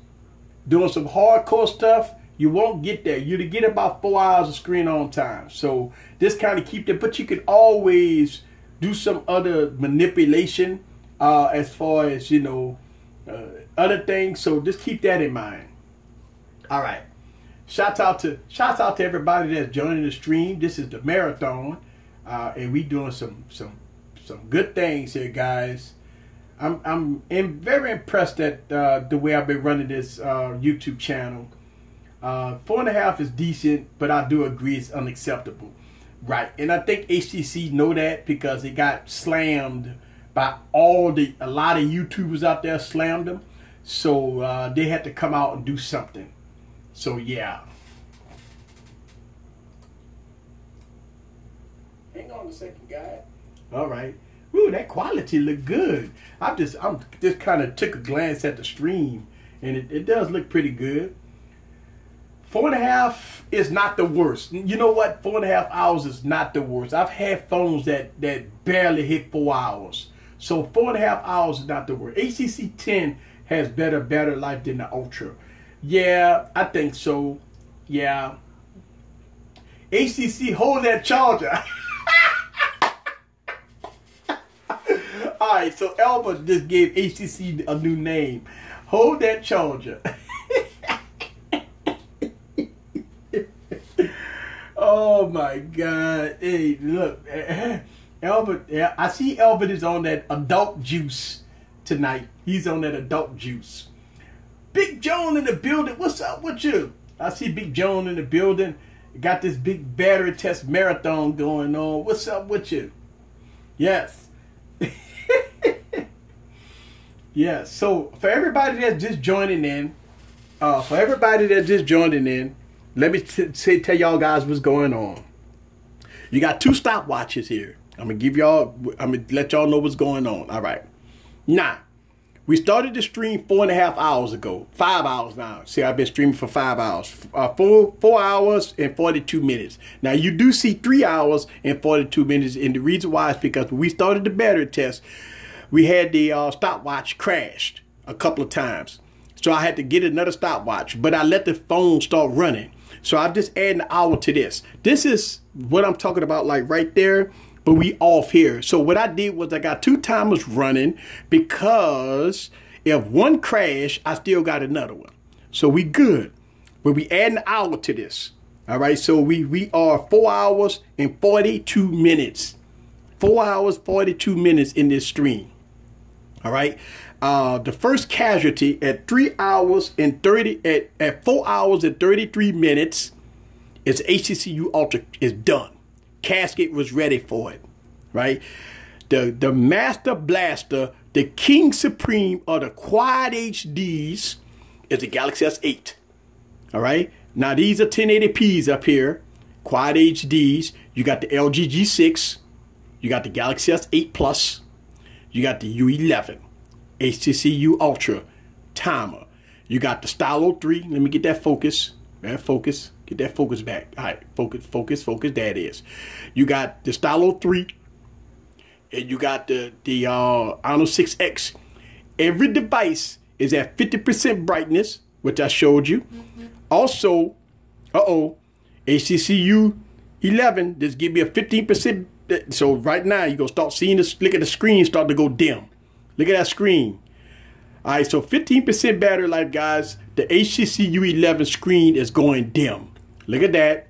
doing some hardcore stuff, you won't get that. You'll get about 4 hours of screen on time. So this kind of keep that, but you can always do some other manipulation as far as, you know, other things. So just keep that in mind. All right. Shout out to everybody that's joining the stream. This is the marathon, and we doing some good things here, guys. I'm very impressed at the way I've been running this YouTube channel. 4.5 is decent, but I do agree it's unacceptable. Right, and I think HTC know that because it got slammed by a lot of YouTubers out there slammed them. So they had to come out and do something. So yeah. Hang on a second, guys. All right. Ooh, that quality look good. I'm just kind of took a glance at the stream, and it does look pretty good. 4.5 is not the worst. You know what? 4.5 hours is not the worst. I've had phones that barely hit 4 hours. So 4.5 hours is not the worst. HTC 10 has better life than the Ultra. Yeah, I think so. Yeah. HTC, hold that charger. Alright, so Albert just gave HTC a new name. Hold that charger. Oh my God. Hey, look. Albert, I see Albert is on that adult juice tonight. He's on that adult juice. Big Joan in the building. What's up with you? I see Big Joan in the building. Got this big battery test marathon going on. What's up with you? Yes. Yeah, so for everybody that's just joining in, let me tell y'all guys what's going on. You got two stopwatches here. I'm gonna let y'all know what's going on. All right. Now, we started the stream 4.5 hours ago. 5 hours now. See, I've been streaming for 5 hours. 4 hours and 42 minutes. Now, you do see 3 hours and 42 minutes. And the reason why is because when we started the battery test, we had the stopwatch crashed a couple of times. So I had to get another stopwatch. But I let the phone start running. So I'm just adding an hour to this. This is what I'm talking about, like right there. But we off here. So what I did was I got 2 timers running, because if one crash, I still got another one. So we good. But we add an hour to this. All right. So we are 4 hours and 42 minutes. 4 hours, 42 minutes in this stream. All right. The first casualty at 3 hours and 30 at 4 hours and 33 minutes is HTC U Ultra is done. Casket was ready for it, right? The Master Blaster, the King Supreme of the Quad HDs is the Galaxy S8. All right. Now these are 1080p's up here, Quad HDs. You got the LG G6, you got the Galaxy S8 Plus, you got the U11, HTC U Ultra timer. You got the Stylo 3. Let me get that focus. Focus. Get that focus back. All right, focus. That is. You got the Stylo 3, and you got the Honor 6X. Every device is at 50% brightness, which I showed you. Also, HTC U11 just give me a 15%. So right now you're gonna start seeing this. Look at the screen start to go dim. Look at that screen. All right, so 15% battery life, guys. The HTC U11 screen is going dim. Look at that.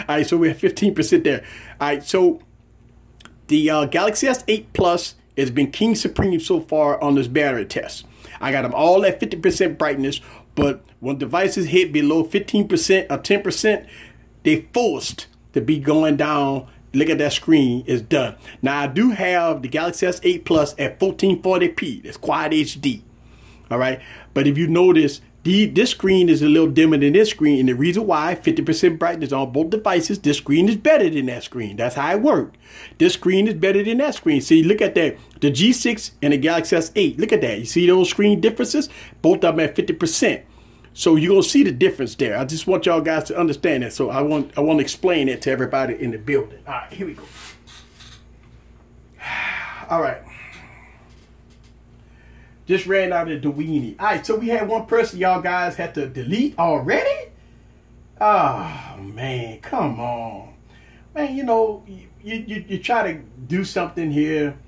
All right, so we have 15% there. All right, so the Galaxy S8 Plus has been king supreme so far on this battery test. I got them all at 50% brightness, but when devices hit below 15% or 10%, they forced to be going down. Look at that screen, it's done. Now I do have the Galaxy S8 Plus at 1440p. That's Quad HD. All right, but if you notice, this screen is a little dimmer than this screen, and the reason why, 50% brightness on both devices, this screen is better than that screen. That's how it worked. This screen is better than that screen. See, look at that. The G6 and the Galaxy S8. Look at that. You see those screen differences? Both of them at 50%. So you're gonna see the difference there. I just want y'all guys to understand that. So I want to explain it to everybody in the building. All right, here we go. All right. Just ran out of the weenie. All right, so we had one person y'all guys had to delete already. Oh man, come on, man. You know, you try to do something here,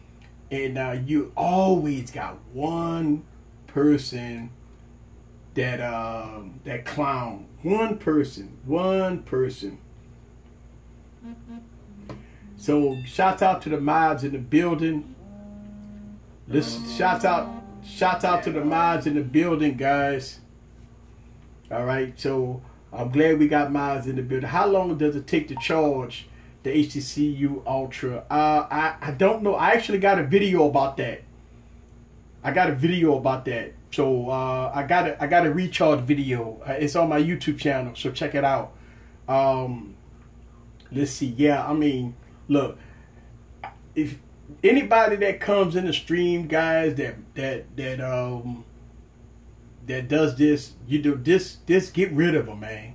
and you always got one person that clown. One person. So shout out to the mods in the building. Listen, shout out to the mods in the building, guys. All right, so I'm glad we got mods in the building. How long does it take to charge the HTC U Ultra? I don't know. I actually got a video about that. So I got a recharge video. It's on my YouTube channel, so check it out. Let's see. Yeah, I mean, look, if anybody that comes in the stream, guys, that does this, you do this get rid of them, man.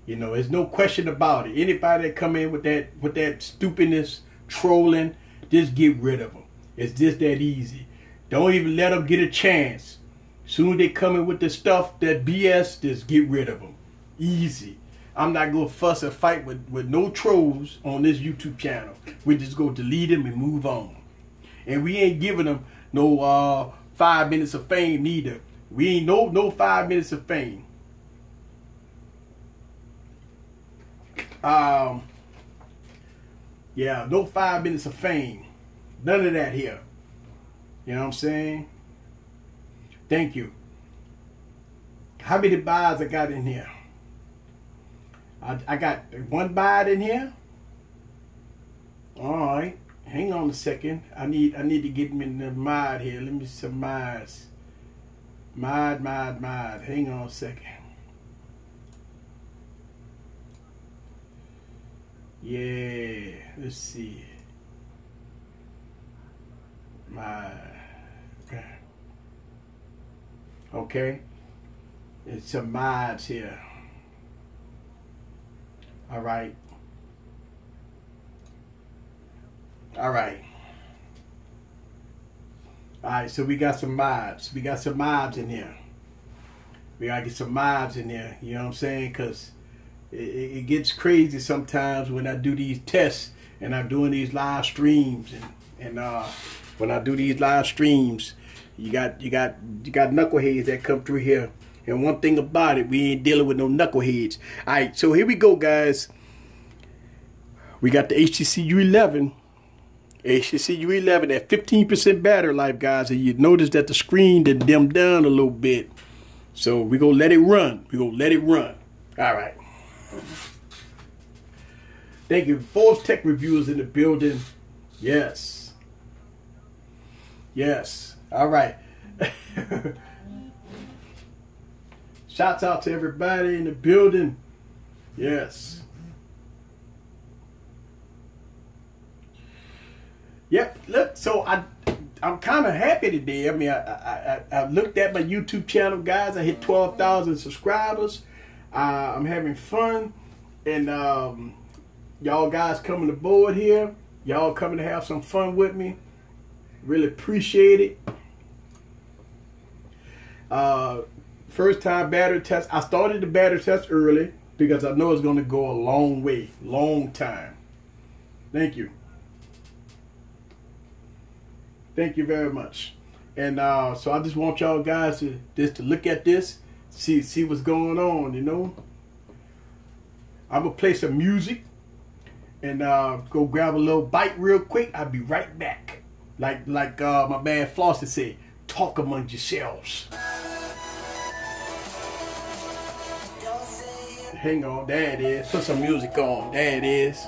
You know, there's no question about it. Anybody that come in with that stupidness, trolling, just get rid of them. It's just that easy. Don't even let them get a chance. Soon as they come in with the stuff, that BS, just get rid of them. Easy. I'm not going to fuss and fight with no trolls on this YouTube channel. We just go delete them and move on. And we ain't giving them no 5 minutes of fame neither. We ain't no 5 minutes of fame. Yeah, no 5 minutes of fame. None of that here. You know what I'm saying? Thank you. How many buys I got in here? I got one buy in here. All right. Hang on a second. I need to get me in the mod here. Let me some mods. Mod. Hang on a second. Yeah, let's see. Okay. It's some mods here. All right. All right, so we got some mods. We got some mods in here. We gotta get some mods in there, you know what I'm saying? Because it gets crazy sometimes when I do these tests and I'm doing these live streams. And when I do these live streams, you got knuckleheads that come through here. And one thing about it, we ain't dealing with no knuckleheads. All right, so here we go, guys. We got the HTC U11. HTC U11 at 15% battery life, guys, and you notice that the screen did dim down a little bit. So we're gonna let it run. All right. Thank you. Forbes Tech Reviewers in the building. Yes. All right. Shouts out to everybody in the building. Yes. Yep, look, so I'm kind of happy today. I mean, I looked at my YouTube channel, guys. I hit 12,000 subscribers. I'm having fun. And y'all guys coming aboard here. Y'all coming to have some fun with me. Really appreciate it. First time battery test. I started the battery test early because I know it's going to go a long way. Long time. Thank you. Thank you very much. And so I just want y'all guys to look at this, see what's going on, you know. I'm gonna play some music and go grab a little bite real quick. I'll be right back. Like my man Flossie said, talk among yourselves. Hang on, there it is. Put some music on. There it is.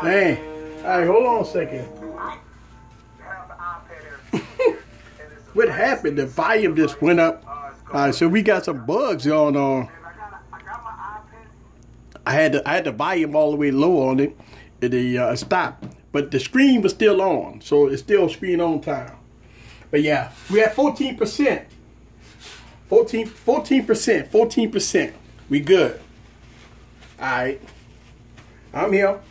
Dang. All right, hold on a second. What happened? The volume just went up. All right, so we got some bugs going on. I had the volume all the way low on it. It stopped, but the screen was still on, so it's still screen on time. But yeah, we at 14%. 14%. We good. All right, I'm here.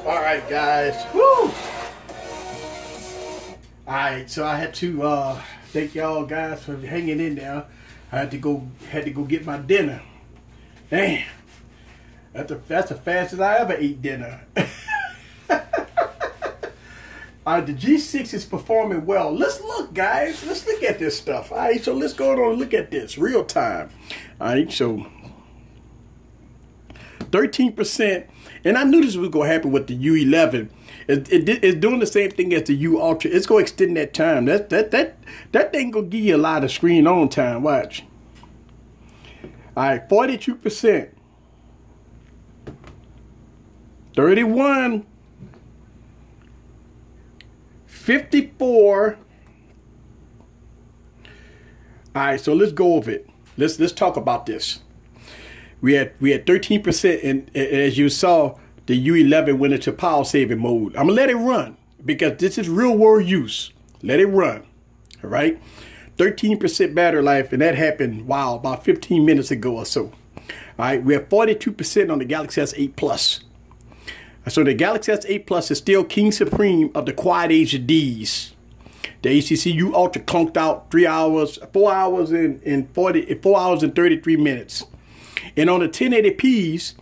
Alright guys, woo! Alright, so I had to thank y'all guys for hanging in there. I had to go get my dinner. Damn, that's the fastest I ever ate dinner. Alright, the G6 is performing well. Let's look, guys. Let's look at this stuff. Alright, so let's go on and look at this real time. Alright, so 13%, and I knew this was going to happen with the U11. It's doing the same thing as the U Ultra. It's going to extend that time. That thing going to give you a lot of screen on time. Watch. All right, 42%. 31. 54. All right, so let's go over it. Let's talk about this. we had 13%, and as you saw, the U11 went into power saving mode. I'm gonna let it run because this is real world use. Let it run. All right, 13% battery life, and that happened, wow, about 15 minutes ago or so. All right, we have 42% on the Galaxy S8 Plus. So the Galaxy S8 Plus is still king supreme of the quad HDs. The HTC U Ultra conked out 4 hours and 33 minutes. And on the 1080p's,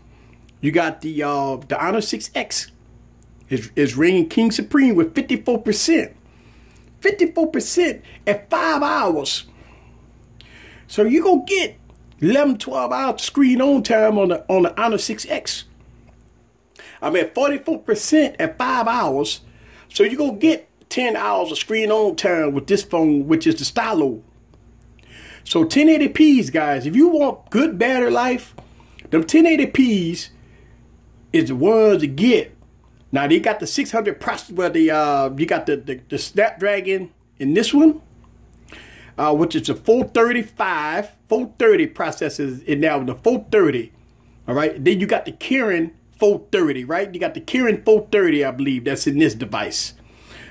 you got the Honor 6X is reigning king supreme with 54%. 54% at 5 hours. So you're gonna get 11, 12 hours screen on time on the Honor 6X. I'm at 44% at 5 hours. So you're gonna get 10 hours of screen on time with this phone, which is the stylo. So 1080p's, guys, if you want good battery life, them 1080p's is the ones to get. Now they got the 600 processor, where you got the Snapdragon in this one, which is a 430 processors in now, the 430. All right, then you got the Kirin 430, right? You got the Kirin 430, I believe, that's in this device.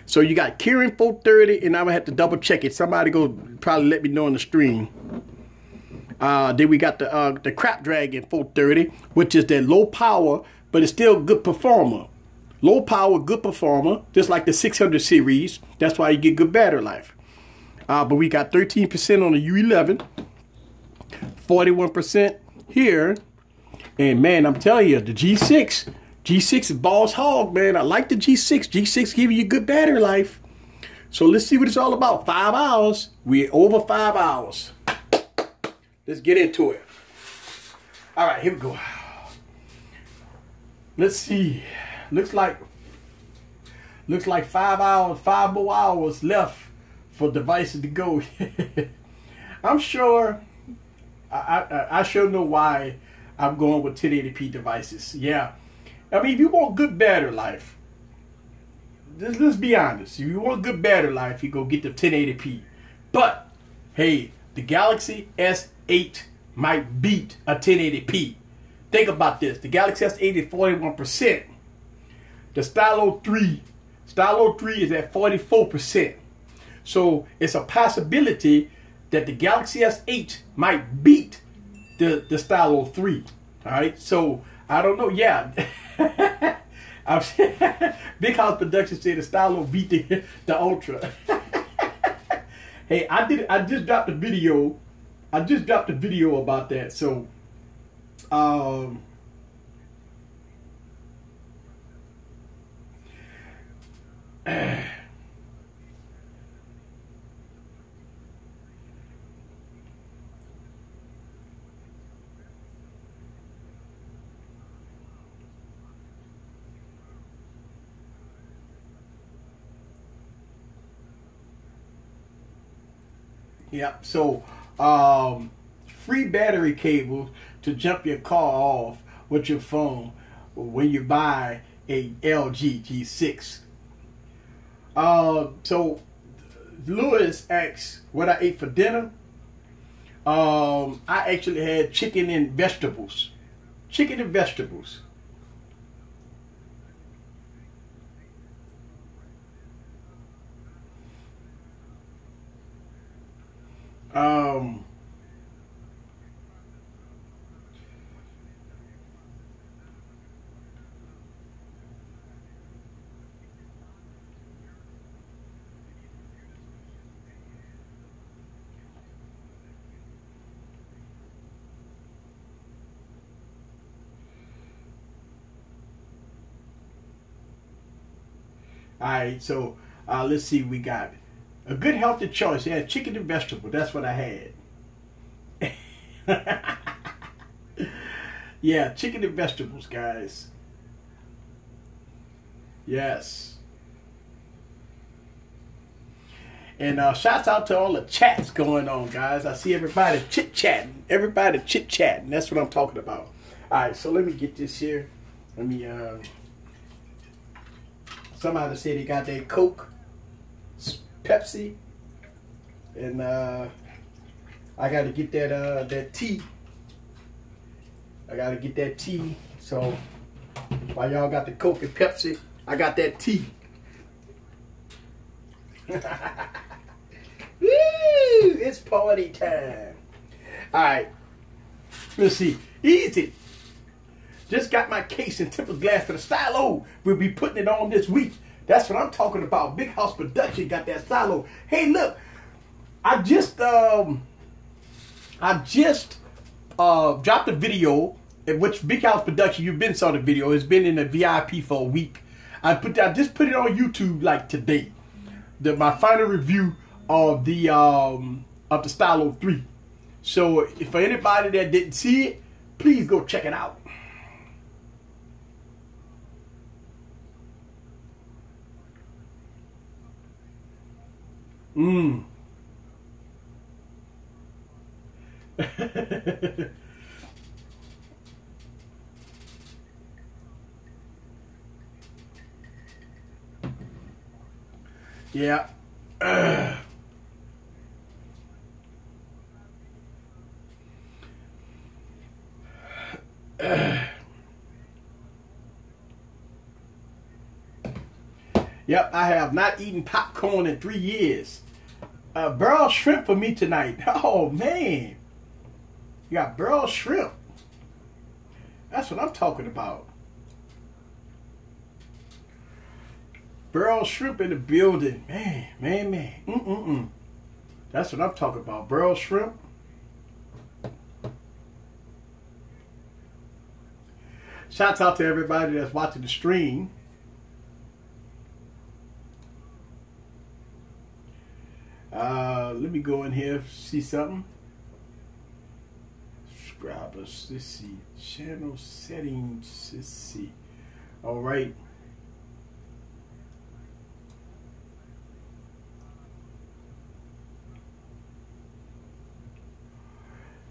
So you got Kirin 430, and I'm gonna have to double check it. Somebody go probably let me know on the stream. Then we got the Snapdragon 430, which is that low power, but it's still good performer. Low power, good performer, just like the 600 series. That's why you get good battery life. But we got 13% on the U11, 41% here, and man, I'm telling you, the G6 is boss hog, man. I like the G6. G6 giving you good battery life. So let's see what it's all about. 5 hours. We're over 5 hours. Let's get into it. All right, here we go. Let's see. Looks like 5 hours, 5 more hours left for devices to go. I'm sure. I sure know why I'm going with 1080p devices. Yeah. I mean, if you want good battery life, let's be honest. If you want good battery life, you go get the 1080p. But, hey, the Galaxy S8 might beat a 1080p. Think about this. The Galaxy S8 is 41%. The Stylo 3 is at 44%. So, it's a possibility that the Galaxy S8 might beat the Stylo 3. All right? So, I don't know. Yeah. Big House Productions said the Stylo beat the Ultra. Hey, I just dropped a video. About that. So, yeah, so free battery cable to jump your car off with your phone when you buy a LG G6. So Lewis asks what I ate for dinner. I actually had chicken and vegetables. Chicken and vegetables. Alright, so let's see, we got a good healthy choice. Yeah, chicken and vegetable. That's what I had. Yeah, chicken and vegetables, guys. Yes. And shouts out to all the chats going on, guys. I see everybody chit-chatting. Everybody chit-chatting. That's what I'm talking about. Alright, so let me get this here. Let me somebody said they got their Coke, Pepsi, and I got to get that tea. I gotta get that tea. So while y'all got the Coke and Pepsi, I got that tea. Woo! It's party time. All right. Let's see. Easy. Just got my case and tempered glass for the stylo. We'll be putting it on this week. That's what I'm talking about. Big House Production got that stylo. Hey, look. I just dropped a video in which Big House Production, you've been saw the video. It's been in the VIP for a week. I just put it on YouTube like today. My final review of the Stylo 3. So for anybody that didn't see it, please go check it out. Yeah. Yep, I have not eaten popcorn in 3 years. Broiled shrimp for me tonight. Oh, man. You got broiled shrimp. That's what I'm talking about. Broiled shrimp in the building. Man. That's what I'm talking about. Broiled shrimp. Shouts out to everybody that's watching the stream. Let me go in here, see something. Subscribers, let's see. Channel settings, let's see. All right.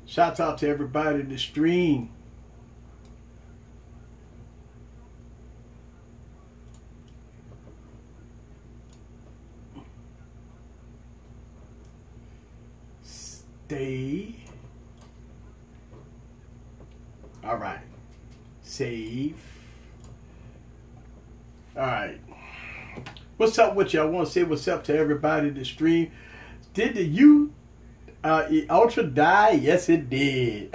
Shouts out to everybody in the stream. Stay. All right. Save. All right. What's up with you? I want to say what's up to everybody in the stream. Did the Ultra die? Yes, it did.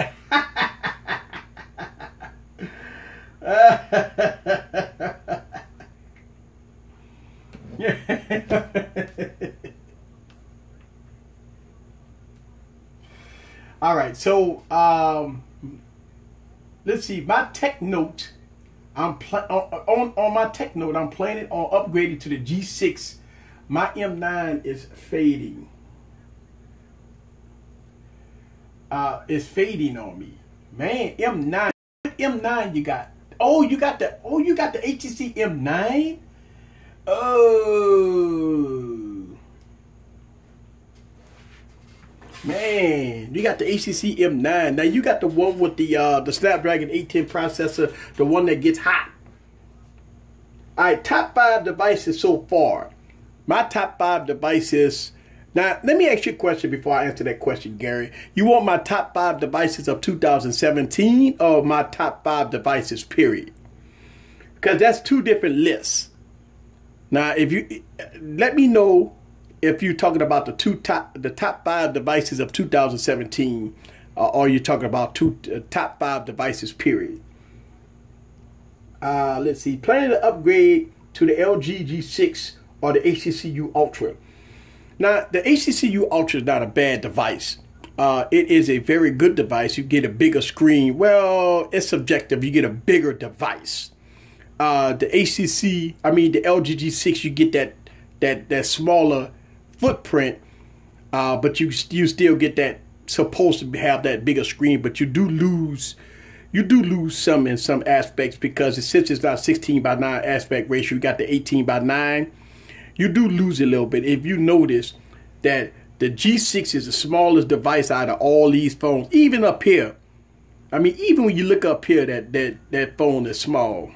All right, so let's see. My tech note, on my tech note, I'm planning on upgrading to the G6. My M9 is fading. It's fading on me, man. M9, what M9 you got? Oh, you got the HTC M9. Oh. Man, you got the HTC M9. Now you got the one with the Snapdragon 810 processor, the one that gets hot. All right, top 5 devices so far. My top 5 devices. Now, let me ask you a question before I answer that question, Gary. You want my top 5 devices of 2017 or my top 5 devices, period? Because that's 2 different lists. Now, if you let me know if you're talking about the top 5 devices of 2017, or you're talking about top 5 devices, period. Let's see. Planning to upgrade to the LG G6 or the HTC U Ultra. Now, the HTC U Ultra is not a bad device. It is a very good device. You get a bigger screen. Well, it's subjective. You get a bigger device. The LG G6, you get that smaller footprint, but you still get that, supposed to have that bigger screen, but you do lose some in some aspects, because since it's not 16:9 aspect ratio, you got the 18:9. You do lose a little bit. If you notice that the G6 is the smallest device out of all these phones, even up here. I mean, even when you look up here, that phone is small.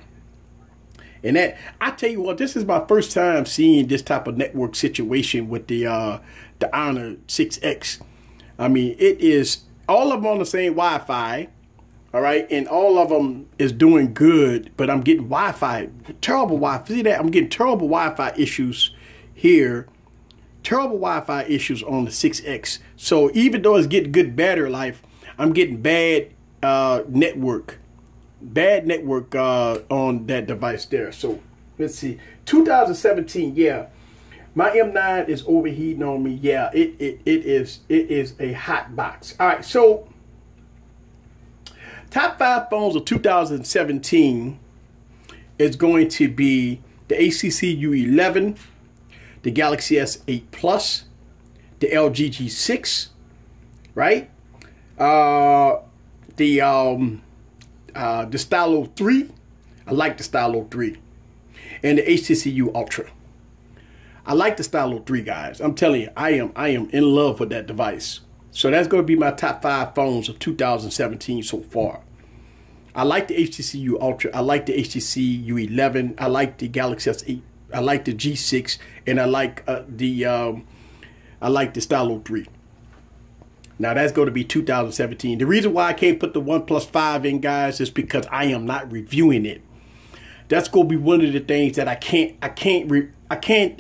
And that, I tell you what, this is my first time seeing this type of network situation with the Honor 6X. I mean, it is all of them on the same Wi-Fi. All right, and all of them is doing good, but I'm getting Wi-Fi, terrible Wi-Fi. See that? I'm getting terrible Wi-Fi issues here, terrible Wi-Fi issues on the 6X. So even though it's getting good battery life, I'm getting bad network on that device there. So let's see, 2017, yeah, my M9 is overheating on me. Yeah, it is a hot box. All right, so top 5 phones of 2017 is going to be the HTC U11, the Galaxy S8 Plus, the LG G6, right? The Stylo 3. I like the Stylo 3, and the HTC U Ultra. I like the Stylo 3, guys. I'm telling you, I am in love with that device. So that's going to be my top 5 phones of 2017 so far. I like the HTC U Ultra. I like the HTC U11. I like the Galaxy S8. I like the G6, and I like the Stylo 3. Now that's going to be 2017. The reason why I can't put the OnePlus 5 in, guys, is because I am not reviewing it. That's going to be one of the things that I can't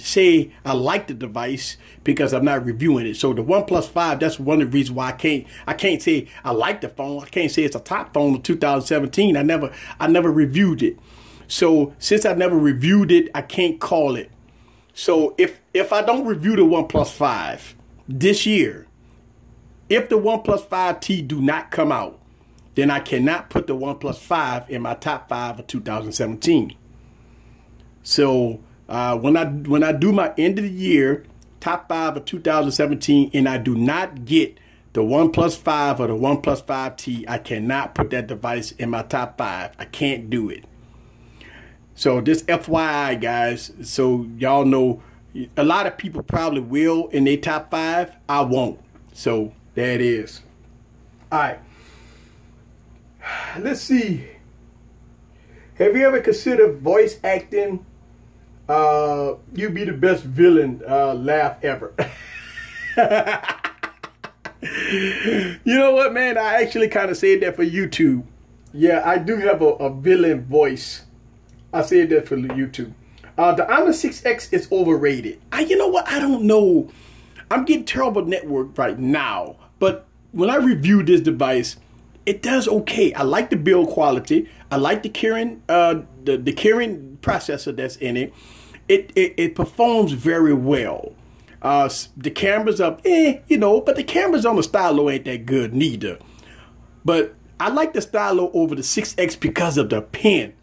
say I like the device because I'm not reviewing it. So the OnePlus 5, that's one of the reasons why I can't say I like the phone. I can't say it's a top phone of 2017. I never reviewed it. So since I never reviewed it, I can't call it. So if I don't review the OnePlus 5 this year, if the OnePlus 5T do not come out, then I cannot put the OnePlus 5 in my top 5 of 2017. So when I do my end of the year top 5 of 2017 and I do not get the OnePlus 5 or the OnePlus 5T, I cannot put that device in my top 5. I can't do it. So this FYI, guys, so y'all know, a lot of people probably will in their top 5. I won't. So there it is. All right. Let's see. Have you ever considered voice acting? You'd be the best villain laugh ever. You know what, man? I actually kind of said that for YouTube. Yeah, I do have a villain voice. I said that for YouTube. The Honor 6X is overrated. You know what? I don't know. I'm getting terrible network right now. But when I review this device, it does okay. I like the build quality. I like the Kirin, the Kirin processor that's in it. It performs very well. The cameras up, you know, but the cameras on the Stylo ain't that good neither. But I like the Stylo over the 6X because of the pen.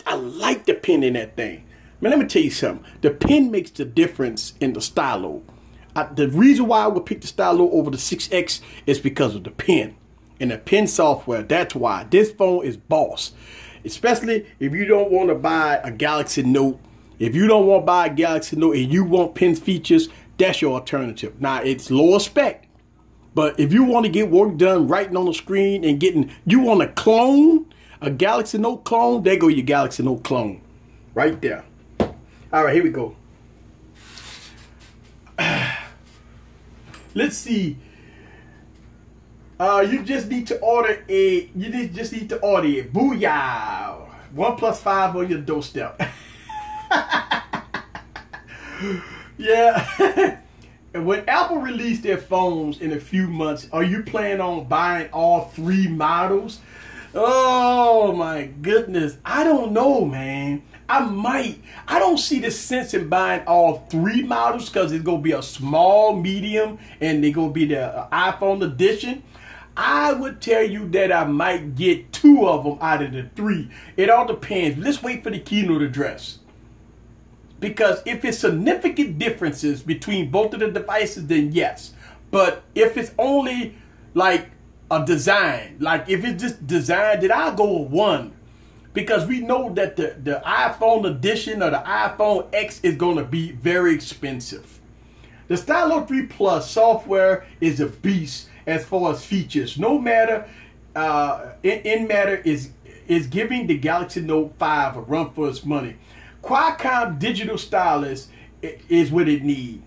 I like the pen in that thing. Man, let me tell you something. The pen makes the difference in the Stylo. The reason why I would pick the Stylo over the 6X is because of the pen. And the pen software, that's why. This phone is boss. Especially if you don't want to buy a Galaxy Note. If you don't want to buy a Galaxy Note and you want pen features, that's your alternative. Now, it's lower spec. But if you want to get work done writing on the screen and you want to clone a Galaxy Note clone, there go your Galaxy Note clone. Right there. All right, here we go. Let's see. You just need to order a. Booyah! OnePlus 5 on your doorstep. Yeah. And when Apple released their phones in a few months, are you planning on buying all 3 models? Oh my goodness. I don't know, man. I might. I don't see the sense in buying all 3 models because it's going to be a small, medium, and they're going to be the iPhone edition. I would tell you that I might get 2 of them out of the 3. It all depends. Let's wait for the keynote address. Because if it's significant differences between both of the devices, then yes. But if it's only like a design, like if it's just design, then I'll go with 1. Because we know that the iPhone edition or the iPhone X is going to be very expensive. The Stylo 3 Plus software is a beast as far as features. No matter, Matter is giving the Galaxy Note 5 a run for its money. Qualcomm digital stylus is what it needs.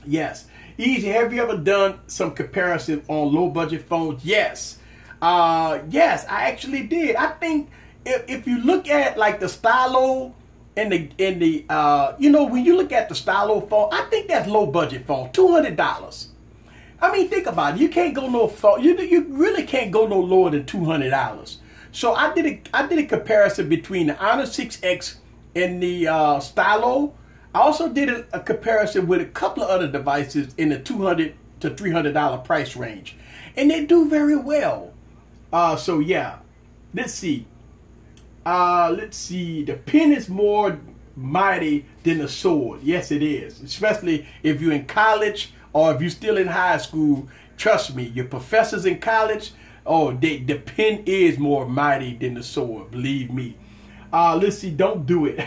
Yes. Easy. Have you ever done some comparison on low budget phones? Yes. Yes, I actually did. I think if you look at like the stylo and the you know, when you look at the stylo phone, I think that's low budget phone, $200. I mean, think about it. You can't go no phone. You really can't go no lower than $200. So I did a comparison between the Honor 6X and the stylo. I also did a comparison with a couple of other devices in the $200 to $300 price range, and they do very well. So yeah, let's see. The pen is more mighty than the sword. Yes, it is. Especially if you're in college or if you're still in high school. Trust me, your professors in college, oh, the pen is more mighty than the sword. Believe me. Let's see. Don't do it.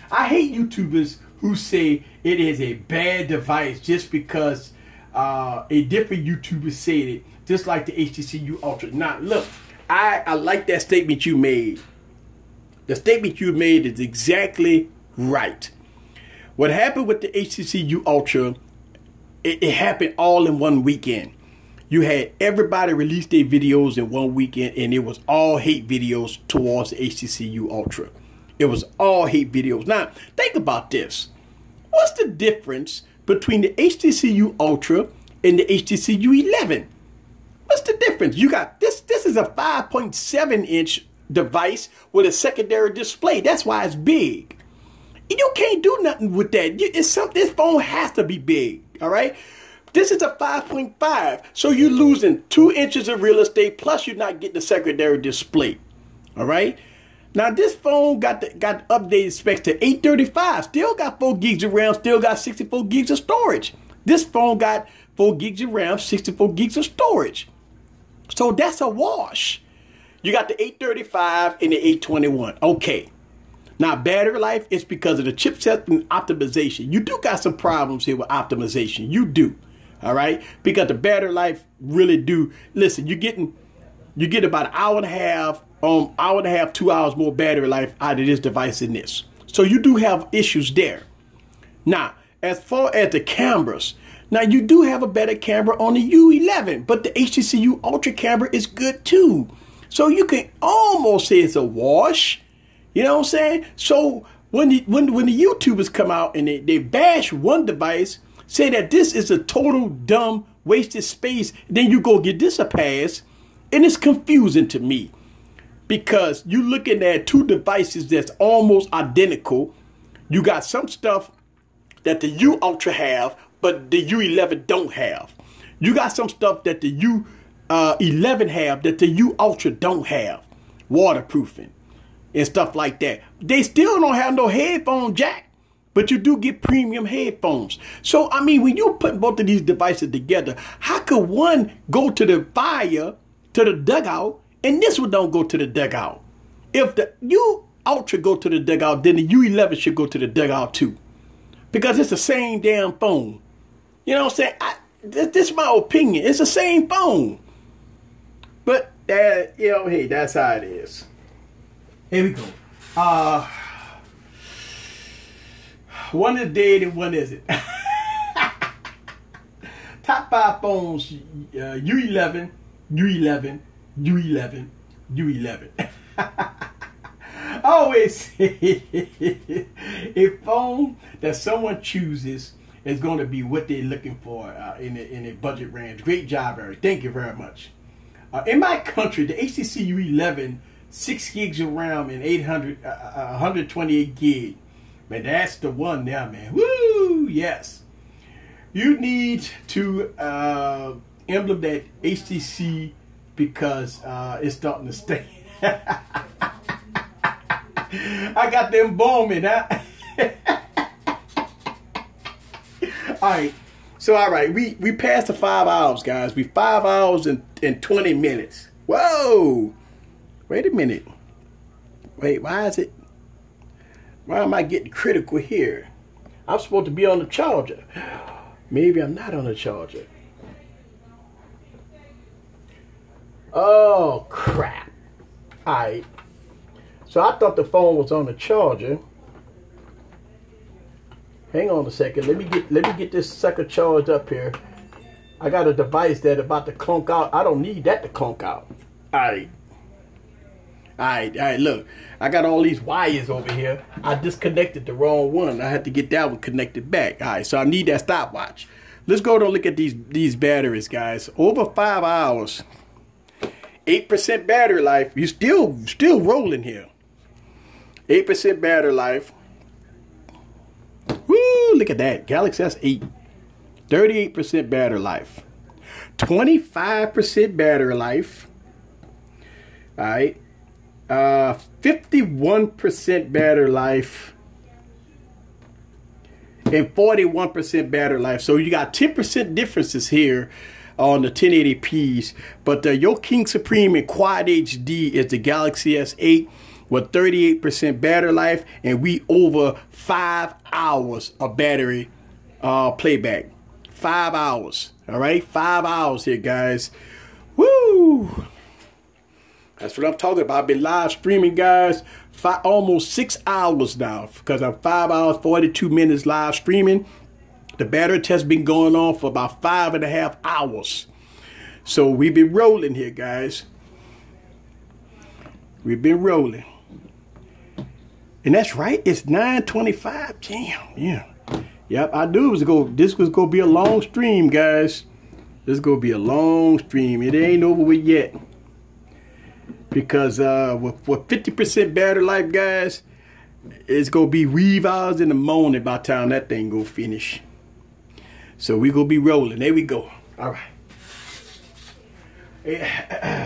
I hate YouTubers who say it is a bad device just because a different YouTuber said it, just like the HTC U11. Now, look, I like that statement you made. The statement you made is exactly right. What happened with the HTC U11, it happened all in one weekend. You had everybody release their videos in one weekend, and it was all hate videos towards the HTC U11. It was all hate videos. Now, think about this. What's the difference between the HTC U11 and the HTC U11? What's the difference? You got this. This is a 5.7-inch device with a secondary display. That's why it's big. You can't do nothing with that. This phone has to be big. All right. This is a 5.5. So you're losing 2 inches of real estate. Plus, you're not getting the secondary display. All right. Now, this phone got updated specs to 835. Still got 4 gigs of RAM. Still got 64 gigs of storage. This phone got 4 gigs of RAM, 64 gigs of storage. So that's a wash. You got the 835 and the 821. Okay. Now, battery life is because of the chipset and optimization. You do got some problems here with optimization. You do. All right. Because the battery life really do. Listen, you get about an hour and a half, 2 hours more battery life out of this device than this. So you do have issues there. Now, as far as the cameras, now you do have a better camera on the U11, but the HTC U Ultra camera is good too. So you can almost say it's a wash. You know what I'm saying? So when the YouTubers come out and they bash one device, say that this is a total dumb wasted space, then you go get this a pass, and it's confusing to me. Because you're looking at two devices that's almost identical. You got some stuff that the U Ultra have, but the U11 don't have. You got some stuff that the U11 have that the U Ultra don't have. Waterproofing and stuff like that. They still don't have no headphone jack, but you do get premium headphones. So, I mean, when you put both of these devices together, how could one go to the fire, to the dugout, and this one don't go to the dugout? If the U Ultra go to the dugout, then the U11 should go to the dugout too. Because it's the same damn phone. You know what I'm saying? This is my opinion. It's the same phone. But, you know, hey, that's how it is. Here we go. One is dead and one isn't. Top 5 phones, U11, U11, U11, U11. I always say a phone that someone chooses is going to be what they're looking for in a budget range. Great job, Eric. Thank you very much. In my country, the HTC U11, 6 gigs of RAM and 128 gig. Man, that's the one now, man. Woo! Yes. You need to emblem that HTC because it's starting to stay. I got them booming, huh? Alright. So, alright, we passed the 5 hours, guys. We 5 hours and 20 minutes. Whoa! Wait a minute. Wait, why am I getting critical here? I'm supposed to be on the charger. Maybe I'm not on the charger. Oh, crap. Alright. So I thought the phone was on the charger. Hang on a second. Let me get this sucker charged up here. I got a device that's about to clunk out. I don't need that to clunk out. Alright. Alright, look. I got all these wires over here. I disconnected the wrong one. I had to get that one connected back. Alright, so I need that stopwatch. Let's go and look at these batteries, guys. Over 5 hours. 8% battery life. You still rolling here. 8% battery life. Woo, look at that. Galaxy S8. 38% battery life. 25% battery life. Alright. 51% battery life. And 41% battery life. So you got 10% differences here on the 1080p's. But your King Supreme in Quad HD is the Galaxy S8 with 38% battery life, and we over 5 hours of battery playback. 5 hours. All right, 5 hours here, guys. Woo! That's what I'm talking about. I've been live streaming, guys, almost 6 hours now, because I'm 5 hours 42 minutes live streaming. The battery test been going on for about 5.5 hours. So we've been rolling here, guys. We've been rolling. And that's right, it's 9:25. Damn, yeah. Yep, I knew this was gonna be a long stream, guys. This is gonna be a long stream. It ain't over with yet. Because with 50% battery life, guys, it's gonna be wee hours in the morning by the time that thing go finish. So we gonna be rolling. There we go. All right.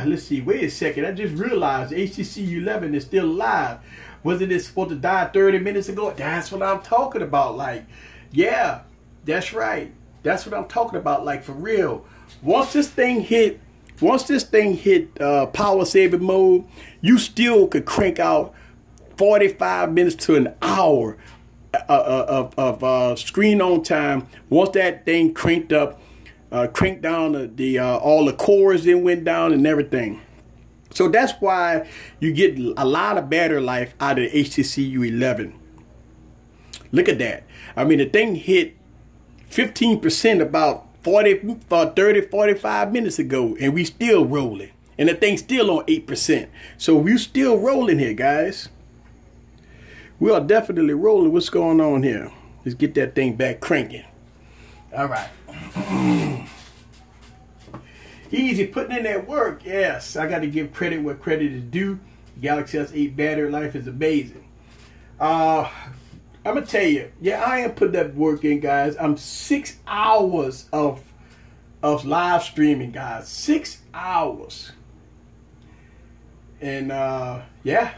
Let's see. Wait a second. I just realized HTC U11 is still alive. Wasn't it supposed to die 30 minutes ago? That's what I'm talking about. Like, yeah, that's right. That's what I'm talking about. Like, for real. Once this thing hit power saving mode, you still could crank out 45 minutes to an hour of screen on time. Once that thing cranked up, cranked down all the cores, then went down and everything. So that's why you get a lot of battery life out of the HTC U11. Look at that. I mean, the thing hit 15% about 45 minutes ago, and we still rolling. And the thing's still on 8%. So we're still rolling here, guys. We are definitely rolling. What's going on here? Let's get that thing back cranking. All right. Easy putting in that work. Yes, I got to give credit where credit is due. Galaxy S8 battery life is amazing. I'm gonna tell you, yeah, I am putting that work in, guys. I'm 6 hours of live streaming, guys. 6 hours. And yeah,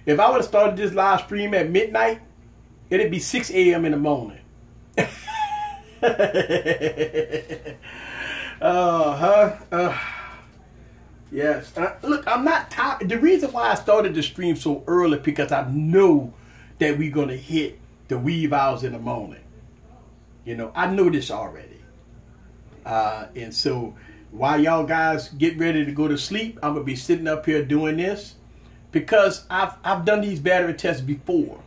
if I would have started this live stream at midnight, it'd be 6 a.m. in the morning. Yes. Look, I'm not tired. The reason why I started the stream so early, because I know that we're gonna hit the wee hours in the morning. You know, I know this already. And so while y'all guys get ready to go to sleep, I'm gonna be sitting up here doing this, because I've done these battery tests before.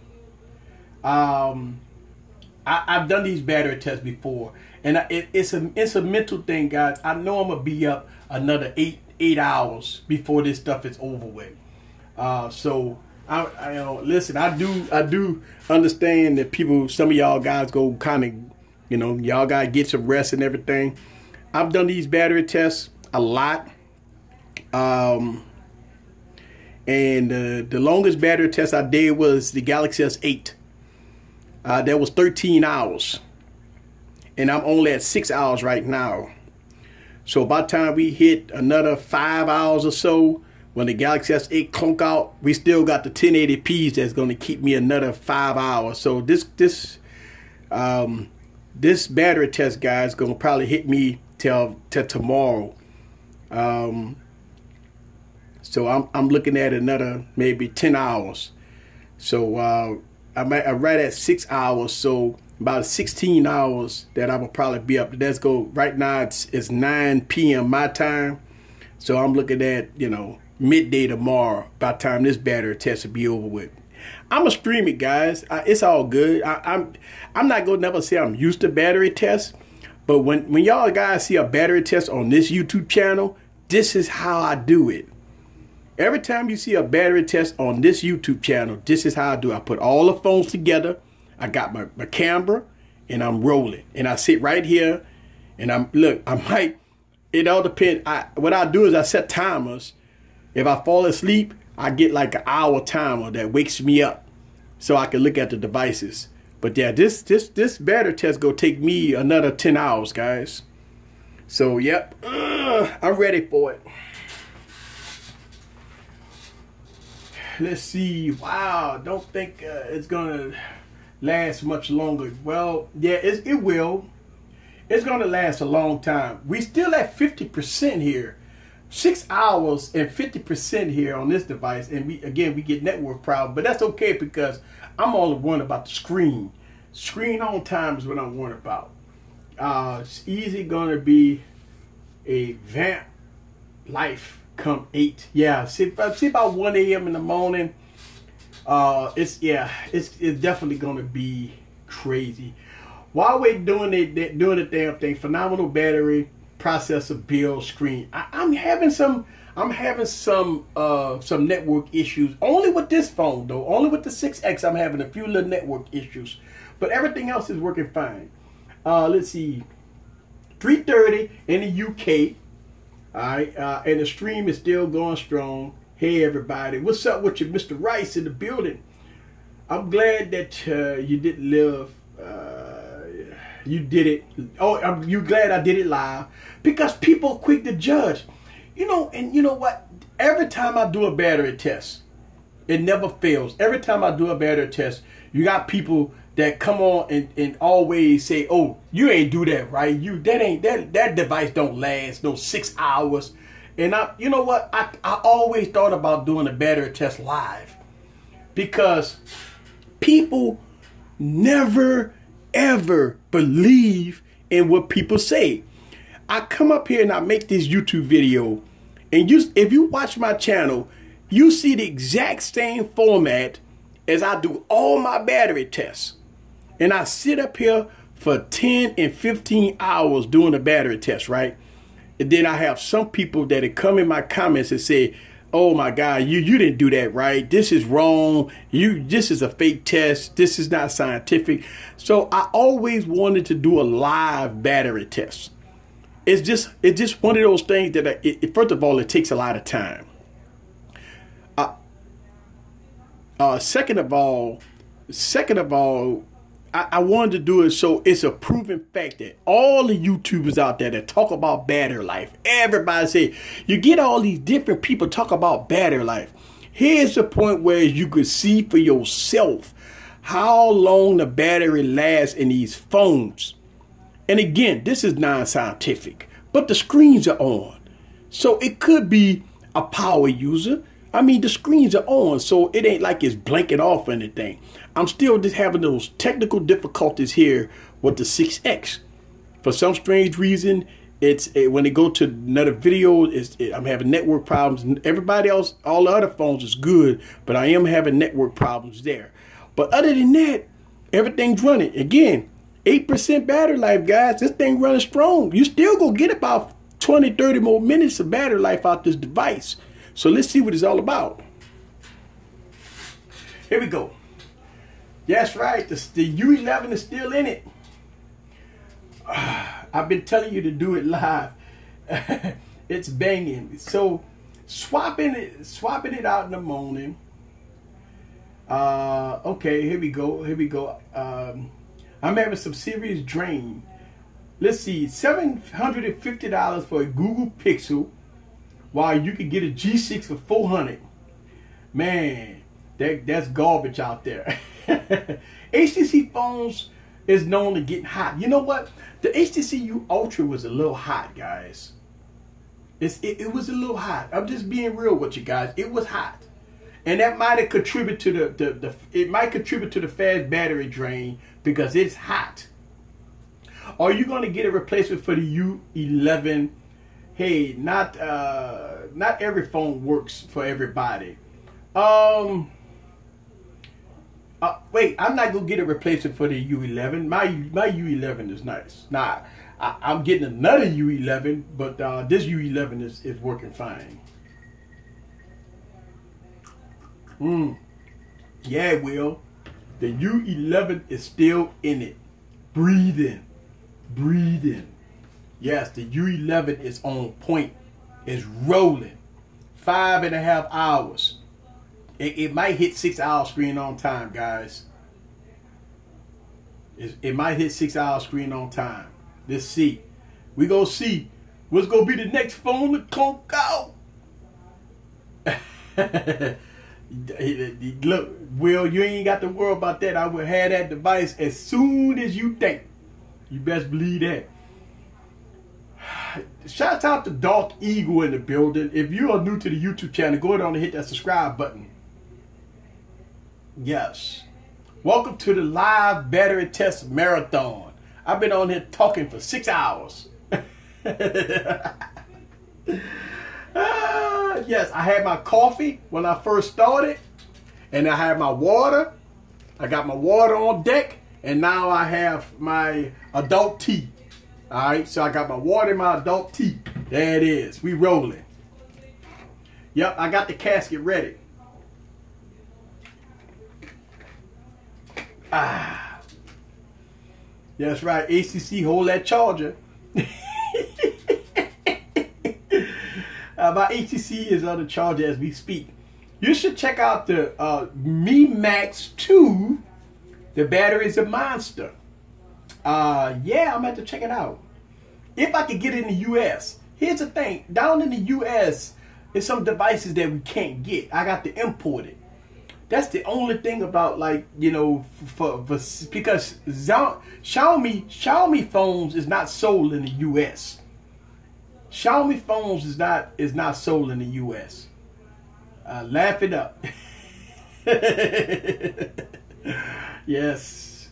I've done these battery tests before, and it's a mental thing, guys. I know I'm gonna be up another eight hours before this stuff is over with. So I listen. I do understand that some of y'all guys go kind of, y'all gotta get some rest and everything. I've done these battery tests a lot, and the longest battery test I did was the Galaxy S8. That was 13 hours, and I'm only at 6 hours right now. So by the time we hit another 5 hours or so, when the Galaxy S8 clunk out, we still got the 1080p's that's going to keep me another 5 hours. So this battery test, guys, is going to probably hit me till tomorrow. So I'm looking at another maybe 10 hours. So I'm right at 6 hours. So about 16 hours that I will probably be up. Let's go. Right now it's 9 p.m. my time. So I'm looking at, midday tomorrow by the time this battery test will be over with. I'm a stream it, guys. It's all good. I'm not gonna never say I'm used to battery tests, but when y'all guys see a battery test on this YouTube channel, this is how I do it. Every time you see a battery test on this YouTube channel, this is how I do it. I put all the phones together. I got my camera and I'm rolling. And I sit right here and it all depends. What I do is I set timers. If I fall asleep, I get like an hour timer that wakes me up so I can look at the devices. But yeah, this battery test gonna take me another 10 hours, guys. So yep, I'm ready for it. Let's see. Wow, don't think it's gonna last much longer. Well, yeah, it will. It's gonna last a long time. We still at 50% here. 6 hours and 50% here on this device, and we get network problems, but that's okay because I'm only worried about the screen. Screen on time is what I'm worried about. It's easy gonna be a vamp life come 8. Yeah, see about 1 a.m. in the morning. It's definitely gonna be crazy. While we're doing the damn thing, phenomenal battery, processor, build, screen. I'm having some network issues. Only with this phone though. Only with the 6X, I'm having a few little network issues, but everything else is working fine. Let's see, 3:30 in the UK. All right, and the stream is still going strong. Hey everybody, what's up with you, Mr. Rice in the building? I'm glad that you didn't live. You did it. Oh, you glad I did it live? Because people are quick to judge. You know, and you know what? Every time I do a battery test, it never fails. Every time I do a battery test, you got people that come on and always say, "Oh, you ain't do that right. That device don't last no 6 hours." And you know what? I always thought about doing a battery test live because people never ever believe in what people say. I come up here and I make this YouTube video, and if you watch my channel, you see the exact same format as I do all my battery tests. And I sit up here for 10 and 15 hours doing a battery test, right? And then I have some people that come in my comments and say, "Oh my God, you didn't do that right. This is wrong. This is a fake test. This is not scientific." So I always wanted to do a live battery test. It's just one of those things that first of all, it takes a lot of time. Second of all, I wanted to do it so it's a proven fact that all the YouTubers out there that talk about battery life, everybody say, you get all these different people talk about battery life. Here's the point where you could see for yourself how long the battery lasts in these phones. And again, this is non-scientific, but the screens are on. So it could be a power user. I mean, the screens are on, so it ain't like it's blanking off or anything. I'm still just having those technical difficulties here with the 6X. For some strange reason, when they go to another video, I'm having network problems. Everybody else, all the other phones is good, but I am having network problems there. But other than that, everything's running. Again, 8% battery life, guys. This thing running strong. You still gonna get about 20, 30 more minutes of battery life out this device. So let's see what it's all about. Here we go. That's right. The U11 is still in it. I've been telling you to do it live. It's banging. So swapping it out in the morning. Okay, here we go. I'm having some serious drain. Let's see, $750 for a Google Pixel, while you could get a G6 for $400. Man, that's garbage out there. HTC phones is known to get hot. You know what? The HTC U Ultra was a little hot, guys. It was a little hot. I'm just being real with you guys. It was hot, and that might have contributed to it might contribute to the fast battery drain because it's hot. Are you going to get a replacement for the U11? Hey, not every phone works for everybody. Wait, I'm not gonna get a replacement for the U11. My U11 is nice. Nah, I'm getting another U11, but this U11 is working fine. Yeah, Will. The U11 is still in it. Breathing. Yes, the U11 is on point. It's rolling. 5.5 hours. It might hit 6 hour screen on time, guys. It might hit 6 hour screen on time. Let's see. We gonna see what's gonna be the next phone to clunk out. Look, Will, you ain't got to worry about that. I will have that device as soon as you think. You best believe that. Shout out to Dark Eagle in the building. If you are new to the YouTube channel, go ahead and hit that subscribe button. Yes. Welcome to the live battery test marathon. I've been on here talking for 6 hours. Yes, I had my coffee when I first started, and I had my water. I got my water on deck, and now I have my adult tea. All right, so I got my water and my adult tea. There it is. We rolling. Yep, I got the casket ready. That's right. HTC, hold that charger. My HTC is on the charger as we speak. You should check out the Mi Max 2. The battery is a monster. Yeah, I'm going to have to check it out. If I could get it in the U.S. Here's the thing. Down in the U.S., there's some devices that we can't get. I got to import it. That's the only thing about, like, you know, because Xiaomi phones is not sold in the U.S. Xiaomi phones is not sold in the U.S. Laugh it up. Yes.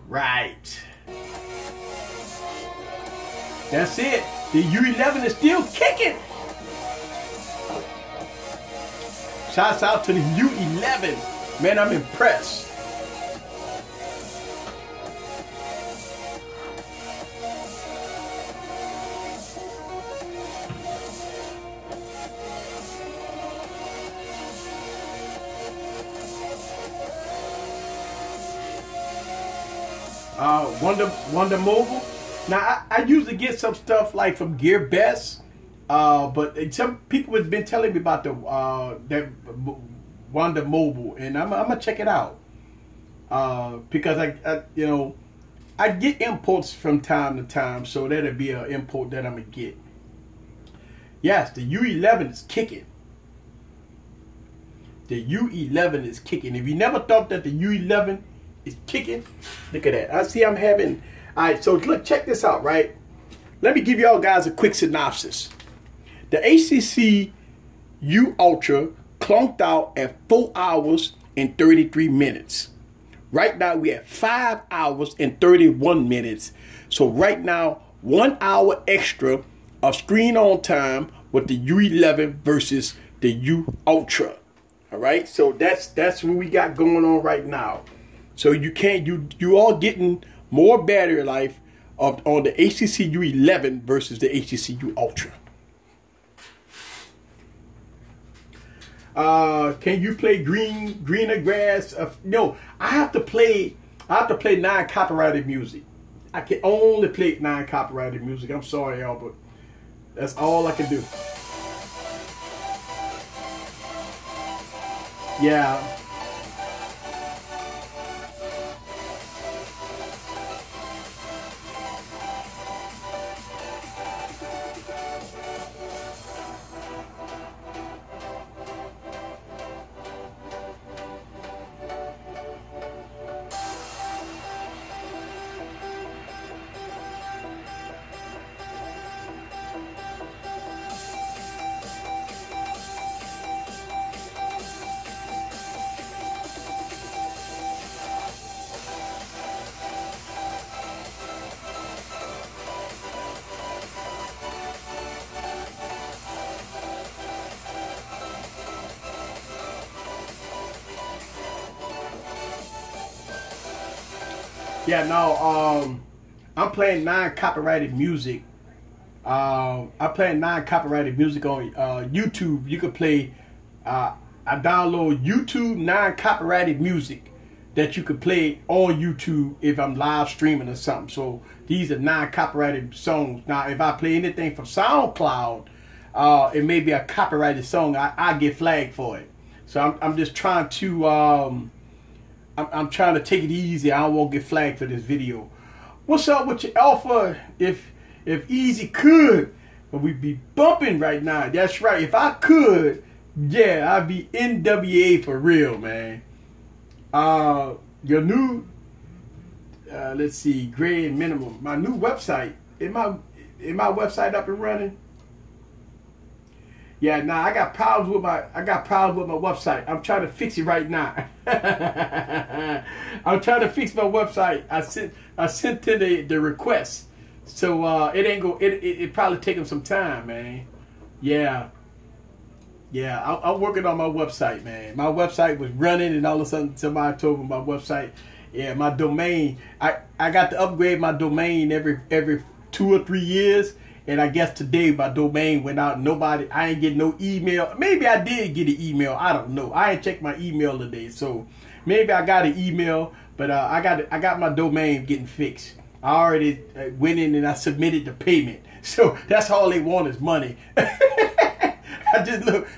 Right. That's it. The U11 is still kicking. Shouts out to the U11. Man, I'm impressed. Wonder Mobile. Now I usually get some stuff like from Gear Best, but some people have been telling me about the that Wonder Mobile, and I'm gonna check it out because I get imports from time to time, so that'll be an import that I'm gonna get. Yes, the U11 is kicking. The U11 is kicking. If you never thought that the U11 is kicking, look at that. I see I'm having. All right, so look, check this out, right? Let me give y'all guys a quick synopsis. The HTC U Ultra clunked out at 4 hours and 33 minutes. Right now we at 5 hours and 31 minutes. So right now, 1 hour extra of screen on time with the U11 versus the U Ultra. All right, so that's what we got going on right now. So you all getting more battery life on the HTC U11 versus the HTC U Ultra. Can you play greener grass? No, I have to play non-copyrighted music. I can only play non-copyrighted music. I'm sorry, y'all, but that's all I can do. Yeah. Yeah, no, I'm playing non-copyrighted music. I'm playing non-copyrighted music on YouTube. You can play, I download YouTube non-copyrighted music that you could play on YouTube if I'm live streaming or something. So these are non-copyrighted songs. Now, if I play anything from SoundCloud, it may be a copyrighted song. I get flagged for it. So I'm just trying to, I'm trying to take it easy. I don't want to get flagged for this video. What's up with your Alpha? If Easy could, but we'd be bumping right now. That's right. If I could, yeah, I'd be NWA for real, man. Your new, let's see, grade minimum. My new website. Is my website up and running? Yeah, nah, I got problems with my website. I'm trying to fix it right now. I'm trying to fix my website. I sent to the request. So it ain't go. It probably take them some time, man. Yeah. I'm working on my website, man. My website was running, and all of a sudden somebody told me my website. Yeah, my domain. I got to upgrade my domain every 2 or 3 years, and I guess today my domain went out. I ain't getting no email. Maybe I did get an email. I don't know. I ain't checked my email today, so maybe I got an email. But I got my domain getting fixed. I already went in and I submitted the payment. So that's all they want is money.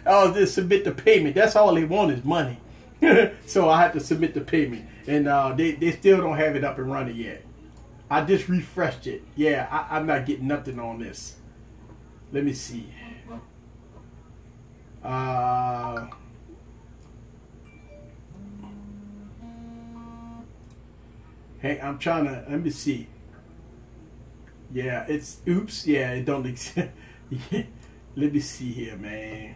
I'll just submit the payment. That's all they want is money. So I have to submit the payment. And they still don't have it up and running yet. I just refreshed it. Yeah, I'm not getting nothing on this. Let me see. Hey, I'm trying to, let me see. Yeah, it's, oops, yeah, it don't exist. Yeah, let me see here, man.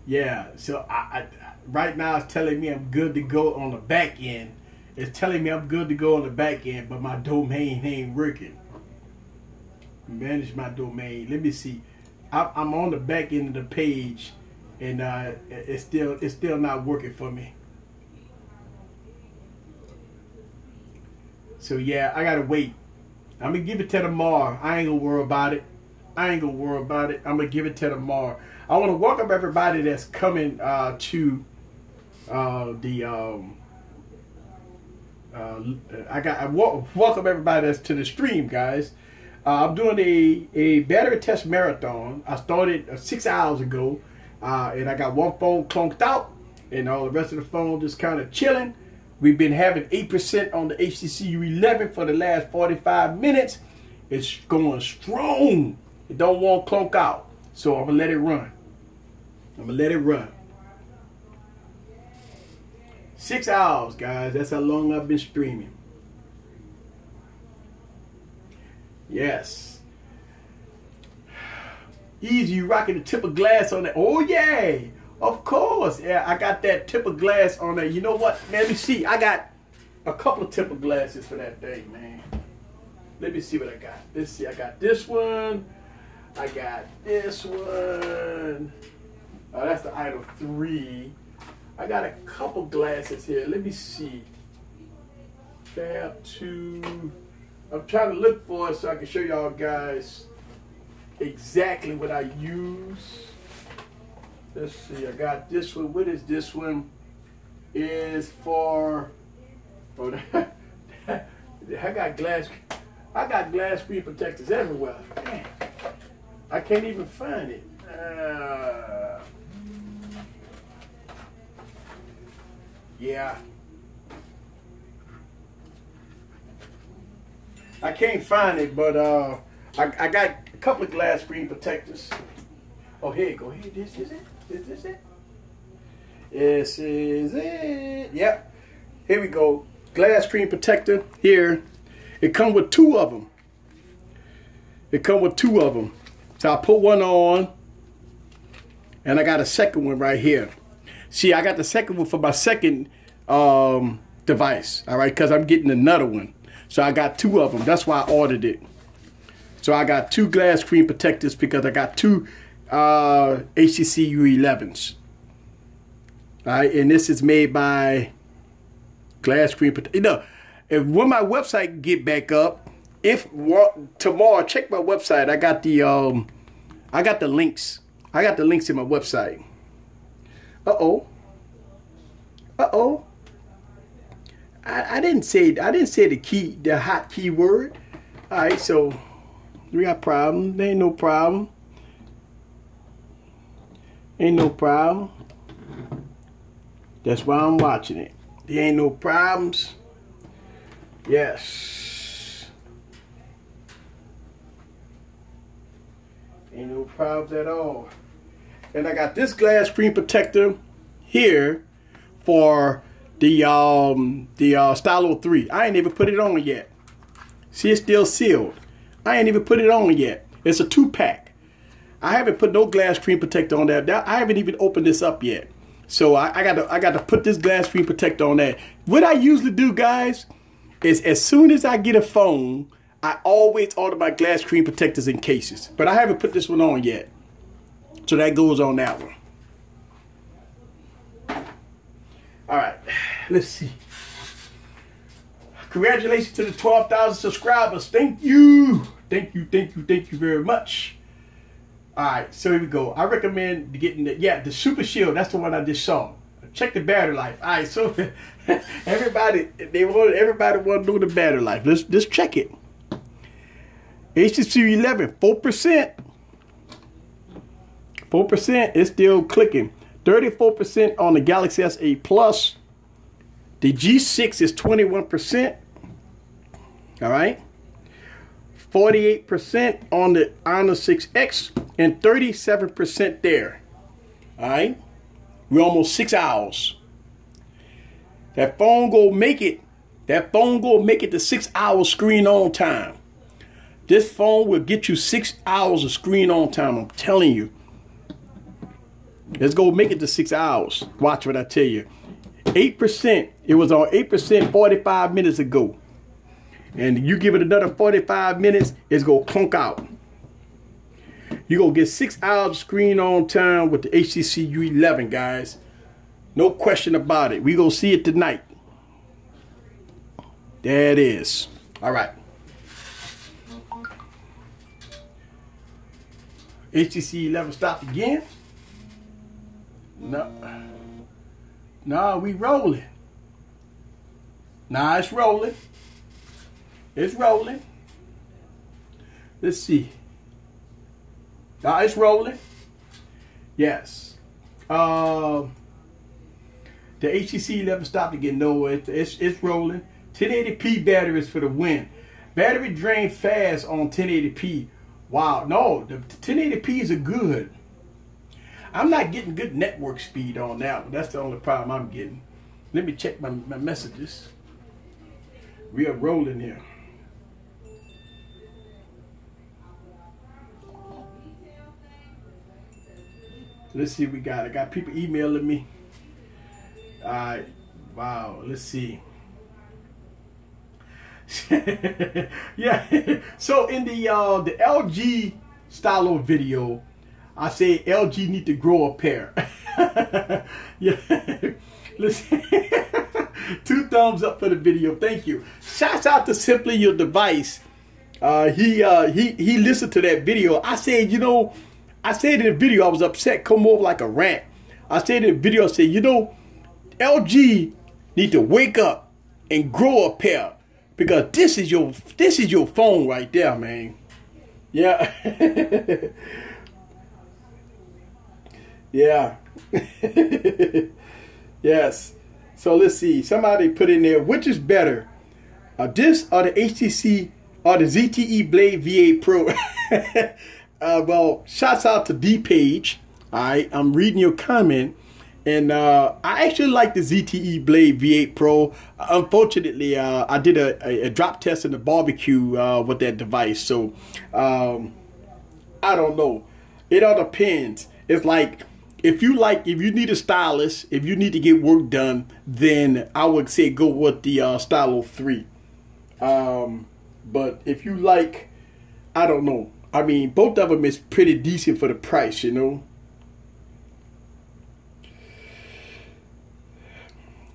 Yeah, so I right now it's telling me I'm good to go on the back end. It's telling me I'm good to go on the back end, but my domain ain't working. Manage my domain. Let me see. I'm on the back end of the page, and it's still not working for me. So yeah, I gotta wait. I'm gonna give it to tomorrow. I ain't gonna worry about it. I'm gonna give it to tomorrow. I want to welcome everybody that's coming to welcome everybody that's to the stream, guys. I'm doing a battery test marathon. I started 6 hours ago, and I got one phone clunked out, and all the rest of the phone just kind of chilling. We've been having 8% on the HTC U11 for the last 45 minutes. It's going strong. It don't want to clunk out. So I'm going to let it run. 6 hours, guys. That's how long I've been streaming. Yes. Easy, you rocking the tip of glass on that. Oh, yeah. Of course. Yeah, I got that tip of glass on there. You know what? Let me see. I got a couple of tip of glasses for that thing, man. Let me see what I got. Let's see. I got this one. I got this one. That's the Idol 3. I got a couple glasses here. Let me see. Fab 2. I'm trying to look for it so I can show y'all guys exactly what I use. Let's see. I got this one. What is this one? Is for. Oh, I got glass screen protectors everywhere. Man, I can't even find it. Yeah. I can't find it, but I got a couple of glass screen protectors. Oh, here you go. Here, this is it. Is this it? This is it. Yep. Here we go. Glass screen protector here. It comes with 2 of them. So I put one on, and I got a second one right here. See, I got the second one for my second device. All right, because I'm getting another one. So I got 2 of them. That's why I ordered it. So I got 2 glass screen protectors because I got 2 HTC U11s. All right, and this is made by Glass screen protector. You know, if when my website get back up, if tomorrow, check my website. I got the links. I got the links in my website. Uh-oh. Uh-oh. I didn't say the hot keyword. All right, so we got problem. There ain't no problem. Ain't no problem. That's why I'm watching it. There ain't no problems. Yes. Ain't no problems at all. And I got this glass screen protector here for the Stylo 3. I ain't even put it on yet. See, it's still sealed. I ain't even put it on yet. It's a 2-pack. I haven't put no glass screen protector on that. I haven't even opened this up yet. So I got to put this glass screen protector on that. What I usually do, guys, is as soon as I get a phone, I always order my glass screen protectors in cases. But I haven't put this one on yet. So that goes on that one. All right, let's see. Congratulations to the 12,000 subscribers. Thank you. Thank you very much. All right, so here we go. I recommend getting the Super Shield. That's the one I just saw. Check the battery life. All right, so everybody want to know the battery life. Let's check it. HTC U11, 4%. 4%. It's still clicking. 34% on the Galaxy S8 Plus. The G6 is 21%. All right. 48% on the Honor 6X and 37% there. All right. We're almost 6 hours. That phone go make it. That phone go make it to 6 hours screen on time. This phone will get you 6 hours of screen on time. I'm telling you. Let's go make it to 6 hours. Watch what I tell you. 8%. It was on 8% 45 minutes ago. And you give it another 45 minutes, it's going to clunk out. You're going to get 6 hours of screen on time with the HTC U11, guys. No question about it. We're going to see it tonight. There it is. All right. HTC U11 stopped again. No, we rolling. Nah, it's rolling. It's rolling. Let's see. Nah, it's rolling. Yes. The HTC U11 stopped again. No, it's rolling. 1080p batteries for the win. Battery drain fast on 1080p. Wow, no, the 1080p's are good. I'm not getting good network speed on that one. That's the only problem I'm getting. Let me check my messages. We are rolling here. Let's see what we got. I got people emailing me. All right. Wow. Let's see. Yeah. So in the LG stylo video, I say LG need to grow a pair. Yeah. Listen. 2 thumbs up for the video. Thank you. Shouts out to Simply Your Device. He listened to that video. I said, you know, I said in the video I was upset, come over like a rant. I said in the video, I said, you know, LG need to wake up and grow a pair, because this is your phone right there, man. Yeah. Yeah. Yes. So let's see. Somebody put in there, which is better, this or the HTC or the ZTE Blade V8 Pro? Well, shouts out to D Page. All right, I'm reading your comment, and I actually like the ZTE Blade V8 Pro. Unfortunately, I did a drop test in the barbecue with that device, so I don't know. It all depends. It's like, if you need a stylus, if you need to get work done, then I would say go with the Stylo 3. But if you like, I don't know. I mean, both of them is pretty decent for the price, you know.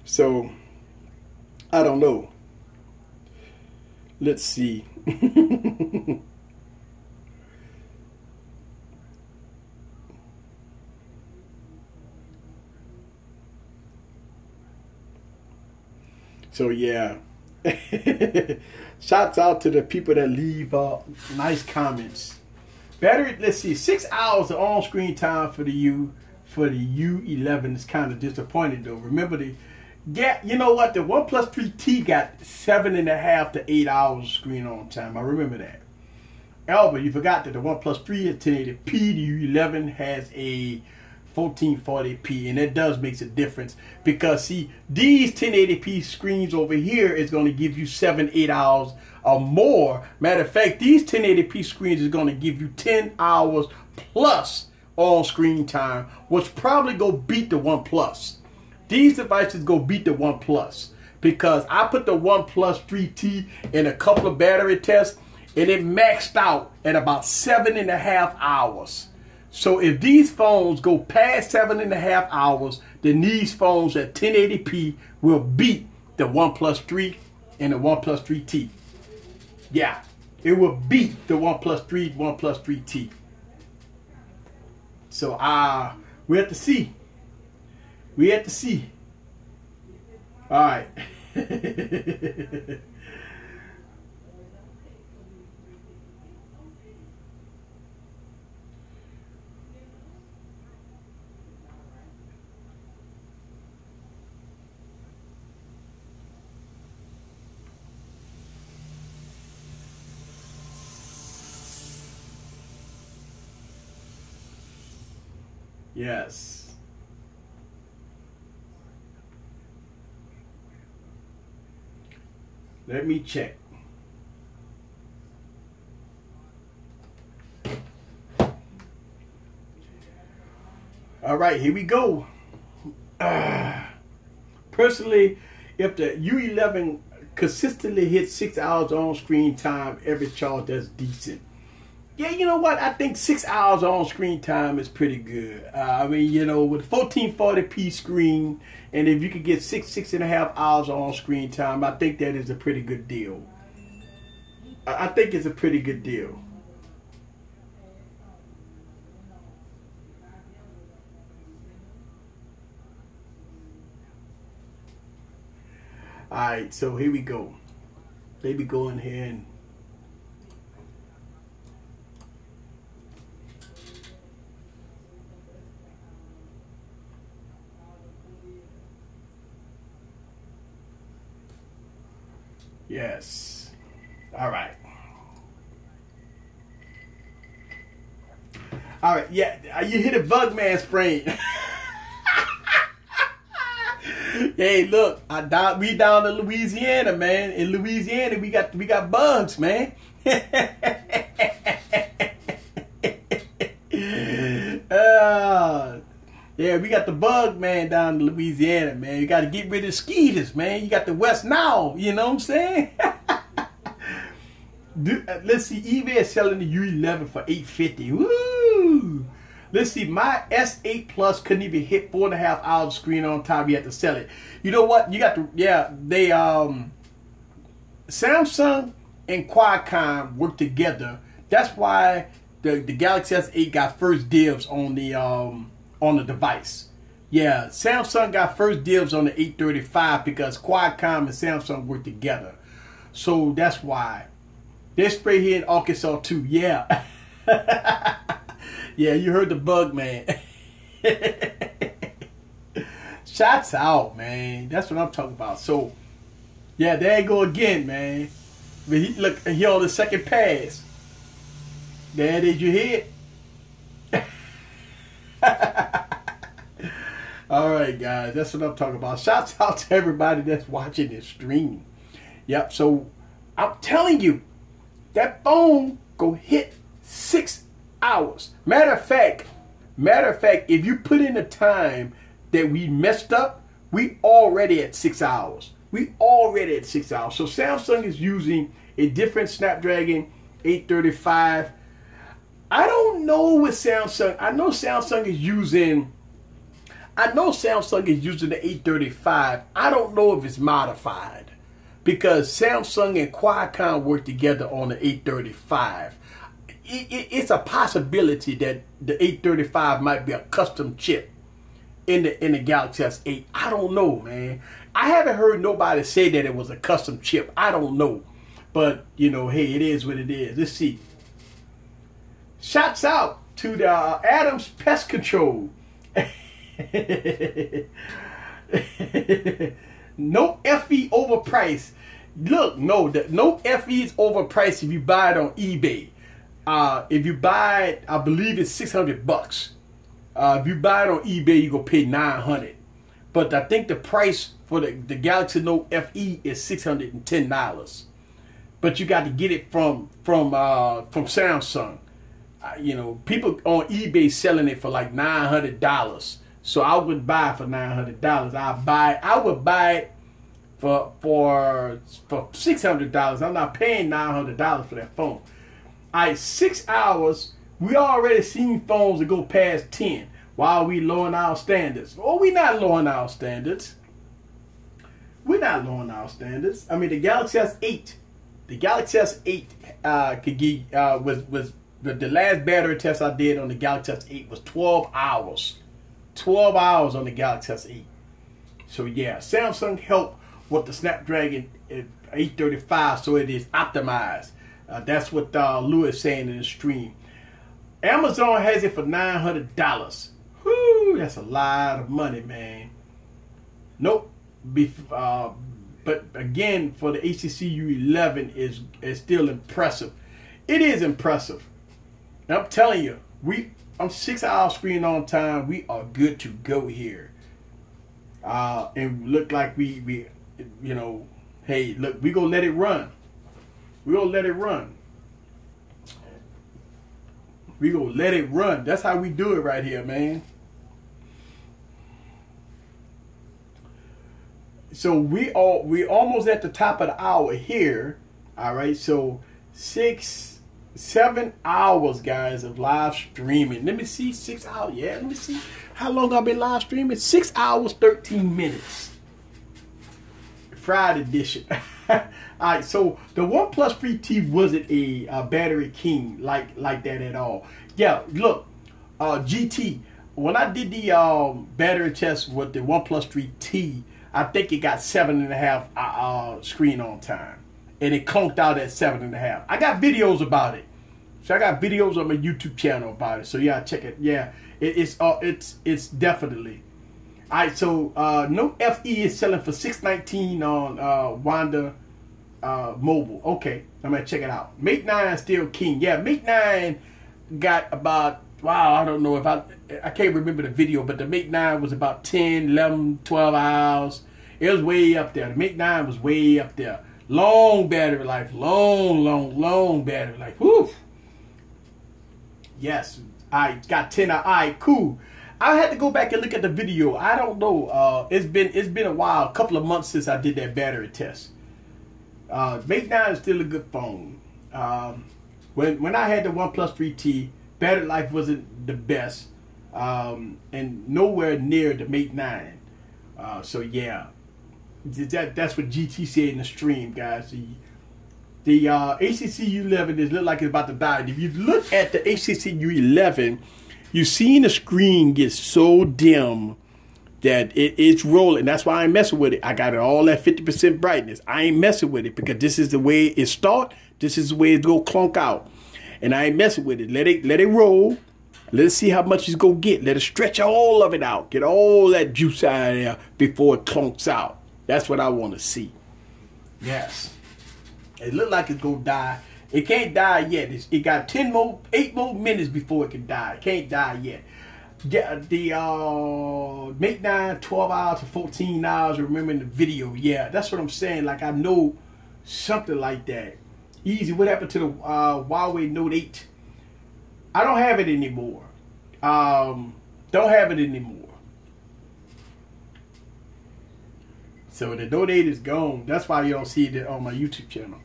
So I don't know. Let's see. So yeah. Shouts out to the people that leave nice comments. Battery, let's see, 6 hours of on-screen time for the U11 is kind of disappointing though. Remember you know what? The OnePlus 3T got 7.5 to 8 hours screen on time. I remember that. Albert, you forgot that the OnePlus 3 is 1080p. The U11 has a 1440p, and that does makes a difference because see, these 1080p screens over here is going to give you 7-8 hours or more. Matter of fact, these 1080p screens is going to give you 10 hours plus on screen time, which probably go beat the OnePlus. These devices go beat the OnePlus because I put the OnePlus 3T in a couple of battery tests and it maxed out at about 7.5 hours. So if these phones go past 7.5 hours, then these phones at 1080p will beat the OnePlus 3 and the OnePlus 3T. Yeah, it will beat the OnePlus 3, OnePlus 3T. So we have to see. We have to see. All right. Yes. Let me check. All right, here we go. Personally, if the U11 consistently hits 6 hours on screen time every charge, that's decent. Yeah, you know what? I think 6 hours on screen time is pretty good. I mean, you know, with 1440p screen, and if you could get 6.5 hours on screen time, I think that is a pretty good deal. I think it's a pretty good deal. All right, so here we go. Let me go in here and yes. All right. All right. Yeah, you hit a bug man's frame. Hey, look, we down in Louisiana, man. In Louisiana, we got bugs, man. Yeah, we got the bug man down in Louisiana, man. You got to get rid of skeeters, man. You got the West Nile, you know what I'm saying? Let's see, eBay is selling the U11 for $850. Woo! Let's see, my S8 Plus couldn't even hit 4.5 hours screen on time. You had to sell it. You know what? You got to, yeah, they, Samsung and Qualcomm work together. That's why the Galaxy S8 got first dibs on the device. Yeah, Samsung got first dibs on the 835 because Qualcomm and Samsung work together. So that's why. They're sprayed here in Arkansas too. Yeah. Yeah, you heard the bug man. Shots out, man. That's what I'm talking about. So, yeah, there you go again, man. But look, he on the second pass. There it is, you hit. All right, guys, that's what I'm talking about. Shouts out to everybody that's watching this stream. Yep, so I'm telling you, that phone go hit 6 hours. Matter of fact, if you put in the time that we messed up, we already at 6 hours. We already at 6 hours. So Samsung is using a different Snapdragon 835. I don't know what Samsung. I know Samsung is using the 835. I don't know if it's modified. because Samsung and Qualcomm work together on the 835. It's a possibility that the 835 might be a custom chip in the Galaxy S8. I don't know, man. I haven't heard nobody say that it was a custom chip. I don't know. But, you know, hey, it is what it is. Let's see. Shouts out to the Adams Pest Control. No FE overpriced. Look, no FE is overpriced if you buy it on eBay. If you buy it, I believe it's $600. If you buy it on eBay, you go pay $900. But I think the price for the Galaxy Note FE is $610. But you got to get it from Samsung. You know, people on eBay selling it for like $900. So I wouldn't buy it for $900. I would buy it for $600. I'm not paying $900 for that phone. All right, 6 hours. We already seen phones that go past 10. Why are we lowering our standards? Oh, we're not lowering our standards. We're not lowering our standards. I mean, the Galaxy S8. The Galaxy S8 could give was the last battery test I did on the Galaxy S8 was 12 hours. 12 hours on the Galaxy S8. So yeah, Samsung helped with the Snapdragon 835, so it is optimized. That's what Lou is saying in the stream. Amazon has it for $900. Whoo, that's a lot of money, man. Nope. But again, for the HTC U11 is still impressive. It is impressive. And I'm telling you, I'm 6 hours screen on time. We are good to go here. And look like we you know, hey, look, we gonna let it run. We gonna let it run. We gonna let it run. That's how we do it right here, man. So we almost at the top of the hour here. All right, so 7 hours, guys, of live streaming. Let me see, 6 hours. Yeah, let me see how long I've been live streaming. 6 hours, 13 minutes. Friday edition. All right, so the OnePlus 3T wasn't a battery king like that at all. Yeah, look, GT. When I did the battery test with the OnePlus 3T, I think it got 7.5 screen on time, and it conked out at 7.5. I got videos about it, so I got videos on my YouTube channel about it. So yeah, check it. Yeah, it's definitely. All right, so Note FE is selling for $619 on Wanda Mobile. Okay, I'm gonna check it out. Mate 9 is still king. Yeah, Mate 9 got about, wow, I don't know if I can't remember the video, but the Mate 9 was about 10, 11, 12 hours. It was way up there. The Mate 9 was way up there. Long battery life, long battery life. Whew. Yes, I got 10 out. All right, cool. I had to go back and look at the video. I don't know. It's been a while, a couple of months since I did that battery test. Mate 9 is still a good phone. When I had the OnePlus 3T, battery life wasn't the best, and nowhere near the Mate 9. So yeah, that's what GT said in the stream, guys. The HTC U11 is look like it's about to die. If you look at the HTC U11, you seen the screen get so dim that it's rolling. That's why I ain't messing with it. I got it all at 50% brightness. I ain't messing with it because this is the way it start. This is the way it's gonna clunk out, and I ain't messing with it. Let it roll. Let's see how much it's gonna get. Let it stretch all of it out. Get all that juice out of there before it clunks out. That's what I want to see. Yes. It look like it's gonna die. It can't die yet. It got 8 more minutes before it can die. It can't die yet. The Mate 9, 12 hours to 14 hours. Remember in the video. Yeah, that's what I'm saying. Like I know something like that. Easy. What happened to the Huawei Note 8? I don't have it anymore. Don't have it anymore. So the Note 8 is gone. That's why you don't see it on my YouTube channel.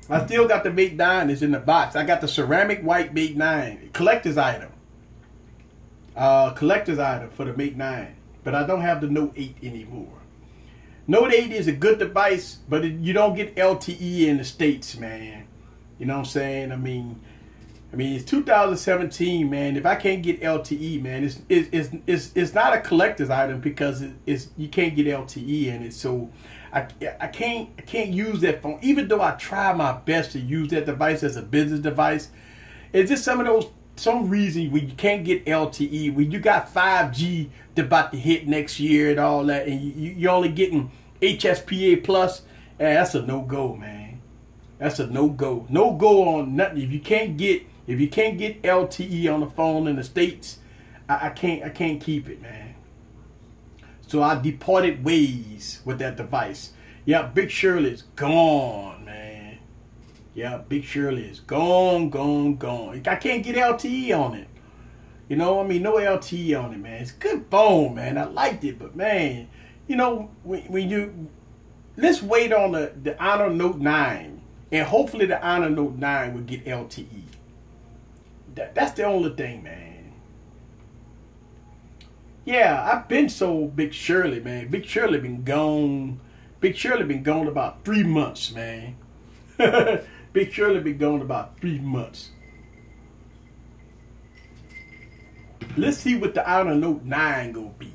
I still got the Mate 9. It's in the box. I got the ceramic white Mate 9. Collector's item. Collector's item for the Mate 9. But I don't have the Note 8 anymore. Note 8 is a good device, but you don't get LTE in the States, man. You know what I'm saying? I mean, it's 2017, man. If I can't get LTE, man, it's not a collector's item because you can't get LTE in it. So I can't use that phone, even though I try my best to use that device as a business device. It's just some reason when you can't get LTE, when you got 5G about to hit next year and all that, and you're only getting HSPA plus, and that's a no-go, man. That's a no-go. No-go on nothing. If you can't get LTE on the phone in the States, I can't keep it, man. So I departed ways with that device. Yeah, Big Shirley's gone, man. Yeah, Big Shirley is gone. I can't get LTE on it. You know, I mean, no LTE on it, man. It's a good phone, man. I liked it, but man, you know, let's wait on the Honor Note 9, and hopefully the Honor Note 9 will get LTE. That's the only thing, man. Yeah, I've been so Big Shirley, man. Big Shirley been gone. Big Shirley been gone about 3 months, man. Big Shirley been gone about 3 months. Let's see what the Honor Note 9 gonna be.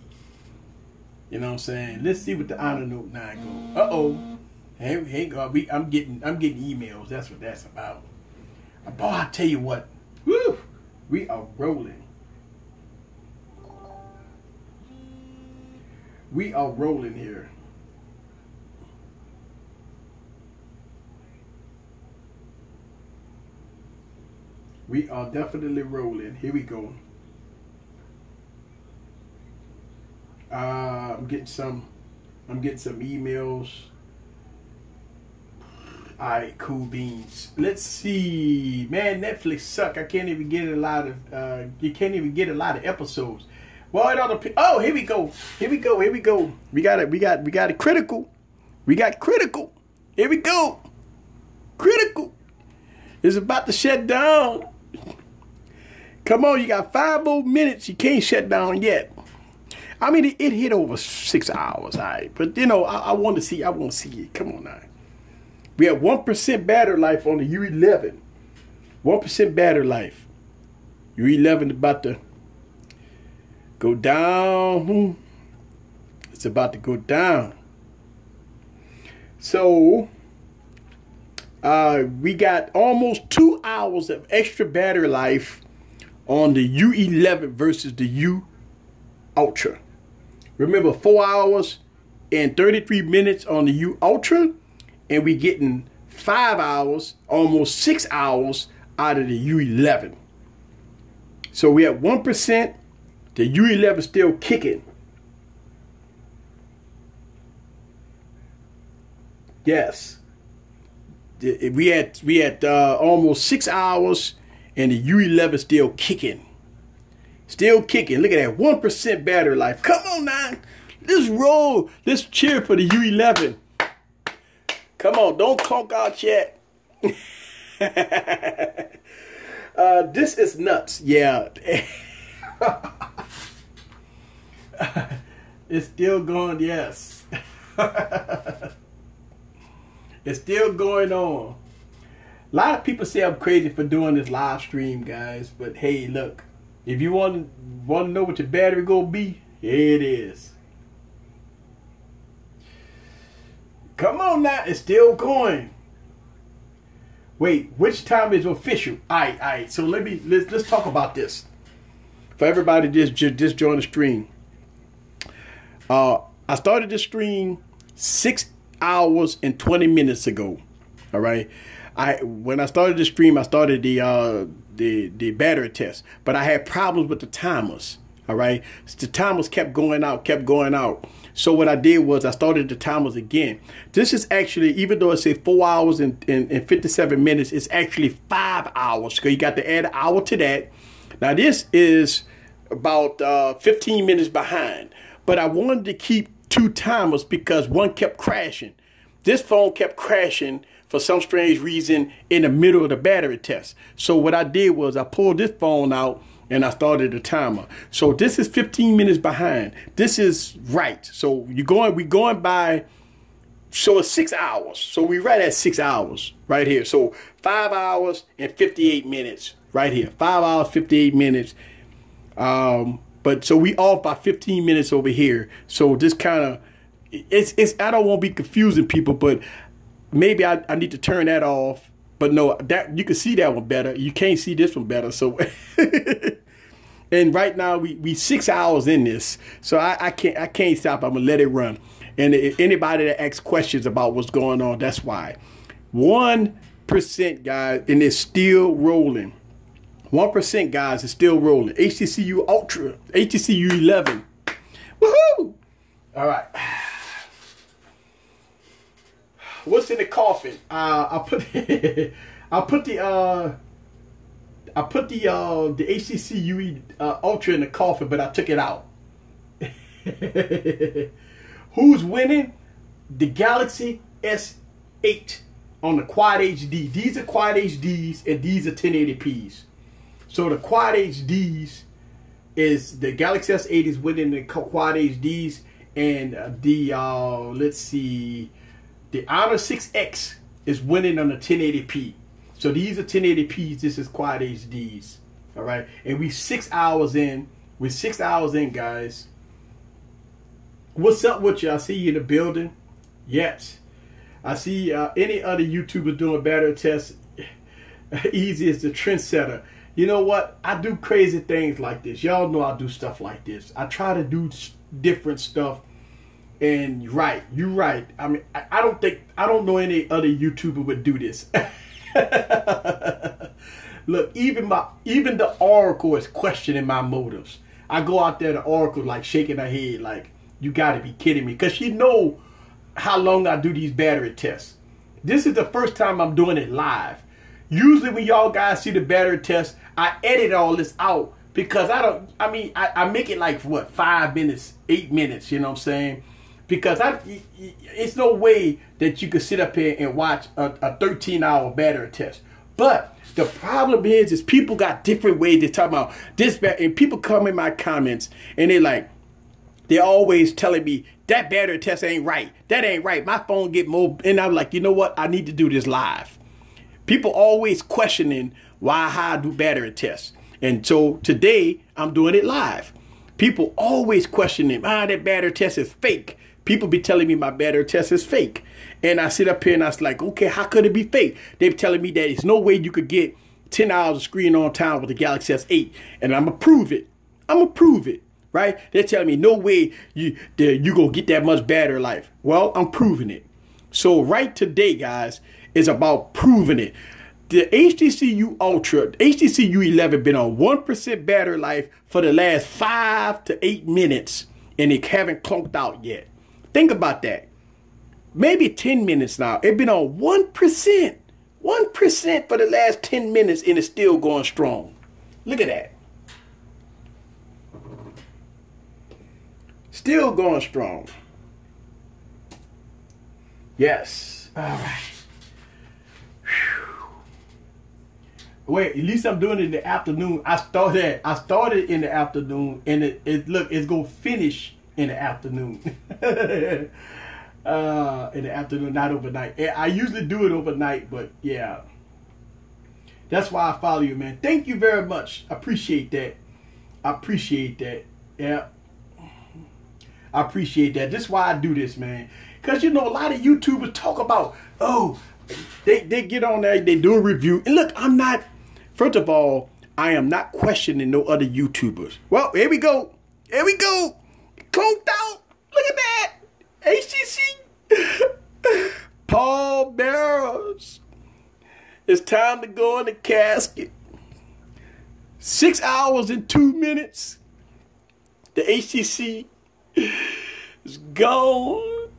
You know what I'm saying? Let's see what the Honor Note 9 go. Uh-oh. Hey, I'm getting emails. That's what that's about. Boy, I tell you what. Woo! We are rolling. We are rolling here. We are definitely rolling. Here we go. I'm getting some emails. Alright, cool beans. Let's see. Man, Netflix suck. I can't even get a lot of you can't even get a lot of episodes. Well, it ought to, oh, here we go. Here we go. We got it critical. We got critical. Here we go. Critical. It's about to shut down. Come on, you got 5 more minutes. You can't shut down yet. I mean, it hit over 6 hours, all right. But, you know, I want to see it. Come on now. We have 1% battery life on the U11. 1% battery life. U11 about to go down. It's about to go down. So, we got almost 2 hours of extra battery life on the U11 versus the U Ultra. Remember, 4 hours and 33 minutes on the U Ultra, and we getting 5 hours, almost 6 hours out of the U11. So we have 1%. The U11 still kicking. Yes. We had almost 6 hours, and the U11 still kicking. Still kicking. Look at that, 1% battery life. Come on now. Let's roll. Let's cheer for the U11. Come on, don't conk out yet. This is nuts. Yeah. It's still going, yes. It's still going on. A lot of people say I'm crazy for doing this live stream, guys. But hey, look. If you want to know what your battery gonna be, here it is. Come on now, it's still going. Wait, which time is official? Alright. So let's talk about this. For everybody just joined the stream. I started this stream 6 hours and 20 minutes ago. All right. When I started the stream, I started the battery test, but I had problems with the timers. All right. The timers kept going out. So what I did was I started the timers again. This is actually, even though it says 4 hours and 57 minutes, it's actually 5 hours. So you got to add an hour to that. Now this is about 15 minutes behind, but I wanted to keep 2 timers because one kept crashing. This phone kept crashing for some strange reason in the middle of the battery test. So what I did was I pulled this phone out and I started the timer. So this is 15 minutes behind. This is right. So we're going by So it's 6 hours. So we right at 6 hours right here. So 5 hours and 58 minutes right here. 5 hours, 58 minutes. But so we off by 15 minutes over here. So this kind of, it's I don't want to be confusing people, but maybe I need to turn that off. But no, that you can see that one better. You can't see this one better. So and right now we 6 hours in this. So I can't stop. I'm gonna let it run. And anybody that asks questions about what's going on, that's why. 1%, guys, and it's still rolling. 1%, guys, is still rolling. HTC U Ultra, HTC U11. Woohoo! All right. What's in the coffin? I put the HTC U Ultra in the coffin, but I took it out. Who's winning? The Galaxy S8 on the Quad HD. These are Quad HDs and these are 1080p's. So the Quad HDs is the Galaxy S8 is winning the Quad HDs, and let's see, the Honor 6X is winning on the 1080p. So these are 1080p's. This is Quad HDs. All right, and we 6 hours in. We're 6 hours in, guys. What's up with you? I see you in the building. Yes, I see any other YouTuber doing battery tests. Easy as the trendsetter. You know what? I do crazy things like this. Y'all know I do stuff like this. I try to do different stuff. And you're right. I mean, I don't know any other YouTuber would do this. Look, even the Oracle is questioning my motives. I go out there, the Oracle like shaking her head like, you got to be kidding me, because she know how long I do these battery tests. This is the first time I'm doing it live. Usually when y'all guys see the battery test, I edit all this out because I make it like what, 5 minutes, 8 minutes, you know what I'm saying? Because it's no way that you could sit up here and watch a 13-hour battery test. But the problem is people got different ways to talk about this, and people come in my comments and they're always telling me that battery test ain't right. That ain't right. My phone get more, and I'm like, you know what? I need to do this live. People always questioning how I do battery tests. And so today I'm doing it live. People always questioning, that battery test is fake. People be telling me my battery test is fake. And I sit up here and I was like, okay, how could it be fake? They're telling me that there's no way you could get 10 hours of screen on time with the Galaxy S8. And I'm going to prove it. I'm going to prove it. Right? They're telling me no way you going to get that much battery life. Well, I'm proving it. So right today, guys, is about proving it. The HTC U Ultra, HTC U11 been on 1% battery life for the last 5 to 8 minutes, and it haven't clunked out yet. Think about that. Maybe 10 minutes now. It's been on 1%. 1% for the last 10 minutes, and it's still going strong. Look at that. Still going strong. Yes. All right. Whew. Wait, at least I'm doing it in the afternoon. I started in the afternoon, and it's gonna finish in the afternoon. In the afternoon, not overnight. I usually do it overnight, but yeah. That's why I follow you, man. Thank you very much. I appreciate that. I appreciate that. Yeah. I appreciate that. This is why I do this, man. Because, you know, a lot of YouTubers talk about, they get on there, they do a review. And look, first of all, I am not questioning no other YouTubers. Well, here we go. Here we go. Conked out. Look at that. HTC. Paul Barrows. It's time to go in the casket. 6 hours and 2 minutes. The HTC is gone.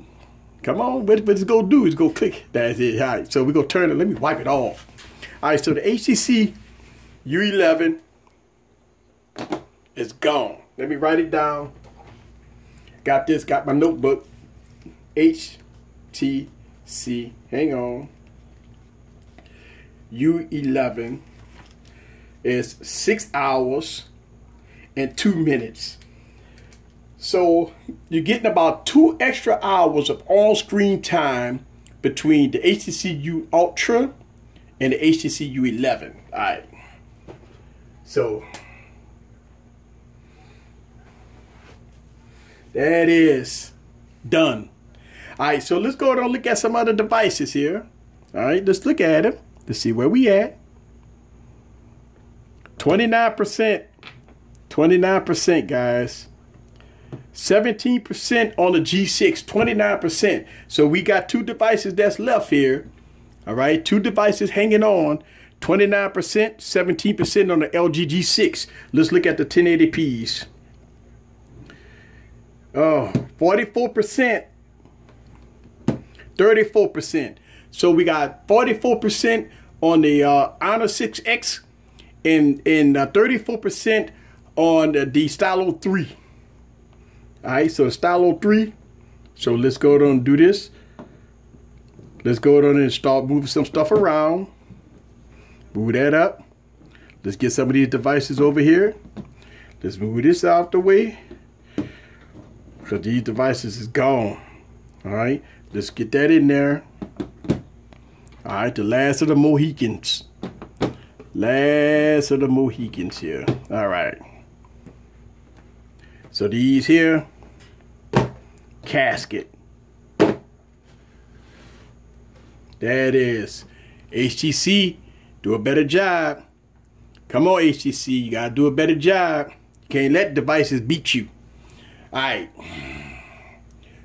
Come on, what it's gonna do is go click. That's it. All right, so we're gonna turn it. Let me wipe it off. All right, so the HTC U11 is gone. Let me write it down. Got this, got my notebook. HTC, hang on. U11 is 6 hours and 2 minutes. So you're getting about 2 extra hours of on-screen time between the HTC U Ultra and the HTC U11. All right. So that is done. All right. So let's go ahead and look at some other devices here. All right. Let's look at them. Let's see where we at. 29%. 29%, guys. 17% on the G6, 29%. So we got 2 devices that's left here. All right, 2 devices hanging on. 29%, 17% on the LG G6. Let's look at the 1080p's. Oh, 44%, 34%. So we got 44% on the Honor 6X and 34% on the Stylo 3. All right, so Stylo 3. So let's go ahead and do this. Let's go ahead and start moving some stuff around. Move that up. Let's get some of these devices over here. Let's move this out the way, because these devices is gone. All right, let's get that in there. All right, the last of the Mohicans. Last of the Mohicans here. All right. So these here, casket. That is HTC. Do a better job. Come on, HTC. You gotta do a better job. You can't let devices beat you. All right.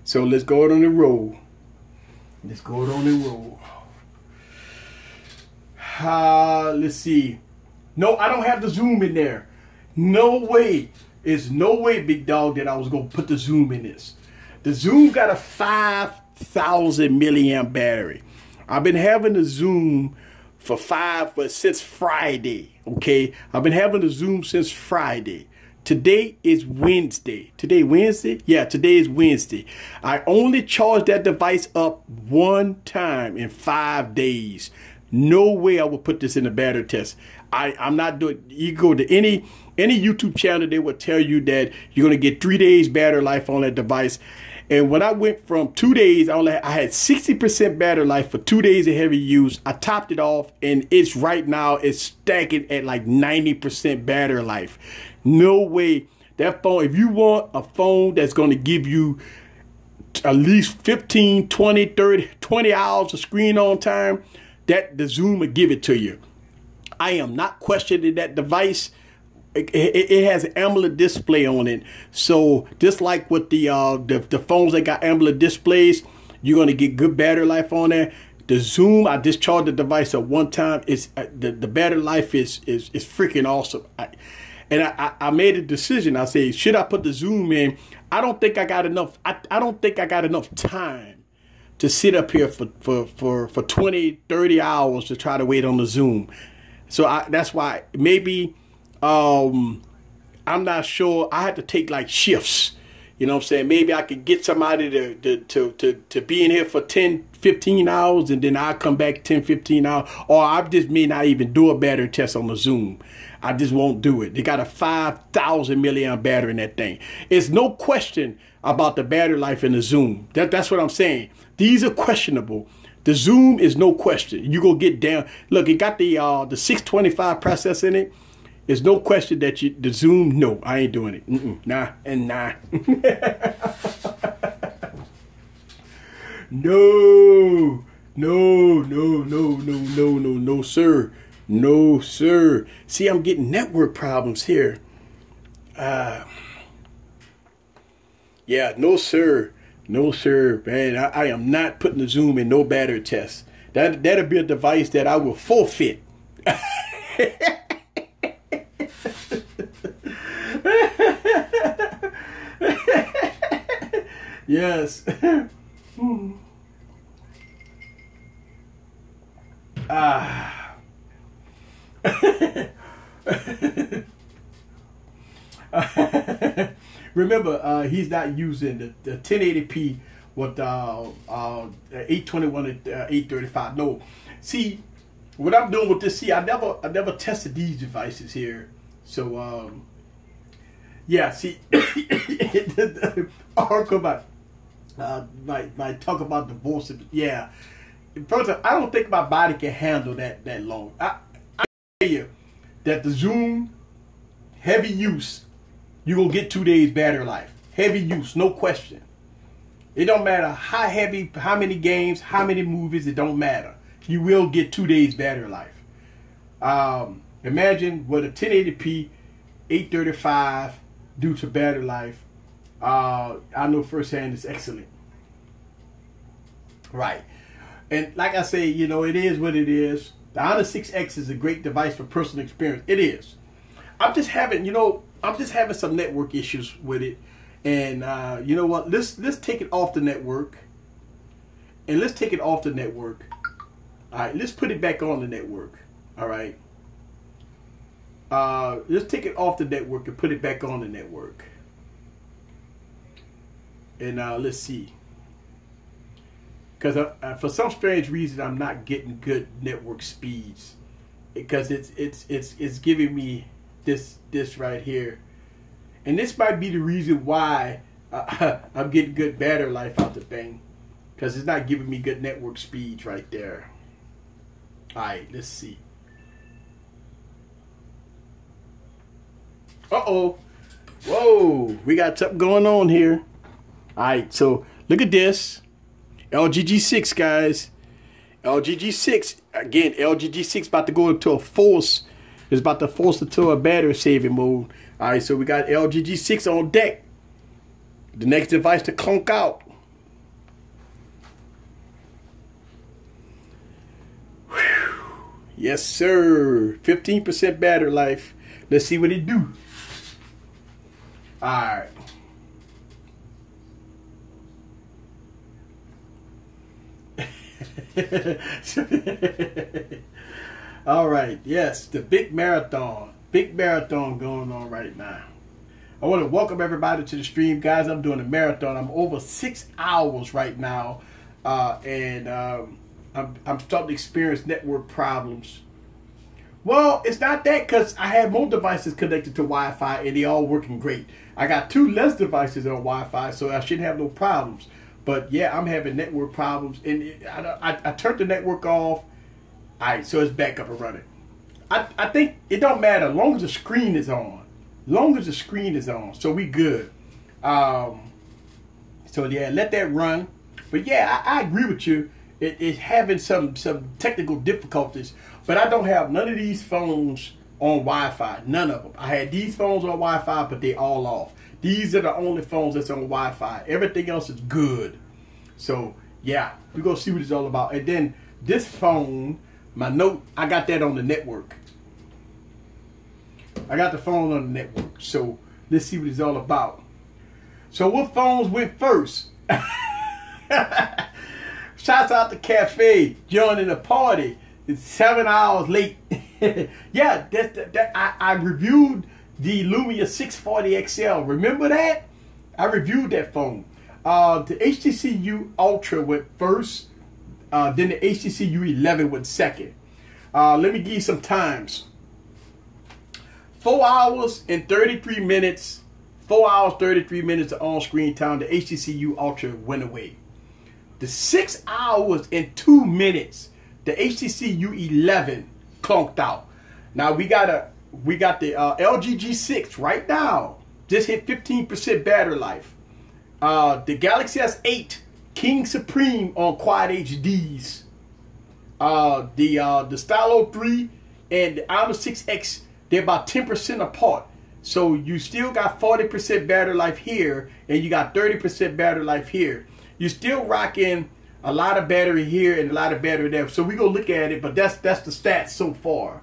So let's go on the roll. Let's go on the roll. Let's see. No, I don't have the zoom in there. No way. There's no way, big dog, that I was going to put the zoom in this. The zoom got a 5,000 milliamp battery. I've been having the zoom since Friday, okay? I've been having the zoom since Friday. Today is Wednesday. Today Wednesday? Yeah, today is Wednesday. I only charged that device up 1 time in 5 days. No way I would put this in a battery test. I'm not doing. You go to any YouTube channel, they will tell you that you're gonna get 3 days battery life on that device. And when I went from 2 days, I had 60% battery life for 2 days of heavy use. I topped it off, and it's right now it's stacking at like 90% battery life. No way. That phone, if you want a phone that's gonna give you at least 15, 20, 30, 20 hours of screen on time, that the zoom will give it to you. I am not questioning that device. It has an AMOLED display on it. So just like with the phones that got AMOLED displays, you're gonna get good battery life on there. The zoom, I just charged the device at 1 time. It's the battery life is freaking awesome. I made a decision. I said, should I put the zoom in? I don't think I got enough. I don't think I got enough time to sit up here for 20, 30 hours to try to wait on the zoom. So that's why maybe I'm not sure. I had to take like shifts. You know what I'm saying? Maybe I could get somebody to be in here for 10, 15 hours, and then I'll come back 10, 15 hours. Or I just may not even do a battery test on the zoom. I just won't do it. They got a 5,000 milliamp battery in that thing. It's no question about the battery life in the zoom. That's what I'm saying. These are questionable. The zoom is no question. You go get down. Look, it got the 625 processor in it. There's no question that the zoom. No, I ain't doing it. Nah and nah. No, sir. No, sir. See, I'm getting network problems here. Yeah, no, sir. No, sir, man. I am not putting the zoom in no battery test. That'll be a device that I will forfeit. Yes. Remember, he's not using the 1080p with 821 and 835. No, see what I'm doing with this. See, I never tested these devices here, so Yeah, see, article about might talk about divorce. Yeah, first of all, I don't think my body can handle that long. I tell you that the Zoom heavy use, you gonna get 2 days battery life. Heavy use, no question. It don't matter how heavy, how many games, how many movies. It don't matter. You will get 2 days battery life. Imagine what a 1080p 835 do to battery life. I know firsthand it's excellent. Right. And like I say, you know, it is what it is. The Honor 6X is a great device for personal experience. It is. I'm just having some network issues with it. And you know what? Let's take it off the network. And let's take it off the network. All right, let's put it back on the network. All right. Let's take it off the network and put it back on the network. And let's see. Because for some strange reason, I'm not getting good network speeds. Because it's giving me this right here. And this might be the reason why I'm getting good battery life out the thing. Because it's not giving me good network speeds right there. Alright, let's see. Uh-oh. Whoa, we got something going on here. Alright, so look at this. LGG6, guys. LGG6. Again, LGG6 about to go into a force. It's about to force into a battery saving mode. Alright, so we got LGG6 on deck. The next device to clunk out. Whew. Yes, sir. 15% battery life. Let's see what it do. Alright. Alright, yes, the big marathon. Big marathon going on right now. I want to welcome everybody to the stream, guys. I'm doing a marathon. I'm over 6 hours right now. And I'm starting to experience network problems. Well, it's not that, because I have more devices connected to Wi-Fi and they all working great. I got 2 less devices on Wi-Fi, so I shouldn't have no problems. But yeah, I'm having network problems, and I turned the network off. All right, so it's back up and running. I think it don't matter as long as the screen is on. Long as the screen is on, so we good. So yeah, let that run. But yeah, I agree with you. It's having some technical difficulties, but I don't have none of these phones on Wi-Fi. None of them. I had these phones on Wi-Fi, but they all off. These are the only phones that's on Wi-Fi. Everything else is good. So yeah, we're gonna see what it's all about. And then this phone, my Note, I got that on the network. I got the phone on the network. So let's see what it's all about. So what phones went first? Shouts out to Cafe joining the party. It's 7 hours late. Yeah, I reviewed the Lumia 640 XL. Remember that? I reviewed that phone. The HTC U Ultra went first. Then the HTC U11 went second. Let me give you some times. 4 hours and 33 minutes. 4 hours, 33 minutes of on-screen time. The HTC U Ultra went away. The 6 hours and 2 minutes, the HTC U11 clunked out. Now we got the LG G6 right now. Just hit 15% battery life. The Galaxy S8 King Supreme on Quad HDs. The Stylo 3 and the Honor 6X, they're about 10% apart. So you still got 40% battery life here, and you got 30% battery life here. You're still rocking a lot of battery here and a lot of battery there. So we're gonna look at it, but that's the stats so far.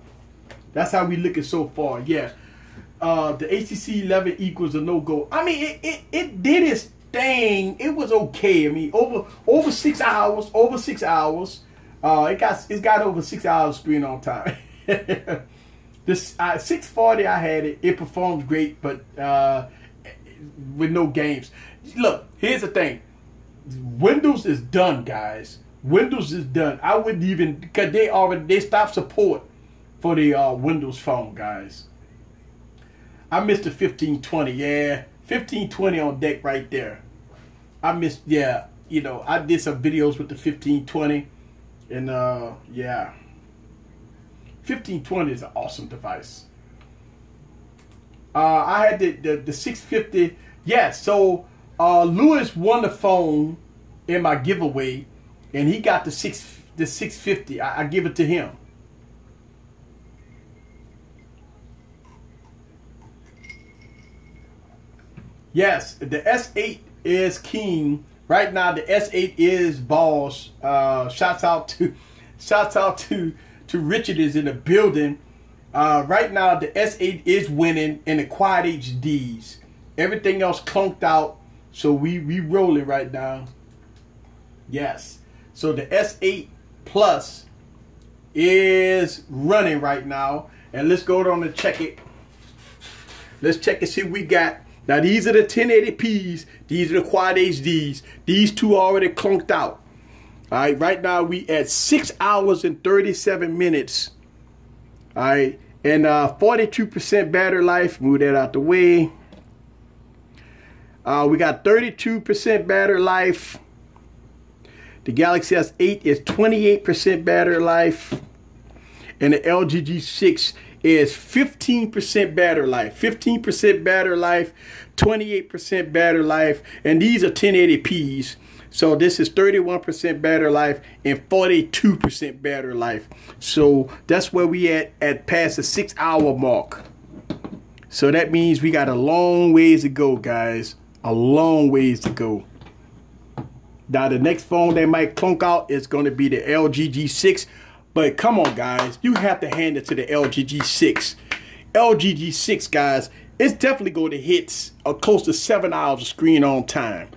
That's how we look at so far. Yeah. The HTC 11 equals a no-go. I mean, it did its thing. It was okay. I mean, over 6 hours. Over 6 hours. It's got over 6 hours screen on time. This 640, I had it. It performs great, but with no games. Look, here's the thing. Windows is done, guys. Windows is done. I wouldn't even, because they stopped support for the Windows Phone, guys. I missed the 1520. Yeah, 1520 on deck right there. I missed. Yeah, you know, I did some videos with the 1520, and yeah, 1520 is an awesome device. I had the 650. Yes, so Lewis won the phone in my giveaway, and he got the 650. I give it to him. Yes, the S8 is king right now. The S8 is balls. Shouts out to Richard is in the building. Right now, the S8 is winning in the quad HDs. Everything else clunked out, so we rolling right now. Yes, so the S8 Plus is running right now, and let's go on and check it. Let's check and see what we got. Now these are the 1080p's. These are the quad HDs. These two already clunked out. All right, right now we at 6 hours and 37 minutes. All right, and 42% battery life. Move that out the way. We got 32% battery life. The Galaxy S8 is 28% battery life. And the LG G6 is 15% battery life. 15% battery life, 28% battery life. And these are 1080p's. So this is 31% battery life and 42% battery life. So that's where we at past the 6 hour mark. So that means we got a long ways to go, guys. A long ways to go. Now the next phone that might clunk out is going to be the LG G6. But come on, guys, you have to hand it to the LG G6. LG G6, guys, it's definitely going to hit close to 7 hours of screen on time.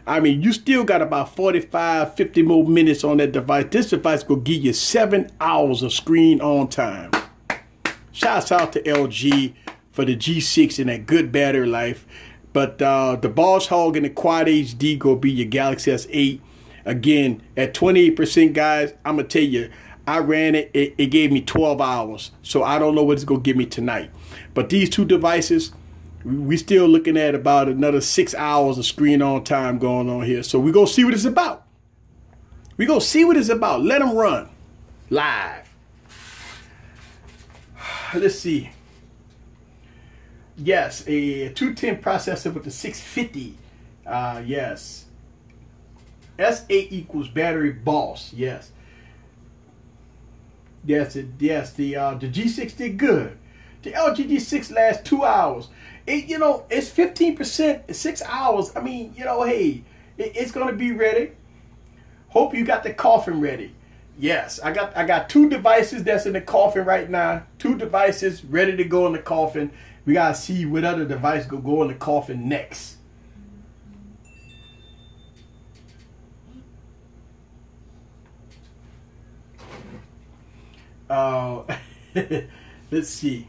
I mean, you still got about 45, 50 more minutes on that device. This device will give you 7 hours of screen on time. Shouts out to LG for the G6 and that good battery life. But the boss hog and the quad HD gonna be your Galaxy S8. Again, at 28%, guys, I'm gonna tell you, I ran it, it gave me 12 hours. So I don't know what it's gonna give me tonight. But these two devices, we still looking at about another 6 hours of screen on time going on here. So we're gonna see what it's about. We're gonna see what it's about. Let them run live. Let's see. Yes, a 210 processor with the 650. Yes. S8 equals battery boss. Yes. Yes, the G6 did good. The LG G6 lasts 2 hours. You know, it's 15%, 6 hours. I mean, you know, hey, it's gonna be ready. Hope you got the coffin ready. Yes, I got two devices that's in the coffin right now. Two devices ready to go in the coffin. We gotta see what other device will go in the coffin next. Let's see.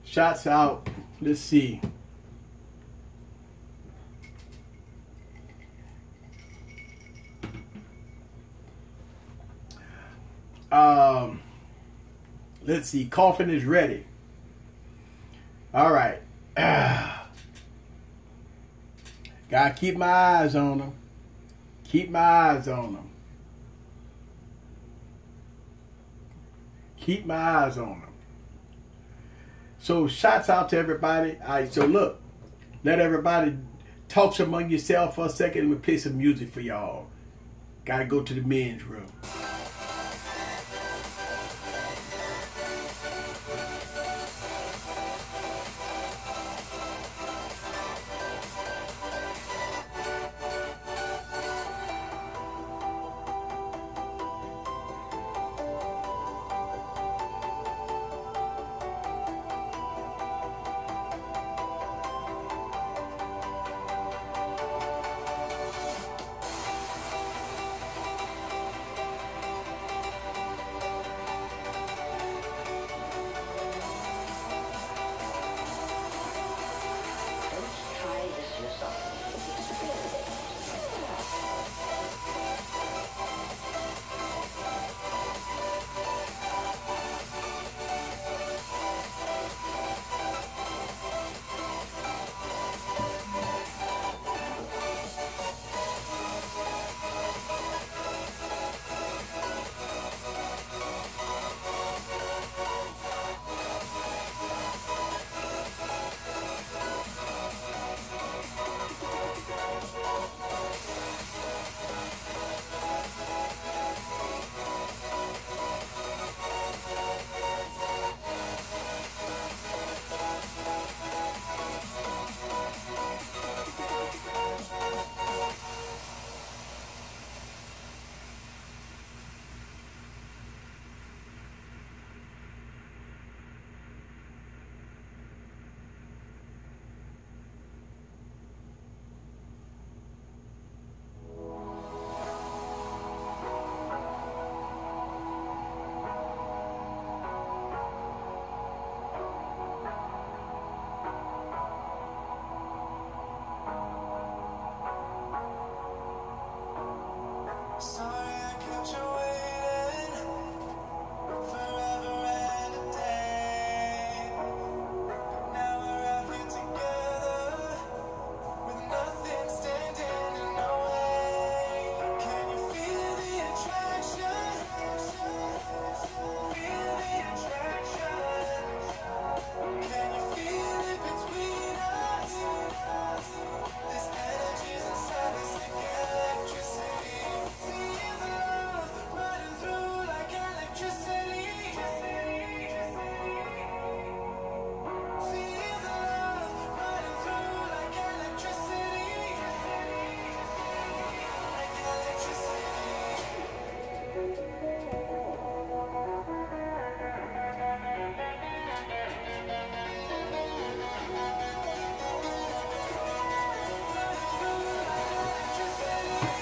Shots out. Let's see. Let's see. Coffin is ready. All right. Gotta keep my eyes on them. Keep my eyes on them. Keep my eyes on them. So shots out to everybody. All right, so look, let everybody talk among yourself for a second. Let me play some music for y'all. Gotta go to the men's room.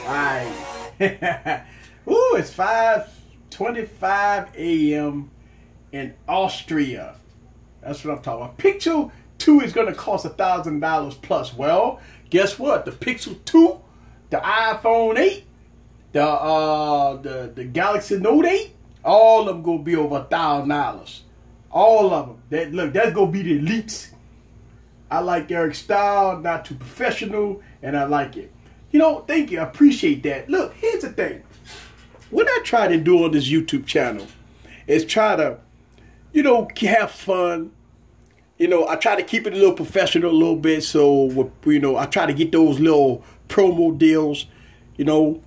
Alright. Ooh, it's 5:25 a.m. in Austria. That's what I'm talking about. Pixel 2 is going to cost $1,000 plus. Well, guess what? The Pixel 2, the iPhone 8, the Galaxy Note 8, all of them going to be over $1,000. All of them. Look, that's going to be the elites. I like Eric's style, not too professional, and I like it. You know, thank you. I appreciate that. Look, here's the thing. What I try to do on this YouTube channel is try to, you know, have fun. You know, I try to keep it a little professional a little bit. So, you know, I try to get those little promo deals, you know,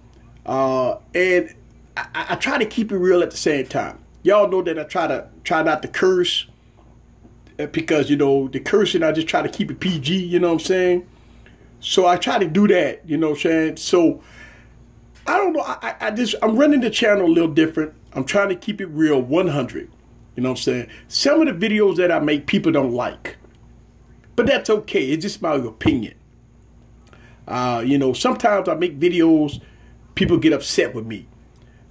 and I try to keep it real at the same time. Y'all know that I try not to curse because, you know, the cursing, I just try to keep it PG, you know what I'm saying? So I try to do that, you know what I'm saying? So I don't know. I'm running the channel a little different. I'm trying to keep it real 100. You know what I'm saying? Some of the videos that I make, people don't like. But that's okay. It's just my opinion. You know, sometimes I make videos, people get upset with me.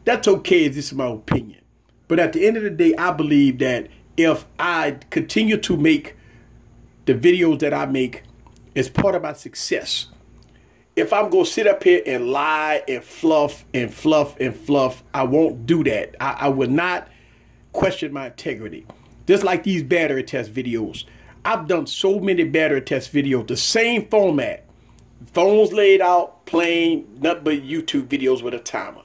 That's okay. It's just my opinion. But at the end of the day, I believe that if I continue to make the videos that I make as part of my success, if I'm going to sit up here and lie and fluff and fluff and fluff, I won't do that. I will not question my integrity. Just like these battery test videos. I've done so many battery test videos, the same format. Phones laid out, playing nothing but YouTube videos with a timer.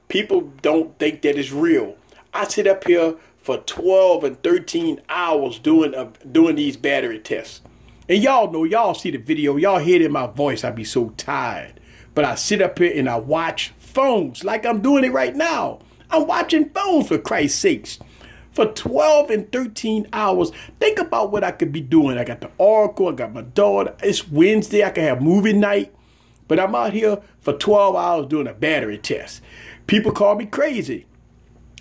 People don't think that it's real. I sit up here for 12 and 13 hours doing these battery tests. And y'all know, y'all see the video, y'all hear it in my voice, I be so tired. But I sit up here and I watch phones like I'm doing it right now. I'm watching phones, for Christ's sakes. For 12 and 13 hours. Think about what I could be doing. I got the Oracle, I got my daughter. It's Wednesday, I can have movie night. But I'm out here for 12 hours doing a battery test. People call me crazy.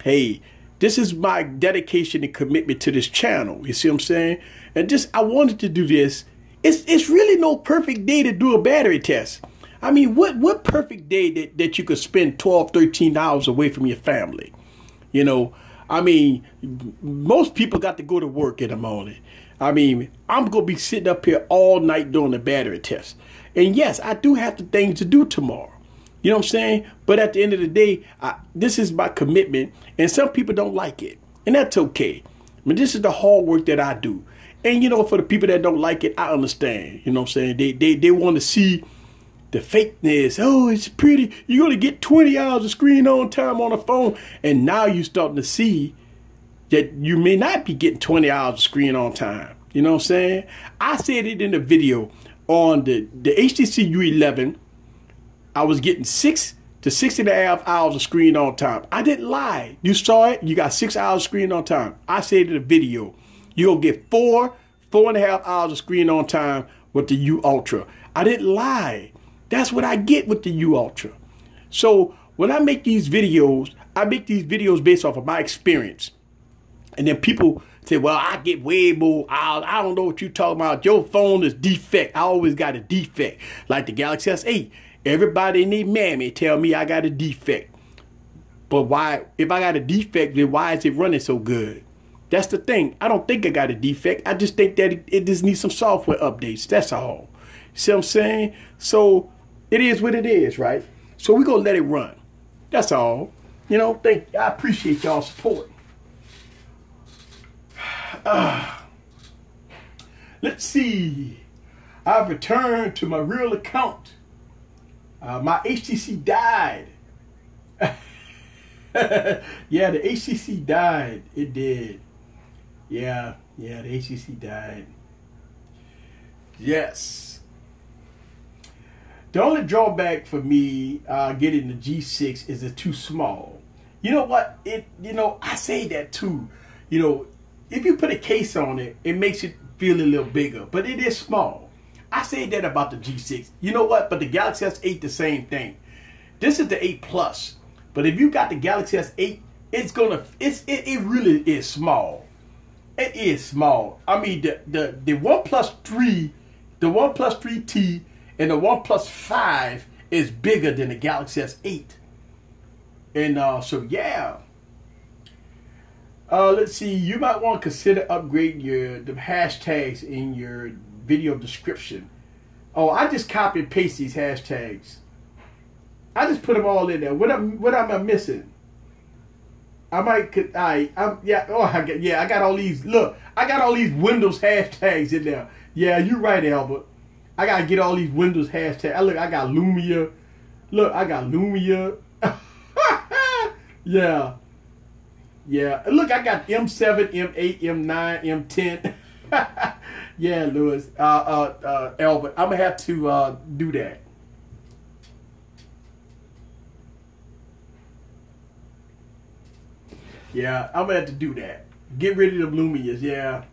Hey, this is my dedication and commitment to this channel. You see what I'm saying? And just, I wanted to do this. It's really no perfect day to do a battery test. I mean, what perfect day that you could spend 12, 13 hours away from your family? You know, I mean, most people got to go to work in the morning. I mean, I'm going to be sitting up here all night doing the battery test. And yes, I do have the things to do tomorrow. You know what I'm saying? But at the end of the day, this is my commitment. And some people don't like it. And that's okay. I mean, this is the hard work that I do. And, you know, for the people that don't like it, I understand. You know what I'm saying? They want to see the fakeness. Oh, it's pretty. You're going to get 20 hours of screen on time on the phone. And now you're starting to see that you may not be getting 20 hours of screen on time. You know what I'm saying? I said it in the video on the HTC U11. I was getting 6 to 6.5 hours of screen on time. I didn't lie. You saw it. You got 6 hours of screen on time. I said in the video, you'll get 4.5 hours of screen on time with the U Ultra. I didn't lie. That's what I get with the U Ultra. So when I make these videos, I make these videos based off of my experience. And then people say, well, I get way more. I don't know what you're talking about. Your phone is defect. I always got a defect. Like the Galaxy S8. Everybody in their mammy tell me I got a defect. But why, if I got a defect, then why is it running so good? That's the thing. I don't think I got a defect. I just think that it just needs some software updates. That's all. See what I'm saying? So it is what it is, right? So we're going to let it run. That's all. You know, I appreciate y'all's support. Let's see. I've returned to my real account. My HTC died. Yeah, the HTC died. It did. Yeah, the HTC died. Yes. The only drawback for me getting the G6 is it's too small. You know what? I say that too. You know, if you put a case on it, it makes it feel a little bigger, but it is small. I say that about the G6. You know what? But the Galaxy S8, the same thing. This is the 8 Plus. But if you got the Galaxy S8, it really is small. It is small. I mean, the OnePlus 3, the OnePlus 3T, and the OnePlus 5 is bigger than the Galaxy S8. And so yeah. Let's see. You might want to consider upgrading the hashtags in your video description. Oh, I just copy and paste these hashtags. I just put them all in there. What am I missing? I might I got all these. Look, I got all these Windows hashtags in there. Yeah, you're right, Albert. I gotta get all these Windows hashtags. Look, I got Lumia. Look, I got Lumia. Yeah. Yeah. Look, I got M7, M8, M9, M10. Yeah, Louis. Albert, I'm gonna have to do that. Yeah, I'm gonna have to do that. Get rid of the Lumias, yeah.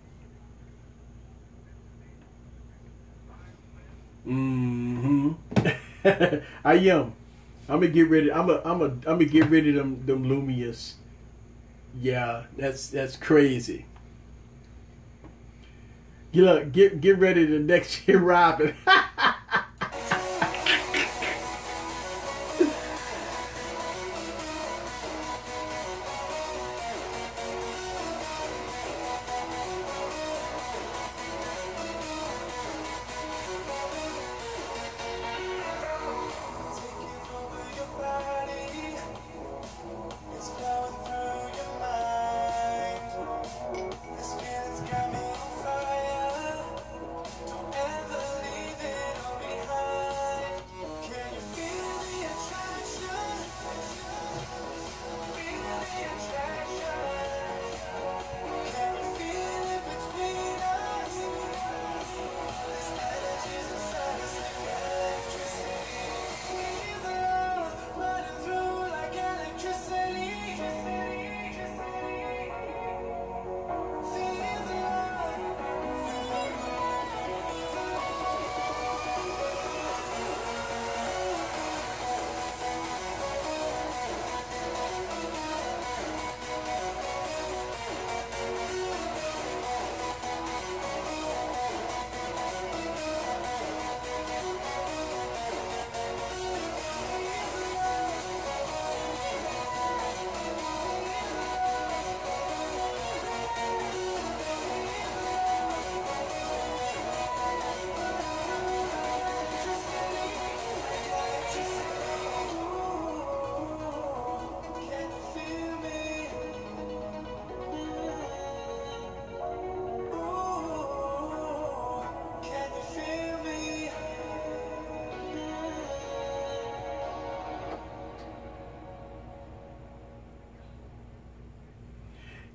I am. I'm gonna get rid of. I'm gonna get rid of them Lumias. Yeah, that's crazy. You look, get ready the next year, Robin.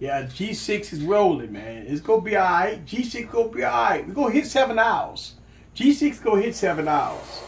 Yeah, G6 is rolling, man. It's gonna be alright. G6 gonna be alright. We're gonna hit 7 hours. G6 gonna hit 7 hours.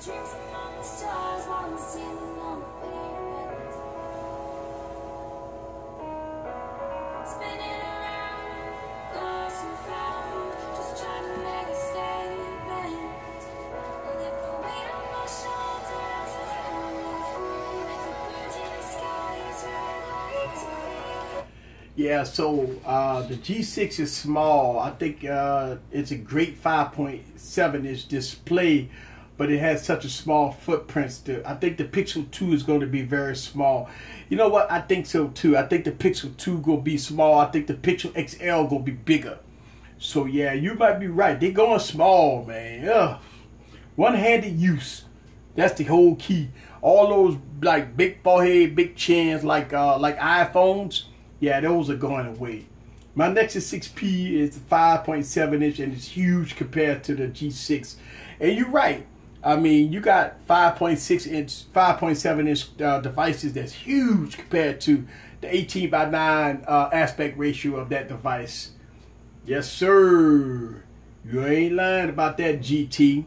dreams among the stars while I'm standing on the pavement. Spinning around, lost and found, just trying to make a statement. Lift the weight on my shoulders as I move, like the birds in the sky is right to me. Yeah, so the G6 is small. I think it's a great 5.7 inch display, but it has such a small footprint. I think the Pixel 2 is going to be very small. You know what? I think so too. I think the Pixel 2 going to be small. I think the Pixel XL going to be bigger. So yeah, you might be right. They're going small, man. Ugh. One-handed use. That's the whole key. All those like big forehead, big chins, like iPhones. Yeah, those are going away. My Nexus 6P is 5.7 inch and it's huge compared to the G6. And you're right. I mean, you got 5.6 inch, 5.7 inch devices that's huge compared to the 18:9 aspect ratio of that device. Yes, sir. You ain't lying about that, GT.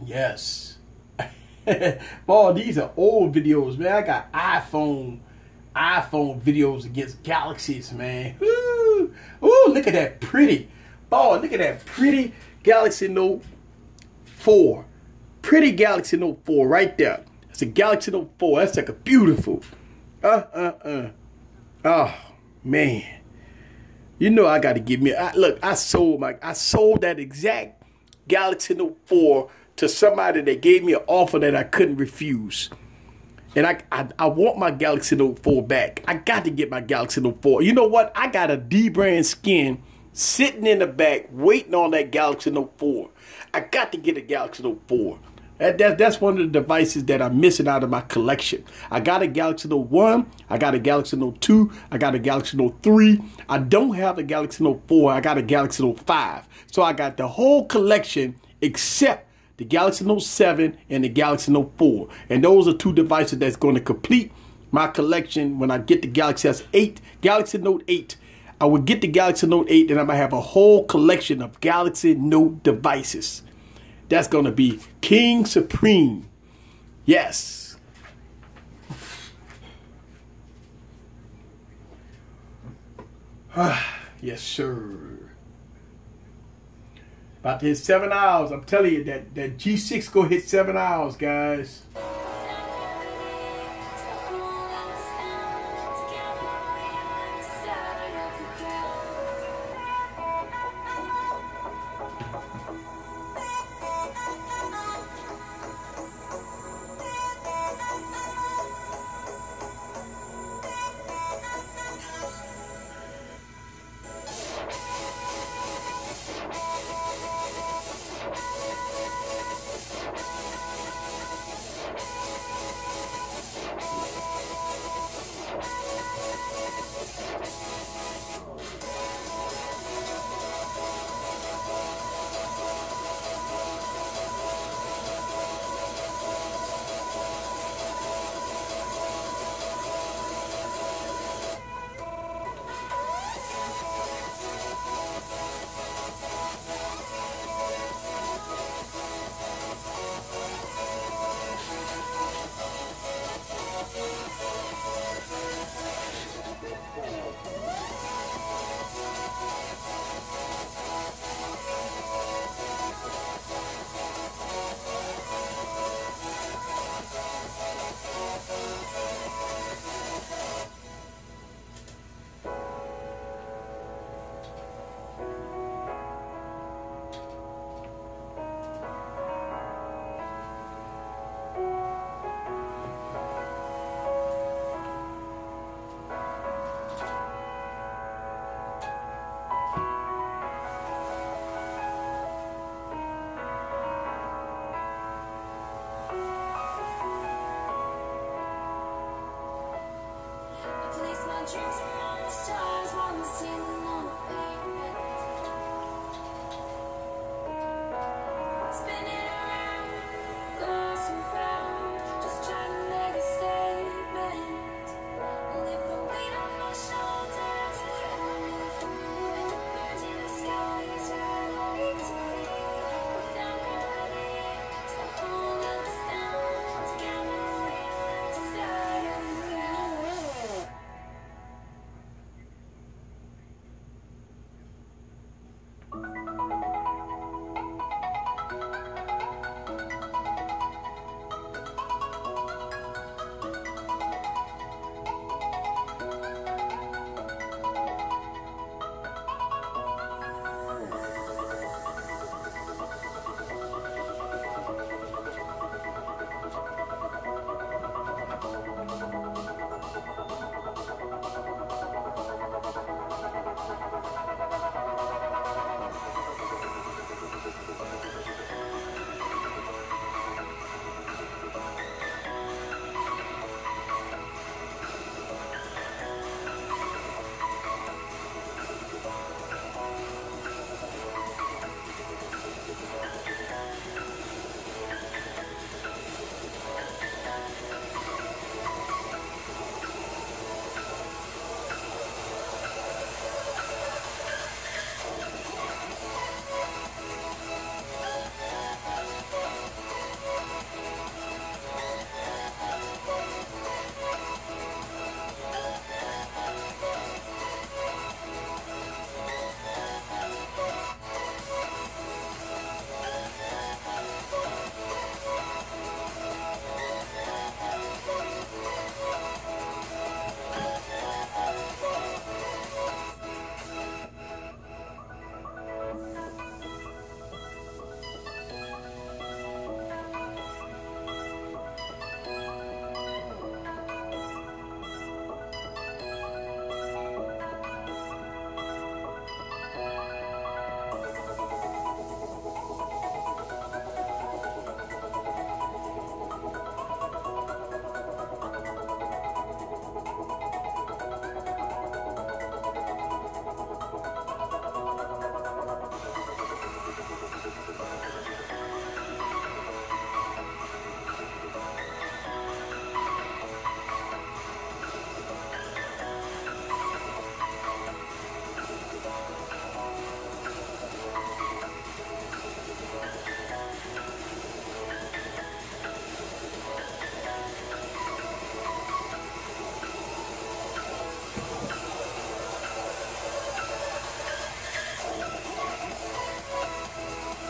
Yes. Boy, these are old videos, man. I got iPhone videos against Galaxies, man. Woo! Ooh, look at that pretty. Boy, look at that pretty Galaxy Note 4. Pretty Galaxy Note 4 right there. It's a Galaxy Note 4. That's like a beautiful. Oh, man. You know I got to give me. Look, I sold that exact Galaxy Note 4 to somebody that gave me an offer that I couldn't refuse. And I want my Galaxy Note 4 back. I got to get my Galaxy Note 4. You know what? I got a D-brand skin sitting in the back waiting on that Galaxy Note 4. I got to get a Galaxy Note 4. That's one of the devices that I'm missing out of my collection. I got a Galaxy Note 1. I got a Galaxy Note 2. I got a Galaxy Note 3. I don't have a Galaxy Note 4. I got a Galaxy Note 5. So I got the whole collection except the Galaxy Note 7 and the Galaxy Note 4. And those are two devices that's going to complete my collection when I get the Galaxy S8, Galaxy Note 8. I will get the Galaxy Note 8 and I'm going to have a whole collection of Galaxy Note devices. That's going to be King Supreme. Yes. Yes, sir. About to hit 7 hours. I'm telling you that G6 go hit 7 hours, guys. Dreams among the stars while I'm standing on the pavement. Spinning around, lost and found, just trying to make a statement. Lift the weight on my shoulders as I move through, like the birds in the sky is right to me. Without gravity,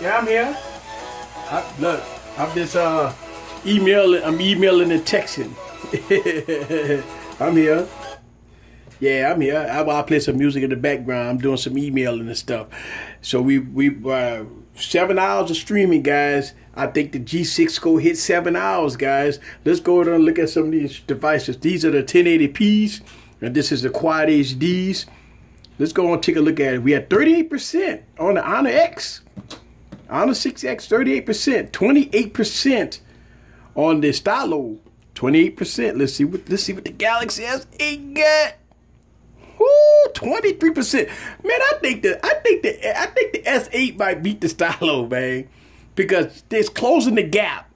Yeah, I'm here. Look, I'm just emailing. I'm emailing and texting. I'm here. Yeah, I'm here. I play some music in the background. I'm doing some emailing and stuff. So we 7 hours of streaming, guys. I think the G6 go hit 7 hours, guys. Let's go ahead and look at some of these devices. These are the 1080p's, and this is the Quad HDs. Let's go and take a look at it. We had 38% on the Honor X. Honor 6X, 38%. 28% on the Stylo. 28%. Let's see what the Galaxy S8 got. Woo, 23%. Man, I think the S8 might beat the Stylo, man, because it's closing the gap.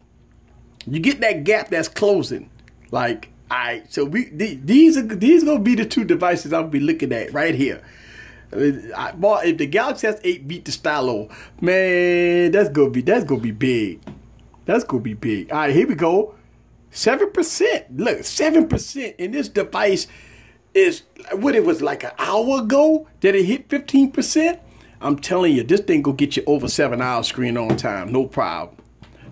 You get that gap that's closing. Like, all right, so these gonna be the two devices I'm gonna be looking at right here. If the Galaxy S8 beat the Stylo, man, that's gonna be big. That's gonna be big. All right, here we go. 7%. Look, 7%. And this device is what it was like an hour ago that it hit 15%. I'm telling you, this thing gonna get you over 7 hours screen on time. No problem.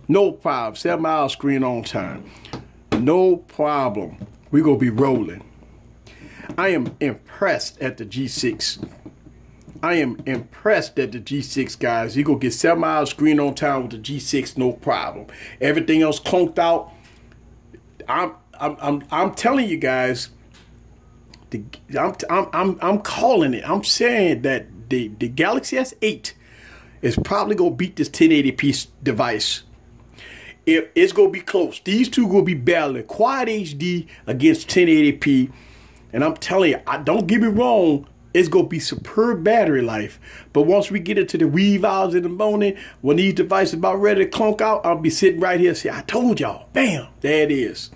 No problem. 7 hours screen on time. No problem. We're gonna be rolling. I am impressed at the G6. I am impressed at the G6, guys. You're gonna get 7 hours screen on time with the G6, no problem. Everything else clunked out. I'm telling you guys. I'm calling it. I'm saying that the Galaxy S8 is probably gonna beat this 1080p device. It's gonna be close. These two gonna be battling Quad HD against 1080p, and I'm telling you, don't get me wrong, it's gonna be superb battery life. But once we get into the wee hours in the morning, when these devices about ready to clunk out, I'll be sitting right here and say, I told y'all. Bam, there it is.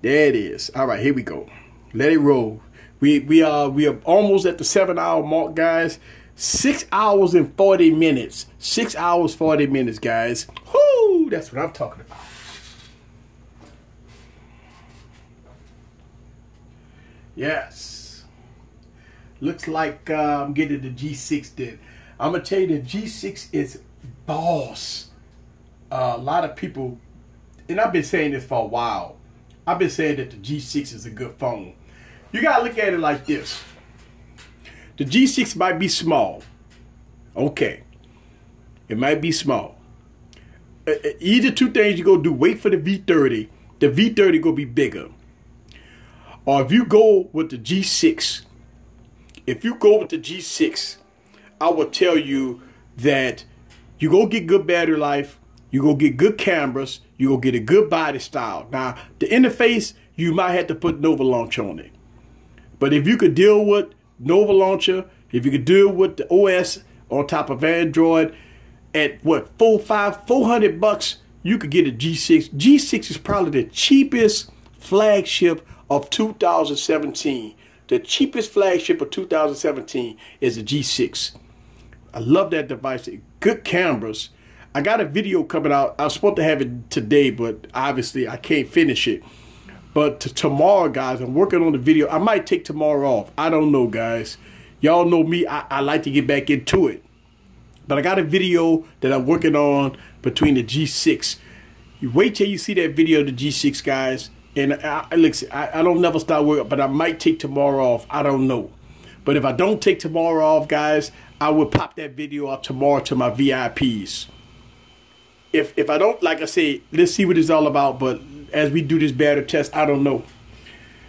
There it is. All right, here we go. Let it roll. We are almost at the 7 hour mark, guys. 6 hours and 40 minutes. 6 hours, 40 minutes, guys. Whoo, that's what I'm talking about. Yes. Looks like I'm getting the G6 then. I'm going to tell you the G6 is boss. A lot of people, and I've been saying this for a while. I've been saying that the G6 is a good phone. You got to look at it like this. The G6 might be small. Okay. It might be small. Either two things you're going to do. Wait for the V30. The V30 going to be bigger. Or if you go with the G6. If you go with the G6, I will tell you that you're going to get good battery life. You're going to get good cameras. You're going to get a good body style. Now, the interface, you might have to put Nova Launch on it. But if you could deal with Nova Launcher, if you could deal with the OS on top of Android at what, $400, you could get a G6. G6 is probably the cheapest flagship of 2017. The cheapest flagship of 2017 is the G6. I love that device. Good cameras. I got a video coming out. I was supposed to have it today, but obviously I can't finish it. But tomorrow, guys, I'm working on the video. I might take tomorrow off. I don't know, guys. Y'all know me. I like to get back into it. But I got a video that I'm working on between the G6. You wait till you see that video of the G6, guys. And I don't never start working, but I might take tomorrow off. I don't know. But if I don't take tomorrow off, guys, I will pop that video up tomorrow to my VIPs. If I don't, like I say, let's see what it's all about. But as we do this battery test, I don't know.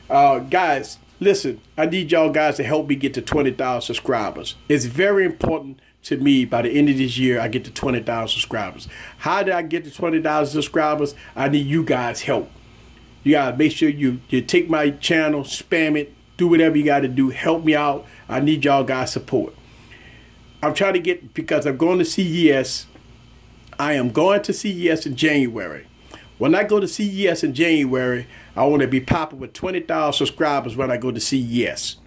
Guys, listen, I need y'all guys to help me get to 20,000 subscribers. It's very important to me by the end of this year, I get to 20,000 subscribers. How did I get to 20,000 subscribers? I need you guys' help. You gotta make sure you take my channel, spam it, do whatever you gotta do. Help me out. I need y'all guys' support. I'm trying to get, because I'm going to CES. I am going to CES in January. When I go to CES in January, I want to be popping with 20,000 subscribers when I go to CES.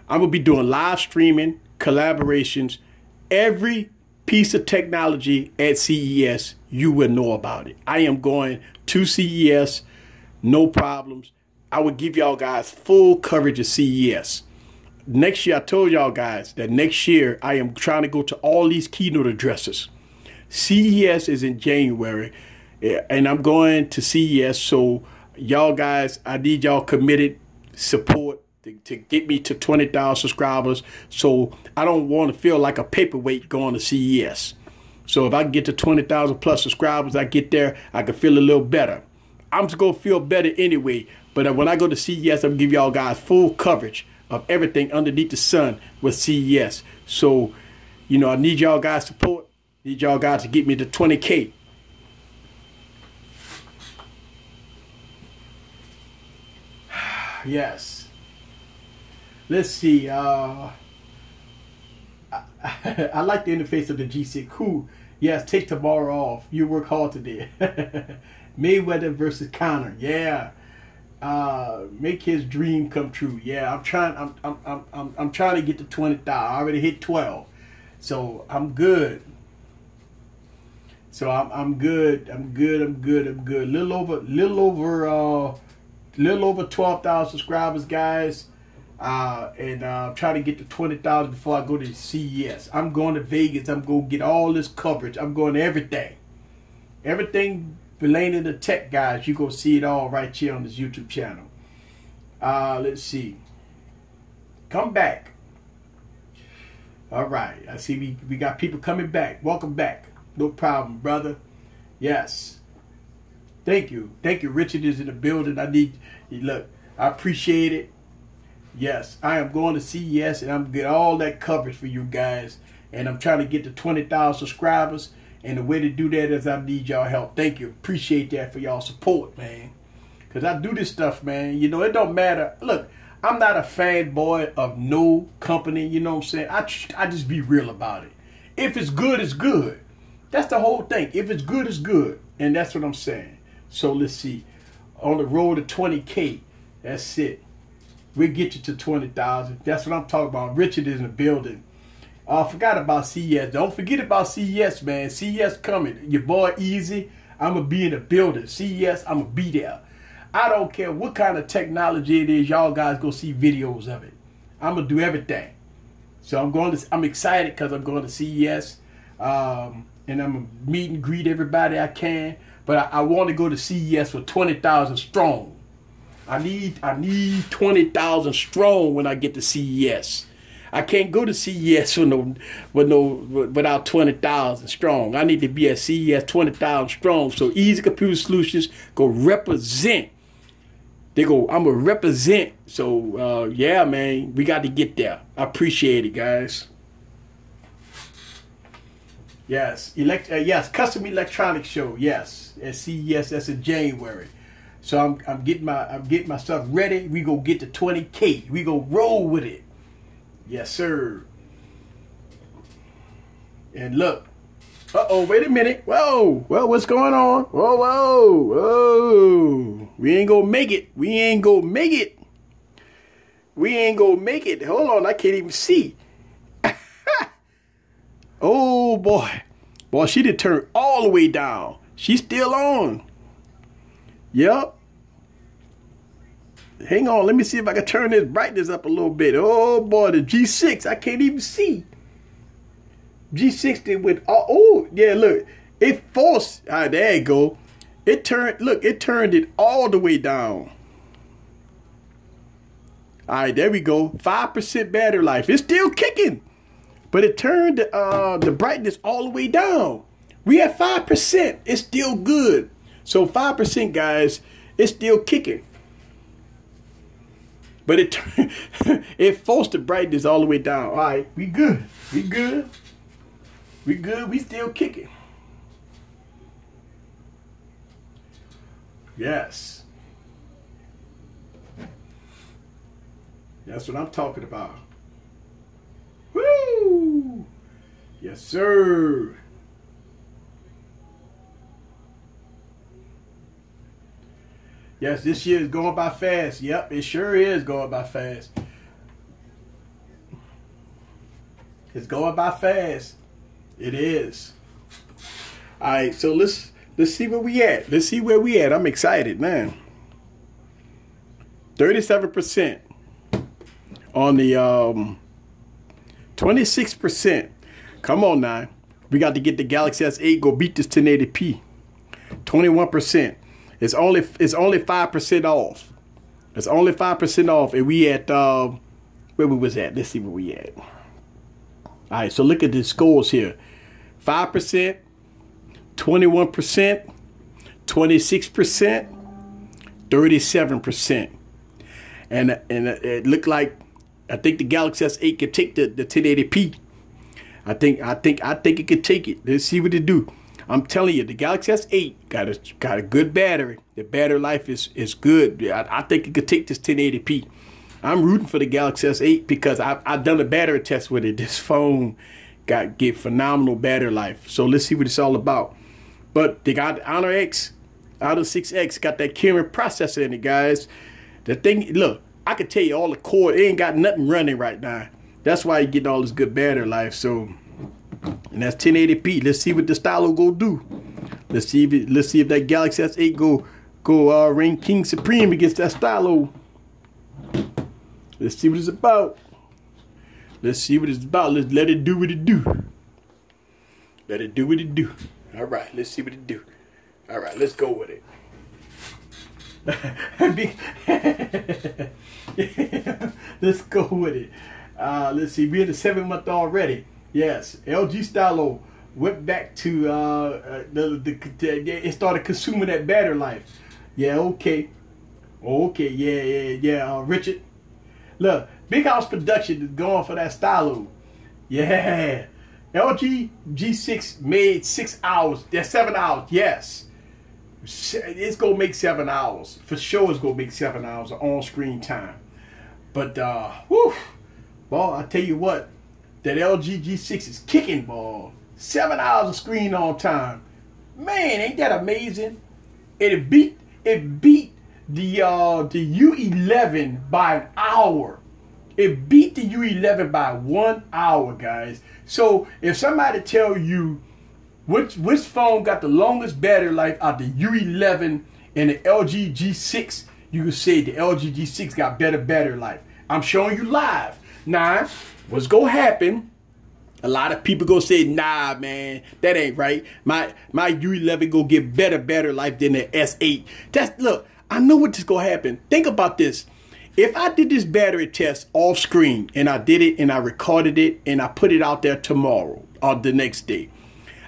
I'm going to be doing live streaming, collaborations, every piece of technology at CES, you will know about it. I am going to CES, no problems. I will give y'all guys full coverage of CES. Next year, I told y'all guys that next year I am trying to go to all these keynote addresses. CES is in January, and I'm going to CES. So y'all guys, I need y'all committed support to get me to 20,000 subscribers. So I don't want to feel like a paperweight going to CES. So if I can get to 20,000 plus subscribers, I get there, I can feel a little better. I'm just going to feel better anyway. But when I go to CES, I'm going to give y'all guys full coverage of everything underneath the sun with CES. So, you know, I need y'all guys' support. Need y'all guys to get me to 20K. Yes. Let's see. I like the interface of the G6. Cool. Yes, take tomorrow off. You work hard today. Mayweather versus Conor. Yeah. Make his dream come true. Yeah, I'm trying. I'm trying to get to 20,000. I already hit 12, so I'm good. So I'm good. I'm good. Little over 12,000 subscribers, guys. And try to get to 20,000 before I go to CES. I'm going to Vegas. I'm going to get all this coverage. I'm going to everything related to tech, guys. You're going to see it all right here on this YouTube channel. Let's see. Come back. All right. I see we got people coming back. Welcome back. No problem, brother. Yes. Thank you. Thank you. Richard is in the building. Look, I appreciate it. Yes, I am going to CES and I'm getting all that coverage for you guys. And I'm trying to get to 20,000 subscribers. And the way to do that is I need y'all help. Thank you. Appreciate that for y'all support, man. Because I do this stuff, man. You know, it don't matter. Look, I'm not a fanboy of no company. You know what I'm saying? I just be real about it. If it's good, it's good. That's the whole thing. If it's good, it's good. And that's what I'm saying. So let's see. On the road to 20K. That's it. We'll get you to 20,000. That's what I'm talking about. Richard is in the building. I forgot about CES. Don't forget about CES, man. CES coming. Your boy Easy. I'm going to be in the building. CES, I'm going to be there. I don't care what kind of technology it is. Y'all guys go see videos of it. I'm going to do everything. So I'm excited because I'm going to CES. And I'm going to meet and greet everybody I can. But I want to go to CES for 20,000 strong. I need 20,000 strong when I get to CES. I can't go to CES without 20,000 strong. I need to be at CES 20,000 strong. So Easy Computer Solutions go represent. I'm gonna represent. So yeah, man, we got to get there. I appreciate it, guys. Yes, yes, custom electronics show. Yes, at CES. That's in January. So I'm getting my stuff ready. We go get to 20K. We go roll with it. Yes, sir. And look. Wait a minute. Whoa. Well, what's going on? Whoa. We ain't gonna make it. We ain't gonna make it. Hold on. I can't even see. Oh, boy. Boy, she did turn all the way down. She's still on. Yep. Hang on, let me see if I can turn this brightness up a little bit. Oh boy, the G6, I can't even see. G6 with oh yeah, look, it forced. There you go. It turned it all the way down. All right, there we go. 5% battery life. It's still kicking, but it turned the brightness all the way down. We at 5%. It's still good. So 5%, guys, it's still kicking. But it forced the brightness all the way down. All right, we good. We good. We still kicking. Yes. That's what I'm talking about. Woo! Yes, sir. Yes, this year is going by fast. Yep, it sure is going by fast. It's going by fast. It is. All right, so let's see where we at. Let's see where we at. I'm excited, man. 37% on the 26%. Come on now. We got to get the Galaxy S8 go beat this 1080p. 21%. It's only 5% off. It's only 5% off, and we at where we was at. Let's see where we at. All right, so look at the scores here: 5%, 21%, 26%, 37%, and it looked like I think the Galaxy S8 can take the 1080p. I think it could take it. Let's see what it do. I'm telling you, the Galaxy S8 got a good battery. The battery life is good. I think it could take this 1080p. I'm rooting for the Galaxy S8 because I've done a battery test with it. This phone get phenomenal battery life. So let's see what it's all about. But they got the Honor X, Honor 6X, got that camera processor in it, guys. The thing, look, I can tell you all the core, it ain't got nothing running right now. That's why you're getting all this good battery life. So, and that's 1080p. Let's see what the stylo go do. Let's see if that Galaxy S8 go reign king supreme against that stylo. Let's see what it's about. Let's see what it's about. Let's let it do what it do. Let it do what it do. All right, let's see what it do. All right, let's go with it. Let's go with it. Let's see, we're in the 7th month already. Yes, LG stylo went back to it started consuming that battery life. Yeah, okay, yeah. Richard, look, Big House Production is going for that stylo. Yeah, LG G6 made 6 hours. That's 7 hours. Yes, it's gonna make 7 hours for sure. It's gonna make 7 hours of on-screen time. But whew, boy, I tell you what, that LG G6 is kicking, ball. 7 hours of screen on time. Man, ain't that amazing? It beat the U11 by an hour. It beat the U11 by 1 hour, guys. So if somebody tell you which phone got the longest battery life out the U11 and the LG G6, you can say the LG G6 got better battery life. I'm showing you live. Now, what's gonna happen? A lot of people gonna say, nah, man, that ain't right. My U11 gonna get better battery life than the S8. Look, I know what is gonna happen. Think about this. If I did this battery test off screen and I did it and I recorded it and I put it out there tomorrow or the next day,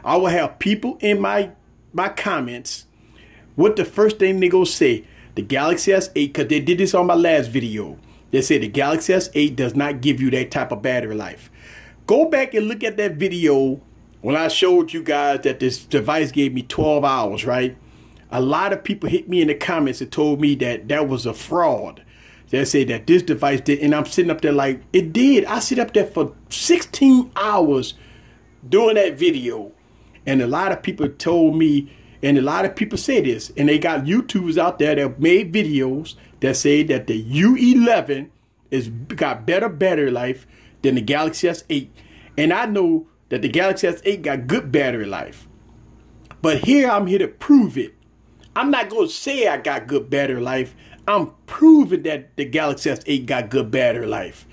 I will have people in my comments. What the first thing they gonna say? The Galaxy S8, because they did this on my last video. They said the Galaxy S8 does not give you that type of battery life. Go back and look at that video when I showed you guys that this device gave me 12 hours, right? A lot of people hit me in the comments and told me that that was a fraud. They said that this device did, and I'm sitting up there like, it did. I sit up there for 16 hours doing that video. And a lot of people told me, and a lot of people say this, and they got YouTubers out there that made videos that say that the U11 got better battery life than the Galaxy S8. And I know that the Galaxy S8 got good battery life. But here I'm here to prove it. I'm not going to say I got good battery life. I'm proving that the Galaxy S8 got good battery life.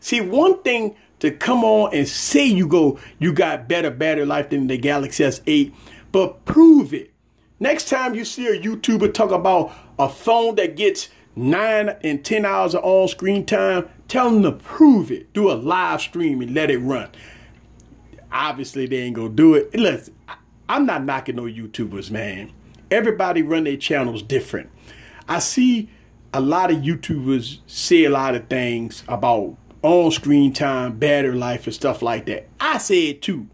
See, one thing to come on and say you got better battery life than the Galaxy S8, but prove it. Next time you see a YouTuber talk about a phone that gets 9 and 10 hours of on-screen time, tell them to prove it. Do a live stream and let it run. Obviously, they ain't gonna do it. Listen, I'm not knocking no YouTubers, man. Everybody run their channels different. I see a lot of YouTubers say a lot of things about on-screen time, battery life, and stuff like that. I say it too.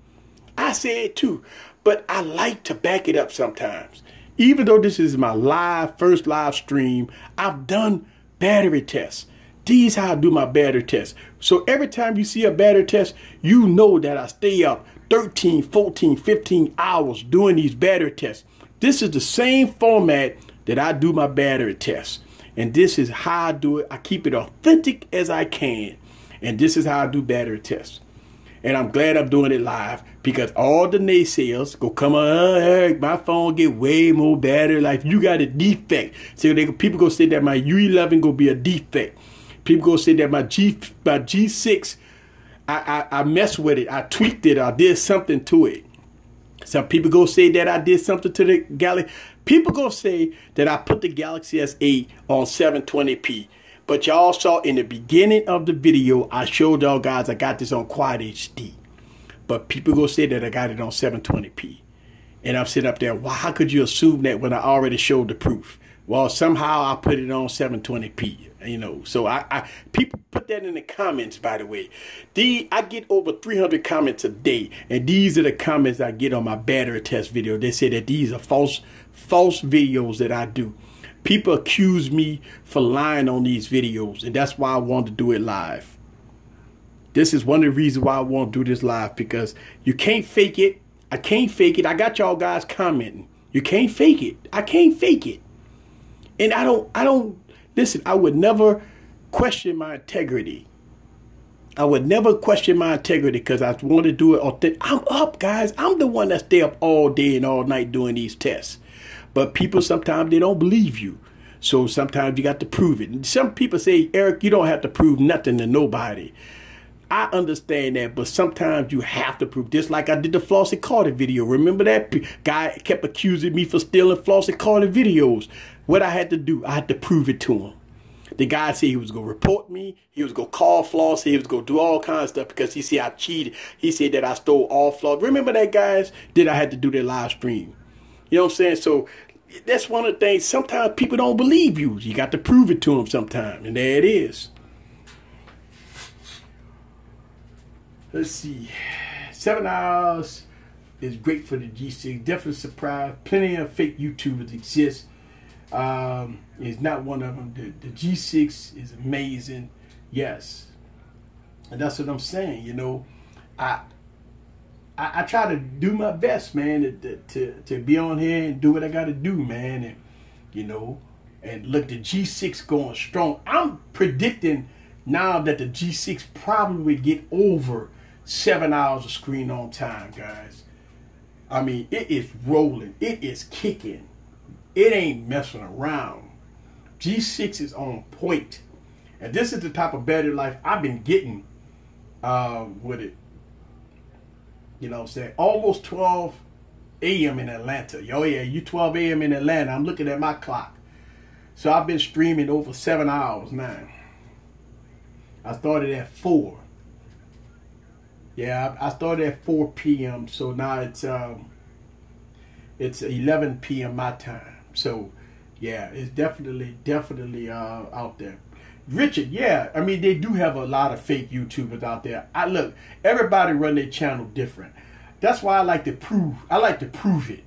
But I like to back it up sometimes. Even though this is my first live stream, I've done battery tests. These how I do my battery tests. So every time you see a battery test, you know that I stay up 13, 14, 15 hours doing these battery tests. This is the same format that I do my battery tests. And this is how I do it. I keep it authentic as I can. And this is how I do battery tests. And I'm glad I'm doing it live because all the naysayers go come on, Eric, my phone get way more battery life. You got a defect. So people go say that my U11 go be a defect. People go say that my G6, I messed with it. I tweaked it. I did something to it. Some people go say that I did something to the Galaxy. People go say that I put the Galaxy S8 on 720p. But y'all saw in the beginning of the video, I showed y'all guys I got this on Quad HD. But people go say that I got it on 720p. And I'm sitting up there, well, how could you assume that when I already showed the proof? Well, somehow I put it on 720p. You know, so people put that in the comments, by the way. I get over 300 comments a day, and these are the comments I get on my battery test video. They say that these are false videos that I do. People accuse me for lying on these videos, and that's why I want to do it live. This is one of the reasons why I want to do this live, because you can't fake it. I can't fake it. I got y'all guys commenting. You can't fake it. I can't fake it. And I don't listen, I would never question my integrity. I would never question my integrity because I want to do it authentic. I'm up, guys. I'm the one that stay up all day and all night doing these tests. But people, sometimes they don't believe you. So sometimes you got to prove it. And some people say, Eric, you don't have to prove nothing to nobody. I understand that, but sometimes you have to prove. Just like I did the Flossie Carter video. Remember that guy kept accusing me for stealing Flossie Carter videos. What I had to do, I had to prove it to him. The guy said he was going to report me. He was going to call Flossie. He was going to do all kinds of stuff because he said I cheated. He said that I stole all Flossie. Remember that, guys? Then I had to do that live stream. You know what I'm saying? So that's one of the things. Sometimes people don't believe you. You got to prove it to them sometime. And there it is. Let's see. 7 hours is great for the G6. Definitely surprised. Plenty of fake YouTubers exist. Is not one of them. The G6 is amazing. Yes. And that's what I'm saying. You know, I try to do my best, man, to be on here and do what I got to do, man. And, you know, and look, the G6 going strong. I'm predicting now that the G6 probably would get over 7 hours of screen on time, guys. I mean, it is rolling. It is kicking. It ain't messing around. G6 is on point. And this is the type of battery life I've been getting with it. You know what I'm saying? Almost 12 a.m. in Atlanta. Oh yeah, you 12 a.m. in Atlanta. I'm looking at my clock. So I've been streaming over 7 hours now. I started at 4. Yeah, I started at 4 p.m. So now it's 11 p.m. my time. So yeah, it's definitely out there. Richard, yeah, I mean, they do have a lot of fake YouTubers out there. Look, everybody run their channel different. That's why I like to prove. I like to prove it.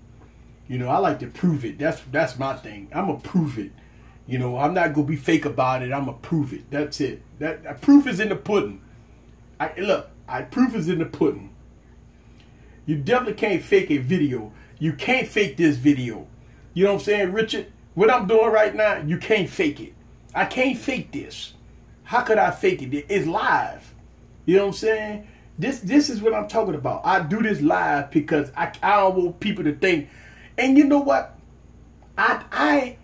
You know, I like to prove it. That's my thing. I'm gonna prove it. You know, I'm not gonna be fake about it. I'm gonna prove it. That's it. That proof is in the pudding. Proof is in the pudding. You definitely can't fake a video. You can't fake this video. You know what I'm saying, Richard? What I'm doing right now, you can't fake it. I can't fake this. How could I fake it? It's live. You know what I'm saying? This is what I'm talking about. I do this live because I don't want people to think. And you know what? I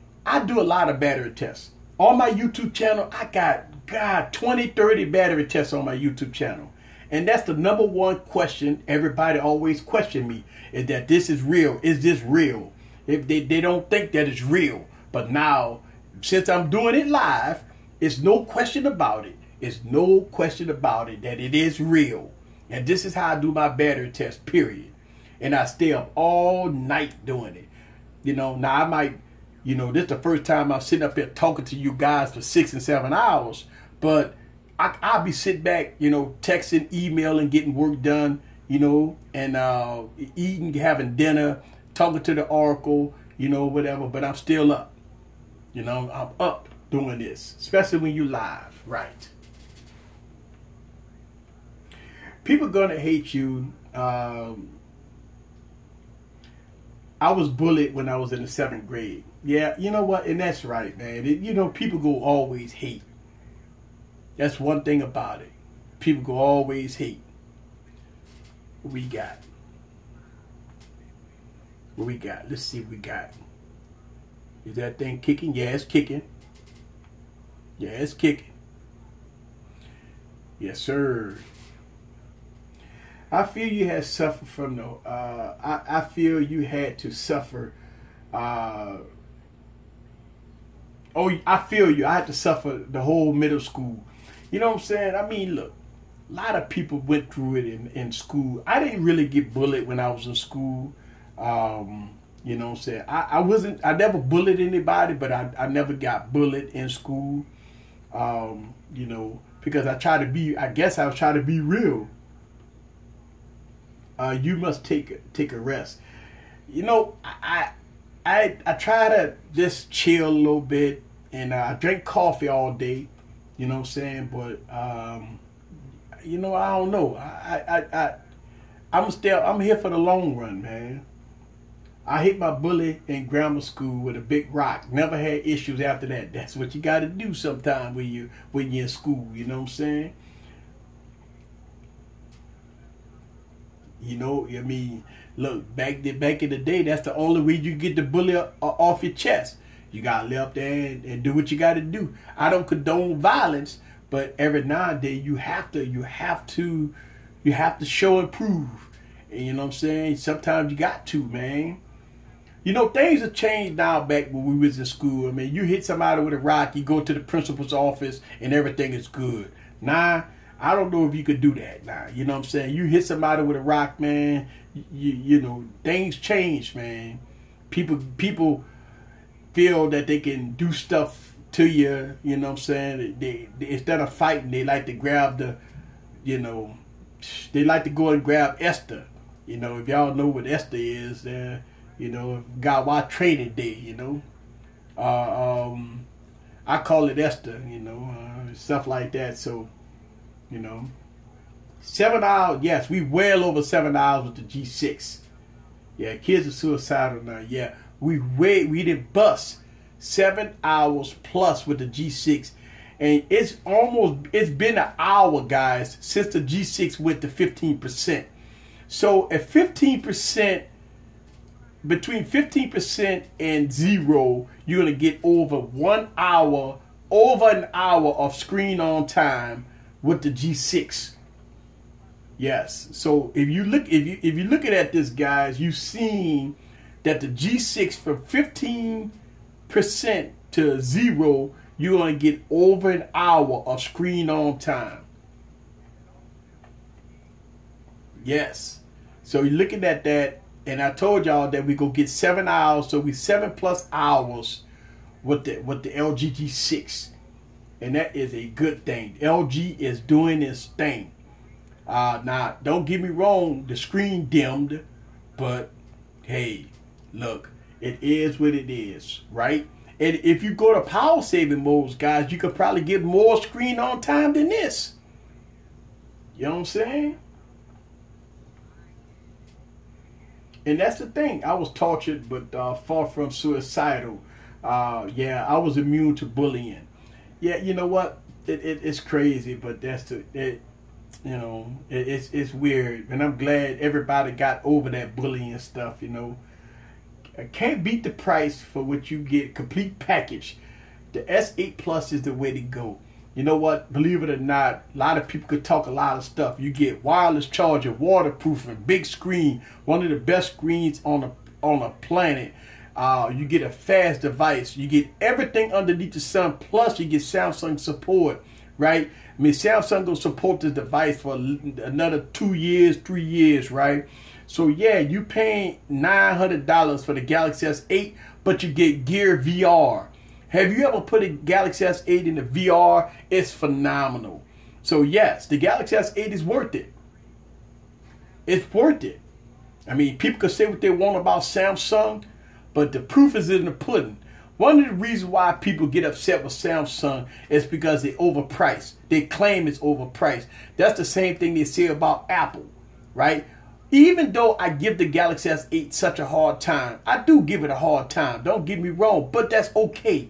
do a lot of battery tests. On my YouTube channel, I got 20, 30 battery tests on my YouTube channel. And that's the number one question everybody always question me, is that this is real. Is this real? If they don't think that it's real. But now, since I'm doing it live, it's no question about it. It's no question about it that it is real. And this is how I do my battery test, period. And I stay up all night doing it. You know, now I might, you know, this is the first time I'm sitting up here talking to you guys for 6 and 7 hours. But I'll be sitting back, you know, texting, emailing, getting work done, you know, and eating, having dinner, talking to the Oracle, you know, whatever. But I'm still up. You know, I'm up doing this, especially when you live, right? People gonna hate you. I was bullied when I was in the 7th grade. Yeah, you know what? And that's right, man. You know, people go always hate. That's one thing about it. People go always hate. What we got? What we got? Let's see what we got. Is that thing kicking? Yeah, it's kicking. Yeah, it's kicking. Yes, sir. I feel you had suffered from the. I feel you had to suffer. I feel you. I had to suffer the whole middle school. You know what I'm saying? I mean, look, a lot of people went through it in school. I didn't really get bullied when I was in school. You know what I'm saying? I never bullied anybody, but I never got bullied in school. You know, because I guess I was trying to be real. You must take a rest. You know, I try to just chill a little bit, and I drink coffee all day. You know what I'm saying? But you know, I don't know. I'm here for the long run, man. I hit my bully in grammar school with a big rock. Never had issues after that. That's what you got to do sometime when you're in school. You know what I'm saying? You know, I mean, look, back in the day, that's the only way you get the bully off your chest. You got to lay up there and do what you got to do. I don't condone violence, but every now and then you have to show and prove. And you know what I'm saying? Sometimes you got to, man. You know, things have changed now back when we was in school. I mean, you hit somebody with a rock, you go to the principal's office, and everything is good. Nah, I don't know if you could do that now. You know what I'm saying? You hit somebody with a rock, man, you know, things change, man. People feel that they can do stuff to you, you know what I'm saying? They instead of fighting, they like to grab they like to go and grab Esther. You know, if y'all know what Esther is, you know, God, why training day, you know. I call it Esther, you know, stuff like that. So, you know, 7 hours, yes, we well over 7 hours with the G6. Yeah, kids are suicidal now. Yeah, we did bust 7 hours plus with the G6. And it's been an hour, guys, since the G6 went to 15%. So at 15%, between 15% and 0, you're going to get over 1 hour, over an hour of screen on time with the G6. Yes. So if you're looking at this, guys, you've seen that the G6 from 15% to 0, you're going to get over an hour of screen on time. Yes. So you're looking at that, and I told y'all that we go get 7 hours, so we 7+ hours with the LG G6, and that is a good thing. LG is doing its thing. Now, don't get me wrong, the screen dimmed, but hey, look, it is what it is, right? And if you go to power saving modes, guys, you could probably get more screen on time than this. You know what I'm saying? And that's the thing. I was tortured, but far from suicidal. Yeah, I was immune to bullying. Yeah, you know what? It's crazy, but it's weird. And I'm glad everybody got over that bullying stuff, you know. I can't beat the price for what you get, complete package. The S8 Plus is the way to go. You know what? Believe it or not, a lot of people could talk a lot of stuff. You get wireless charger, waterproofing, big screen, one of the best screens on the planet. You get a fast device. You get everything underneath the sun. Plus, you get Samsung support, right? I mean, Samsung will support this device for another 2 years, 3 years, right? So yeah, you paying $900 for the Galaxy S8, but you get Gear VR. Have you ever put a Galaxy S8 in the VR? It's phenomenal. So yes, the Galaxy S8 is worth it. It's worth it. I mean, people could say what they want about Samsung, but the proof is in the pudding. One of the reasons why people get upset with Samsung is because they overpriced. They claim it's overpriced. That's the same thing they say about Apple, right? Even though I give the Galaxy S8 such a hard time, I do give it a hard time. Don't get me wrong, but that's okay.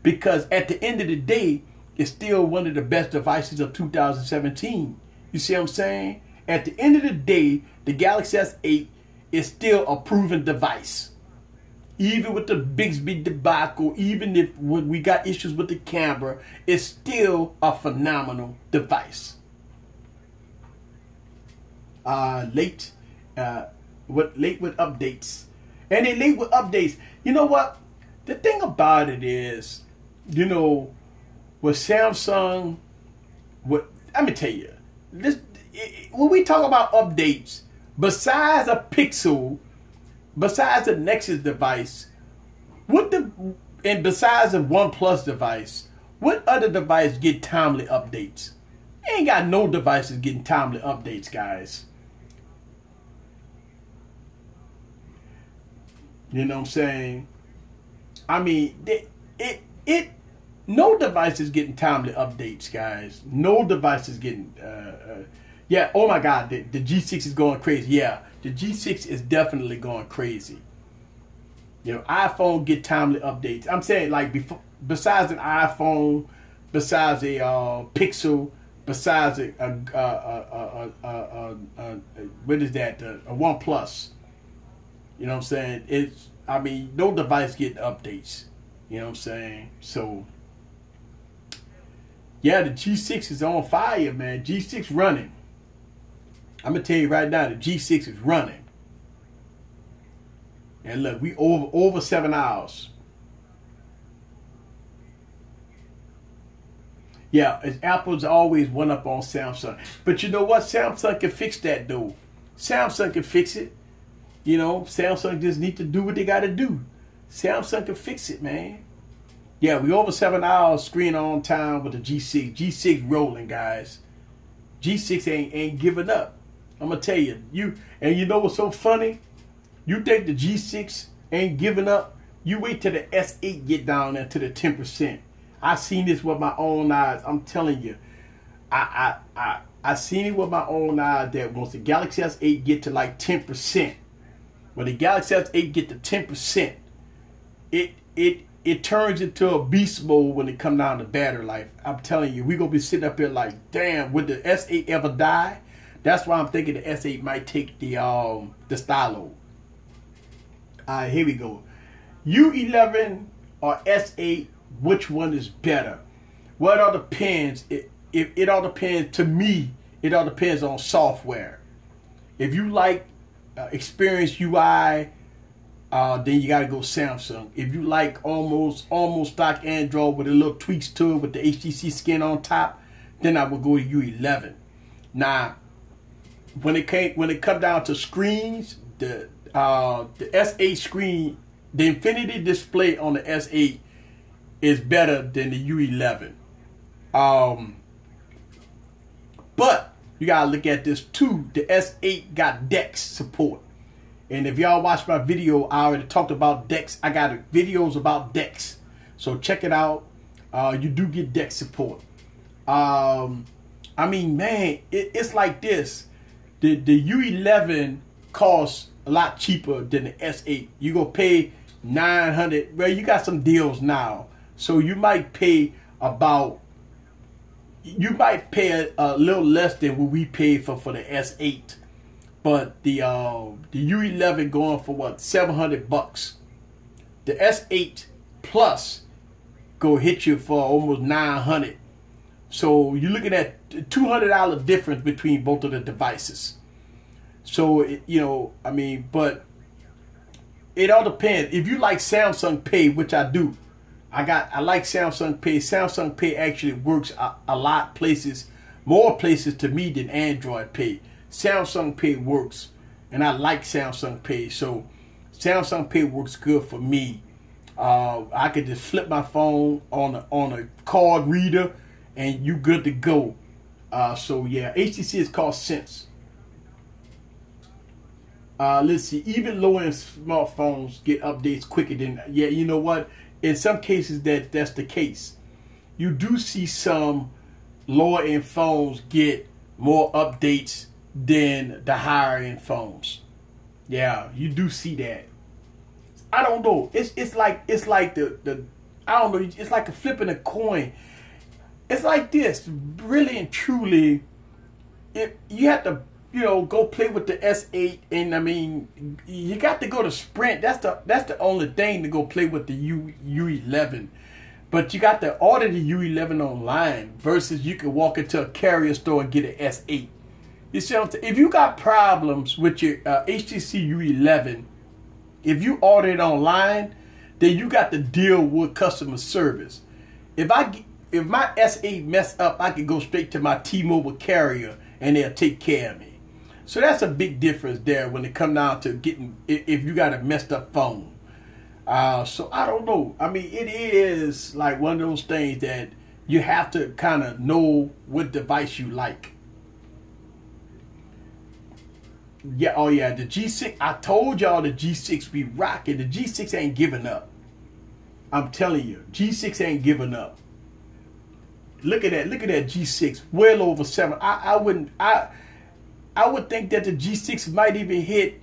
Because at the end of the day, it's still one of the best devices of 2017. You see what I'm saying? At the end of the day, the Galaxy S8 is still a proven device. Even with the Bixby debacle, even if when we got issues with the camera, it's still a phenomenal device. late with updates, and they late with updates. You know what? The thing about it is, you know, with Samsung, let me tell you, when we talk about updates, besides a Pixel, besides the Nexus device, and besides the OnePlus device, what other device get timely updates? Ain't got no devices getting timely updates, guys. You know what I'm saying? I mean, no device is getting timely updates, guys. No device is getting, yeah, oh my God, the G6 is going crazy. Yeah, the G6 is definitely going crazy. You know, iPhone get timely updates. I'm saying, like, besides an iPhone, besides a Pixel, besides what is that? A OnePlus. You know what I'm saying? I mean, no device getting updates. You know what I'm saying? So, yeah, the G6 is on fire, man. G6 running. I'm gonna tell you right now, the G6 is running. And look, we over 7 hours. Yeah, Apple's always one up on Samsung. But you know what? Samsung can fix that, though. Samsung can fix it. You know, Samsung just need to do what they got to do. Samsung can fix it, man. Yeah, we over 7 hours screen on time with the G6. G6 rolling, guys. G6 ain't giving up. I'm going to tell you. And you know what's so funny? You think the G6 ain't giving up? You wait till the S8 get down there to the 10%. I seen this with my own eyes. I'm telling you. I seen it with my own eyes that once the Galaxy S8 get to like 10%, when the Galaxy S8 get to 10%, it turns into a beast mode when it come down to battery life. I'm telling you, we gonna be sitting up here like, damn, would the S8 ever die? That's why I'm thinking the S8 might take the stylo. Alright, here we go. U11 or S8, which one is better? Well, it all depends. It all depends, to me, it all depends on software. If you like Experience UI, then you gotta go Samsung. If you like almost stock Android with a little tweaks to it with the HTC skin on top, then I would go to U11. Now, when it come down to screens, the S8 screen, the Infinity display on the S8 is better than the U11. But you gotta look at this too. The S8 got DeX support. And if y'all watch my video, I already talked about DeX. I got videos about DeX. So check it out. You do get DeX support. I mean, man, it's like this. The U11 costs a lot cheaper than the S8. You gonna pay $900. Well, you got some deals now. So you might pay a little less than what we paid for the S8. But the U11 going for what, $700. The S8 Plus go hit you for almost $900. So you're looking at $200 difference between both of the devices. So you know, I mean, but it all depends. If you like Samsung Pay, which I do, I like Samsung Pay. Samsung Pay actually works a lot places, more places to me than Android Pay. Samsung Pay works, and I like Samsung Pay. So Samsung Pay works good for me. I could just flip my phone on a card reader, and you good to go. So yeah, HTC is called Sense. Let's see, even low-end smartphones get updates quicker than, yeah, you know what? In some cases, that's the case. You do see some lower-end phones get more updates than the higher-end phones. Yeah, you do see that. I don't know. It's like the I don't know. It's like a flipping a coin. It's like this, really and truly. If you have to, you know, go play with the S8, and I mean, you got to go to Sprint. That's the only thing to go play with the U11. But you got to order the U11 online versus you can walk into a carrier store and get an S8. You see what I'm saying? If you got problems with your HTC U11, if you order it online, then you got to deal with customer service. If my S8 mess up, I can go straight to my T-Mobile carrier and they'll take care of me. So that's a big difference there when it comes down to getting, if you got a messed up phone. So I don't know. I mean, it is like one of those things that you have to kind of know what device you like. Yeah, oh yeah, the G6, I told y'all the G6 be rocking. The G6 ain't giving up. I'm telling you, G6 ain't giving up. Look at that G6, well over 7. I would think that the G6 might even hit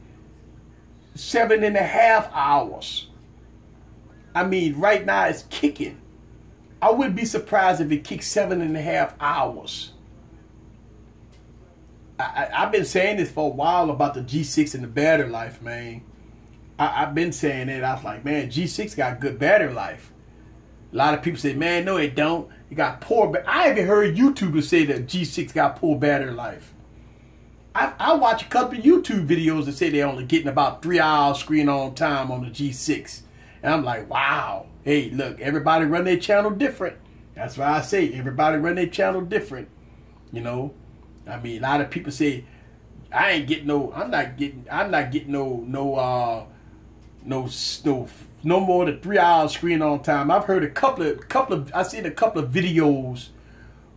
7.5 hours. I mean, right now it's kicking. I wouldn't be surprised if it kicks 7.5 hours. I've been saying this for a while about the G6 and the battery life, man. I've been saying it. I was like, man, G6 got good battery life. A lot of people say, man, no, it don't. It got poor. I even heard YouTubers say that G6 got poor battery life. I watch a couple of YouTube videos that say they're only getting about 3 hours screen on time on the G6. And I'm like, wow. Hey, look, everybody run their channel different. That's why I say everybody run their channel different. You know, I mean, a lot of people say, I'm not getting no more than 3 hours screen on time. I've heard I've seen a couple of videos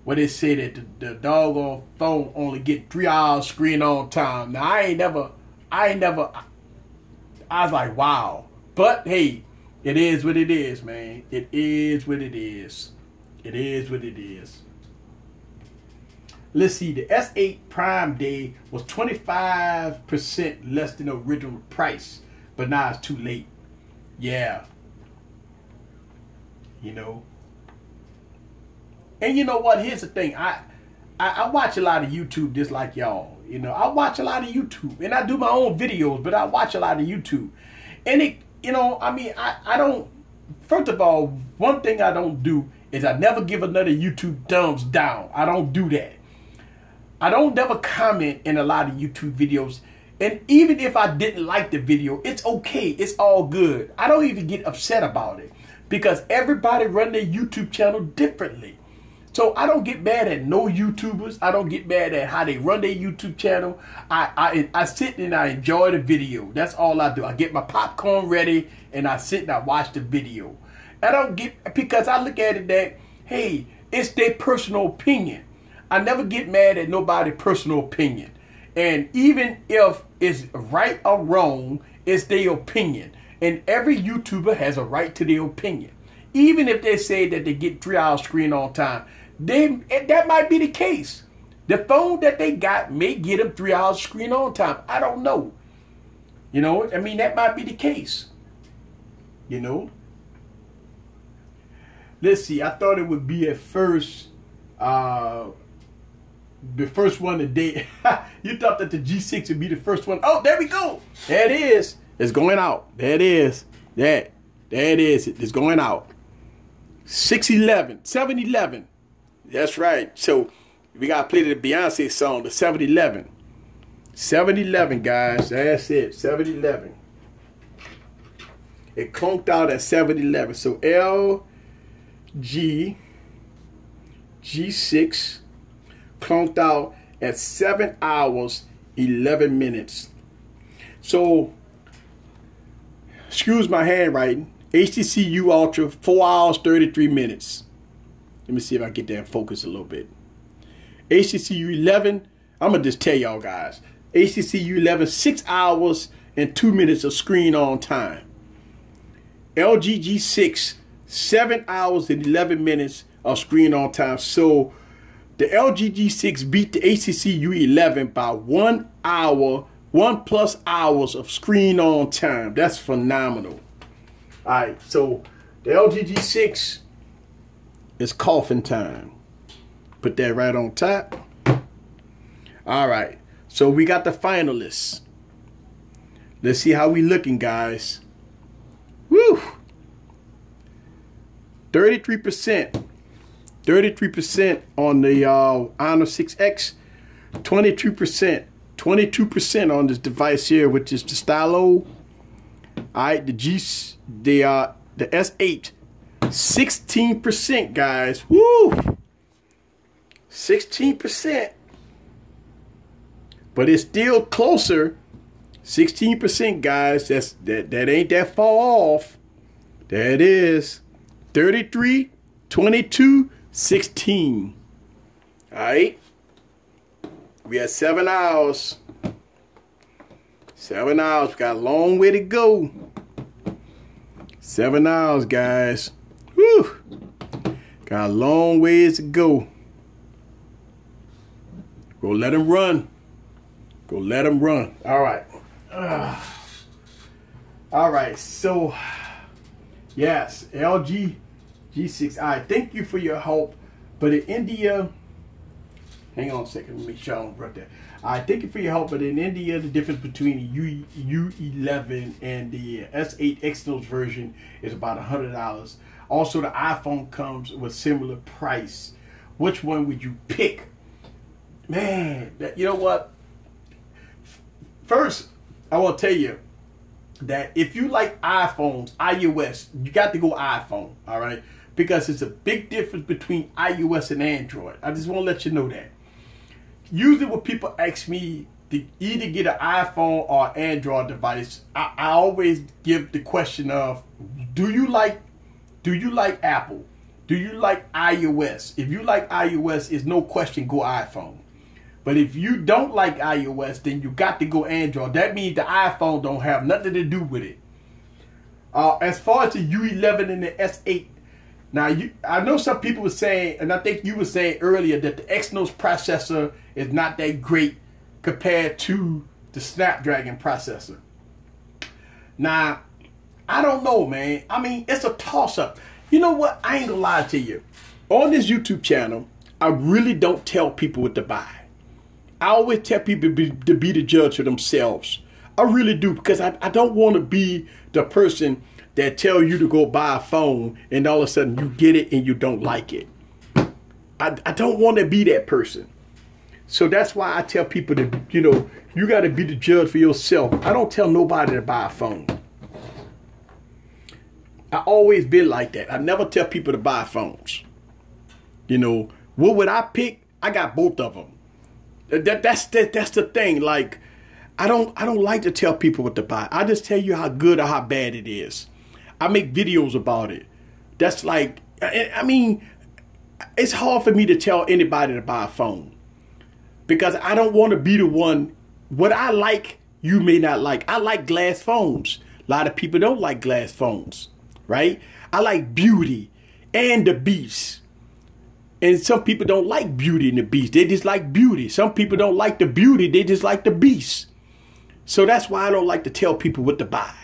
where they say that the doggone phone only get 3 hours screen on time. Now I was like, wow. But hey, it is what it is, man. It is what it is. It is what it is. Let's see, the S8 Prime Day was 25% less than the original price, but now it's too late. Yeah. You know. And you know what? Here's the thing. I watch a lot of YouTube just like y'all. You know, I watch a lot of YouTube. And I do my own videos, but I watch a lot of YouTube. And it, you know, I mean, I don't, first of all, one thing I don't do is I never give another YouTube thumbs down. I don't do that. I don't never comment in a lot of YouTube videos. And even if I didn't like the video, it's okay. It's all good. I don't even get upset about it because everybody run their YouTube channel differently. So I don't get mad at no YouTubers. I don't get mad at how they run their YouTube channel. I sit and I enjoy the video. That's all I do. I get my popcorn ready and I sit and I watch the video. I don't get, because I look at it that, hey, it's their personal opinion. I never get mad at nobody's personal opinion. And even if it's right or wrong, it's their opinion. And every YouTuber has a right to their opinion. Even if they say that they get 3 hours screen on time, that might be the case. The phone that they got may get them 3 hours screen on time. I don't know. You know, I mean, that might be the case. You know. Let's see. I thought it would be at first, the first one today. You thought that the G6 would be the first one. Oh, there we go. There it is. It's going out. There it is. There it is. It's going out. 7-Eleven. That's right. So we got to play the Beyonce song, the 7-Eleven. 7-Eleven, guys. That's it. 7-Eleven. It clunked out at 7-Eleven. So LG G6 clunked out at 7 hours, 11 minutes. So, excuse my handwriting. HTC U Ultra, 4 hours, 33 minutes. Let me see if I get that in focus a little bit. HTC U11, I'm going to just tell y'all guys. HTC U11, 6 hours and 2 minutes of screen on time. LG G6, 7 hours and 11 minutes of screen on time. So, the LG G6 beat the HTC U11 by 1 hour, 1+ hours of screen on time. That's phenomenal. All right, so the LG G6 is coffin time. Put that right on top. All right, so we got the finalists. Let's see how we looking, guys. Woo! 33%. 33% on the Honor 6X, 22%. 22% on this device here, which is the stylo. Alright, the S8. 16%, guys. Woo! 16%. But it's still closer. 16%, guys. That ain't that far off. There it is. 33, 22, 16. Alright. We had 7 hours. 7 hours. We got a long way to go. 7 hours, guys. Whew. Got a long ways to go. Go let them run. Go let them run. All right. All right. So, yes, LG G6i. Thank you for your help. But in India, hang on a second. Let me make sure I don't break that. I thank you for your help. But in India, the difference between the U11 and the S8 Exynos version is about $100. Also, the iPhone comes with similar price. Which one would you pick? Man, you know what? First, I want to tell you that if you like iPhones, iOS, you got to go iPhone, all right? Because it's a big difference between iOS and Android. I just want to let you know that. Usually when people ask me to either get an iPhone or Android device, I always give the question of, do you like Apple? Do you like iOS? If you like iOS, it's no question, go iPhone. But if you don't like iOS, then you got to go Android. That means the iPhone don't have nothing to do with it. As far as the U11 and the S8, now I know some people were saying, and I think you were saying earlier, that the Exynos processor is not that great compared to the Snapdragon processor. Now, I don't know, man. I mean, it's a toss-up. You know what? I ain't gonna lie to you. On this YouTube channel, I really don't tell people what to buy. I always tell people to be the judge for themselves. I really do, because I don't want to be the person that tell you to go buy a phone and all of a sudden you get it and you don't like it. I don't want to be that person. So that's why I tell people to, you know, you got to be the judge for yourself. I don't tell nobody to buy a phone. I always been like that. I never tell people to buy phones. You know, what would I pick? I got both of them. That's the thing. Like, I don't like to tell people what to buy. I just tell you how good or how bad it is. I make videos about it. That's like, I mean, it's hard for me to tell anybody to buy a phone, because I don't want to be the one. What I like, you may not like. I like glass phones. A lot of people don't like glass phones, right? I like beauty and the beast. And some people don't like beauty and the beast. They just like beauty. Some people don't like the beauty. They just like the beast. So that's why I don't like to tell people what to buy.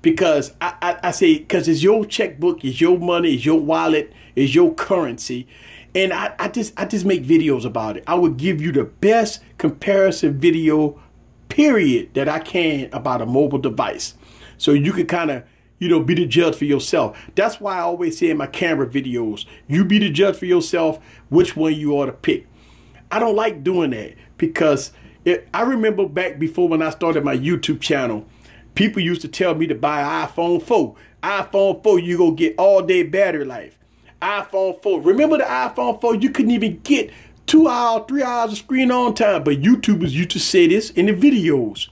Because I say, because it's your checkbook, it's your money, it's your wallet, it's your currency. And I just make videos about it. I would give you the best comparison video, period, that I can about a mobile device. So you can kind of, you know, be the judge for yourself. That's why I always say in my camera videos, you be the judge for yourself which one you ought to pick. I don't like doing that, because I remember back before when I started my YouTube channel, people used to tell me to buy an iPhone 4. iPhone 4, you go get all day battery life. iPhone 4. Remember the iPhone 4? You couldn't even get 2 hours, 3 hours of screen on time. But YouTubers used to say this in the videos.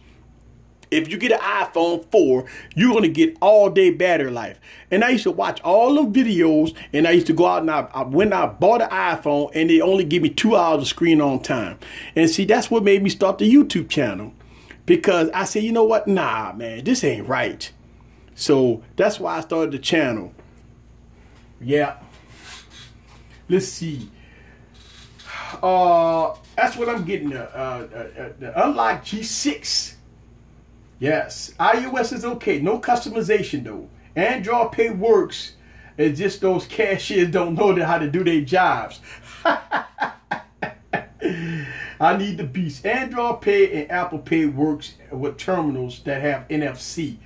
If you get an iPhone 4, you're going to get all day battery life. And I used to watch all them videos, and I used to go out and I bought an iPhone, and they only give me 2 hours of screen on time. And see, that's what made me start the YouTube channel. Because I said, you know what? Nah, man, this ain't right. So that's why I started the channel. Yeah. Let's see. That's what I'm getting. The Unlock G6. Yes, iOS is okay. No customization though. Android Pay works. It's just those cashiers don't know how to do their jobs. I need the beast. Android Pay and Apple Pay works with terminals that have NFC.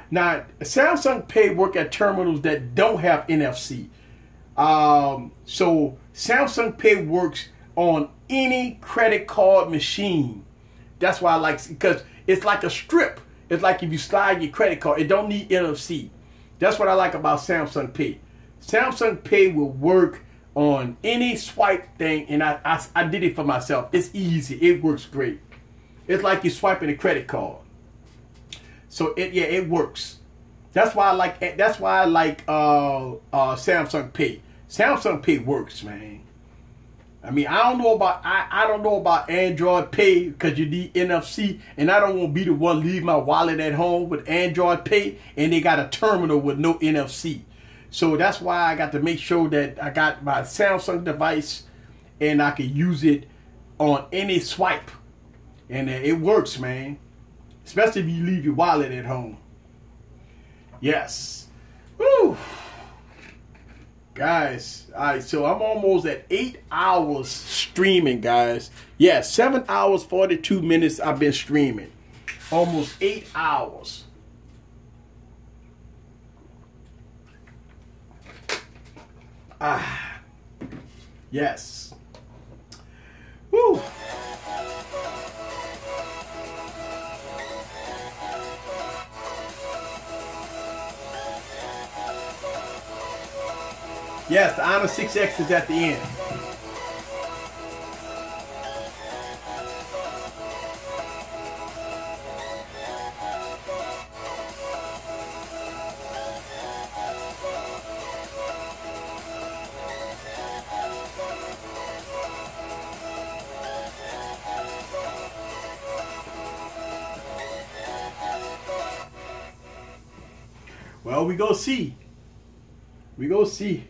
Now, Samsung Pay work at terminals that don't have NFC. So Samsung Pay works on any credit card machine. That's why I like, because it's like a strip. It's like if you slide your credit card, it don't need NFC. That's what I like about Samsung Pay. Samsung Pay will work on any swipe thing, and I did it for myself. It's easy. It works great. It's like you're swiping a credit card. So it works. That's why I like Samsung Pay. Samsung Pay works, man. I mean, I don't know about Android Pay because you need NFC, and I don't want to be the one leave my wallet at home with Android Pay and they got a terminal with no NFC. So that's why I got to make sure that I got my Samsung device and I can use it on any swipe. And it works, man. Especially if you leave your wallet at home. Yes. Woo. Guys, all right, so I'm almost at 8 hours streaming, guys. Yeah, 7 hours, 42 minutes I've been streaming. Almost 8 hours. Ah, yes. Woo. Yes, the Honor 6X is at the end. Well, we go see. We go see.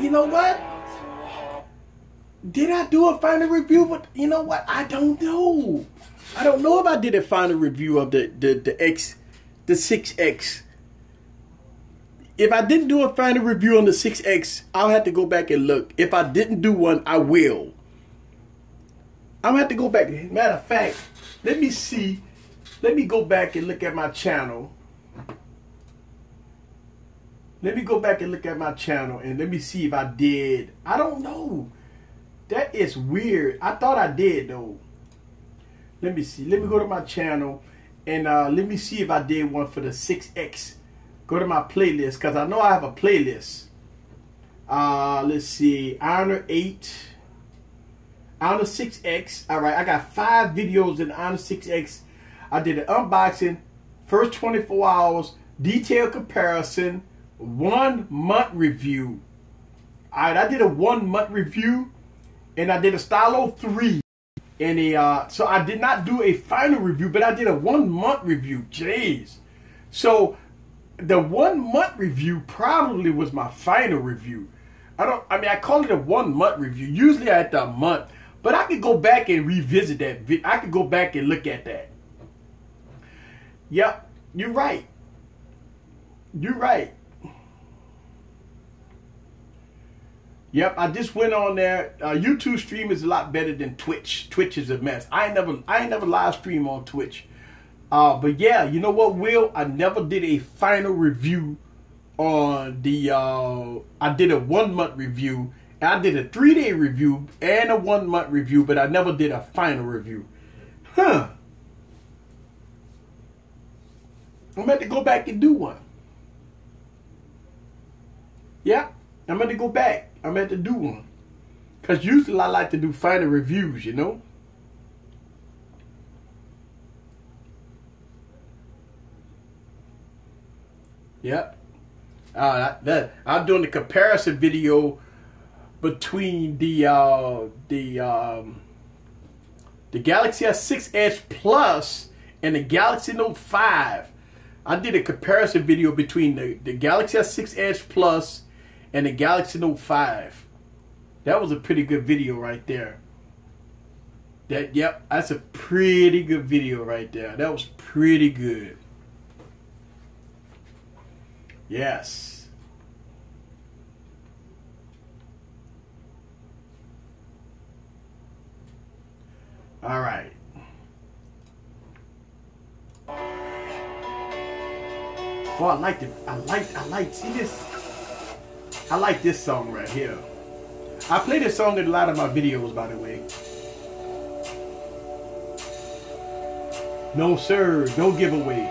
You know what? Did I do a final review? But you know what? I don't know. I don't know if I did a final review of the 6X. If I didn't do a final review on the 6X, I'll have to go back and look. If I didn't do one, I will. I'm gonna have to go back. Matter of fact, let me see. Let me go back and look at my channel. Let me go back and look at my channel and let me see if I did. I don't know. That is weird. I thought I did though. Let me see. Let me go to my channel and let me see if I did one for the 6X. Go to my playlist because I know I have a playlist. Let's see. Honor 8. Honor 6X. Alright, I got 5 videos in Honor 6X. I did an unboxing, first 24 hours, detailed comparison, 1 month review. Alright, I did a 1 month review and I did a stylo 3 and so I did not do a final review, but I did a 1 month review. Jeez. So the 1 month review probably was my final review. I call it a 1 month review. Usually I had a month, but I could go back and revisit that. I could go back and look at that. Yep, you're right. You're right. Yep, I just went on there. YouTube stream is a lot better than Twitch. Twitch is a mess. I ain't never live stream on Twitch. But yeah, you know what, Will? I never did a final review on the. I did a 1 month review. And I did a 3-day review and a 1 month review, but I never did a final review. Huh? I'm going to go back and do one. Yeah, I'm going to go back. I'm going to do one. Because usually I like to do final reviews, you know. Yep. I'm doing the comparison video between the Galaxy S6 Edge Plus and the Galaxy Note 5. I did a comparison video between the Galaxy S6 Edge Plus and the Galaxy Note 5. That was a pretty good video right there. Yep, that's a pretty good video right there. That was pretty good. Yes. All right. Well, I like see this. I like this song right here. I play this song in a lot of my videos, by the way. No sir, no giveaway.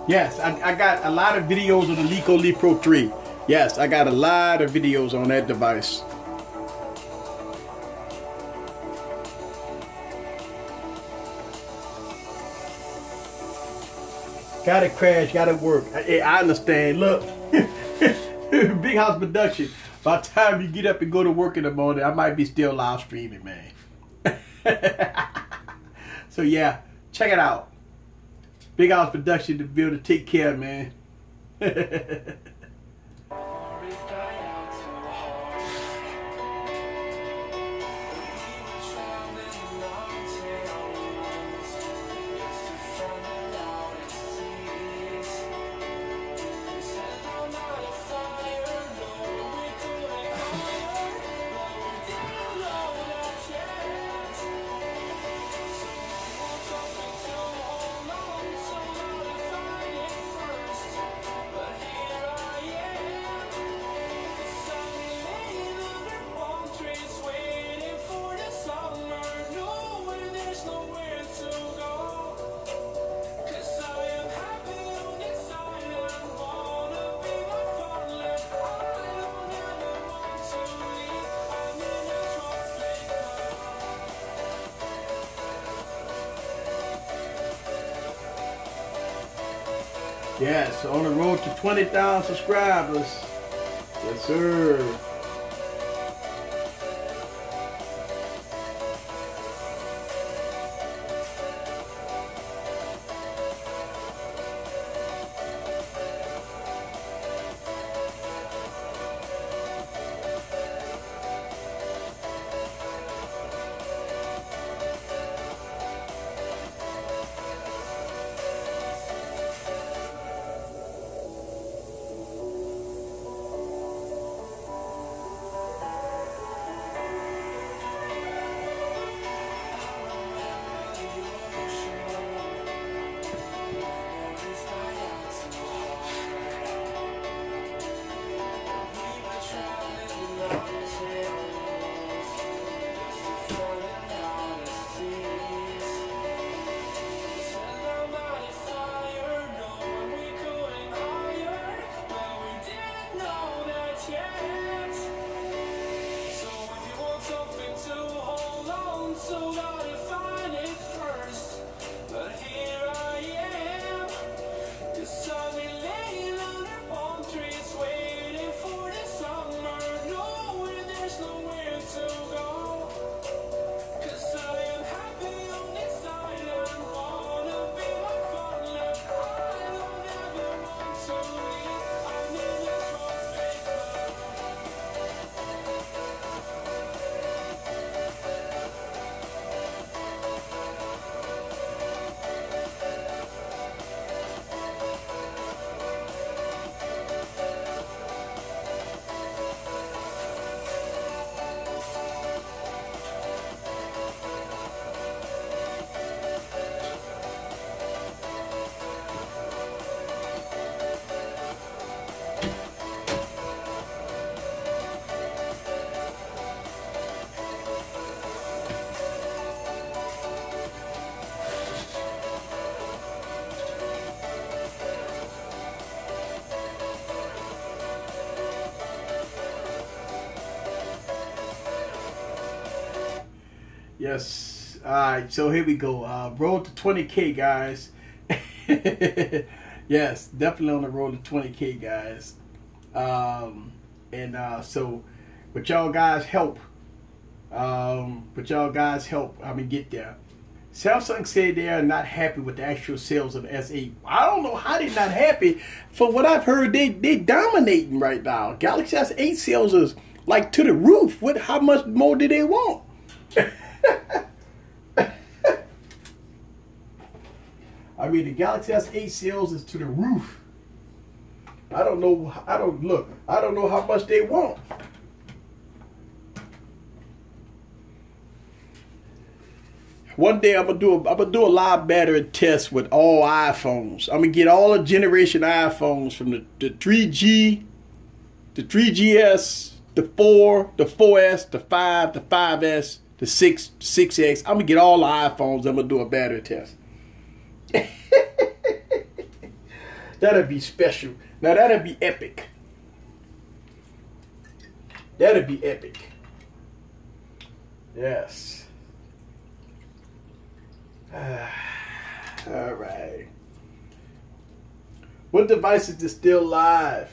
Yes, I got a lot of videos on the Lico Lee Pro 3. Yes, I got a lot of videos on that device. Gotta crash, gotta work. I understand. Look, Big House Production. By the time you get up and go to work in the morning, I might be still live streaming, man. So yeah, check it out. Big House Production to be able to take care, man. Yes, on the road to 20,000 subscribers. Yes, sir. Yes. All right. So here we go. Road to 20K, guys. Yes, definitely on the road to 20K, guys. So with y'all guys' help, I'm gonna get there. Samsung said they are not happy with the actual sales of the S8. I don't know how they're not happy. From what I've heard, they dominating right now. Galaxy S8 sales is like to the roof. How much more do they want? I mean, the Galaxy S8 sales is to the roof. I don't know how much they want. One day I'm gonna do a live battery test with all iPhones. I'm gonna get all the generation iPhones from the 3G, the 3GS, the 4, the 4S, the 5, the 5S, the 6, 6X. I'm gonna get all the iPhones. I'm gonna do a battery test. That'd be special. Now that'd be epic. That'd be epic. Yes. All right. What devices is still live?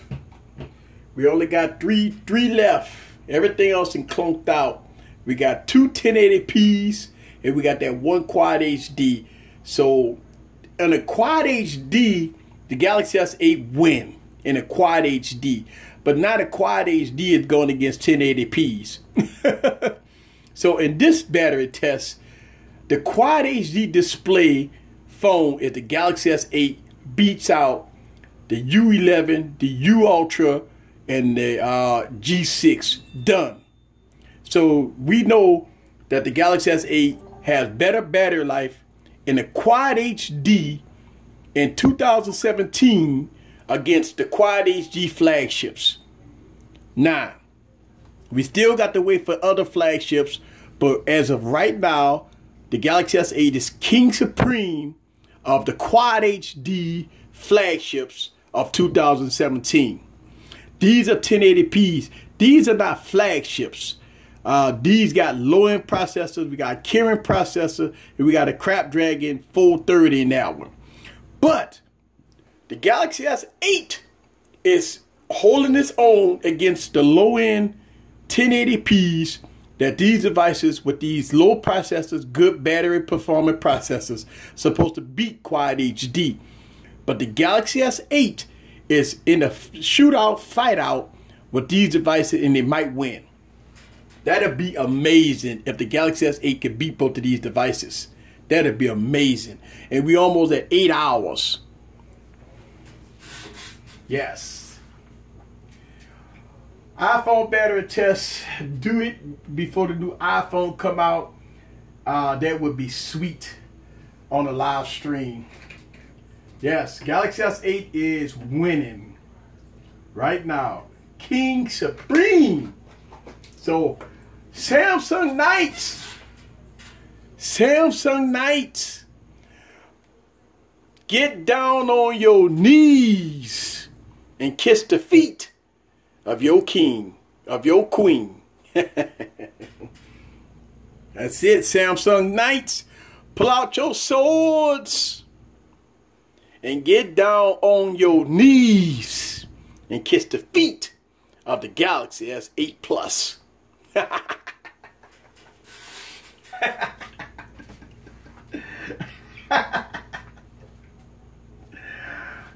We only got three left. Everything else is clunked out. We got two 1080p's and we got that one quad HD. So in a quad HD, the Galaxy S8 win in a quad HD, but not a quad HD is going against 1080p's. So in this battery test, the Quad HD display phone at the Galaxy S8 beats out the U11, the U Ultra, and the G6 done. So we know that the Galaxy S8 has better battery life in the Quad HD in 2017 against the Quad HD flagships. Now, we still got to wait for other flagships, but as of right now, the Galaxy S8 is king supreme of the Quad HD flagships of 2017. These are 1080p's. These are not flagships. These got low-end processors. We got a Kirin processor, and we got a Snapdragon 430 in that one. But the Galaxy S8 is holding its own against the low-end 1080p's that these devices with these low processors, good battery performance processors, supposed to beat Quad HD. But the Galaxy S8 is in a shootout, fight out with these devices, and they might win. That'd be amazing if the Galaxy S8 could beat both of these devices. That'd be amazing. And we almost at 8 hours. Yes. iPhone battery test. Do it before the new iPhone come out. That would be sweet on a live stream. Yes, Galaxy S8 is winning right now. King Supreme. So, Samsung Knights. Samsung Knights. Get down on your knees and kiss the feet of your king, of your queen. That's it, Samsung Knights. Pull out your swords and get down on your knees and kiss the feet of the Galaxy S8 Plus.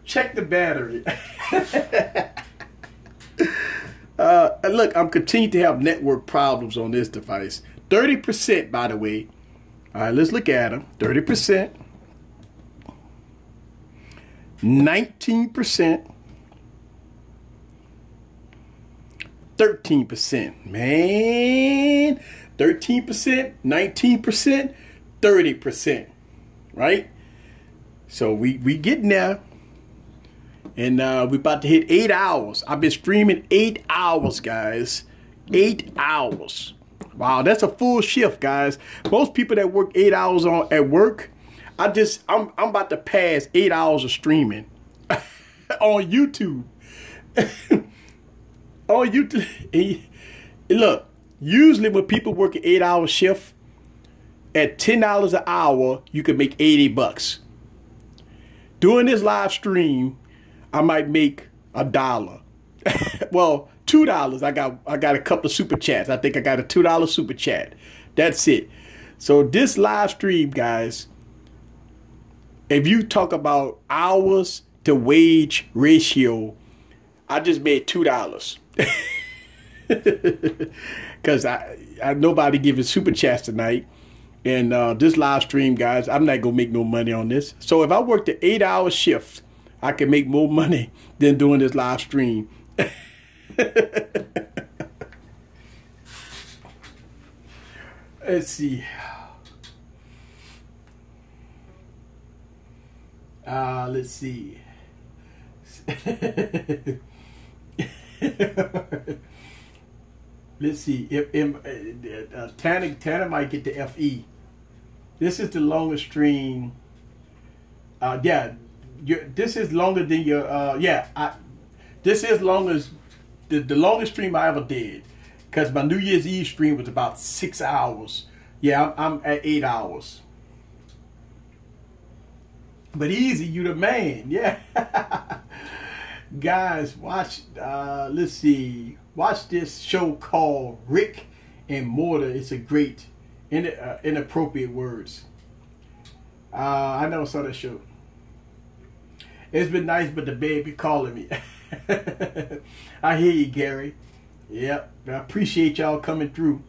Check the battery. Look, I'm continuing to have network problems on this device. 30%, by the way. All right, let's look at them. 30%. 19%. 13%. Man. 13%, 19%, 30%. Right? So we getting there. And we're about to hit 8 hours. I've been streaming 8 hours, guys. 8 hours. Wow, that's a full shift, guys. Most people that work 8 hours at work, I'm about to pass 8 hours of streaming on YouTube. On YouTube. Look, usually when people work an 8 hour shift, at $10 an hour, you can make 80 bucks. Doing this live stream, I might make $1. Well, $2. I got a couple of super chats. I think I got a $2 super chat. That's it. So this live stream, guys, if you talk about hours to wage ratio, I just made $2. Because I nobody giving super chats tonight. And this live stream, guys, I'm not going to make no money on this. So if I worked an 8-hour shift, I can make more money than doing this live stream. Let's see. Let's see. Let's see. If Tanner might get the FE. This is the longest stream. Yeah, this is longer than your. This is long as the longest stream I ever did, because my New Year's Eve stream was about 6 hours. Yeah, I'm at 8 hours. But easy, you the man. Yeah. Guys, watch. Let's see. Watch this show called Rick and Mortar. It's a great, inappropriate words. I never saw that show. It's been nice, but the baby calling me. I hear you, Gary. Yep, I appreciate y'all coming through.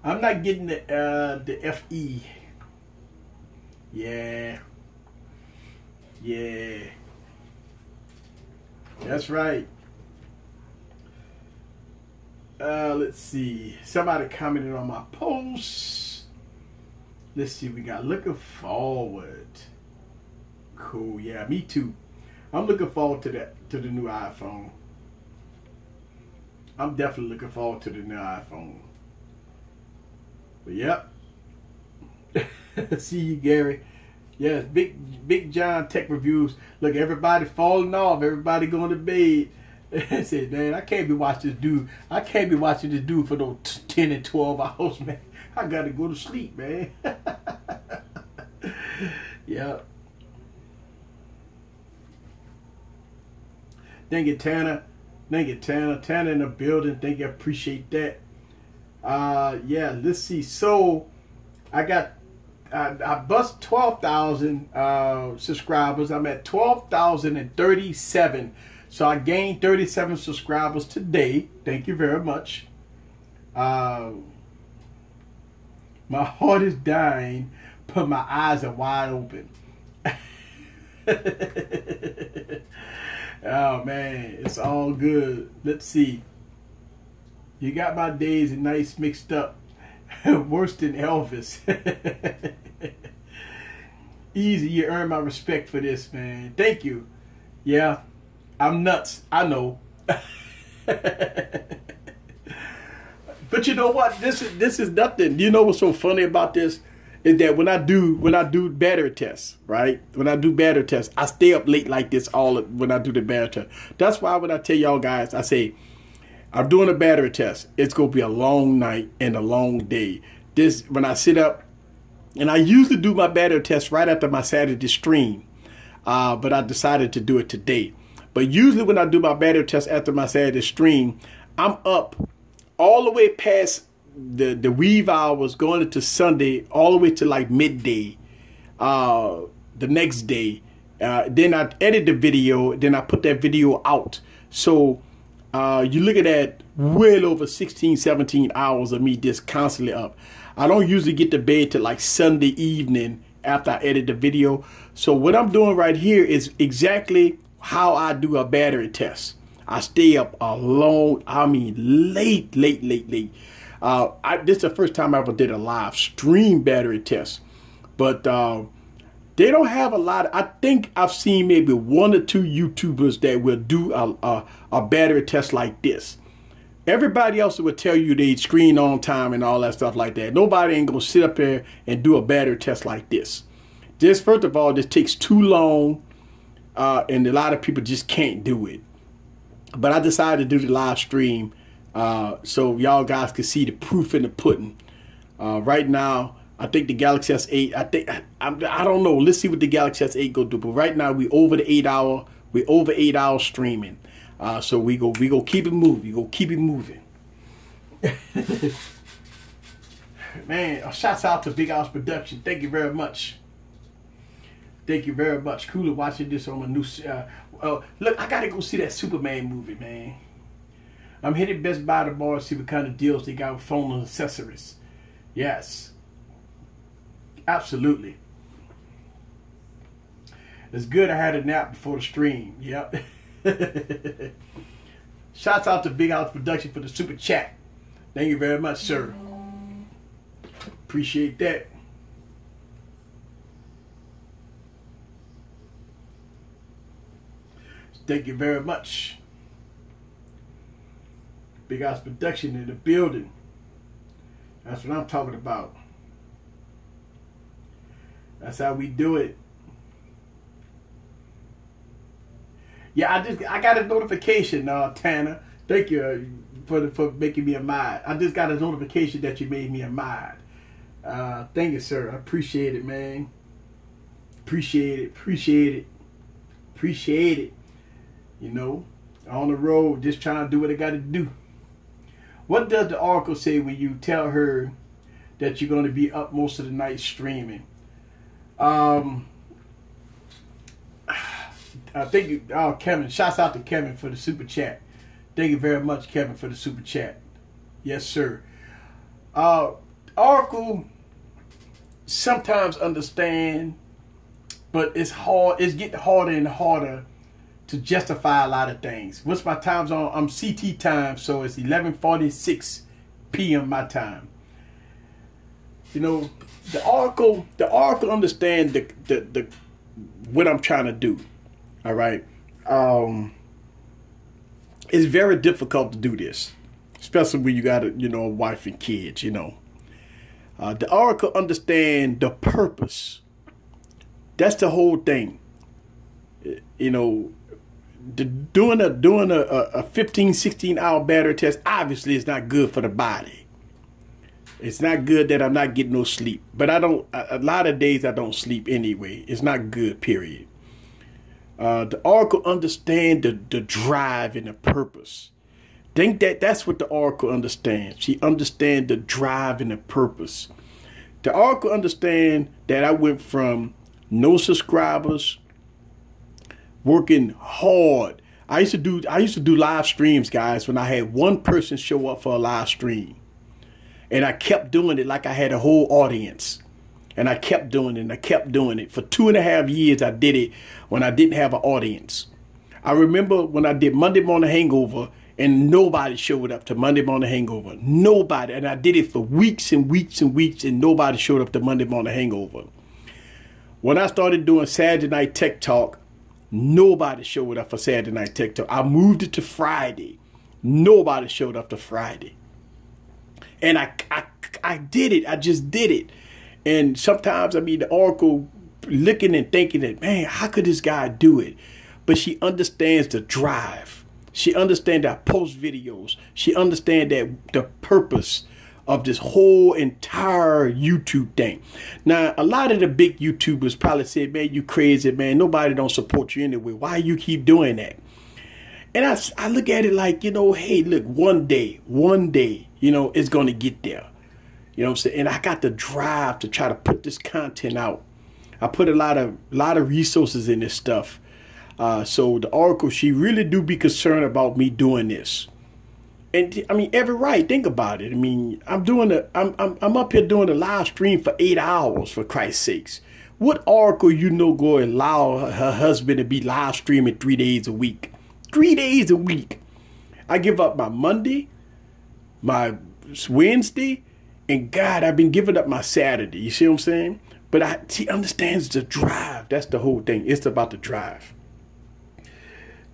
I'm not getting the FE. Yeah. Yeah. That's right. Let's see. Somebody commented on my post. Let's see. We got looking forward. Cool. Yeah, me too. I'm looking forward to the new iPhone. I'm definitely looking forward to the new iPhone. But yep. See you, Gary. Yes, Big John Tech Reviews. Look, everybody falling off. Everybody going to bed. I said, man, I can't be watching this dude. I can't be watching this dude for those 10 and 12 hours, man. I got to go to sleep, man. Yeah. Thank you, Tanner. Thank you, Tanner. Tanner in the building. Thank you. I appreciate that. Yeah, let's see. So, I bust 12,000 subscribers. I'm at 12,037. So I gained 37 subscribers today. Thank you very much. My heart is dying, but my eyes are wide open. Oh man, it's all good. Let's see. You got my days and nights mixed up. Worse than Elvis. Easy, you earn my respect for this, man. Thank you. Yeah, I'm nuts. I know. But you know what? This is nothing. You know what's so funny about this is that when I do battery tests, right? When I do battery tests, I stay up late like this when I do the battery test. That's why when I tell y'all guys, I say I'm doing a battery test. It's gonna be a long night and a long day. When I sit up, and I usually do my battery test right after my Saturday stream, but I decided to do it today. But usually when I do my battery test after my Saturday stream, I'm up all the way past the weave hours going into Sunday, all the way to like midday the next day. Then I edit the video, then I put that video out. So you're looking at well over 16, 17 hours of me just constantly up. I don't usually get to bed till like Sunday evening after I edit the video. So what I'm doing right here is exactly how I do a battery test. I stay up a long, I mean late. This is the first time I ever did a live stream battery test. But they don't have a lot. I think I've seen maybe 1 or 2 YouTubers that will do a battery test like this. Everybody else will tell you they screen on time and all that stuff like that. Nobody ain't gonna sit up here and do a battery test like this. Just first of all, this takes too long, and a lot of people just can't do it. But I decided to do the live stream so y'all guys can see the proof in the pudding. Right now, I think the Galaxy S8. I don't know. Let's see what the Galaxy S8 go do. But right now we over the 8 hour. We over 8 hours streaming. So we go keep it moving. We go keep it moving. Man, shouts out to Big House Production. Thank you very much. Thank you very much. Cooler watching this on my new. Look, I gotta go see that Superman movie, man. I'm headed Best Buy tomorrow to see what kind of deals they got with phone and accessories. Yes. Absolutely. It's good I had a nap before the stream. Yep. Shouts out to Big House Production for the super chat. Thank you very much, sir. Appreciate that. Thank you very much. Big House Production in the building. That's what I'm talking about. That's how we do it. Yeah, I got a notification, Tanner. Thank you for making me a mod. I just got a notification that you made me a mod. Thank you, sir. I appreciate it, man. Appreciate it. Appreciate it. Appreciate it. You know, on the road, just trying to do what I got to do. What does the Oracle say when you tell her that you're going to be up most of the night streaming? I thank you, Kevin. Shouts out to Kevin for the super chat. Thank you very much, Kevin, for the super chat. Yes, sir. Oracle sometimes understand, but it's hard. It's getting harder and harder to justify a lot of things. What's my time zone? I'm CT time, so it's 11:46 p.m. my time. You know, the Oracle understand the what I'm trying to do. All right. It's very difficult to do this, especially when you got a wife and kids. The Oracle understand the purpose. That's the whole thing. Doing a 15, 16 hour battery test obviously is not good for the body. It's not good that I'm not getting no sleep. But a lot of days I don't sleep anyway. It's not good, period. The Oracle understand the drive and the purpose. Think that's what the Oracle understands. She understands the drive and the purpose. The Oracle understand that I went from no subscribers, working hard. I used to do live streams, guys, when I had one person show up for a live stream. And I kept doing it like I had a whole audience. And I kept doing it and I kept doing it. For 2.5 years I did it when I didn't have an audience. I remember when I did Monday Morning Hangover and nobody showed up to Monday Morning Hangover. Nobody. And I did it for weeks and weeks and weeks and nobody showed up to Monday Morning Hangover. When I started doing Saturday Night Tech Talk, nobody showed up for Saturday Night Tech Talk. I moved it to Friday. Nobody showed up to Friday. And I did it. I just did it. And sometimes, the Oracle looking and thinking that, man, how could this guy do it? But she understands the drive. She understands that I post videos. She understands that the purpose of this whole entire YouTube thing. Now, a lot of the big YouTubers probably said, man, you crazy, man. Nobody don't support you anyway. Why you keep doing that? And I look at it like, hey, look, one day, it's going to get there. You know what I'm saying? And I got the drive to try to put this content out. I put a lot of resources in this stuff. So the Oracle, she really do be concerned about me doing this. And every right, think about it. I'm up here doing a live stream for 8 hours, for Christ's sakes. What Oracle go allow her husband to be live streaming 3 days a week? 3 days a week. I give up my Monday, my Wednesday, and God, I've been giving up my Saturday. You see what I'm saying? But she understands the drive. That's the whole thing. It's about the drive.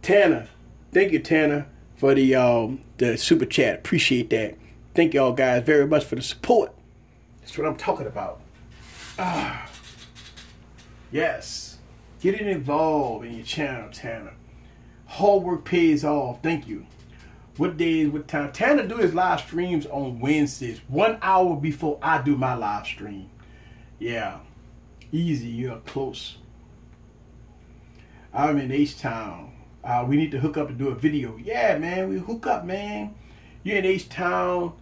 Tanner, thank you, Tanner, for the super chat. Appreciate that. Thank y'all guys very much for the support. That's what I'm talking about. Yes. Getting involved in your channel, Tanner. Hard work pays off. Thank you. What days, what time? Tanner do his live streams on Wednesdays, 1 hour before I do my live stream. Yeah, easy. You're close. I'm in H-Town. We need to hook up to do a video. Yeah, man, we hook up, man. You're in H-Town.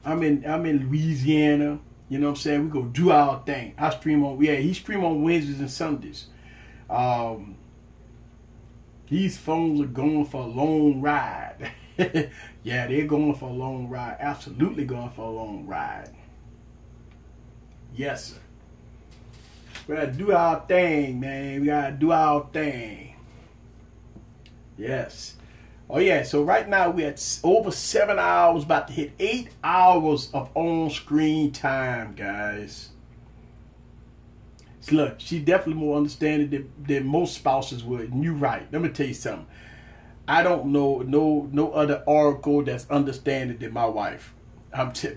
I'm in Louisiana. You know what I'm saying? We go do our thing. I stream on, yeah, he stream on Wednesdays and Sundays. These phones are going for a long ride. Yeah, they're going for a long ride. Absolutely going for a long ride. Yes, sir. We gotta do our thing, man. We gotta do our thing. Yes. Oh yeah, so right now we're at over 7 hours, about to hit 8 hours of on-screen time, guys. So look, she's definitely more understanding than most spouses would. And you're right. Let me tell you something. I don't know no other oracle that's understanding than my wife.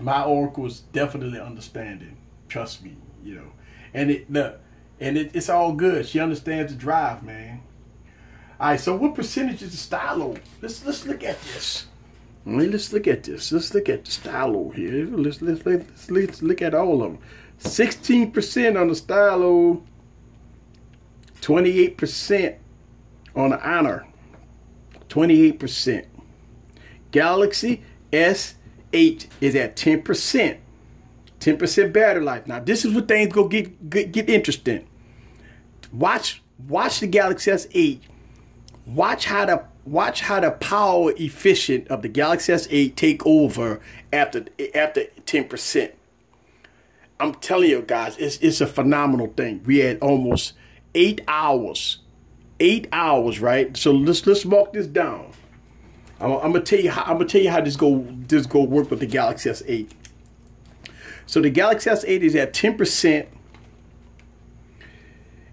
My oracle is definitely understanding. Trust me, you know. And it's all good. She understands the drive, man. All right, so what percentage is the stylo? Let's look at this. Let's look at this. Let's look at the stylo here. Let's look at all of them. 16% on the stylo, 28% on the Honor, 28%. Galaxy S8 is at 10%. 10% battery life. Now this is where things go get interesting. Watch the Galaxy S8. Watch how the power efficient of the Galaxy S8 take over after 10%. I'm telling you guys, it's a phenomenal thing. We had almost 8 hours. 8 hours, right? So let's mark this down. I'm gonna tell you how this go work with the Galaxy S8. So the Galaxy S8 is at 10%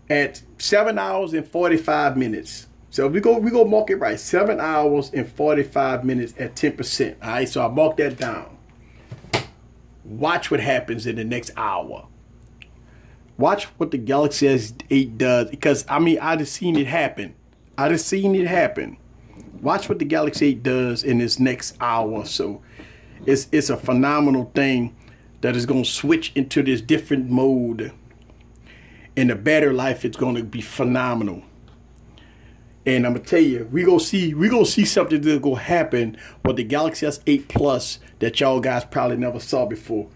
at 7 hours and 45 minutes. So we go mark it right. 7 hours and 45 minutes at 10%. All right, so I mark that down. Watch what happens in the next hour. Watch what the Galaxy S8 does, because I mean I just seen it happen. Watch what the Galaxy 8 does in this next hour. So it's a phenomenal thing that is going to switch into this different mode, and the battery life is going to be phenomenal. And I'm gonna tell you, we gonna see something that's gonna happen with the Galaxy S8 Plus that y'all guys probably never saw before.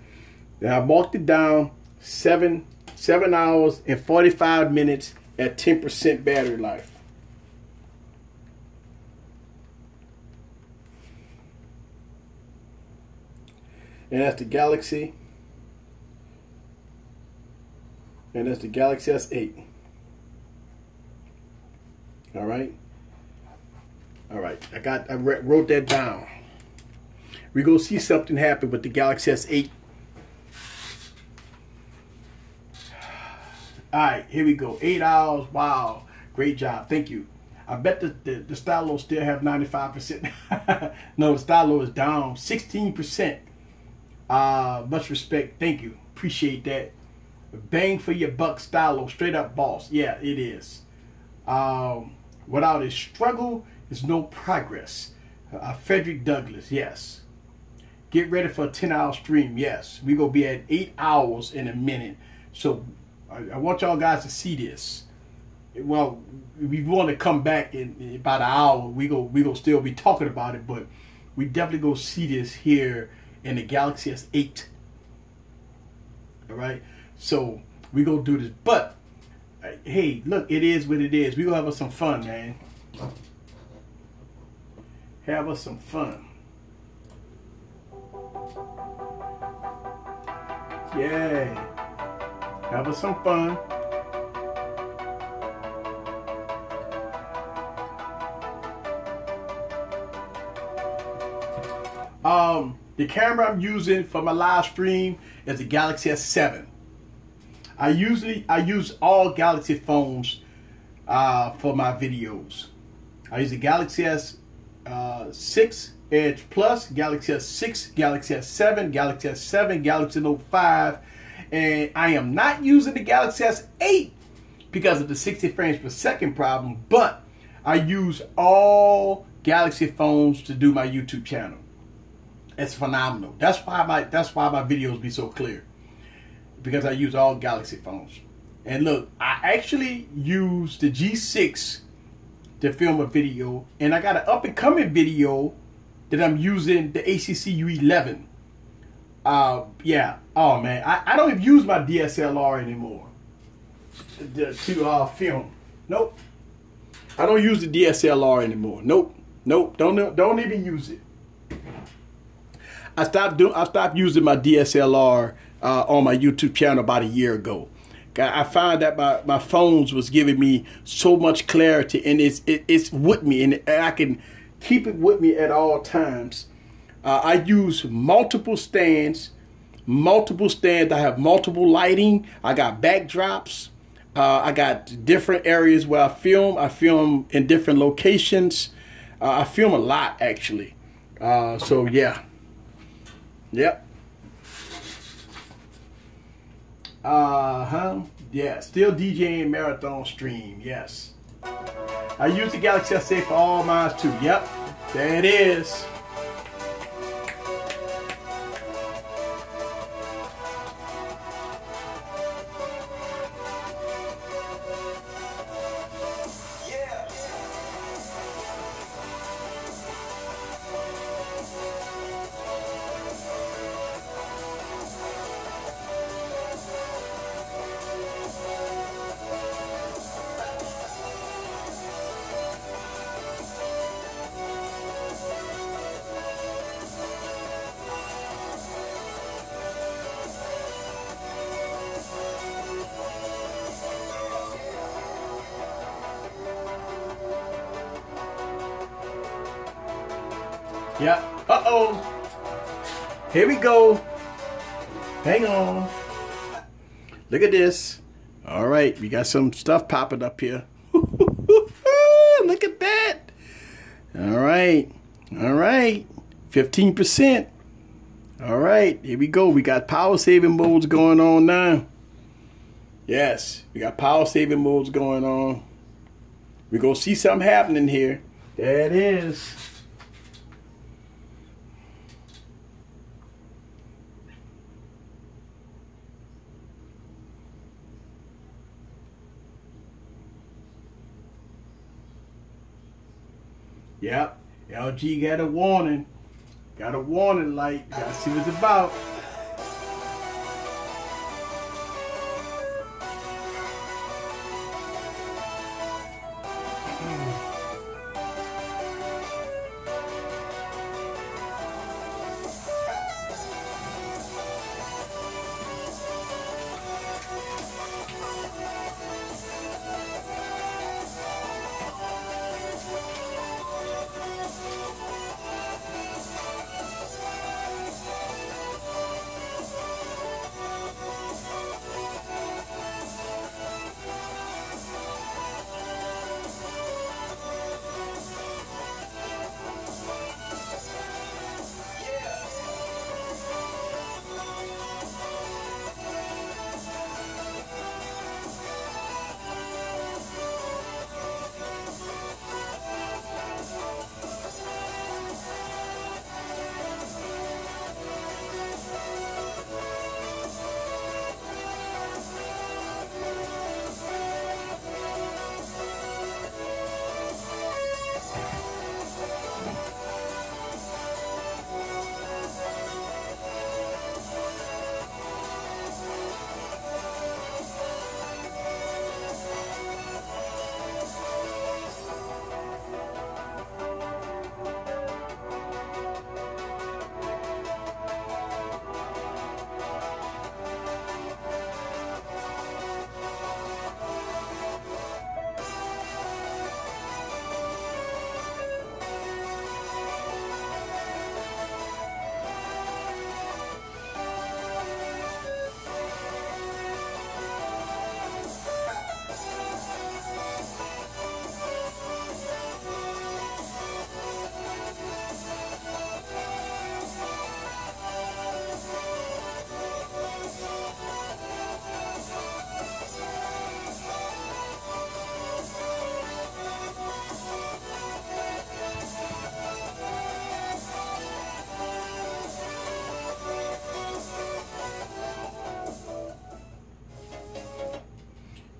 Now I marked it down, 7 hours and 45 minutes at 10% battery life. And that's the Galaxy. And that's the Galaxy S8. All right. I wrote that down. We're gonna see something happen with the Galaxy S8. All right, here we go. 8 hours. Wow, great job. Thank you. I bet the stylo still have 95%. No, the stylo is down 16%. Much respect. Thank you. Appreciate that. Bang for your buck stylo. Straight up boss. Yeah, it is. Without a struggle, there's no progress. Frederick Douglass, yes. Get ready for a 10-hour stream, yes. We're going to be at 8 hours in a minute. So I want y'all guys to see this. Well, we want to come back in about an hour. We go still be talking about it, but we definitely go see this here in the Galaxy S8. All right? So we go do this. But hey, look, it is what it is. We gonna have us some fun, man. Have us some fun. Yeah. Have us some fun. The camera I'm using for my live stream is the Galaxy S7. I use all Galaxy phones for my videos. I use the Galaxy S6 Edge Plus, Galaxy S6, Galaxy S7, Galaxy S7, Galaxy Note 5, and I am not using the Galaxy S8 because of the 60 frames per second problem, but I use all Galaxy phones to do my YouTube channel. It's phenomenal. That's why my videos be so clear. because I use all Galaxy phones. And look, I actually use the G6 to film a video, and I got an up and coming video that I'm using the HTC U11. Yeah. Oh man, I don't even use my DSLR anymore to film. Nope. I don't use the DSLR anymore. Nope. Don't even use it. I stopped using my DSLR on my YouTube channel about a year ago. I find that my phones was giving me so much clarity, and it's with me, and I can keep it with me at all times. I use multiple stands. I have multiple lighting. I got backdrops. I got different areas where I film. I film in different locations. I film a lot, actually. So yeah. Yep. Yeah, still DJing marathon stream. Yes. I use the Galaxy S8 for all mine too. Yep. There it is. Yeah. Uh-oh. Here we go. Hang on. Look at this. All right. We got some stuff popping up here. Look at that. All right. All right. 15%. All right. Here we go. We got power saving modes going on now. Yes. We got power saving modes going on. We're going to see something happening here. There it is. Yep, LG got a warning. Got a warning light. Gotta see what it's about.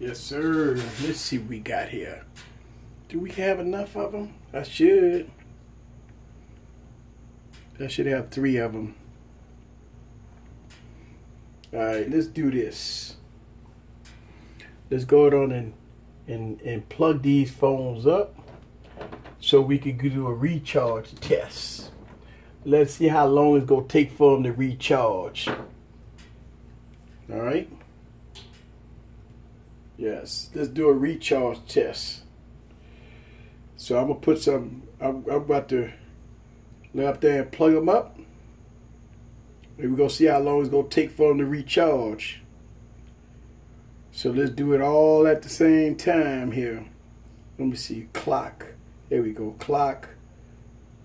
Yes, sir. Let's see what we got here. Do we have enough of them? I should. I should have 3 of them. Alright, let's do this. Let's go on and plug these phones up so we can do a recharge test. Let's see how long it's going to take for them to recharge. Alright. Yes, let's do a recharge test. So I'm going to put some, I'm about to lay up there and plug them up. And we're going to see how long it's going to take for them to recharge. So let's do it all at the same time here. Let me see, clock. There we go, clock,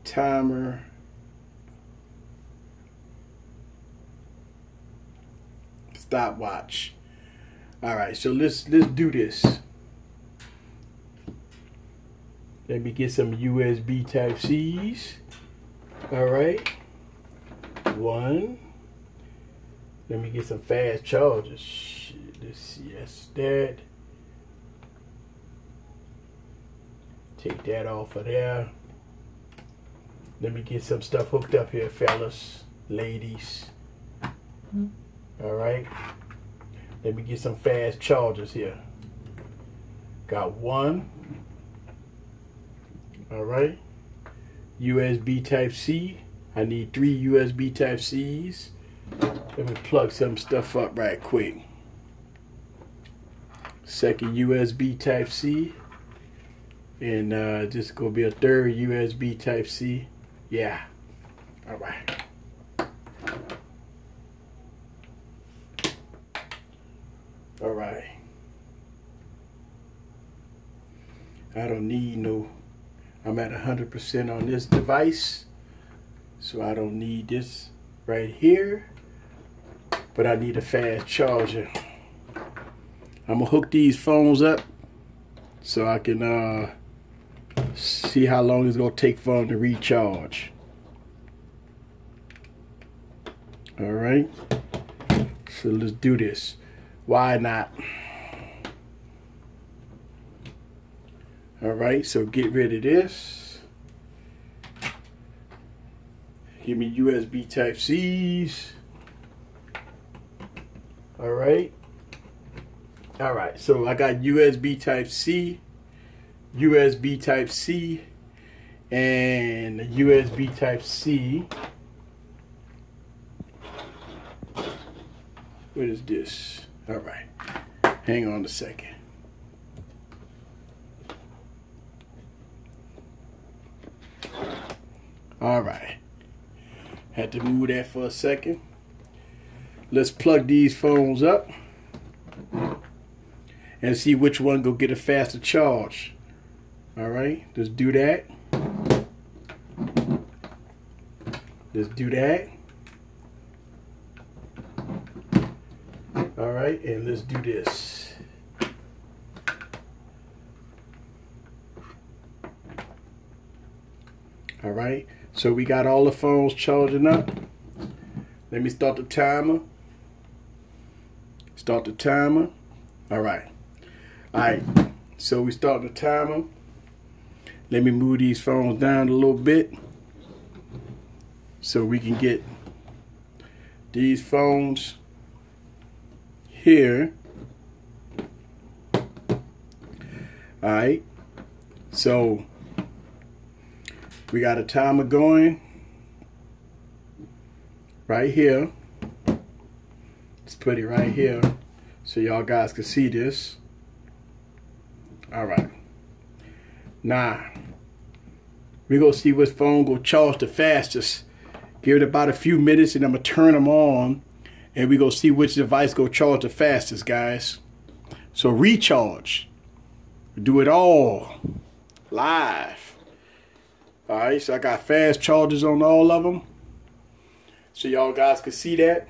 timer. Stopwatch. All right, so let's do this. Let me get some USB Type C's. All right. 1. Let me get some fast chargers. Shit, let's see. That's that. Take that off of there. Let me get some stuff hooked up here, fellas, ladies. All right. Let me get some fast chargers here. Got 1. All right. USB Type C. I need 3 USB Type C's. Let me plug some stuff up right quick. Second USB Type C. And just gonna be a 3rd USB Type C. Yeah. All right. All right. I don't need no, I'm at 100% on this device. So I don't need this right here. But I need a fast charger. I'm gonna hook these phones up so I can see how long it's gonna take for them to recharge. All right. So let's do this. Why not? All right, so get rid of this. Give me USB Type C's. All right. All right, so I got USB Type C, USB Type C, and USB Type C. What is this? All right, hang on a second. All right, had to move that for a second. Let's plug these phones up and see which one go get a faster charge. All right, let's do that. Let's do that. All right, and let's do this. All right, so we got all the phones charging up. Let me start the timer. Start the timer. All right. All right, so we start the timer. Let me move these phones down a little bit so we can get these phones here. All right, so we got a timer going right here. Let's put it right here so y'all guys can see this. All right, now we're gonna see which phone will charge the fastest. Give it about a few minutes and I'm gonna turn them on and we're gonna see which device go charge the fastest, guys. So recharge, do it all live. All right, so I got fast chargers on all of them so y'all guys can see that.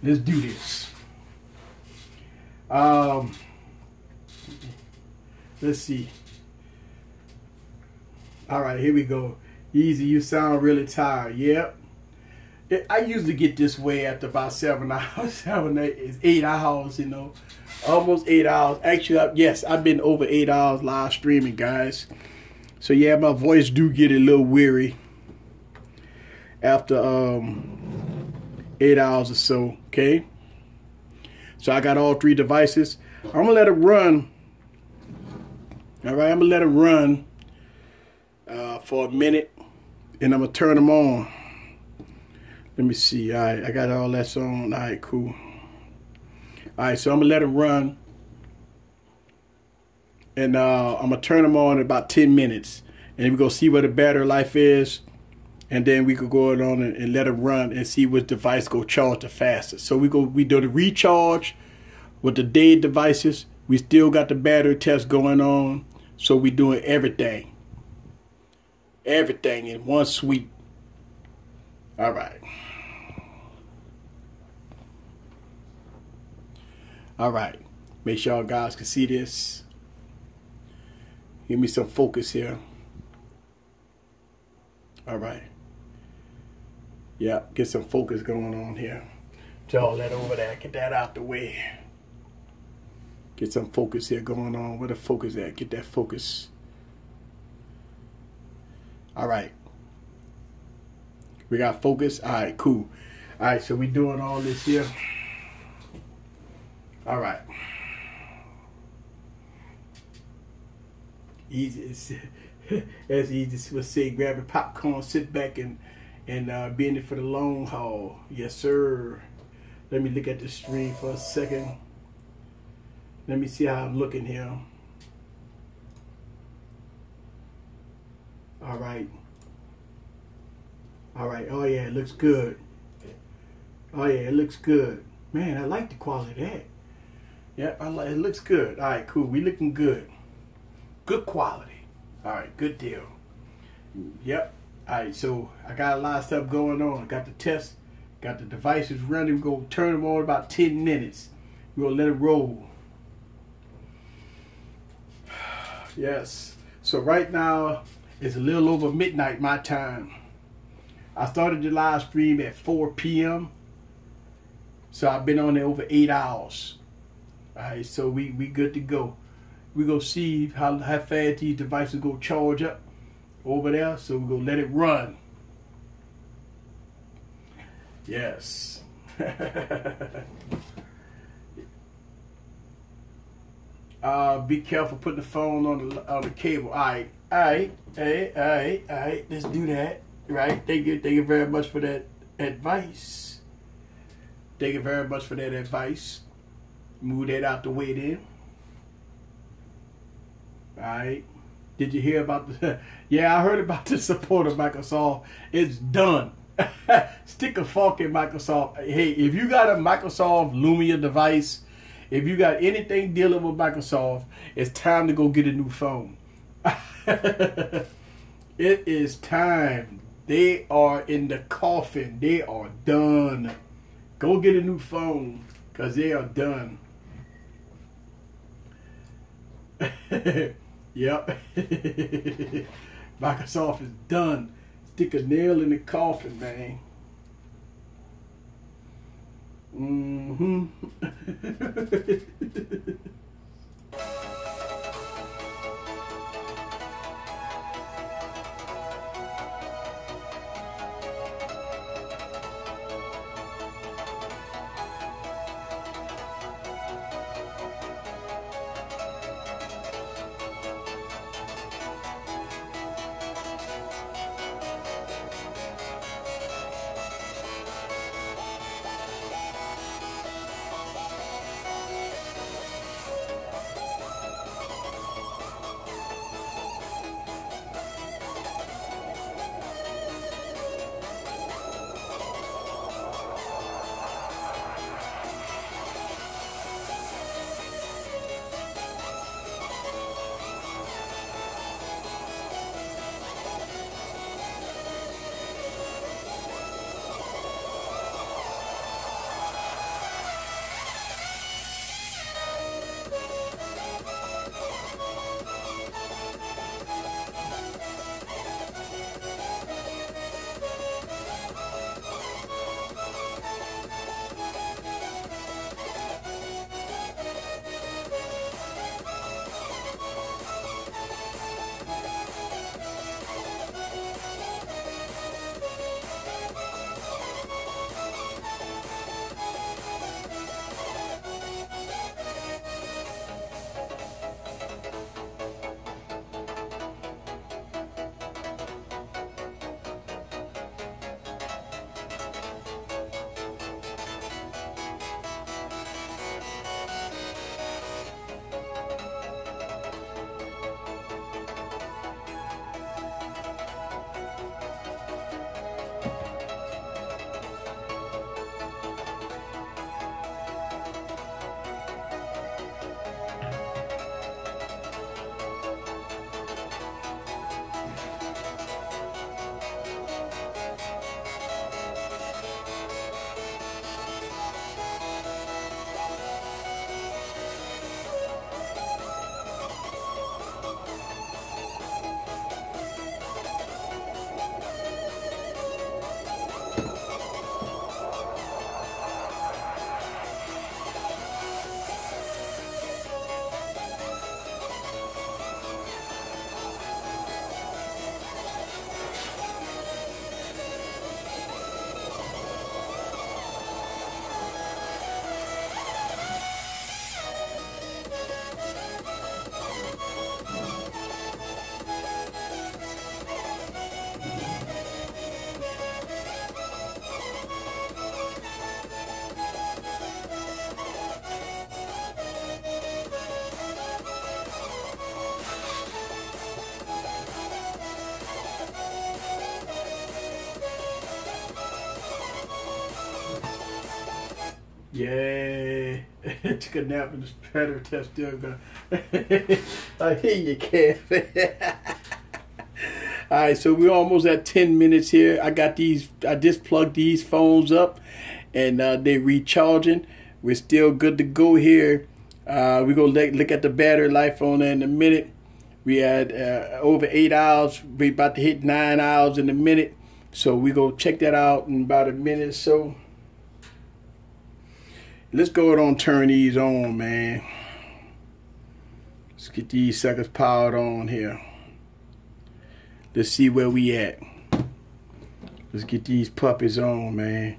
Let's do this. Let's see. All right, here we go. Easy, you sound really tired. Yep. I usually get this way after about 7 hours, 8 hours, you know, almost 8 hours. Actually, yes, I've been over 8 hours live streaming, guys. So yeah, my voice do get a little weary after 8 hours or so. Okay, so I got all 3 devices. I'm gonna let it run. All right, I'm gonna let it run for a minute, and I'm gonna turn them on. Let me see. All right, I got all that on. All right, cool. All right, so I'm gonna let it run, and I'm gonna turn them on in about 10 minutes, and we're gonna see what the battery life is, and then we could go on and let it run and see which device go charge the fastest. So we do the recharge with the day devices. We still got the battery test going on, so we doing everything in one sweep. All right. All right, make sure y'all guys can see this. Give me some focus here. All right. Yeah, get some focus going on here. Y'all that over there, get that out the way. Get some focus here going on. Where the focus at? Get that focus. All right. We got focus. All right, cool. All right, so we doing all this here. All right. Easy. As easy as say, grab a popcorn, sit back, and be in it for the long haul. Yes, sir. Let me look at the stream for a second. Let me see how I'm looking here. All right. All right. Oh yeah, it looks good. Oh yeah, it looks good. Man, I like the quality of that. Yeah, it looks good. All right, cool. We looking good. Good quality. All right, good deal. Yep. All right, so I got a lot of stuff going on. I got the test, got the devices running. We're going to turn them on in about 10 minutes. We're going to let it roll. Yes. So right now, it's a little over midnight my time. I started the live stream at 4 p.m. So I've been on there over 8 hours. All right, so we good to go. We gonna see how fast these devices go charge up over there. So we're gonna let it run. Yes. Be careful putting the phone on the cable. All right. Let's do that. Right. Thank you very much for that advice. Thank you very much for that advice. Move that out the way then. Alright. Did you hear about the... Yeah, I heard about the support of Microsoft. It's done. Stick a fork in Microsoft. Hey, if you got a Microsoft Lumia device, if you got anything dealing with Microsoft, it's time to go get a new phone. It is time. They are in the coffin. They are done. Go get a new phone, because they are done. Yep. Microsoft is done. Stick a nail in the coffin, man. Mm-hmm. Yeah. Took a nap in the predator test still going. I hear you, Kev. Alright, so we're almost at 10 minutes here. I just plugged these phones up and they're recharging. We're still good to go here. We're going to look at the battery life on that in a minute. We had over 8 hours. We're about to hit 9 hours in a minute. So we're going to check that out in about a minute or so. Let's go ahead and turn these on, man. Let's get these suckers powered on here. Let's see where we at. Let's get these puppies on, man.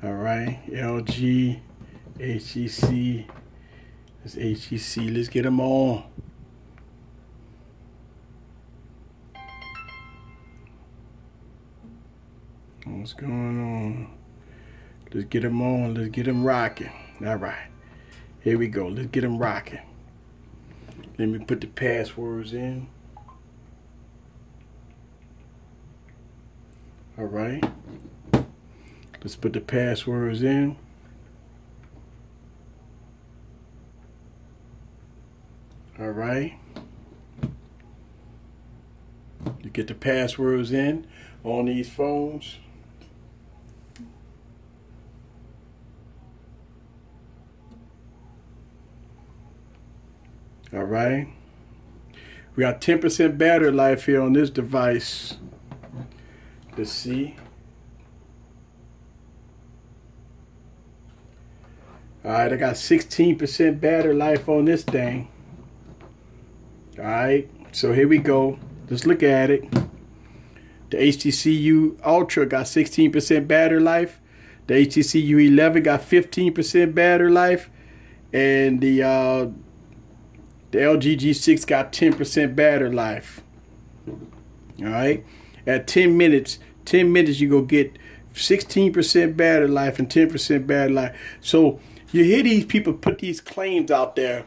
All right, LG, HTC. That's HTC. Let's get them on. What's going on? Let's get them on. Let's get them rocking. All right, here we go. Let's get them rocking. Let me put the passwords in. All right. Let's put the passwords in. All right. You get the passwords in on these phones. All right. We got 10% battery life here on this device. Let's see. All right, I got 16% battery life on this thing. All right, so here we go. Let's look at it. The HTC Ultra got 16% battery life. The HTC U11 got 15% battery life. And the LG G6 got 10% battery life. All right, at 10 minutes you go get 16% battery life and 10% battery life. So you hear these people put these claims out there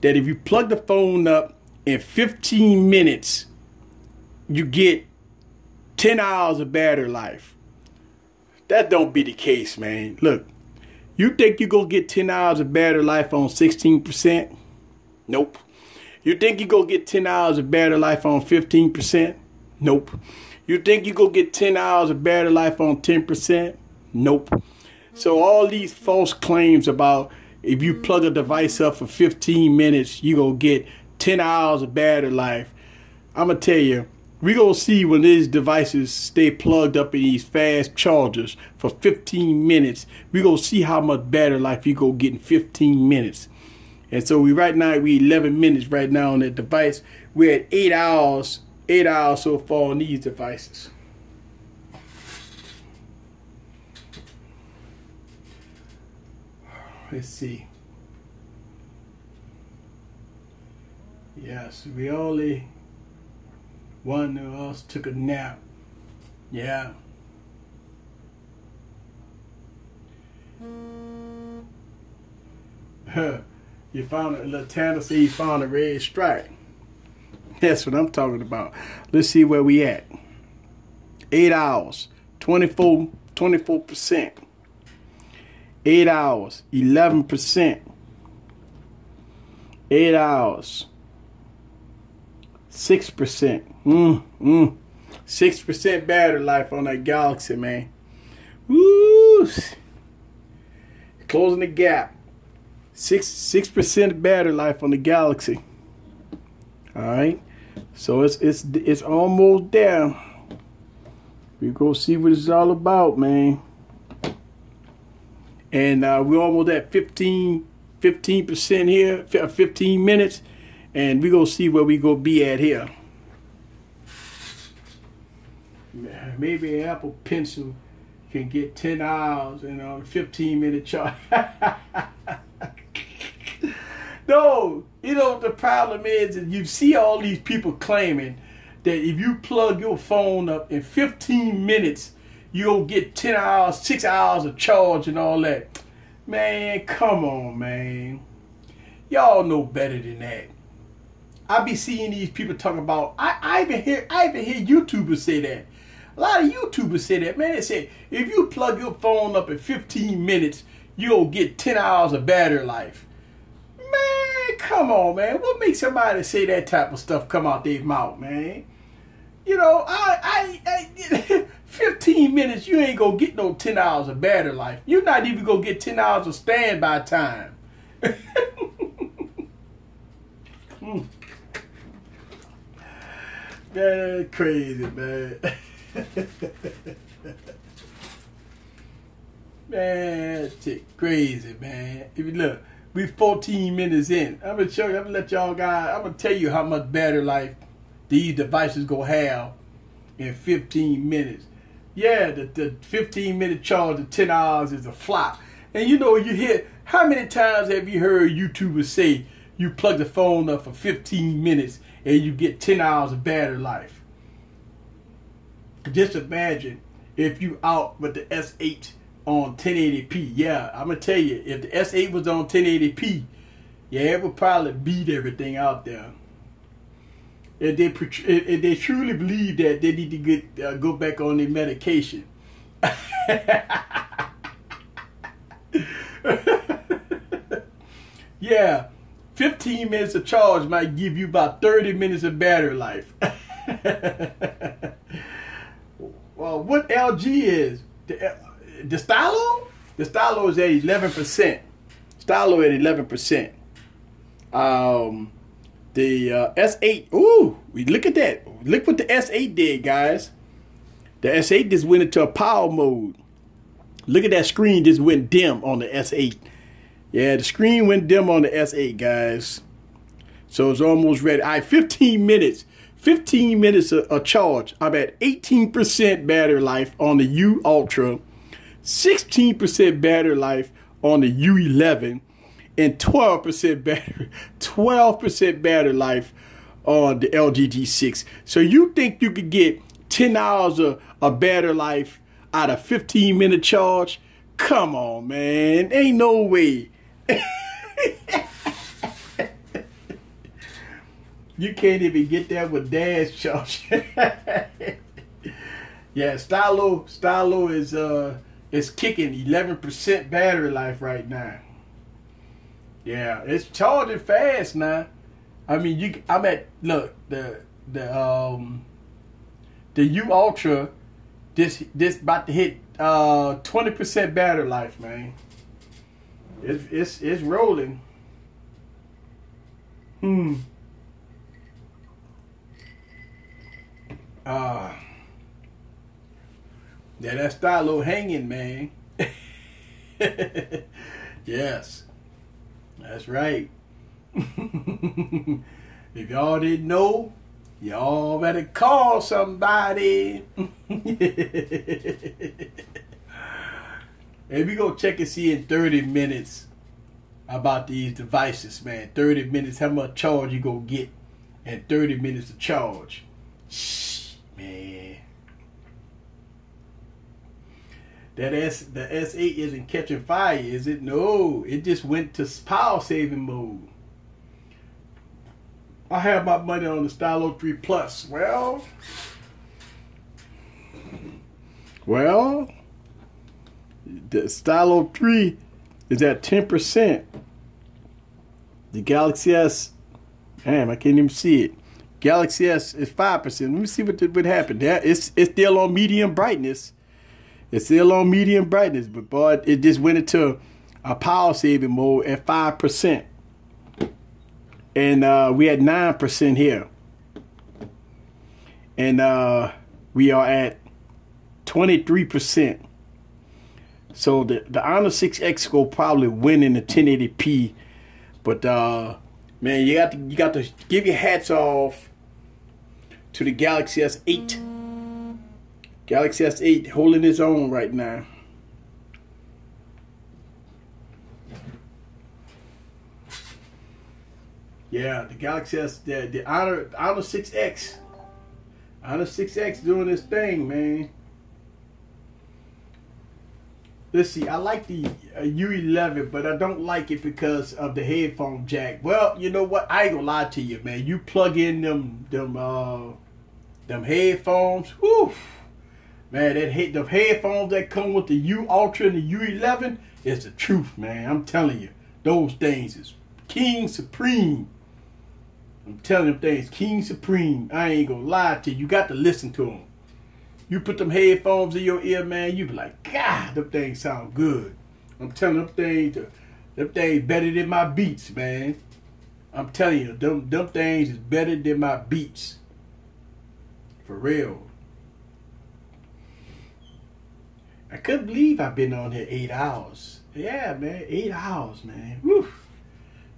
that if you plug the phone up in 15 minutes, you get 10 hours of battery life. That don't be the case, man. Look, you think you go get 10 hours of battery life on 16%? Nope. You think you go get 10 hours of battery life on 15%? Nope. You think you go get 10 hours of battery life on 10%? Nope. So all these false claims about if you plug a device up for 15 minutes, you gonna get 10 hours of battery life. I'm gonna tell you, we gonna see when these devices stay plugged up in these fast chargers for 15 minutes. We gonna see how much battery life you gonna get in 15 minutes. And so we 11 minutes right now on that device. We're at 8 hours so far on these devices. Let's see. Yes, we only one of us took a nap. Yeah. You found a little Tanner said he found a red stripe. That's what I'm talking about. Let's see where we at. 8 hours, 24%. 8 hours, 11%. 8 hours, 6%. 6% battery life on that Galaxy, man. Woo! Closing the gap. 6% battery life on the Galaxy. All right, so it's almost there. We go see what it's all about, man. And we're almost at 15% here, 15 minutes, and we're gonna see where we gonna be at here. Maybe an Apple Pencil can get 10 hours and on a 15-minute charge. No, you know what the problem is you see all these people claiming that if you plug your phone up in 15 minutes, you'll get 10 hours, 6 hours of charge and all that. Man, come on, man. Y'all know better than that. I be seeing these people talking about, I even hear YouTubers say that. A lot of YouTubers say that, man. They say if you plug your phone up in 15 minutes, you'll get 10 hours of battery life. Man, come on, man. What makes somebody say that type of stuff come out their mouth, man? You know, 15 minutes, you ain't gonna get no 10 hours of battery life. You're not even gonna get 10 hours of standby time. Man, crazy, man. Man, shit crazy, man. If you look, we 14 minutes in. I'm gonna show you, I'm gonna let y'all guys, I'm gonna tell you how much battery life these devices gonna have in 15 minutes. Yeah, the 15-minute charge of 10 hours is a flop. And you know, you hear, how many times have you heard YouTubers say you plug the phone up for 15 minutes and you get 10 hours of battery life? Just imagine if you out with the S8 on 1080p. Yeah, I'm gonna tell you, if the S8 was on 1080p, yeah, it would probably beat everything out there. If they truly believe that, they need to go back on their medication. Yeah, 15 minutes of charge might give you about 30 minutes of battery life. Well, what LG is? The stylo? The stylo is at 11%. Stylo at 11%. The S8, ooh, we look at that. Look what the S8 did, guys. The S8 just went into a power mode. Look at that screen just went dim on the S8. Yeah, the screen went dim on the S8, guys. So it's almost ready. All right, 15 minutes. 15 minutes of charge. I'm at 18% battery life on the U Ultra, 16% battery life on the U11, and 12% battery life on the LG G6. So you think you could get 10 hours of battery life out of 15-minute charge? Come on, man. Ain't no way. You can't even get that with Dad's charge. Yeah, stylo is kicking 11% battery life right now. Yeah, it's charging fast now. I mean, I'm at, look, the U Ultra, this about to hit 20% battery life, man. It's rolling. Yeah, that stylo hanging, man. Yes, that's right. If y'all didn't know, y'all better call somebody. And we go check and see in 30 minutes about these devices, man. 30 minutes, how much charge you gonna get in 30 minutes of charge. Shh, man. The S8 isn't catching fire, is it? No, it just went to power saving mode. I have my money on the Stylo 3 Plus. Well, the Stylo 3 is at 10%. The Galaxy S, damn, I can't even see it. Galaxy S is 5%. Let me see what happened there. It's still on medium brightness. It's still on medium brightness, but boy, it just went into a power saving mode at 5%. And we had 9% here. And we are at 23%. So the Honor 6X will probably win in the 1080p. But man, you got to give your hats off to the Galaxy S8. Galaxy S8 holding its own right now. Yeah, the Galaxy S, the Honor 6X. Honor 6X doing this thing, man. Let's see, I like the U11, but I don't like it because of the headphone jack. Well, you know what? I ain't gonna lie to you, man. You plug in them headphones, whew, Man, the headphones that come with the U Ultra and the U11 is the truth, man. I'm telling you, those things is King Supreme. I'm telling them things, King Supreme. I ain't gonna lie to you. You got to listen to them. You put them headphones in your ear, man, you be like, God, them things sound good. I'm telling them things better than my beats, man. I'm telling you, them things is better than my beats. For real. I couldn't believe I've been on here 8 hours. Yeah, man, 8 hours, man. Woo.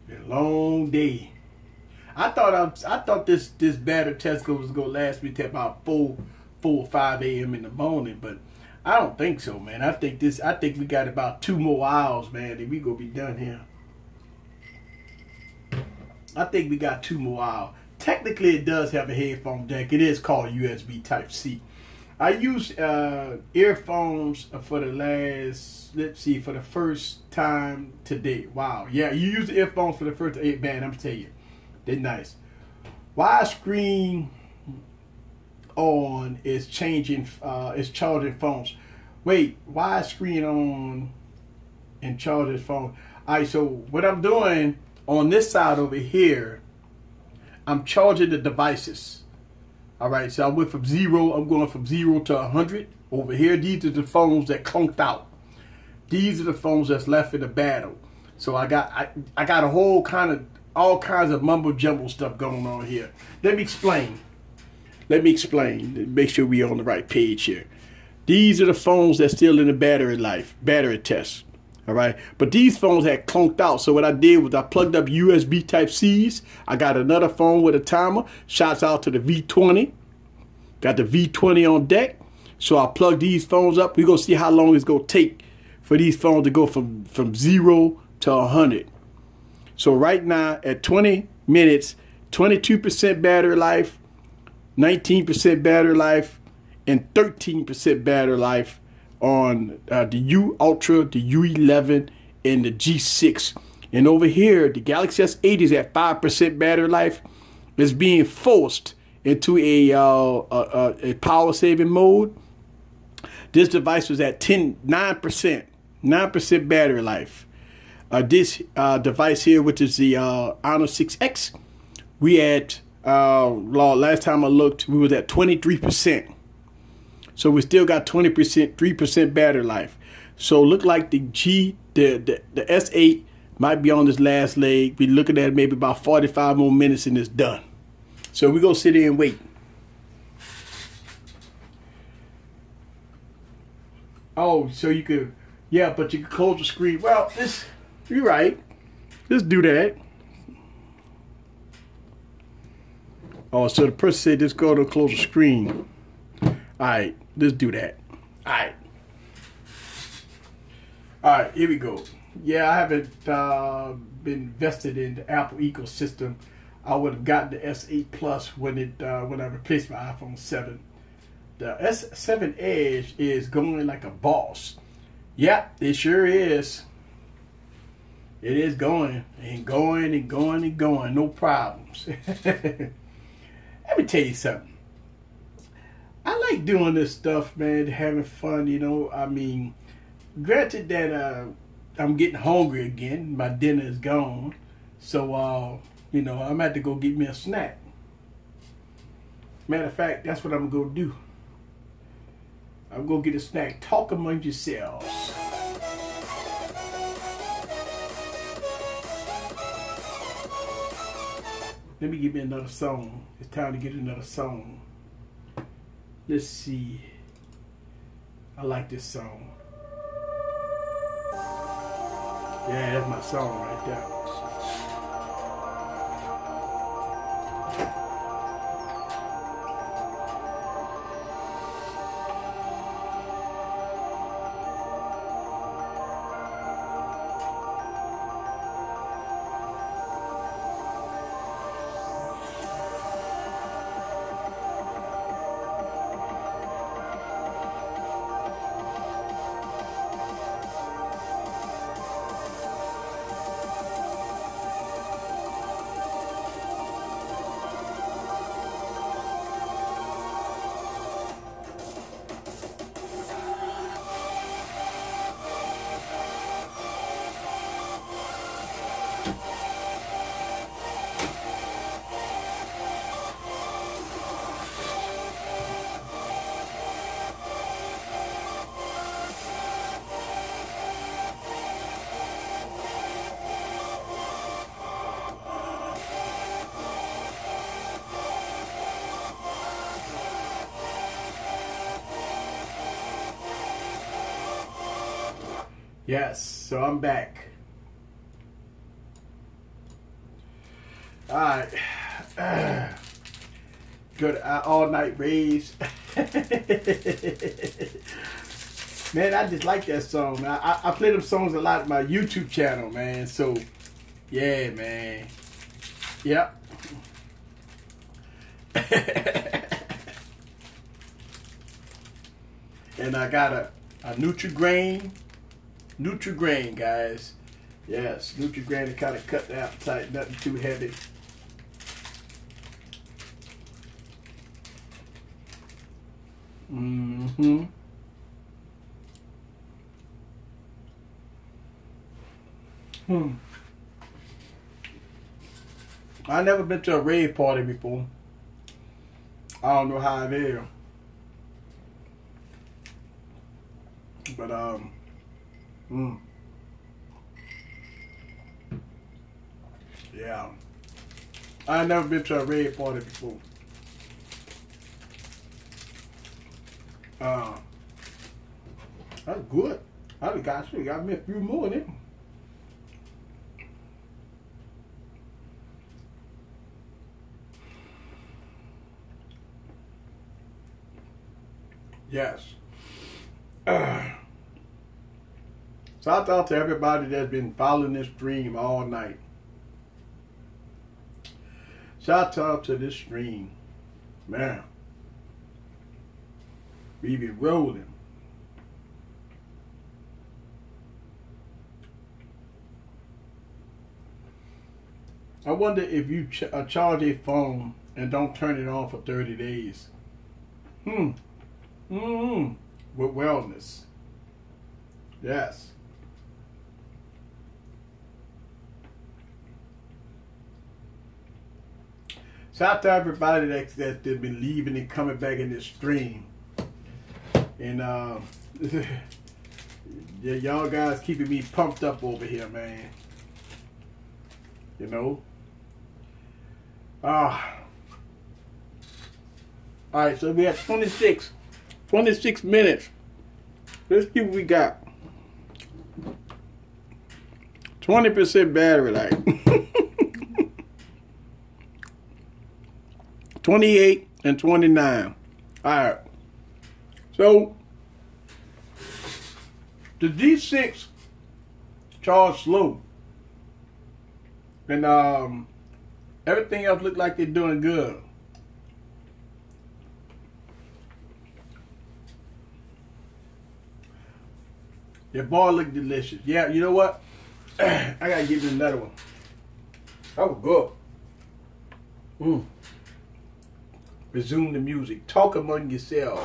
Been a long day. I thought this battery test was gonna last me till about 4 or 5 a.m. in the morning, but I don't think so, man. I think we got about 2 more hours, man, and we gonna be done here. I think we got 2 more hours. Technically, it does have a headphone jack. It is called USB Type C. I used earphones for the first time today. Wow, yeah, you use the earphones for the first time. Man, I'm telling you, they're nice. Widescreen on is charging phones. Wait, widescreen on and charges phone. Alright, so what I'm doing on this side over here, I'm charging the devices. Alright, so I'm going from 0 to 100 over here. These are the phones that clunked out. These are the phones that's left in the battle. So I got a whole all kinds of mumbo jumbo stuff going on here. Let me explain. Make sure we're on the right page here. These are the phones that's still in the battery test. All right, but these phones had clunked out. So what I did was I plugged up USB Type C's. I got another phone with a timer. Shouts out to the V20. Got the V20 on deck. So I plugged these phones up. We're gonna see how long it's gonna take for these phones to go from 0 to 100. So right now at 20 minutes, 22% battery life, 19% battery life, and 13% battery life on the U Ultra, the U11, and the G6. And over here, the Galaxy S8 is at 5% battery life. It's being forced into a power saving mode. This device was at 9% battery life. This device here, which is the Honor 6X, we had last time I looked, we was at 23%. So we still got 3% battery life. So look like the S8 might be on this last leg. We're looking at maybe about 45 more minutes and it's done. So we're gonna sit here and wait. Oh, so you could, yeah, but you could close the screen. Well, you're right. Just do that. Oh, so the person said just go to close the screen. Alright, let's do that. Alright, here we go. Yeah, I haven't been invested in the Apple ecosystem. I would have gotten the S8 Plus when I replaced my iPhone 7. The S7 Edge is going like a boss. Yeah, it sure is. It is going and going and going and going. No problems. Let me tell you something. I like doing this stuff, man, having fun, you know. I mean, granted that I'm getting hungry again. My dinner is gone. So, you know, I'm going to have to go get me a snack. Matter of fact, that's what I'm going to do. I'm going to get a snack. Talk among yourselves. Let me get me another song. It's time to get another song. Let's see. I like this song. Yeah, that's my song right there. Yes, so I'm back. Alright. Good all night raves. Man, I just like that song, man. I play them songs a lot on my YouTube channel, man. So, yeah, man. Yep. And I got a Nutri-Grain, guys. Yes, Nutri-Grain to kind of cut the appetite, nothing too heavy. Mm-hmm. I never been to a rave party before. I don't know how it is. But yeah. I never been to a rave party before. That's good. I got me a few more of them. Yes. Shout out to everybody that's been following this stream all night. Shout out to this stream. Man. We be rolling. I wonder if you charge a phone and don't turn it on for 30 days. With wellness. Yes. Shout out to everybody that's been leaving and coming back in this stream. And yeah, y'all guys keeping me pumped up over here, man. You know? Alright, so we have 26 minutes. Let's see what we got. 20% battery life. 28 and 29. Alright. So the G6 charged slow. And everything else looked like they're doing good. Your bar looked delicious. Yeah, you know what? I gotta give you another one. That was good. Resume the music. Talk among yourselves.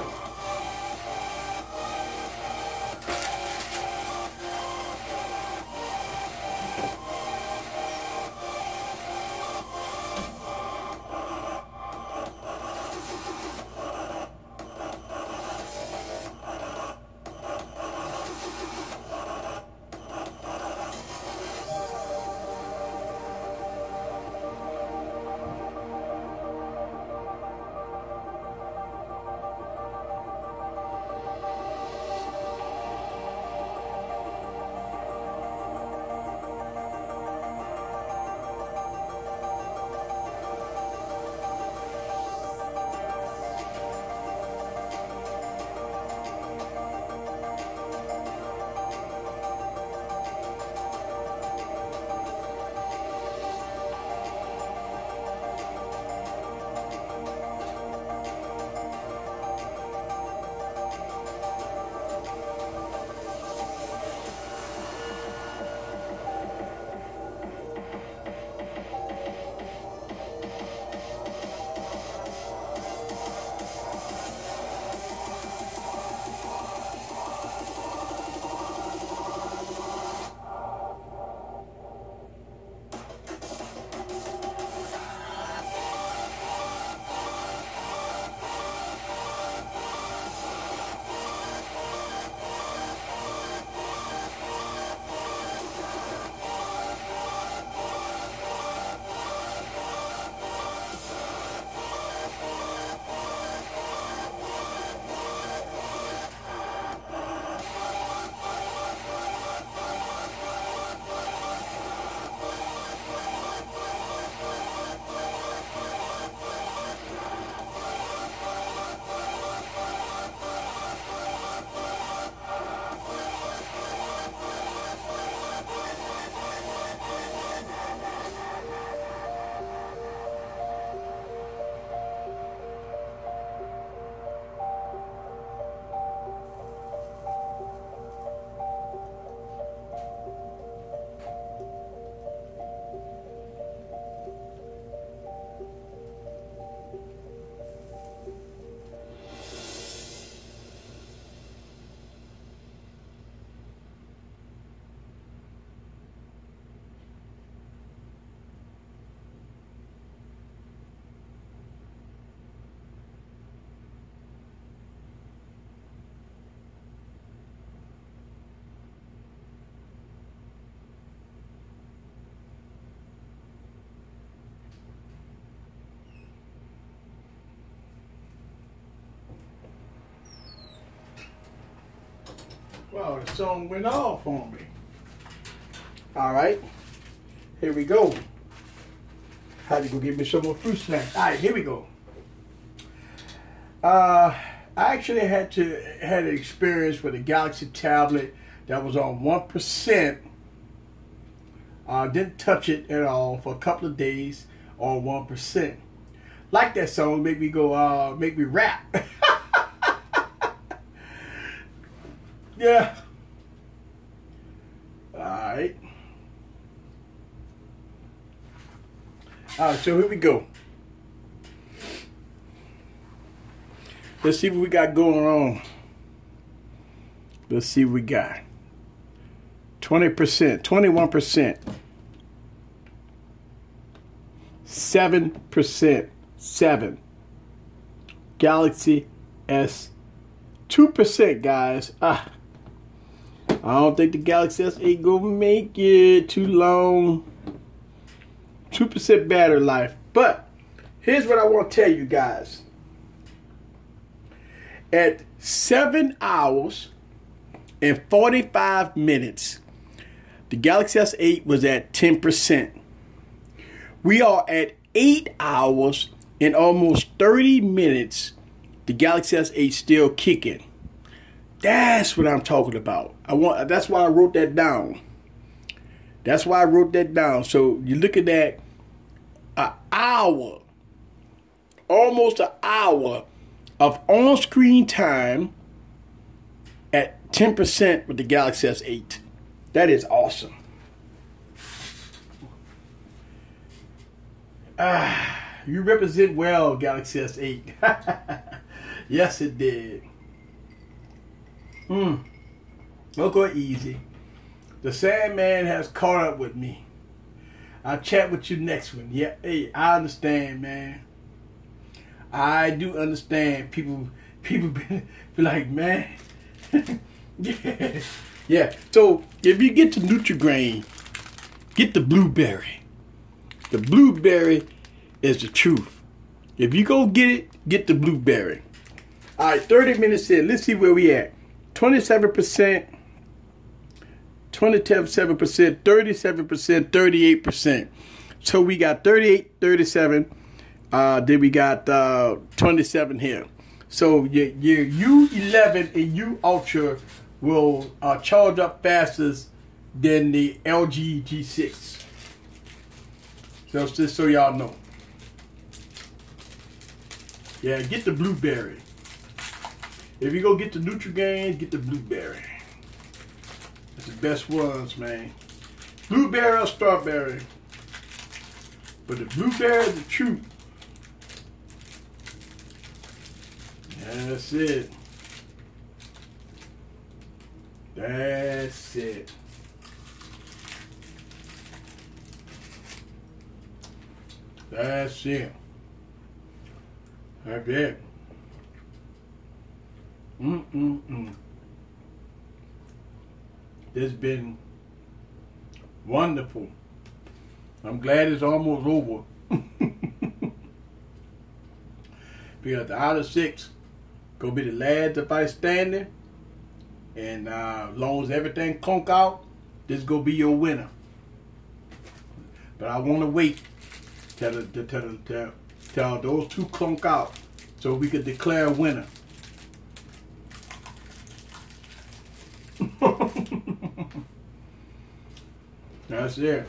Wow, the song went off on me. All right, here we go. Had to go get me some more fruit snacks. All right, here we go. I actually had an experience with a Galaxy tablet that was on 1%. Didn't touch it at all for a couple of days on 1%. Like that song, make me go, make me rap. Yeah. Alright. Alright, so here we go. Let's see what we got going on. Let's see what we got. 20%, 21%. 7%, 7. Galaxy S, 2%, guys. I don't think the Galaxy S8 gonna make it too long. 2% battery life. But here's what I want to tell you guys. At 7 hours and 45 minutes, the Galaxy S8 was at 10%. We are at 8 hours and almost 30 minutes. The Galaxy S8 still kicking. That's what I'm talking about. That's why I wrote that down. That's why I wrote that down. So you look at that, an hour, almost an hour of on-screen time at 10% with the Galaxy S8. That is awesome. You represent well, Galaxy S8. Yes, it did. Don't go easy. The Sandman has caught up with me. I'll chat with you next one. Yeah, hey, I understand, man. I do understand. People be like, man. Yeah. So if you get to Nutri-Grain, get the blueberry. The blueberry is the truth. If you go get it, get the blueberry. All right, 30 minutes in. Let's see where we at. 27%, 27%, 37%, 38%. So we got 38, 37. Then we got 27 here. So your U11 and U Ultra will charge up faster than the LG G6. So just so y'all know. Yeah, get the blueberry. If you go get the Nutri-Grain, get the blueberry. It's the best ones, man. Blueberry or strawberry. But the blueberry is the truth. That's it. That's it. That's it. That's it. It's been wonderful. I'm glad it's almost over. Because the out of 6 gonna be the last device standing, and as long as everything clunk out, this gonna be your winner. But I want to wait till those two clunk out so we could declare a winner. That's it.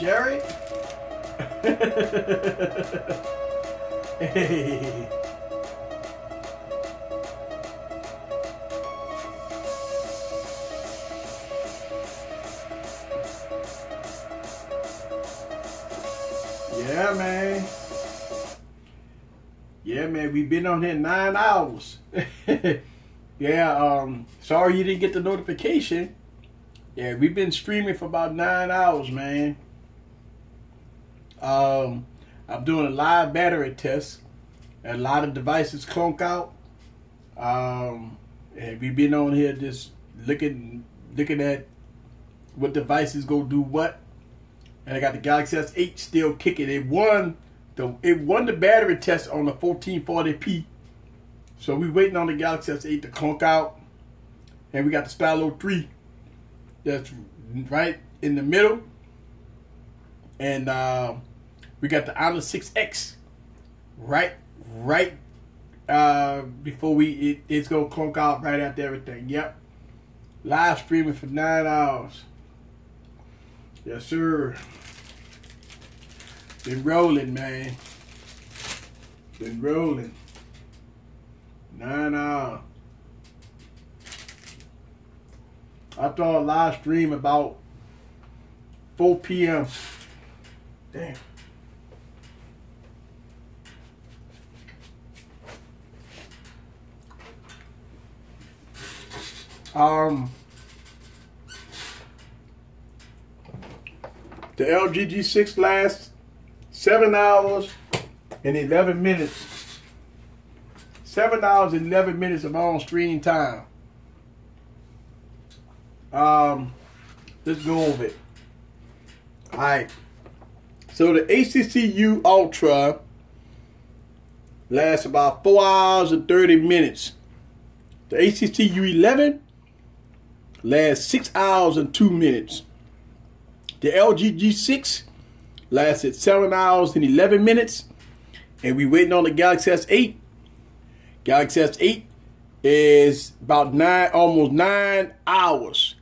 Jerry. Hey. Yeah, man. Yeah, man. We've been on here 9 hours. Yeah, sorry you didn't get the notification. Yeah, we've been streaming for about 9 hours, man. I'm doing a live battery test. A lot of devices clunk out. And we've been on here just looking at what devices go do what. And I got the Galaxy S8 still kicking. It won the battery test on the 1440p. So we waiting on the Galaxy S8 to clunk out. And we got the Stylo 3 that's right in the middle. And we got the Honor 6X right before it's gonna clunk out right after everything. Yep. Live streaming for 9 hours. Yes, sir. Been rolling, man. Been rolling. 9 hours. I thought a live stream about 4 p.m. Damn. The LG G6 lasts 7 hours and 11 minutes. 7 hours and 11 minutes of on screen time. Let's go over it. Alright. So the HTC U11 lasts about 4 hours and 30 minutes. The HTC U11 lasts 6 hours and 2 minutes. The LG G6 lasted 7 hours and 11 minutes. And we waiting on the Galaxy S8. Galaxy S8 is about almost 9 hours.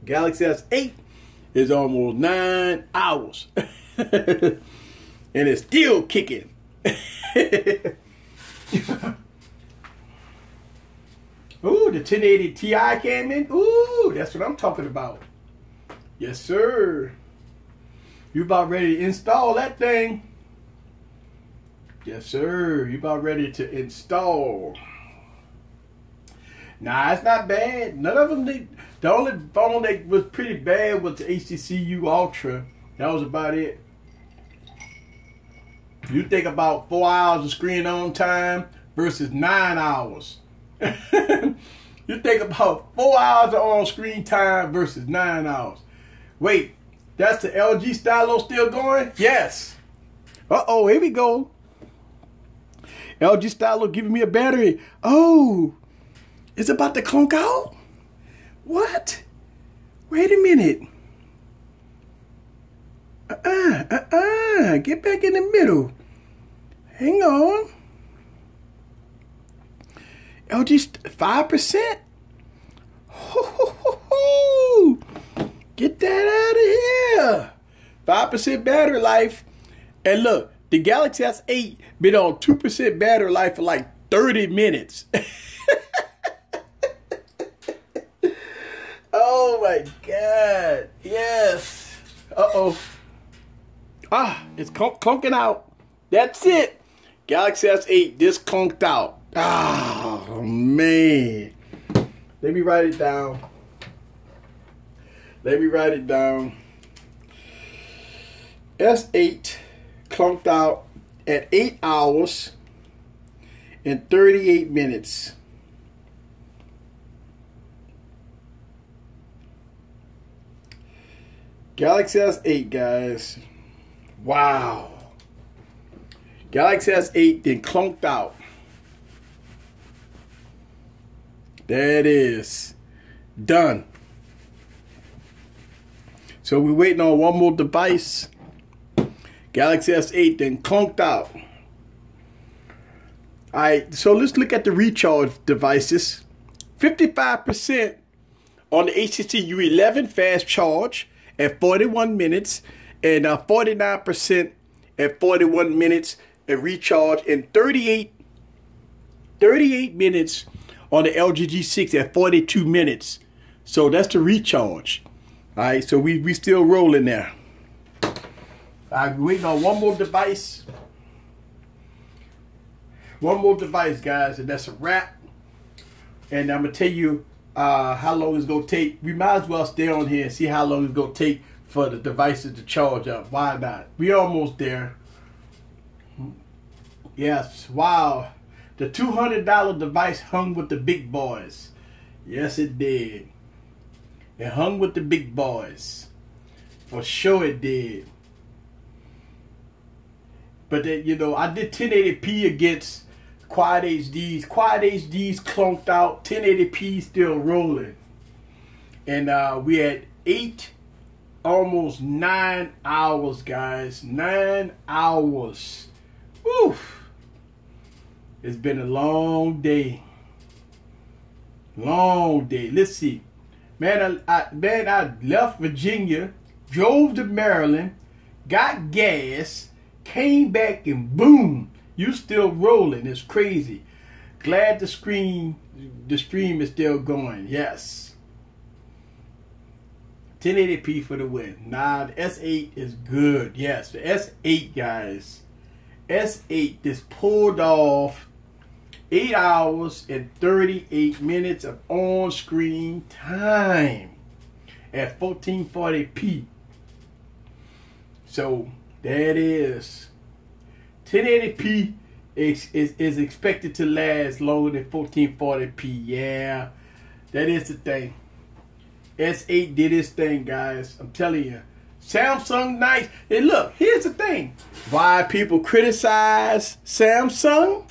Galaxy S8 is almost 9 hours. And it's still kicking. Ooh, the 1080 Ti came in. Ooh, that's what I'm talking about. Yes, sir. You about ready to install that thing? Yes, sir. You about ready to install. Nah, it's not bad. None of them. The only phone that was pretty bad was the HTC U11. That was about it. You think about 4 hours of screen on time versus 9 hours. You think about 4 hours of on screen time versus 9 hours. Wait, that's the LG Stylo still going? Yes. Uh-oh, here we go. LG Stylo giving me a battery. Oh, it's about to clunk out? What? Wait a minute. Get back in the middle. Hang on. LG 5%? Get that out of here. 5% battery life. And look, the Galaxy S8 been on 2% battery life for like 30 minutes. Oh my God. Yes. Uh-oh. Ah, it's clunking out. That's it. Galaxy S8 just clunked out. Oh, man. Let me write it down. S8 clunked out at 8 hours and 38 minutes. Galaxy S8, guys. Wow. Galaxy S8 then clunked out. There it is. Done. So we're waiting on one more device. Galaxy S8 then clunked out. Alright, so let's look at the recharge devices. 55% on the HTC U11 fast charge at 41 minutes and 49% at 41 minutes and recharge, and 38 minutes on the LG G6 at 42 minutes. So that's the recharge. All right, so we still rolling there. All right, we're waiting on one more device. One more device, guys, and that's a wrap. And I'm gonna tell you how long it's gonna take. We might as well stay on here and see how long it's gonna take for the devices to charge up. Why not? We almost there. Yes, wow. The $200 device hung with the big boys. Yes, it did. It hung with the big boys. For sure it did. But then, you know, I did 1080p against Quad HDs. Quad HDs clunked out. 1080p still rolling. And we had 8, almost 9 hours, guys. 9 hours. Oof. It's been a long day. Long day. Let's see. Man, I left Virginia, drove to Maryland, got gas, came back, and boom, you still rolling. It's crazy. Glad the stream is still going. Yes. 1080p for the win. Nah, the S8 is good. Yes, the S8, guys. S8 just pulled off 8 hours and 38 minutes of on-screen time at 1440p. So that is 1080p is expected to last longer than 1440p. Yeah, that is the thing. S8 did its thing, guys. I'm telling you. Samsung nice. And look, here's the thing. Why people criticize Samsung?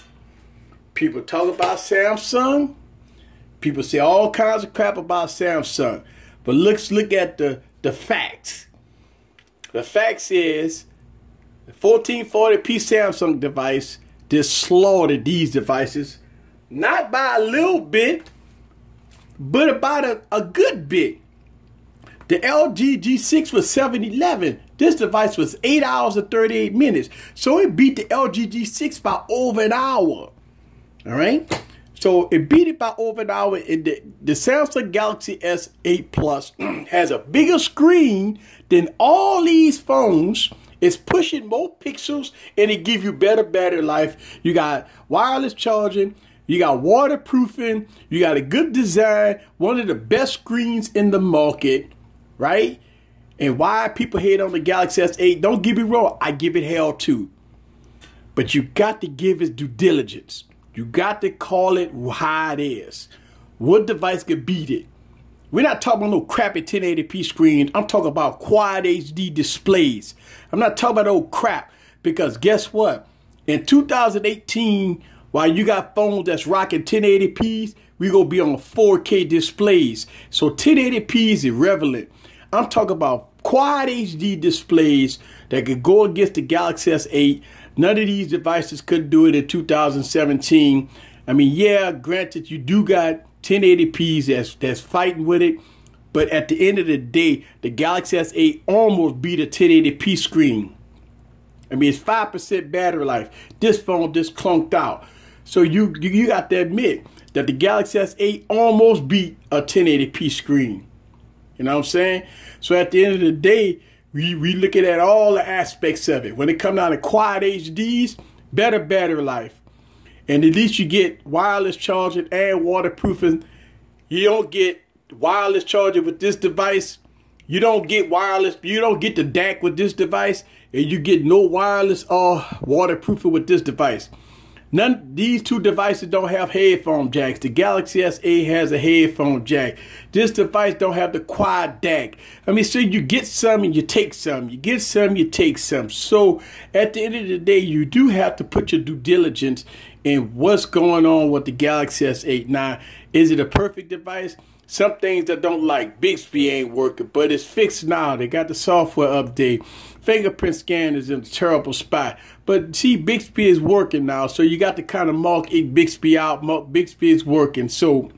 People talk about Samsung. People say all kinds of crap about Samsung. But let's look at the facts. The facts is the 1440p Samsung device just slaughtered these devices. Not by a little bit, but about a good bit. The LG G6 was 711. This device was 8 hours and 38 minutes. So it beat the LG G6 by over an hour. All right, so it beat it by over an hour. And the Samsung Galaxy S8 Plus has a bigger screen than all these phones. It's pushing more pixels, and it gives you better battery life. You got wireless charging, you got waterproofing, you got a good design, one of the best screens in the market, right? And why people hate on the Galaxy S8? Don't get me wrong, I give it hell too. But you got to give it due diligence. You got to call it how it is. What device could beat it? We're not talking about no crappy 1080p screens. I'm talking about Quad HD displays. I'm not talking about old crap. Because guess what? In 2018, while you got phones that's rocking 1080p's, we're going to be on 4K displays. So 1080p is irrelevant. I'm talking about Quad HD displays that could go against the Galaxy S8. None of these devices could do it in 2017. I mean, yeah, granted, you do got 1080p's that's fighting with it. But at the end of the day, the Galaxy S8 almost beat a 1080p screen. I mean, it's 5% battery life. This phone just clunked out. So you got to admit that the Galaxy S8 almost beat a 1080p screen. You know what I'm saying? So at the end of the day, we looking at all the aspects of it. When it comes down to Quad HDs, better battery life. And at least you get wireless charging and waterproofing. You don't get wireless charging with this device. You don't get wireless. You don't get the DAC with this device. And you get no wireless or waterproofing with this device. These two devices don't have headphone jacks. The Galaxy S8 has a headphone jack. This device don't have the quad DAC. I mean, so you get some and you take some. You get some, you take some. So at the end of the day, you do have to put your due diligence in what's going on with the Galaxy S8. Now, is it a perfect device? Some things that don't like Bixby ain't working, but it's fixed now. They got the software update. Fingerprint scan is in a terrible spot. But see, Bixby is working now, so you got to kind of mark Bixby out. Bixby is working. So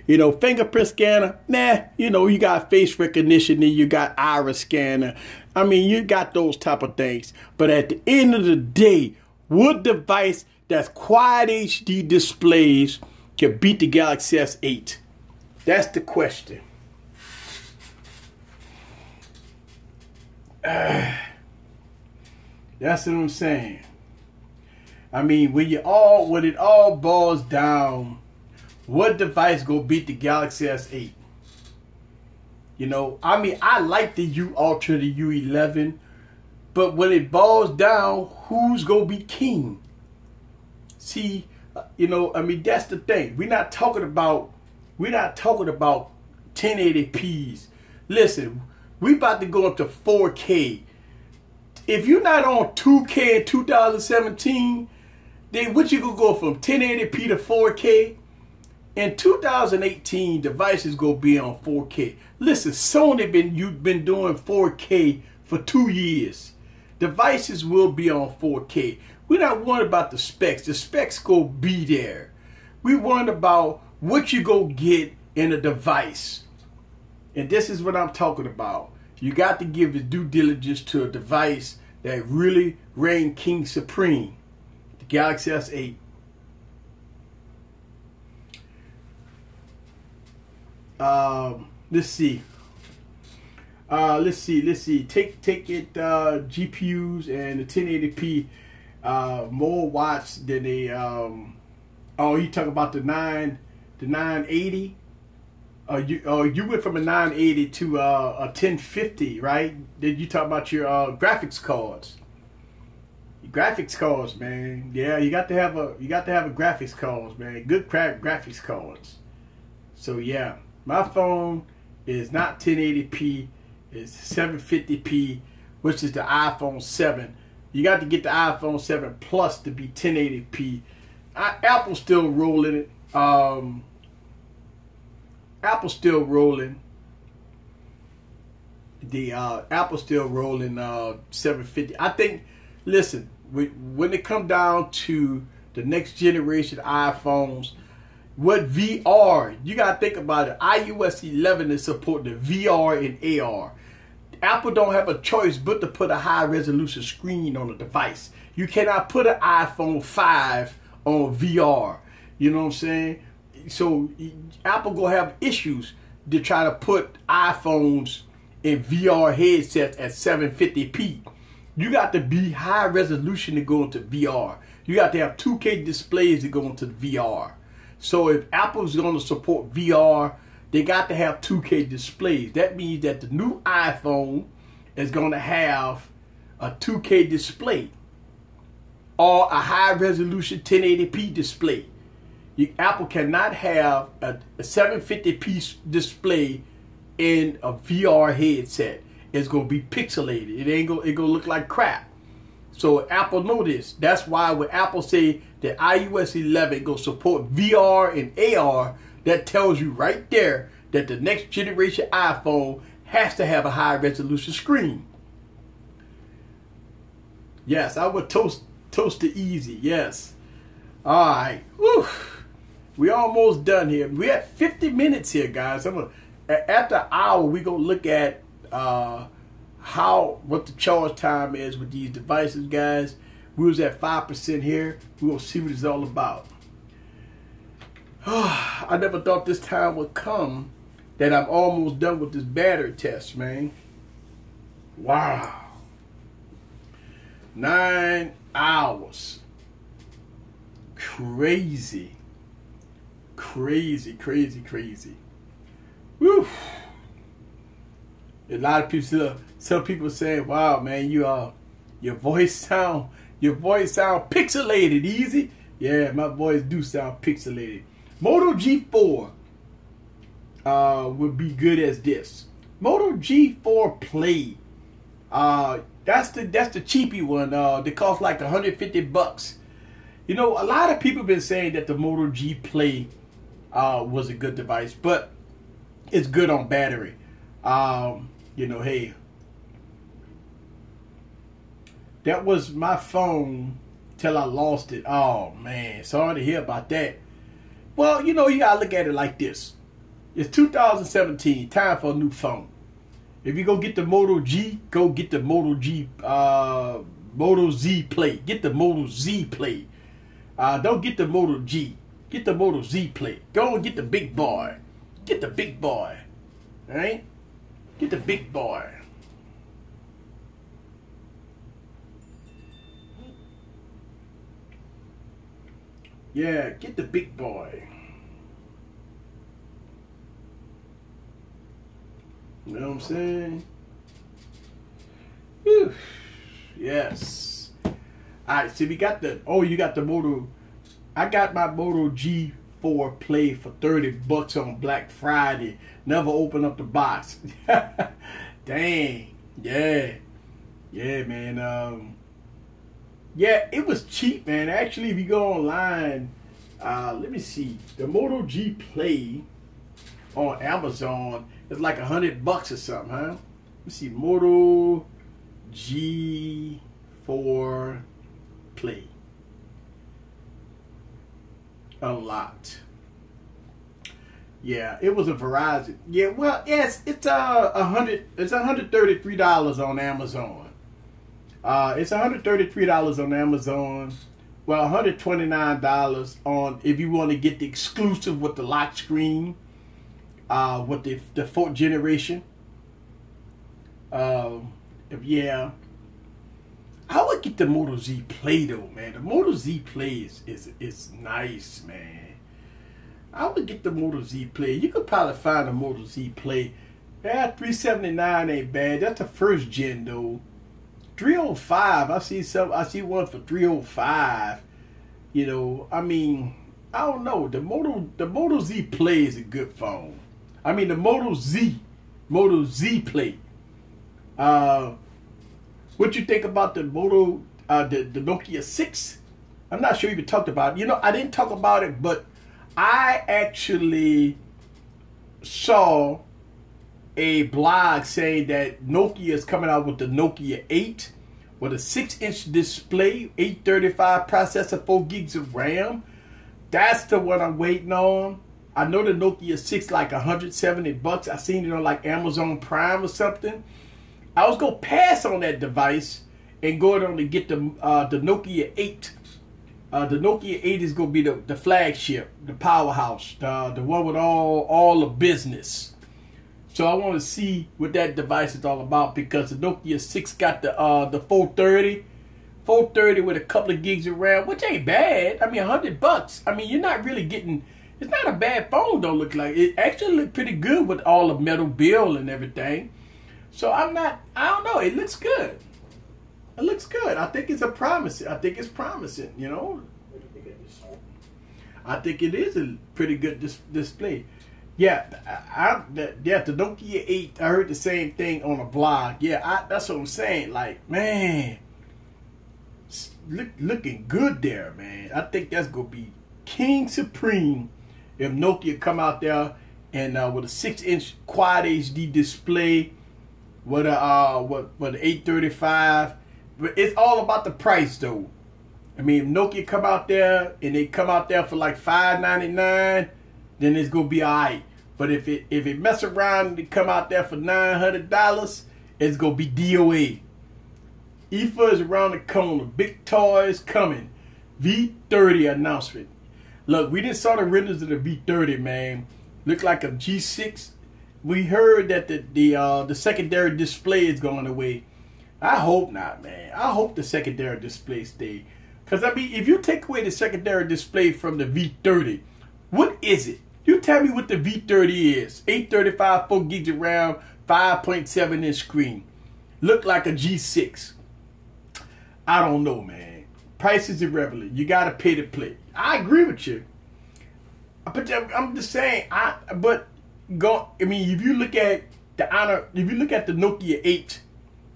You know, fingerprint scanner, nah, you know, you got face recognition and you got iris scanner. I mean, you got those type of things. But at the end of the day, what device that's quad HD displays can beat the Galaxy S8? That's the question. That's what I'm saying. I mean, when it all boils down, what device go beat the Galaxy S8? You know, I mean, I like the U Ultra, the U11, but when it boils down, who's gonna be king? See, you know, I mean, that's the thing. We're not talking about 1080p's. Listen, we about to go up to 4K. If you're not on 2K in 2017, then what you gonna go from 1080p to 4K? In 2018, devices gonna be on 4K. Listen, Sony you've been doing 4K for 2 years. Devices will be on 4K. We're not worried about the specs. The specs go be there. We worried about what you go get in a device. And this is what I'm talking about. You got to give the due diligence to a device that really reigned king supreme. The Galaxy S8. Let's see. Let's see. Take it. GPUs and the 1080p more watts than a. Oh, you talk about the 980. You went from a 980 to a 1050, right? Did you talk about your graphics cards? Your graphics cards, man. Yeah, you got to have a graphics cards, man. Good graphics cards. So yeah, my phone is not 1080p. It's 750p, which is the iPhone 7. You got to get the iPhone 7 Plus to be 1080p. Apple's still rolling it. Apple's still rolling. Apple's still rolling 750. I think. Listen, when it comes down to the next generation iPhones, what VR, you gotta think about it. iOS 11 is supporting the VR and AR. Apple don't have a choice but to put a high resolution screen on the device. You cannot put an iPhone 5 on VR. You know what I'm saying? So Apple gonna have issues to try to put iPhones in VR headsets at 750p. You got to be high resolution to go into VR. You got to have 2K displays to go into VR. So if Apple's going to support VR, they got to have 2K displays. That means that the new iPhone is going to have a 2K display or a high resolution 1080p display. Apple cannot have a 750p display in a VR headset. It's gonna be pixelated. It gonna look like crap. So Apple know this. That's why when Apple say that iOS 11 gonna support VR and AR, that tells you right there that the next generation iPhone has to have a high resolution screen. Yes, I would toast the easy. Yes. All right. Woo. We almost done here. We at 50 minutes here, guys. After an hour, we gonna look at what the charge time is with these devices, guys. We was at 5% here. We will see what it's all about. I never thought this time would come that I'm almost done with this battery test, man. Wow. 9 hours. Crazy. Crazy. Woo. A lot of people, some people saying, "Wow, man, your voice sound pixelated." Easy, yeah, my voice do sound pixelated. Moto G4 would be good as this. Moto G4 Play, that's the cheapy one. They cost like $150. You know, a lot of people been saying that the Moto G Play was a good device, but it's good on battery. You know, hey, that was my phone till I lost it. Oh man, sorry to hear about that. Well, you know, you gotta look at it like this. It's 2017. Time for a new phone. If you go get the Moto G, go get the Moto G, Moto Z Play. Get the Moto Z Play. Don't get the Moto G. Get the Moto Z Play. Go and get the big boy. Get the big boy. All right? Get the big boy. Yeah, get the big boy. You know what I'm saying? Whew. Yes. Alright, so we got the, oh, you got the Moto, I got my Moto G4 Play for $30 on Black Friday. Never opened up the box. Dang. Yeah. Yeah, man. Yeah, it was cheap, man. Actually, if you go online, let me see. The Moto G Play on Amazon is like $100 or something, huh? Let me see. Moto G4 Play. Unlocked. Yeah, it was a Verizon. Yeah, well, yes, it's $133 on Amazon. It's $133 on Amazon. Well, $129 on if you want to get the exclusive with the lock screen, with the fourth generation. Yeah, I would get the Moto Z Play though, man. The Moto Z Play is nice, man. I would get the Moto Z Play. You could probably find a Moto Z Play. Yeah, $379 ain't bad. That's the first gen though. 305. I see one for 305. You know, I mean, I don't know. The Moto Z Play is a good phone. I mean, the Moto Z Play. What you think about the Moto, the Nokia 6? I'm not sure you even talked about it. You know, I didn't talk about it, but I actually saw a blog saying that Nokia is coming out with the Nokia 8 with a 6-inch display, 835 processor, 4 gigs of RAM. That's the one I'm waiting on. I know the Nokia 6 like $170. I seen it on like Amazon Prime or something. I was gonna pass on that device and go on to get the Nokia 8. The Nokia 8 is gonna be the flagship, the powerhouse, the one with all the business. So I want to see what that device is all about because the Nokia 6 got the 430 with a couple of gigs of RAM, which ain't bad. I mean, $100. I mean, you're not really getting. It's not a bad phone, don't look like it. Actually look pretty good with all the metal bill and everything. So I don't know. It looks good. It looks good. I think it's promising. You know. I think it is a pretty good display. Yeah, the Nokia 8, I heard the same thing on a blog. Yeah, that's what I'm saying. Like, man, looking good there, man. I think that's going to be king supreme if Nokia come out there and with a 6-inch quad HD display with a 835. But it's all about the price, though. I mean, if Nokia come out there and they come out there for like $599, then it's gonna be alright. But if it mess around and they come out there for $900, it's gonna be DOA. IFA is around the corner. Big toys coming. V30 announcement. Look, we just saw the renders of the V30, man. Look like a G6. We heard that the secondary display is going away. I hope not, man. I hope the secondary display stay. Because, I mean, if you take away the secondary display from the V30, what is it? You tell me what the V30 is. 835, 4 gigs of RAM, 5.7-inch screen. Look like a G6. I don't know, man. Price is irrelevant. You got to pay to play. I agree with you. But I'm just saying, I mean, if you look at the Nokia 8,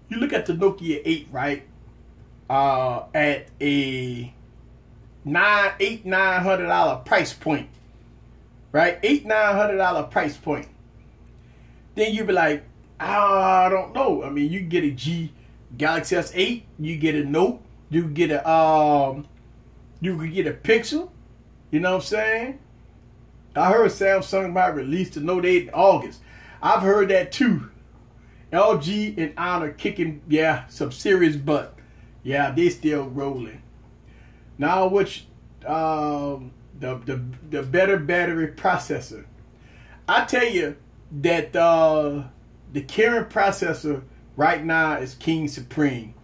you look at the Nokia 8, right? At a $900 price point, right? $900 price point. Then you be like, I don't know. I mean, you get a Galaxy S8, you get a Note, you get a you could get a Pixel. You know what I'm saying? I heard Samsung might release the Note 8 in August. I've heard that too. LG and Honor kicking, yeah, some serious butt. Yeah, they still rolling. Now, which the better battery processor? I tell you that the Kirin processor right now is king supreme.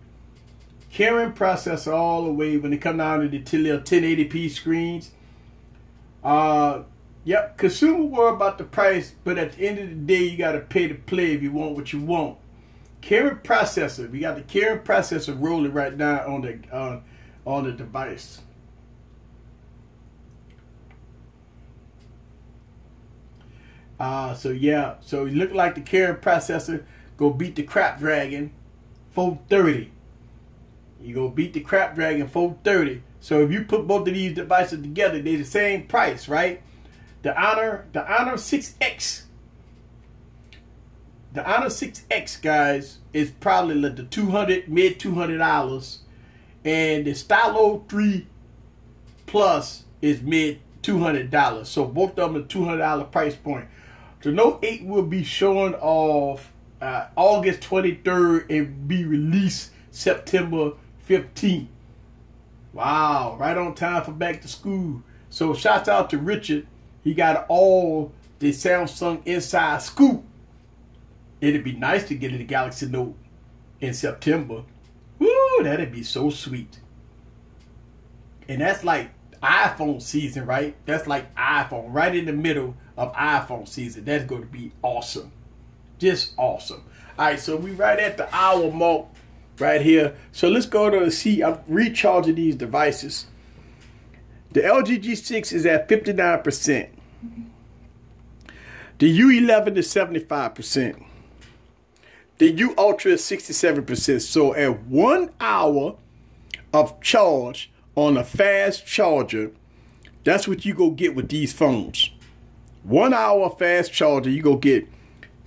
Kirin processor all the way when it come down to the little 1080p screens. Yep, consumer worry about the price, but at the end of the day, you got to pay to play if you want what you want. Kirin processor, we got the Kirin processor rolling right now on the device. So yeah, so it look like the Kirin processor go beat the Crap Dragon 430. You go beat the Crap Dragon 430. So if you put both of these devices together, they're the same price, right? The Honor 6X. The Honor 6X, guys, is probably like the mid $200, and the Stylo 3 Plus is mid $200. So both of them are $200 price point. The Note 8 will be showing off August 23rd and be released September 15th. Wow, right on time for back to school. So shouts out to Richard. He got all the Samsung inside scoop. It'd be nice to get a Galaxy Note in September. Woo, that'd be so sweet. And that's like iPhone season, right? That's like iPhone, right in the middle of iPhone season. That's going to be awesome. Just awesome. All right, so we right at the hour mark right here. So let's go to see. I'm recharging these devices. The LG G6 is at 59%. The U11 is 75%. The U Ultra is 67%. So at 1 hour of charge on a fast charger, that's what you go get with these phones. 1 hour fast charger, you go get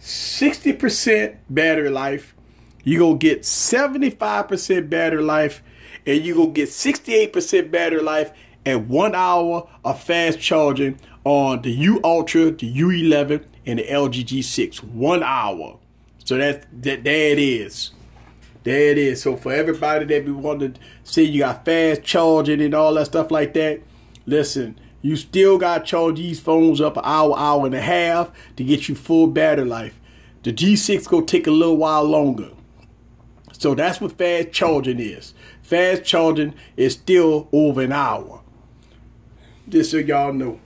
60% battery life. You go get 75% battery life, and you go get 68% battery life at 1 hour of fast charging on the U Ultra, the U11, and the LG G6. 1 hour. So there it is. There it is. So for everybody that be wanting to say you got fast charging and all that stuff like that, listen, you still got to charge these phones up an hour and a half to get you full battery life. The G6 gonna take a little while longer. So that's what fast charging is. Fast charging is still over an hour. Just so y'all know.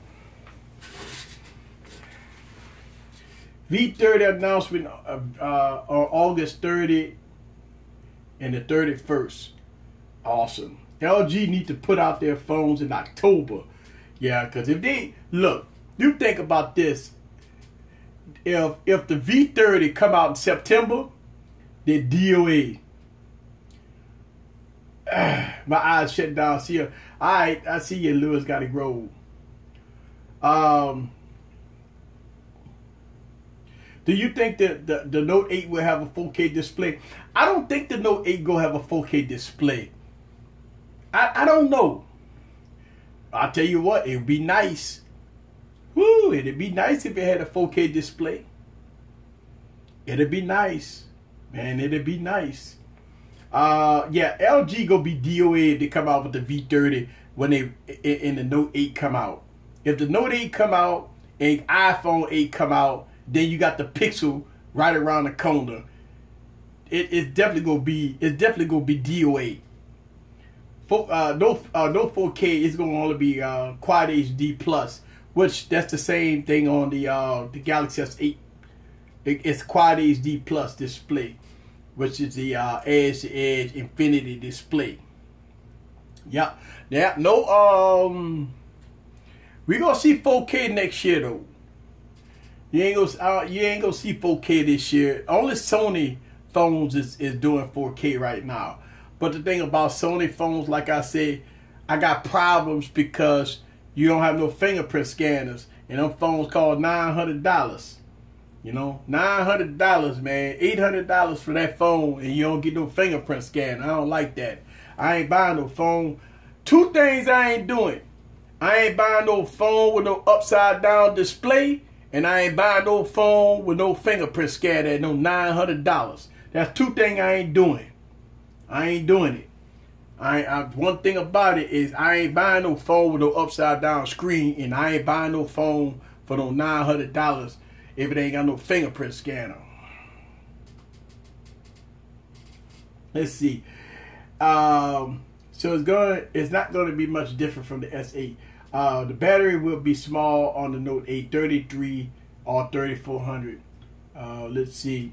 V30 announcement on August 30 and the 31st. Awesome. LG need to put out their phones in October. Yeah, because if they, look, you think about this. If the V30 come out in September, the DOA. My eyes shut down. See you. All right, I see you, Lewis. Got it grow. Do you think that the Note 8 will have a 4K display? I don't think the Note 8 will have a 4K display. I don't know. I'll tell you what, it would be nice. Woo, it'd be nice if it had a 4K display. It'd be nice. Man, it'd be nice. Yeah, LG gonna be DOA if they come out with the V30 when they in the Note 8 come out. If the Note 8 come out and iPhone 8 come out, then you got the Pixel right around the corner. It's definitely gonna be DOA. No 4K. It's gonna only be Quad HD Plus, which that's the same thing on the Galaxy S8. It's Quad HD Plus display, which is the edge-to-edge infinity display. Yeah. No. We gonna see 4K next year though. You ain't gonna see 4K this year. Only Sony phones is doing 4K right now. But the thing about Sony phones, like I said, I got problems because you don't have no fingerprint scanners, and them phones cost $900. You know, $900, man, $800 for that phone, and you don't get no fingerprint scanner. I don't like that. I ain't buying no phone. Two things I ain't doing. I ain't buying no phone with no upside down display, and I ain't buying no phone with no fingerprint scanner at no $900. That's two things I ain't doing. I ain't doing it. One thing about it is I ain't buying no phone with no upside down screen, and I ain't buying no phone for no $900 if it ain't got no fingerprint scanner. Let's see. So it's not going to be much different from the S8. The battery will be small on the Note 8, 33 or 3400. Let's see.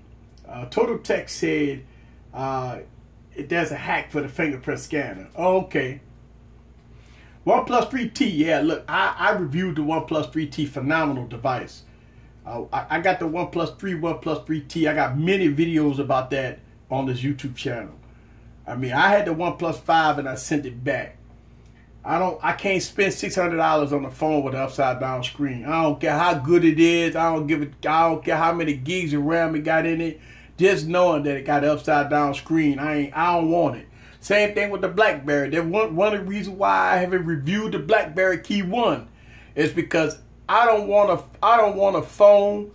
Total Tech said there's a hack for the fingerprint scanner. Okay. OnePlus 3T. Yeah, look, I reviewed the OnePlus 3T. Phenomenal device. I got the OnePlus 3, OnePlus 3T. I got many videos about that on this YouTube channel. I mean, I had the OnePlus 5 and I sent it back. I can't spend $600 on a phone with an upside down screen. I don't care how good it is. I don't care how many gigs of RAM it got in it. Just knowing that it got an upside down screen, I don't want it. Same thing with the BlackBerry. One of the reasons why I haven't reviewed the BlackBerry Key 1 is because I don't want a phone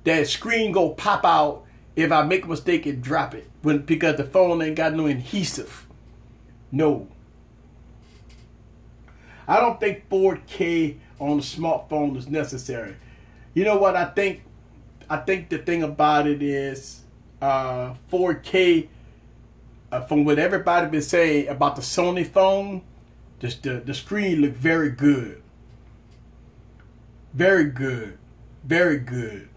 that screen go pop out if I make a mistake and drop it because the phone ain't got no adhesive. No. I don't think 4K on a smartphone is necessary. You know what I think? I think the thing about it is 4K, from what everybody been saying about the Sony phone, the screen looked very good. Very good. Very good.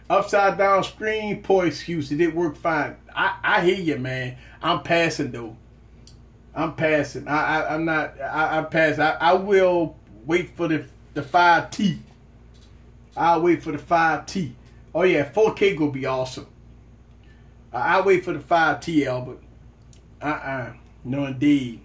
Upside down screen, poor excuse. It didn't work fine. I hear you, man. I'm passing though. I'm passing. I'm passing. I will wait for the 5T. I'll wait for the 5T. Oh yeah, 4K gonna be awesome. I'll wait for the 5T, Albert. No indeed.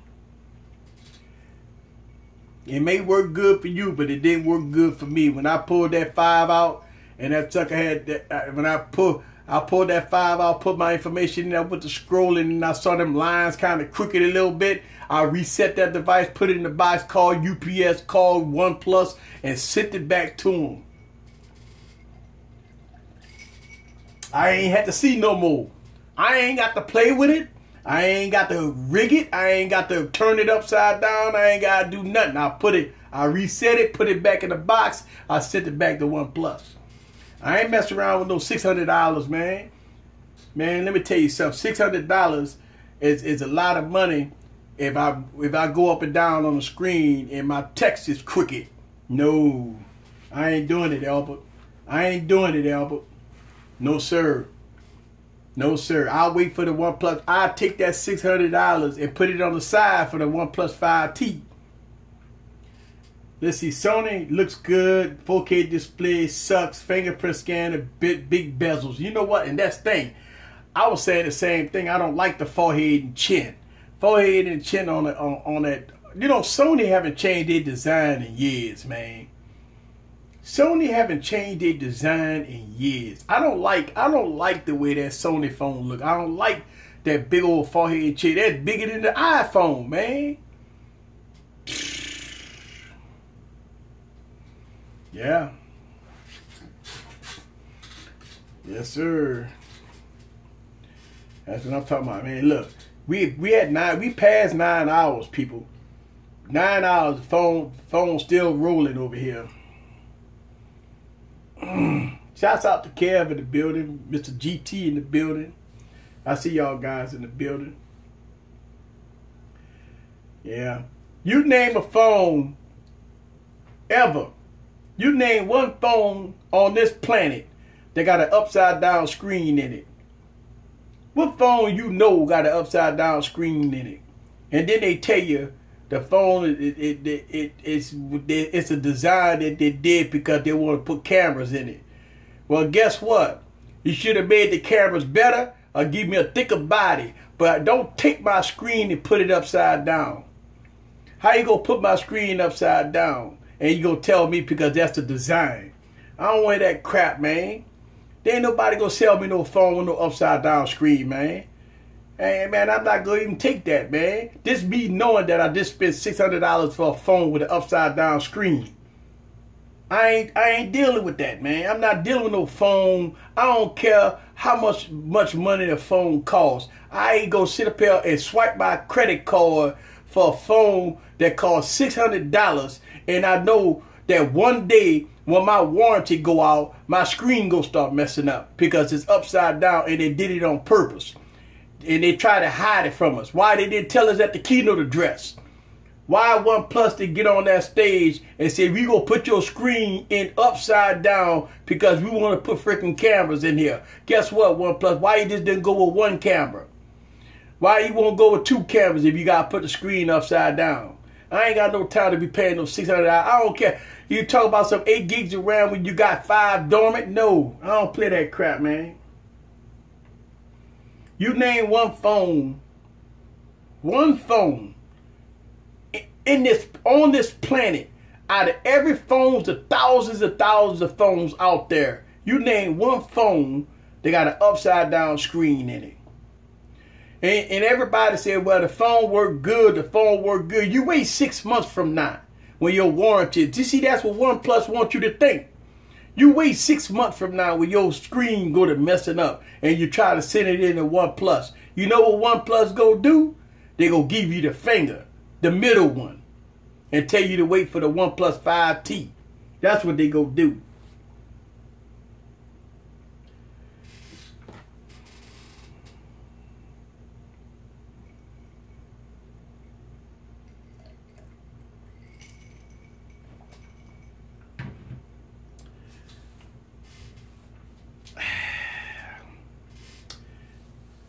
It may work good for you, but it didn't work good for me. When I pulled that 5 out, and that sucker had that, when I pulled that 5 out, put my information in there with the scrolling, and I saw them lines kind of crooked a little bit. I reset that device, put it in the box, called UPS, called OnePlus, and sent it back to them. I ain't had to see no more. I ain't got to play with it. I ain't got to rig it. I ain't got to turn it upside down. I ain't got to do nothing. I reset it, put it back in the box. I sent it back to OnePlus. I ain't messing around with no $600, man. Man, let me tell you something. $600 is a lot of money if I go up and down on the screen and my text is crooked. No, I ain't doing it, Albert. I ain't doing it, Albert. No, sir. No, sir. I'll wait for the OnePlus. I'll take that $600 and put it on the side for the OnePlus 5T. Let's see. Sony looks good. 4K display sucks. Fingerprint scanner, big bezels. You know what? And that's the thing. I was saying the same thing. I don't like the forehead and chin. Forehead and chin on that. You know, Sony haven't changed their design in years, man. Sony haven't changed their design in years. I don't like the way that Sony phone look. I don't like that big old forehead chin. That's bigger than the iPhone, man. Yeah. Yes, sir. That's what I'm talking about, man. Look, we passed 9 hours, people. 9 hours. Phone still rolling over here. Shouts out to Kev in the building, Mr. GT in the building. I see y'all guys in the building. Yeah. You name a phone ever. You name one phone on this planet that got an upside down screen in it. What phone you know got an upside down screen in it? And then they tell you the phone it's a design that they did because they want to put cameras in it. Well, guess what? You should have made the cameras better or give me a thicker body. But don't take my screen and put it upside down. How you gonna put my screen upside down and you gonna tell me because that's the design? I don't want that crap, man. There ain't nobody gonna sell me no phone with no upside down screen, man. Hey, man, I'm not going to even take that, man. This me knowing that I just spent $600 for a phone with an upside down screen. I ain't dealing with that, man. I'm not dealing with no phone. I don't care how much money the phone costs. I ain't gonna sit up here and swipe my credit card for a phone that costs $600, and I know that one day when my warranty go out, my screen gonna start messing up because it's upside down, and they did it on purpose. And they try to hide it from us. Why they didn't tell us at the keynote address? Why OnePlus did get on that stage and say, we gonna put your screen in upside down because we want to put freaking cameras in here? Guess what, OnePlus? Why you just didn't go with one camera? Why you won't go with two cameras if you gotta put the screen upside down? I ain't got no time to be paying those $600. I don't care. You talk about some 8 gigs of RAM when you got 5 dormant? No, I don't play that crap, man. You name one phone on this planet, out of every phones, the thousands of phones out there, you name one phone that got an upside down screen in it. And everybody said, well, the phone worked good, You wait 6 months from now when your warranty, you see, that's what OnePlus wants you to think. You wait 6 months from now when your screen go to messing up and you try to send it into OnePlus. You know what OnePlus go do? They go give you the finger, the middle one, and tell you to wait for the OnePlus 5T. That's what they go do.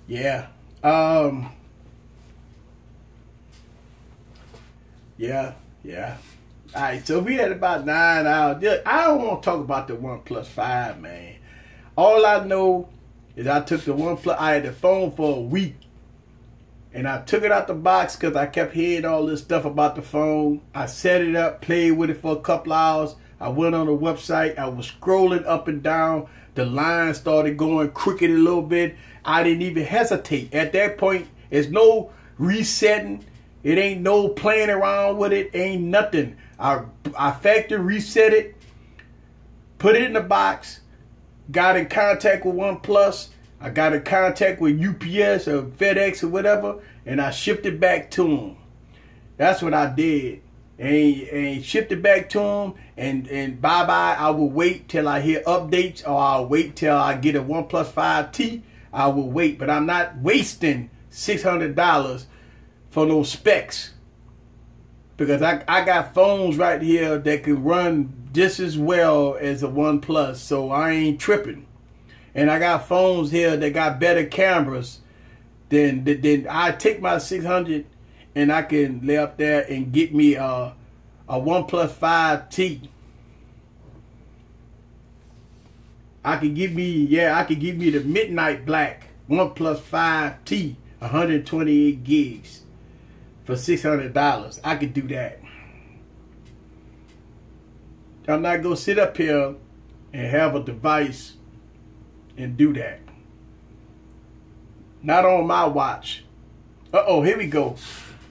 Yeah. Yeah. All right, so we had about 9 hours. I don't want to talk about the OnePlus 5, man. All I know is I took the OnePlus. I had the phone for a week, and I took it out the box because I kept hearing all this stuff about the phone. I set it up, played with it for a couple hours. I went on the website. I was scrolling up and down. The line started going crooked a little bit. I didn't even hesitate. At that point, there's no resetting. It ain't no playing around with it. Ain't nothing. I factory reset it, put it in the box, got in contact with OnePlus. I got in contact with UPS or FedEx or whatever, and I shipped it back to them. That's what I did. And shipped it back to them, and bye-bye. I will wait till I hear updates, or I'll wait till I get a OnePlus 5T. I will wait, but I'm not wasting $600 for no specs, because I got phones right here that can run just as well as a OnePlus, so I ain't tripping. And I got phones here that got better cameras than I take my $600 and I can lay up there and get me a OnePlus 5T. I could give me the midnight black OnePlus 5T, 128 gigs for $600. I could do that. I'm not gonna sit up here and have a device and do that. Not on my watch. Uh-oh, here we go.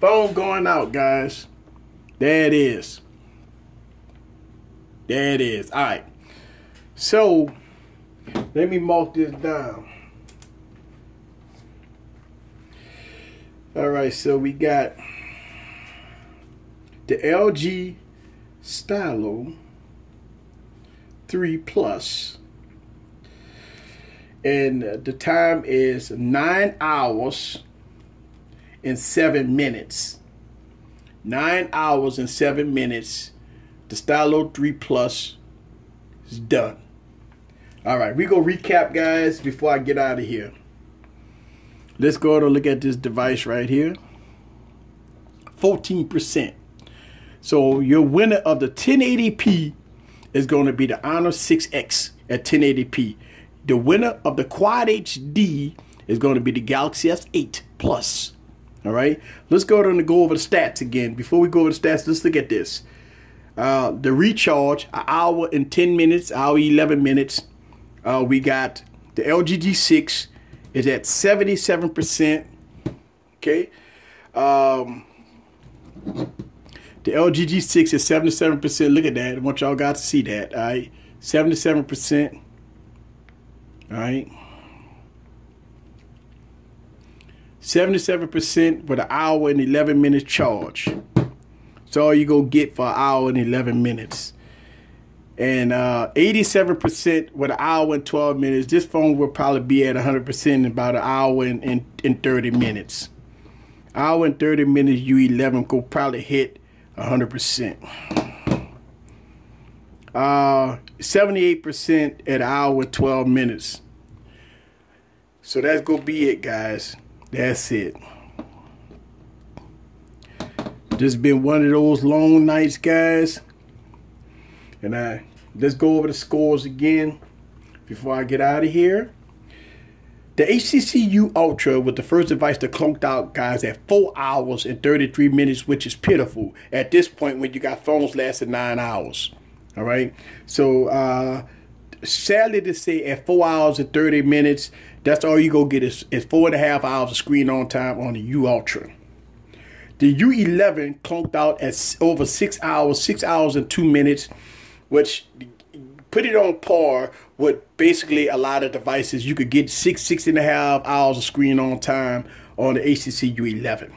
Phone going out, guys. There it is. There it is. All right. So, let me mark this down. All right, so we got the LG Stylo 3 Plus. And the time is 9 hours and 7 minutes. 9 hours and 7 minutes. The Stylo 3 Plus is done. All right, we go recap, guys, before I get out of here. Let's go to look at this device right here. 14%. So your winner of the 1080p is going to be the Honor 6X at 1080p. The winner of the Quad HD is going to be the Galaxy S8 Plus. All right. Let's go over the stats again. Before we go over the stats, let's look at this. The recharge, an hour and 10 minutes, hour 11 minutes. We got the LG G6 is at 77%. Okay. The LG G6 is 77%. Look at that. I want y'all guys to see that. All right. 77%. All right. 77% with an hour and 11 minutes charge. That's all you go get for an hour and 11 minutes. And 87% with an hour and 12 minutes. This phone will probably be at 100% in about an hour and 30 minutes. Hour and 30 minutes, U11 could probably hit 100%. 78% at an hour and 12 minutes. So that's gonna be it, guys. That's it. Just been one of those long nights, guys. And let's go over the scores again before I get out of here. The HTC U Ultra was the first device that clunked out, guys, at 4 hours and 33 minutes, which is pitiful at this point when you got phones lasting 9 hours. All right. So sadly to say, at 4 hours and 30 minutes, that's all you go get is 4.5 hours of screen on time on the U Ultra. The U11 clunked out at over 6 hours, 6 hours and 2 minutes, which put it on par with basically a lot of devices. You could get 6.5 hours of screen on time on the HTC U11.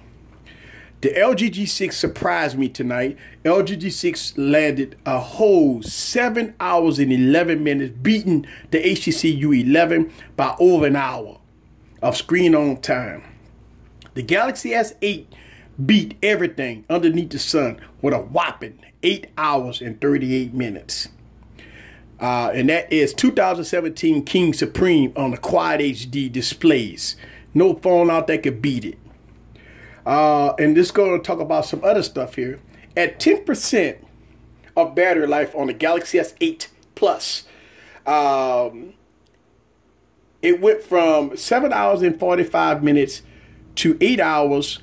The LG G6 surprised me tonight. LG G6 landed a whole 7 hours and 11 minutes, beating the HTC U11 by over an hour of screen on time. The Galaxy S8 beat everything underneath the sun with a whopping 8 hours and 38 minutes. And that is 2017 King Supreme on the Quad HD displays. No phone out there could beat it. And this is going to talk about some other stuff here. At 10% of battery life on the Galaxy S8 Plus, it went from 7 hours and 45 minutes to 8 hours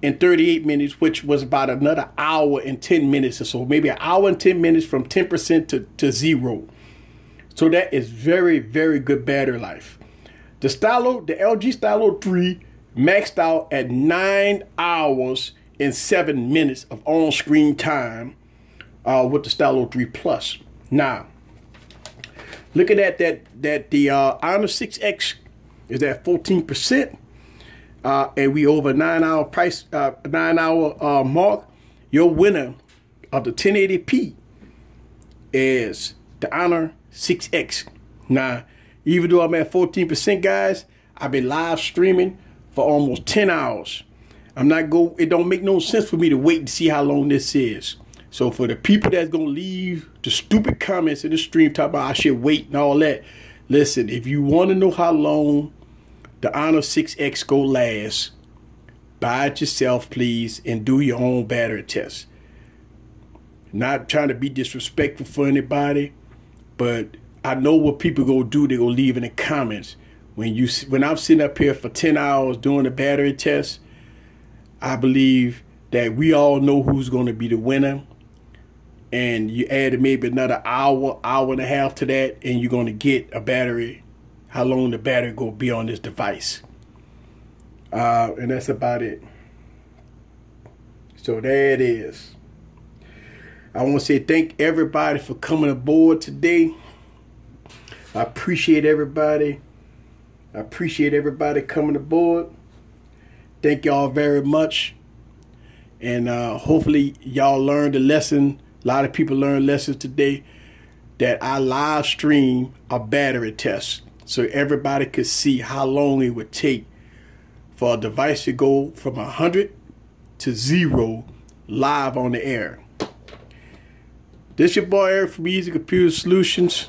and 38 minutes, which was about another hour and 10 minutes or so. Maybe an hour and 10 minutes from 10% to 0. So that is very, very good battery life. The stylo, the LG Stylo 3, maxed out at 9 hours and 7 minutes of on-screen time with the Stylo 3 Plus. Now, looking at that the Honor 6X is at 14%. And we over 9 hour price, 9 hour mark. Your winner of the 1080p is the Honor 6X. Now, even though I'm at 14%, guys, I've been live streaming for almost 10 hours. It don't make no sense for me to wait and see how long this is. So for the people that's gonna leave the stupid comments in the stream talking about I should wait and all that, listen, if you want to know how long the Honor 6X go last, buy it yourself, please, and do your own battery test. Not trying to be disrespectful for anybody, but I know what people go do. They go leave in the comments. When I'm sitting up here for 10 hours doing the battery test, I believe that we all know who's going to be the winner. And you add maybe another hour, hour and a half to that, and you're going to get a battery, how long the battery going to be on this device. And that's about it. So there it is. I want to say thank everybody for coming aboard today. I appreciate everybody. I appreciate everybody coming aboard. Thank y'all very much. And hopefully y'all learned a lesson. A lot of people learned lessons today, that I live stream a battery test so everybody could see how long it would take for a device to go from 100 to 0 live on the air. This your boy Eric from Easy Computer Solutions.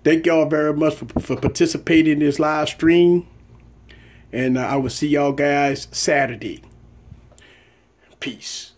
Thank y'all very much for participating in this live stream. And I will see y'all guys Saturday. Peace.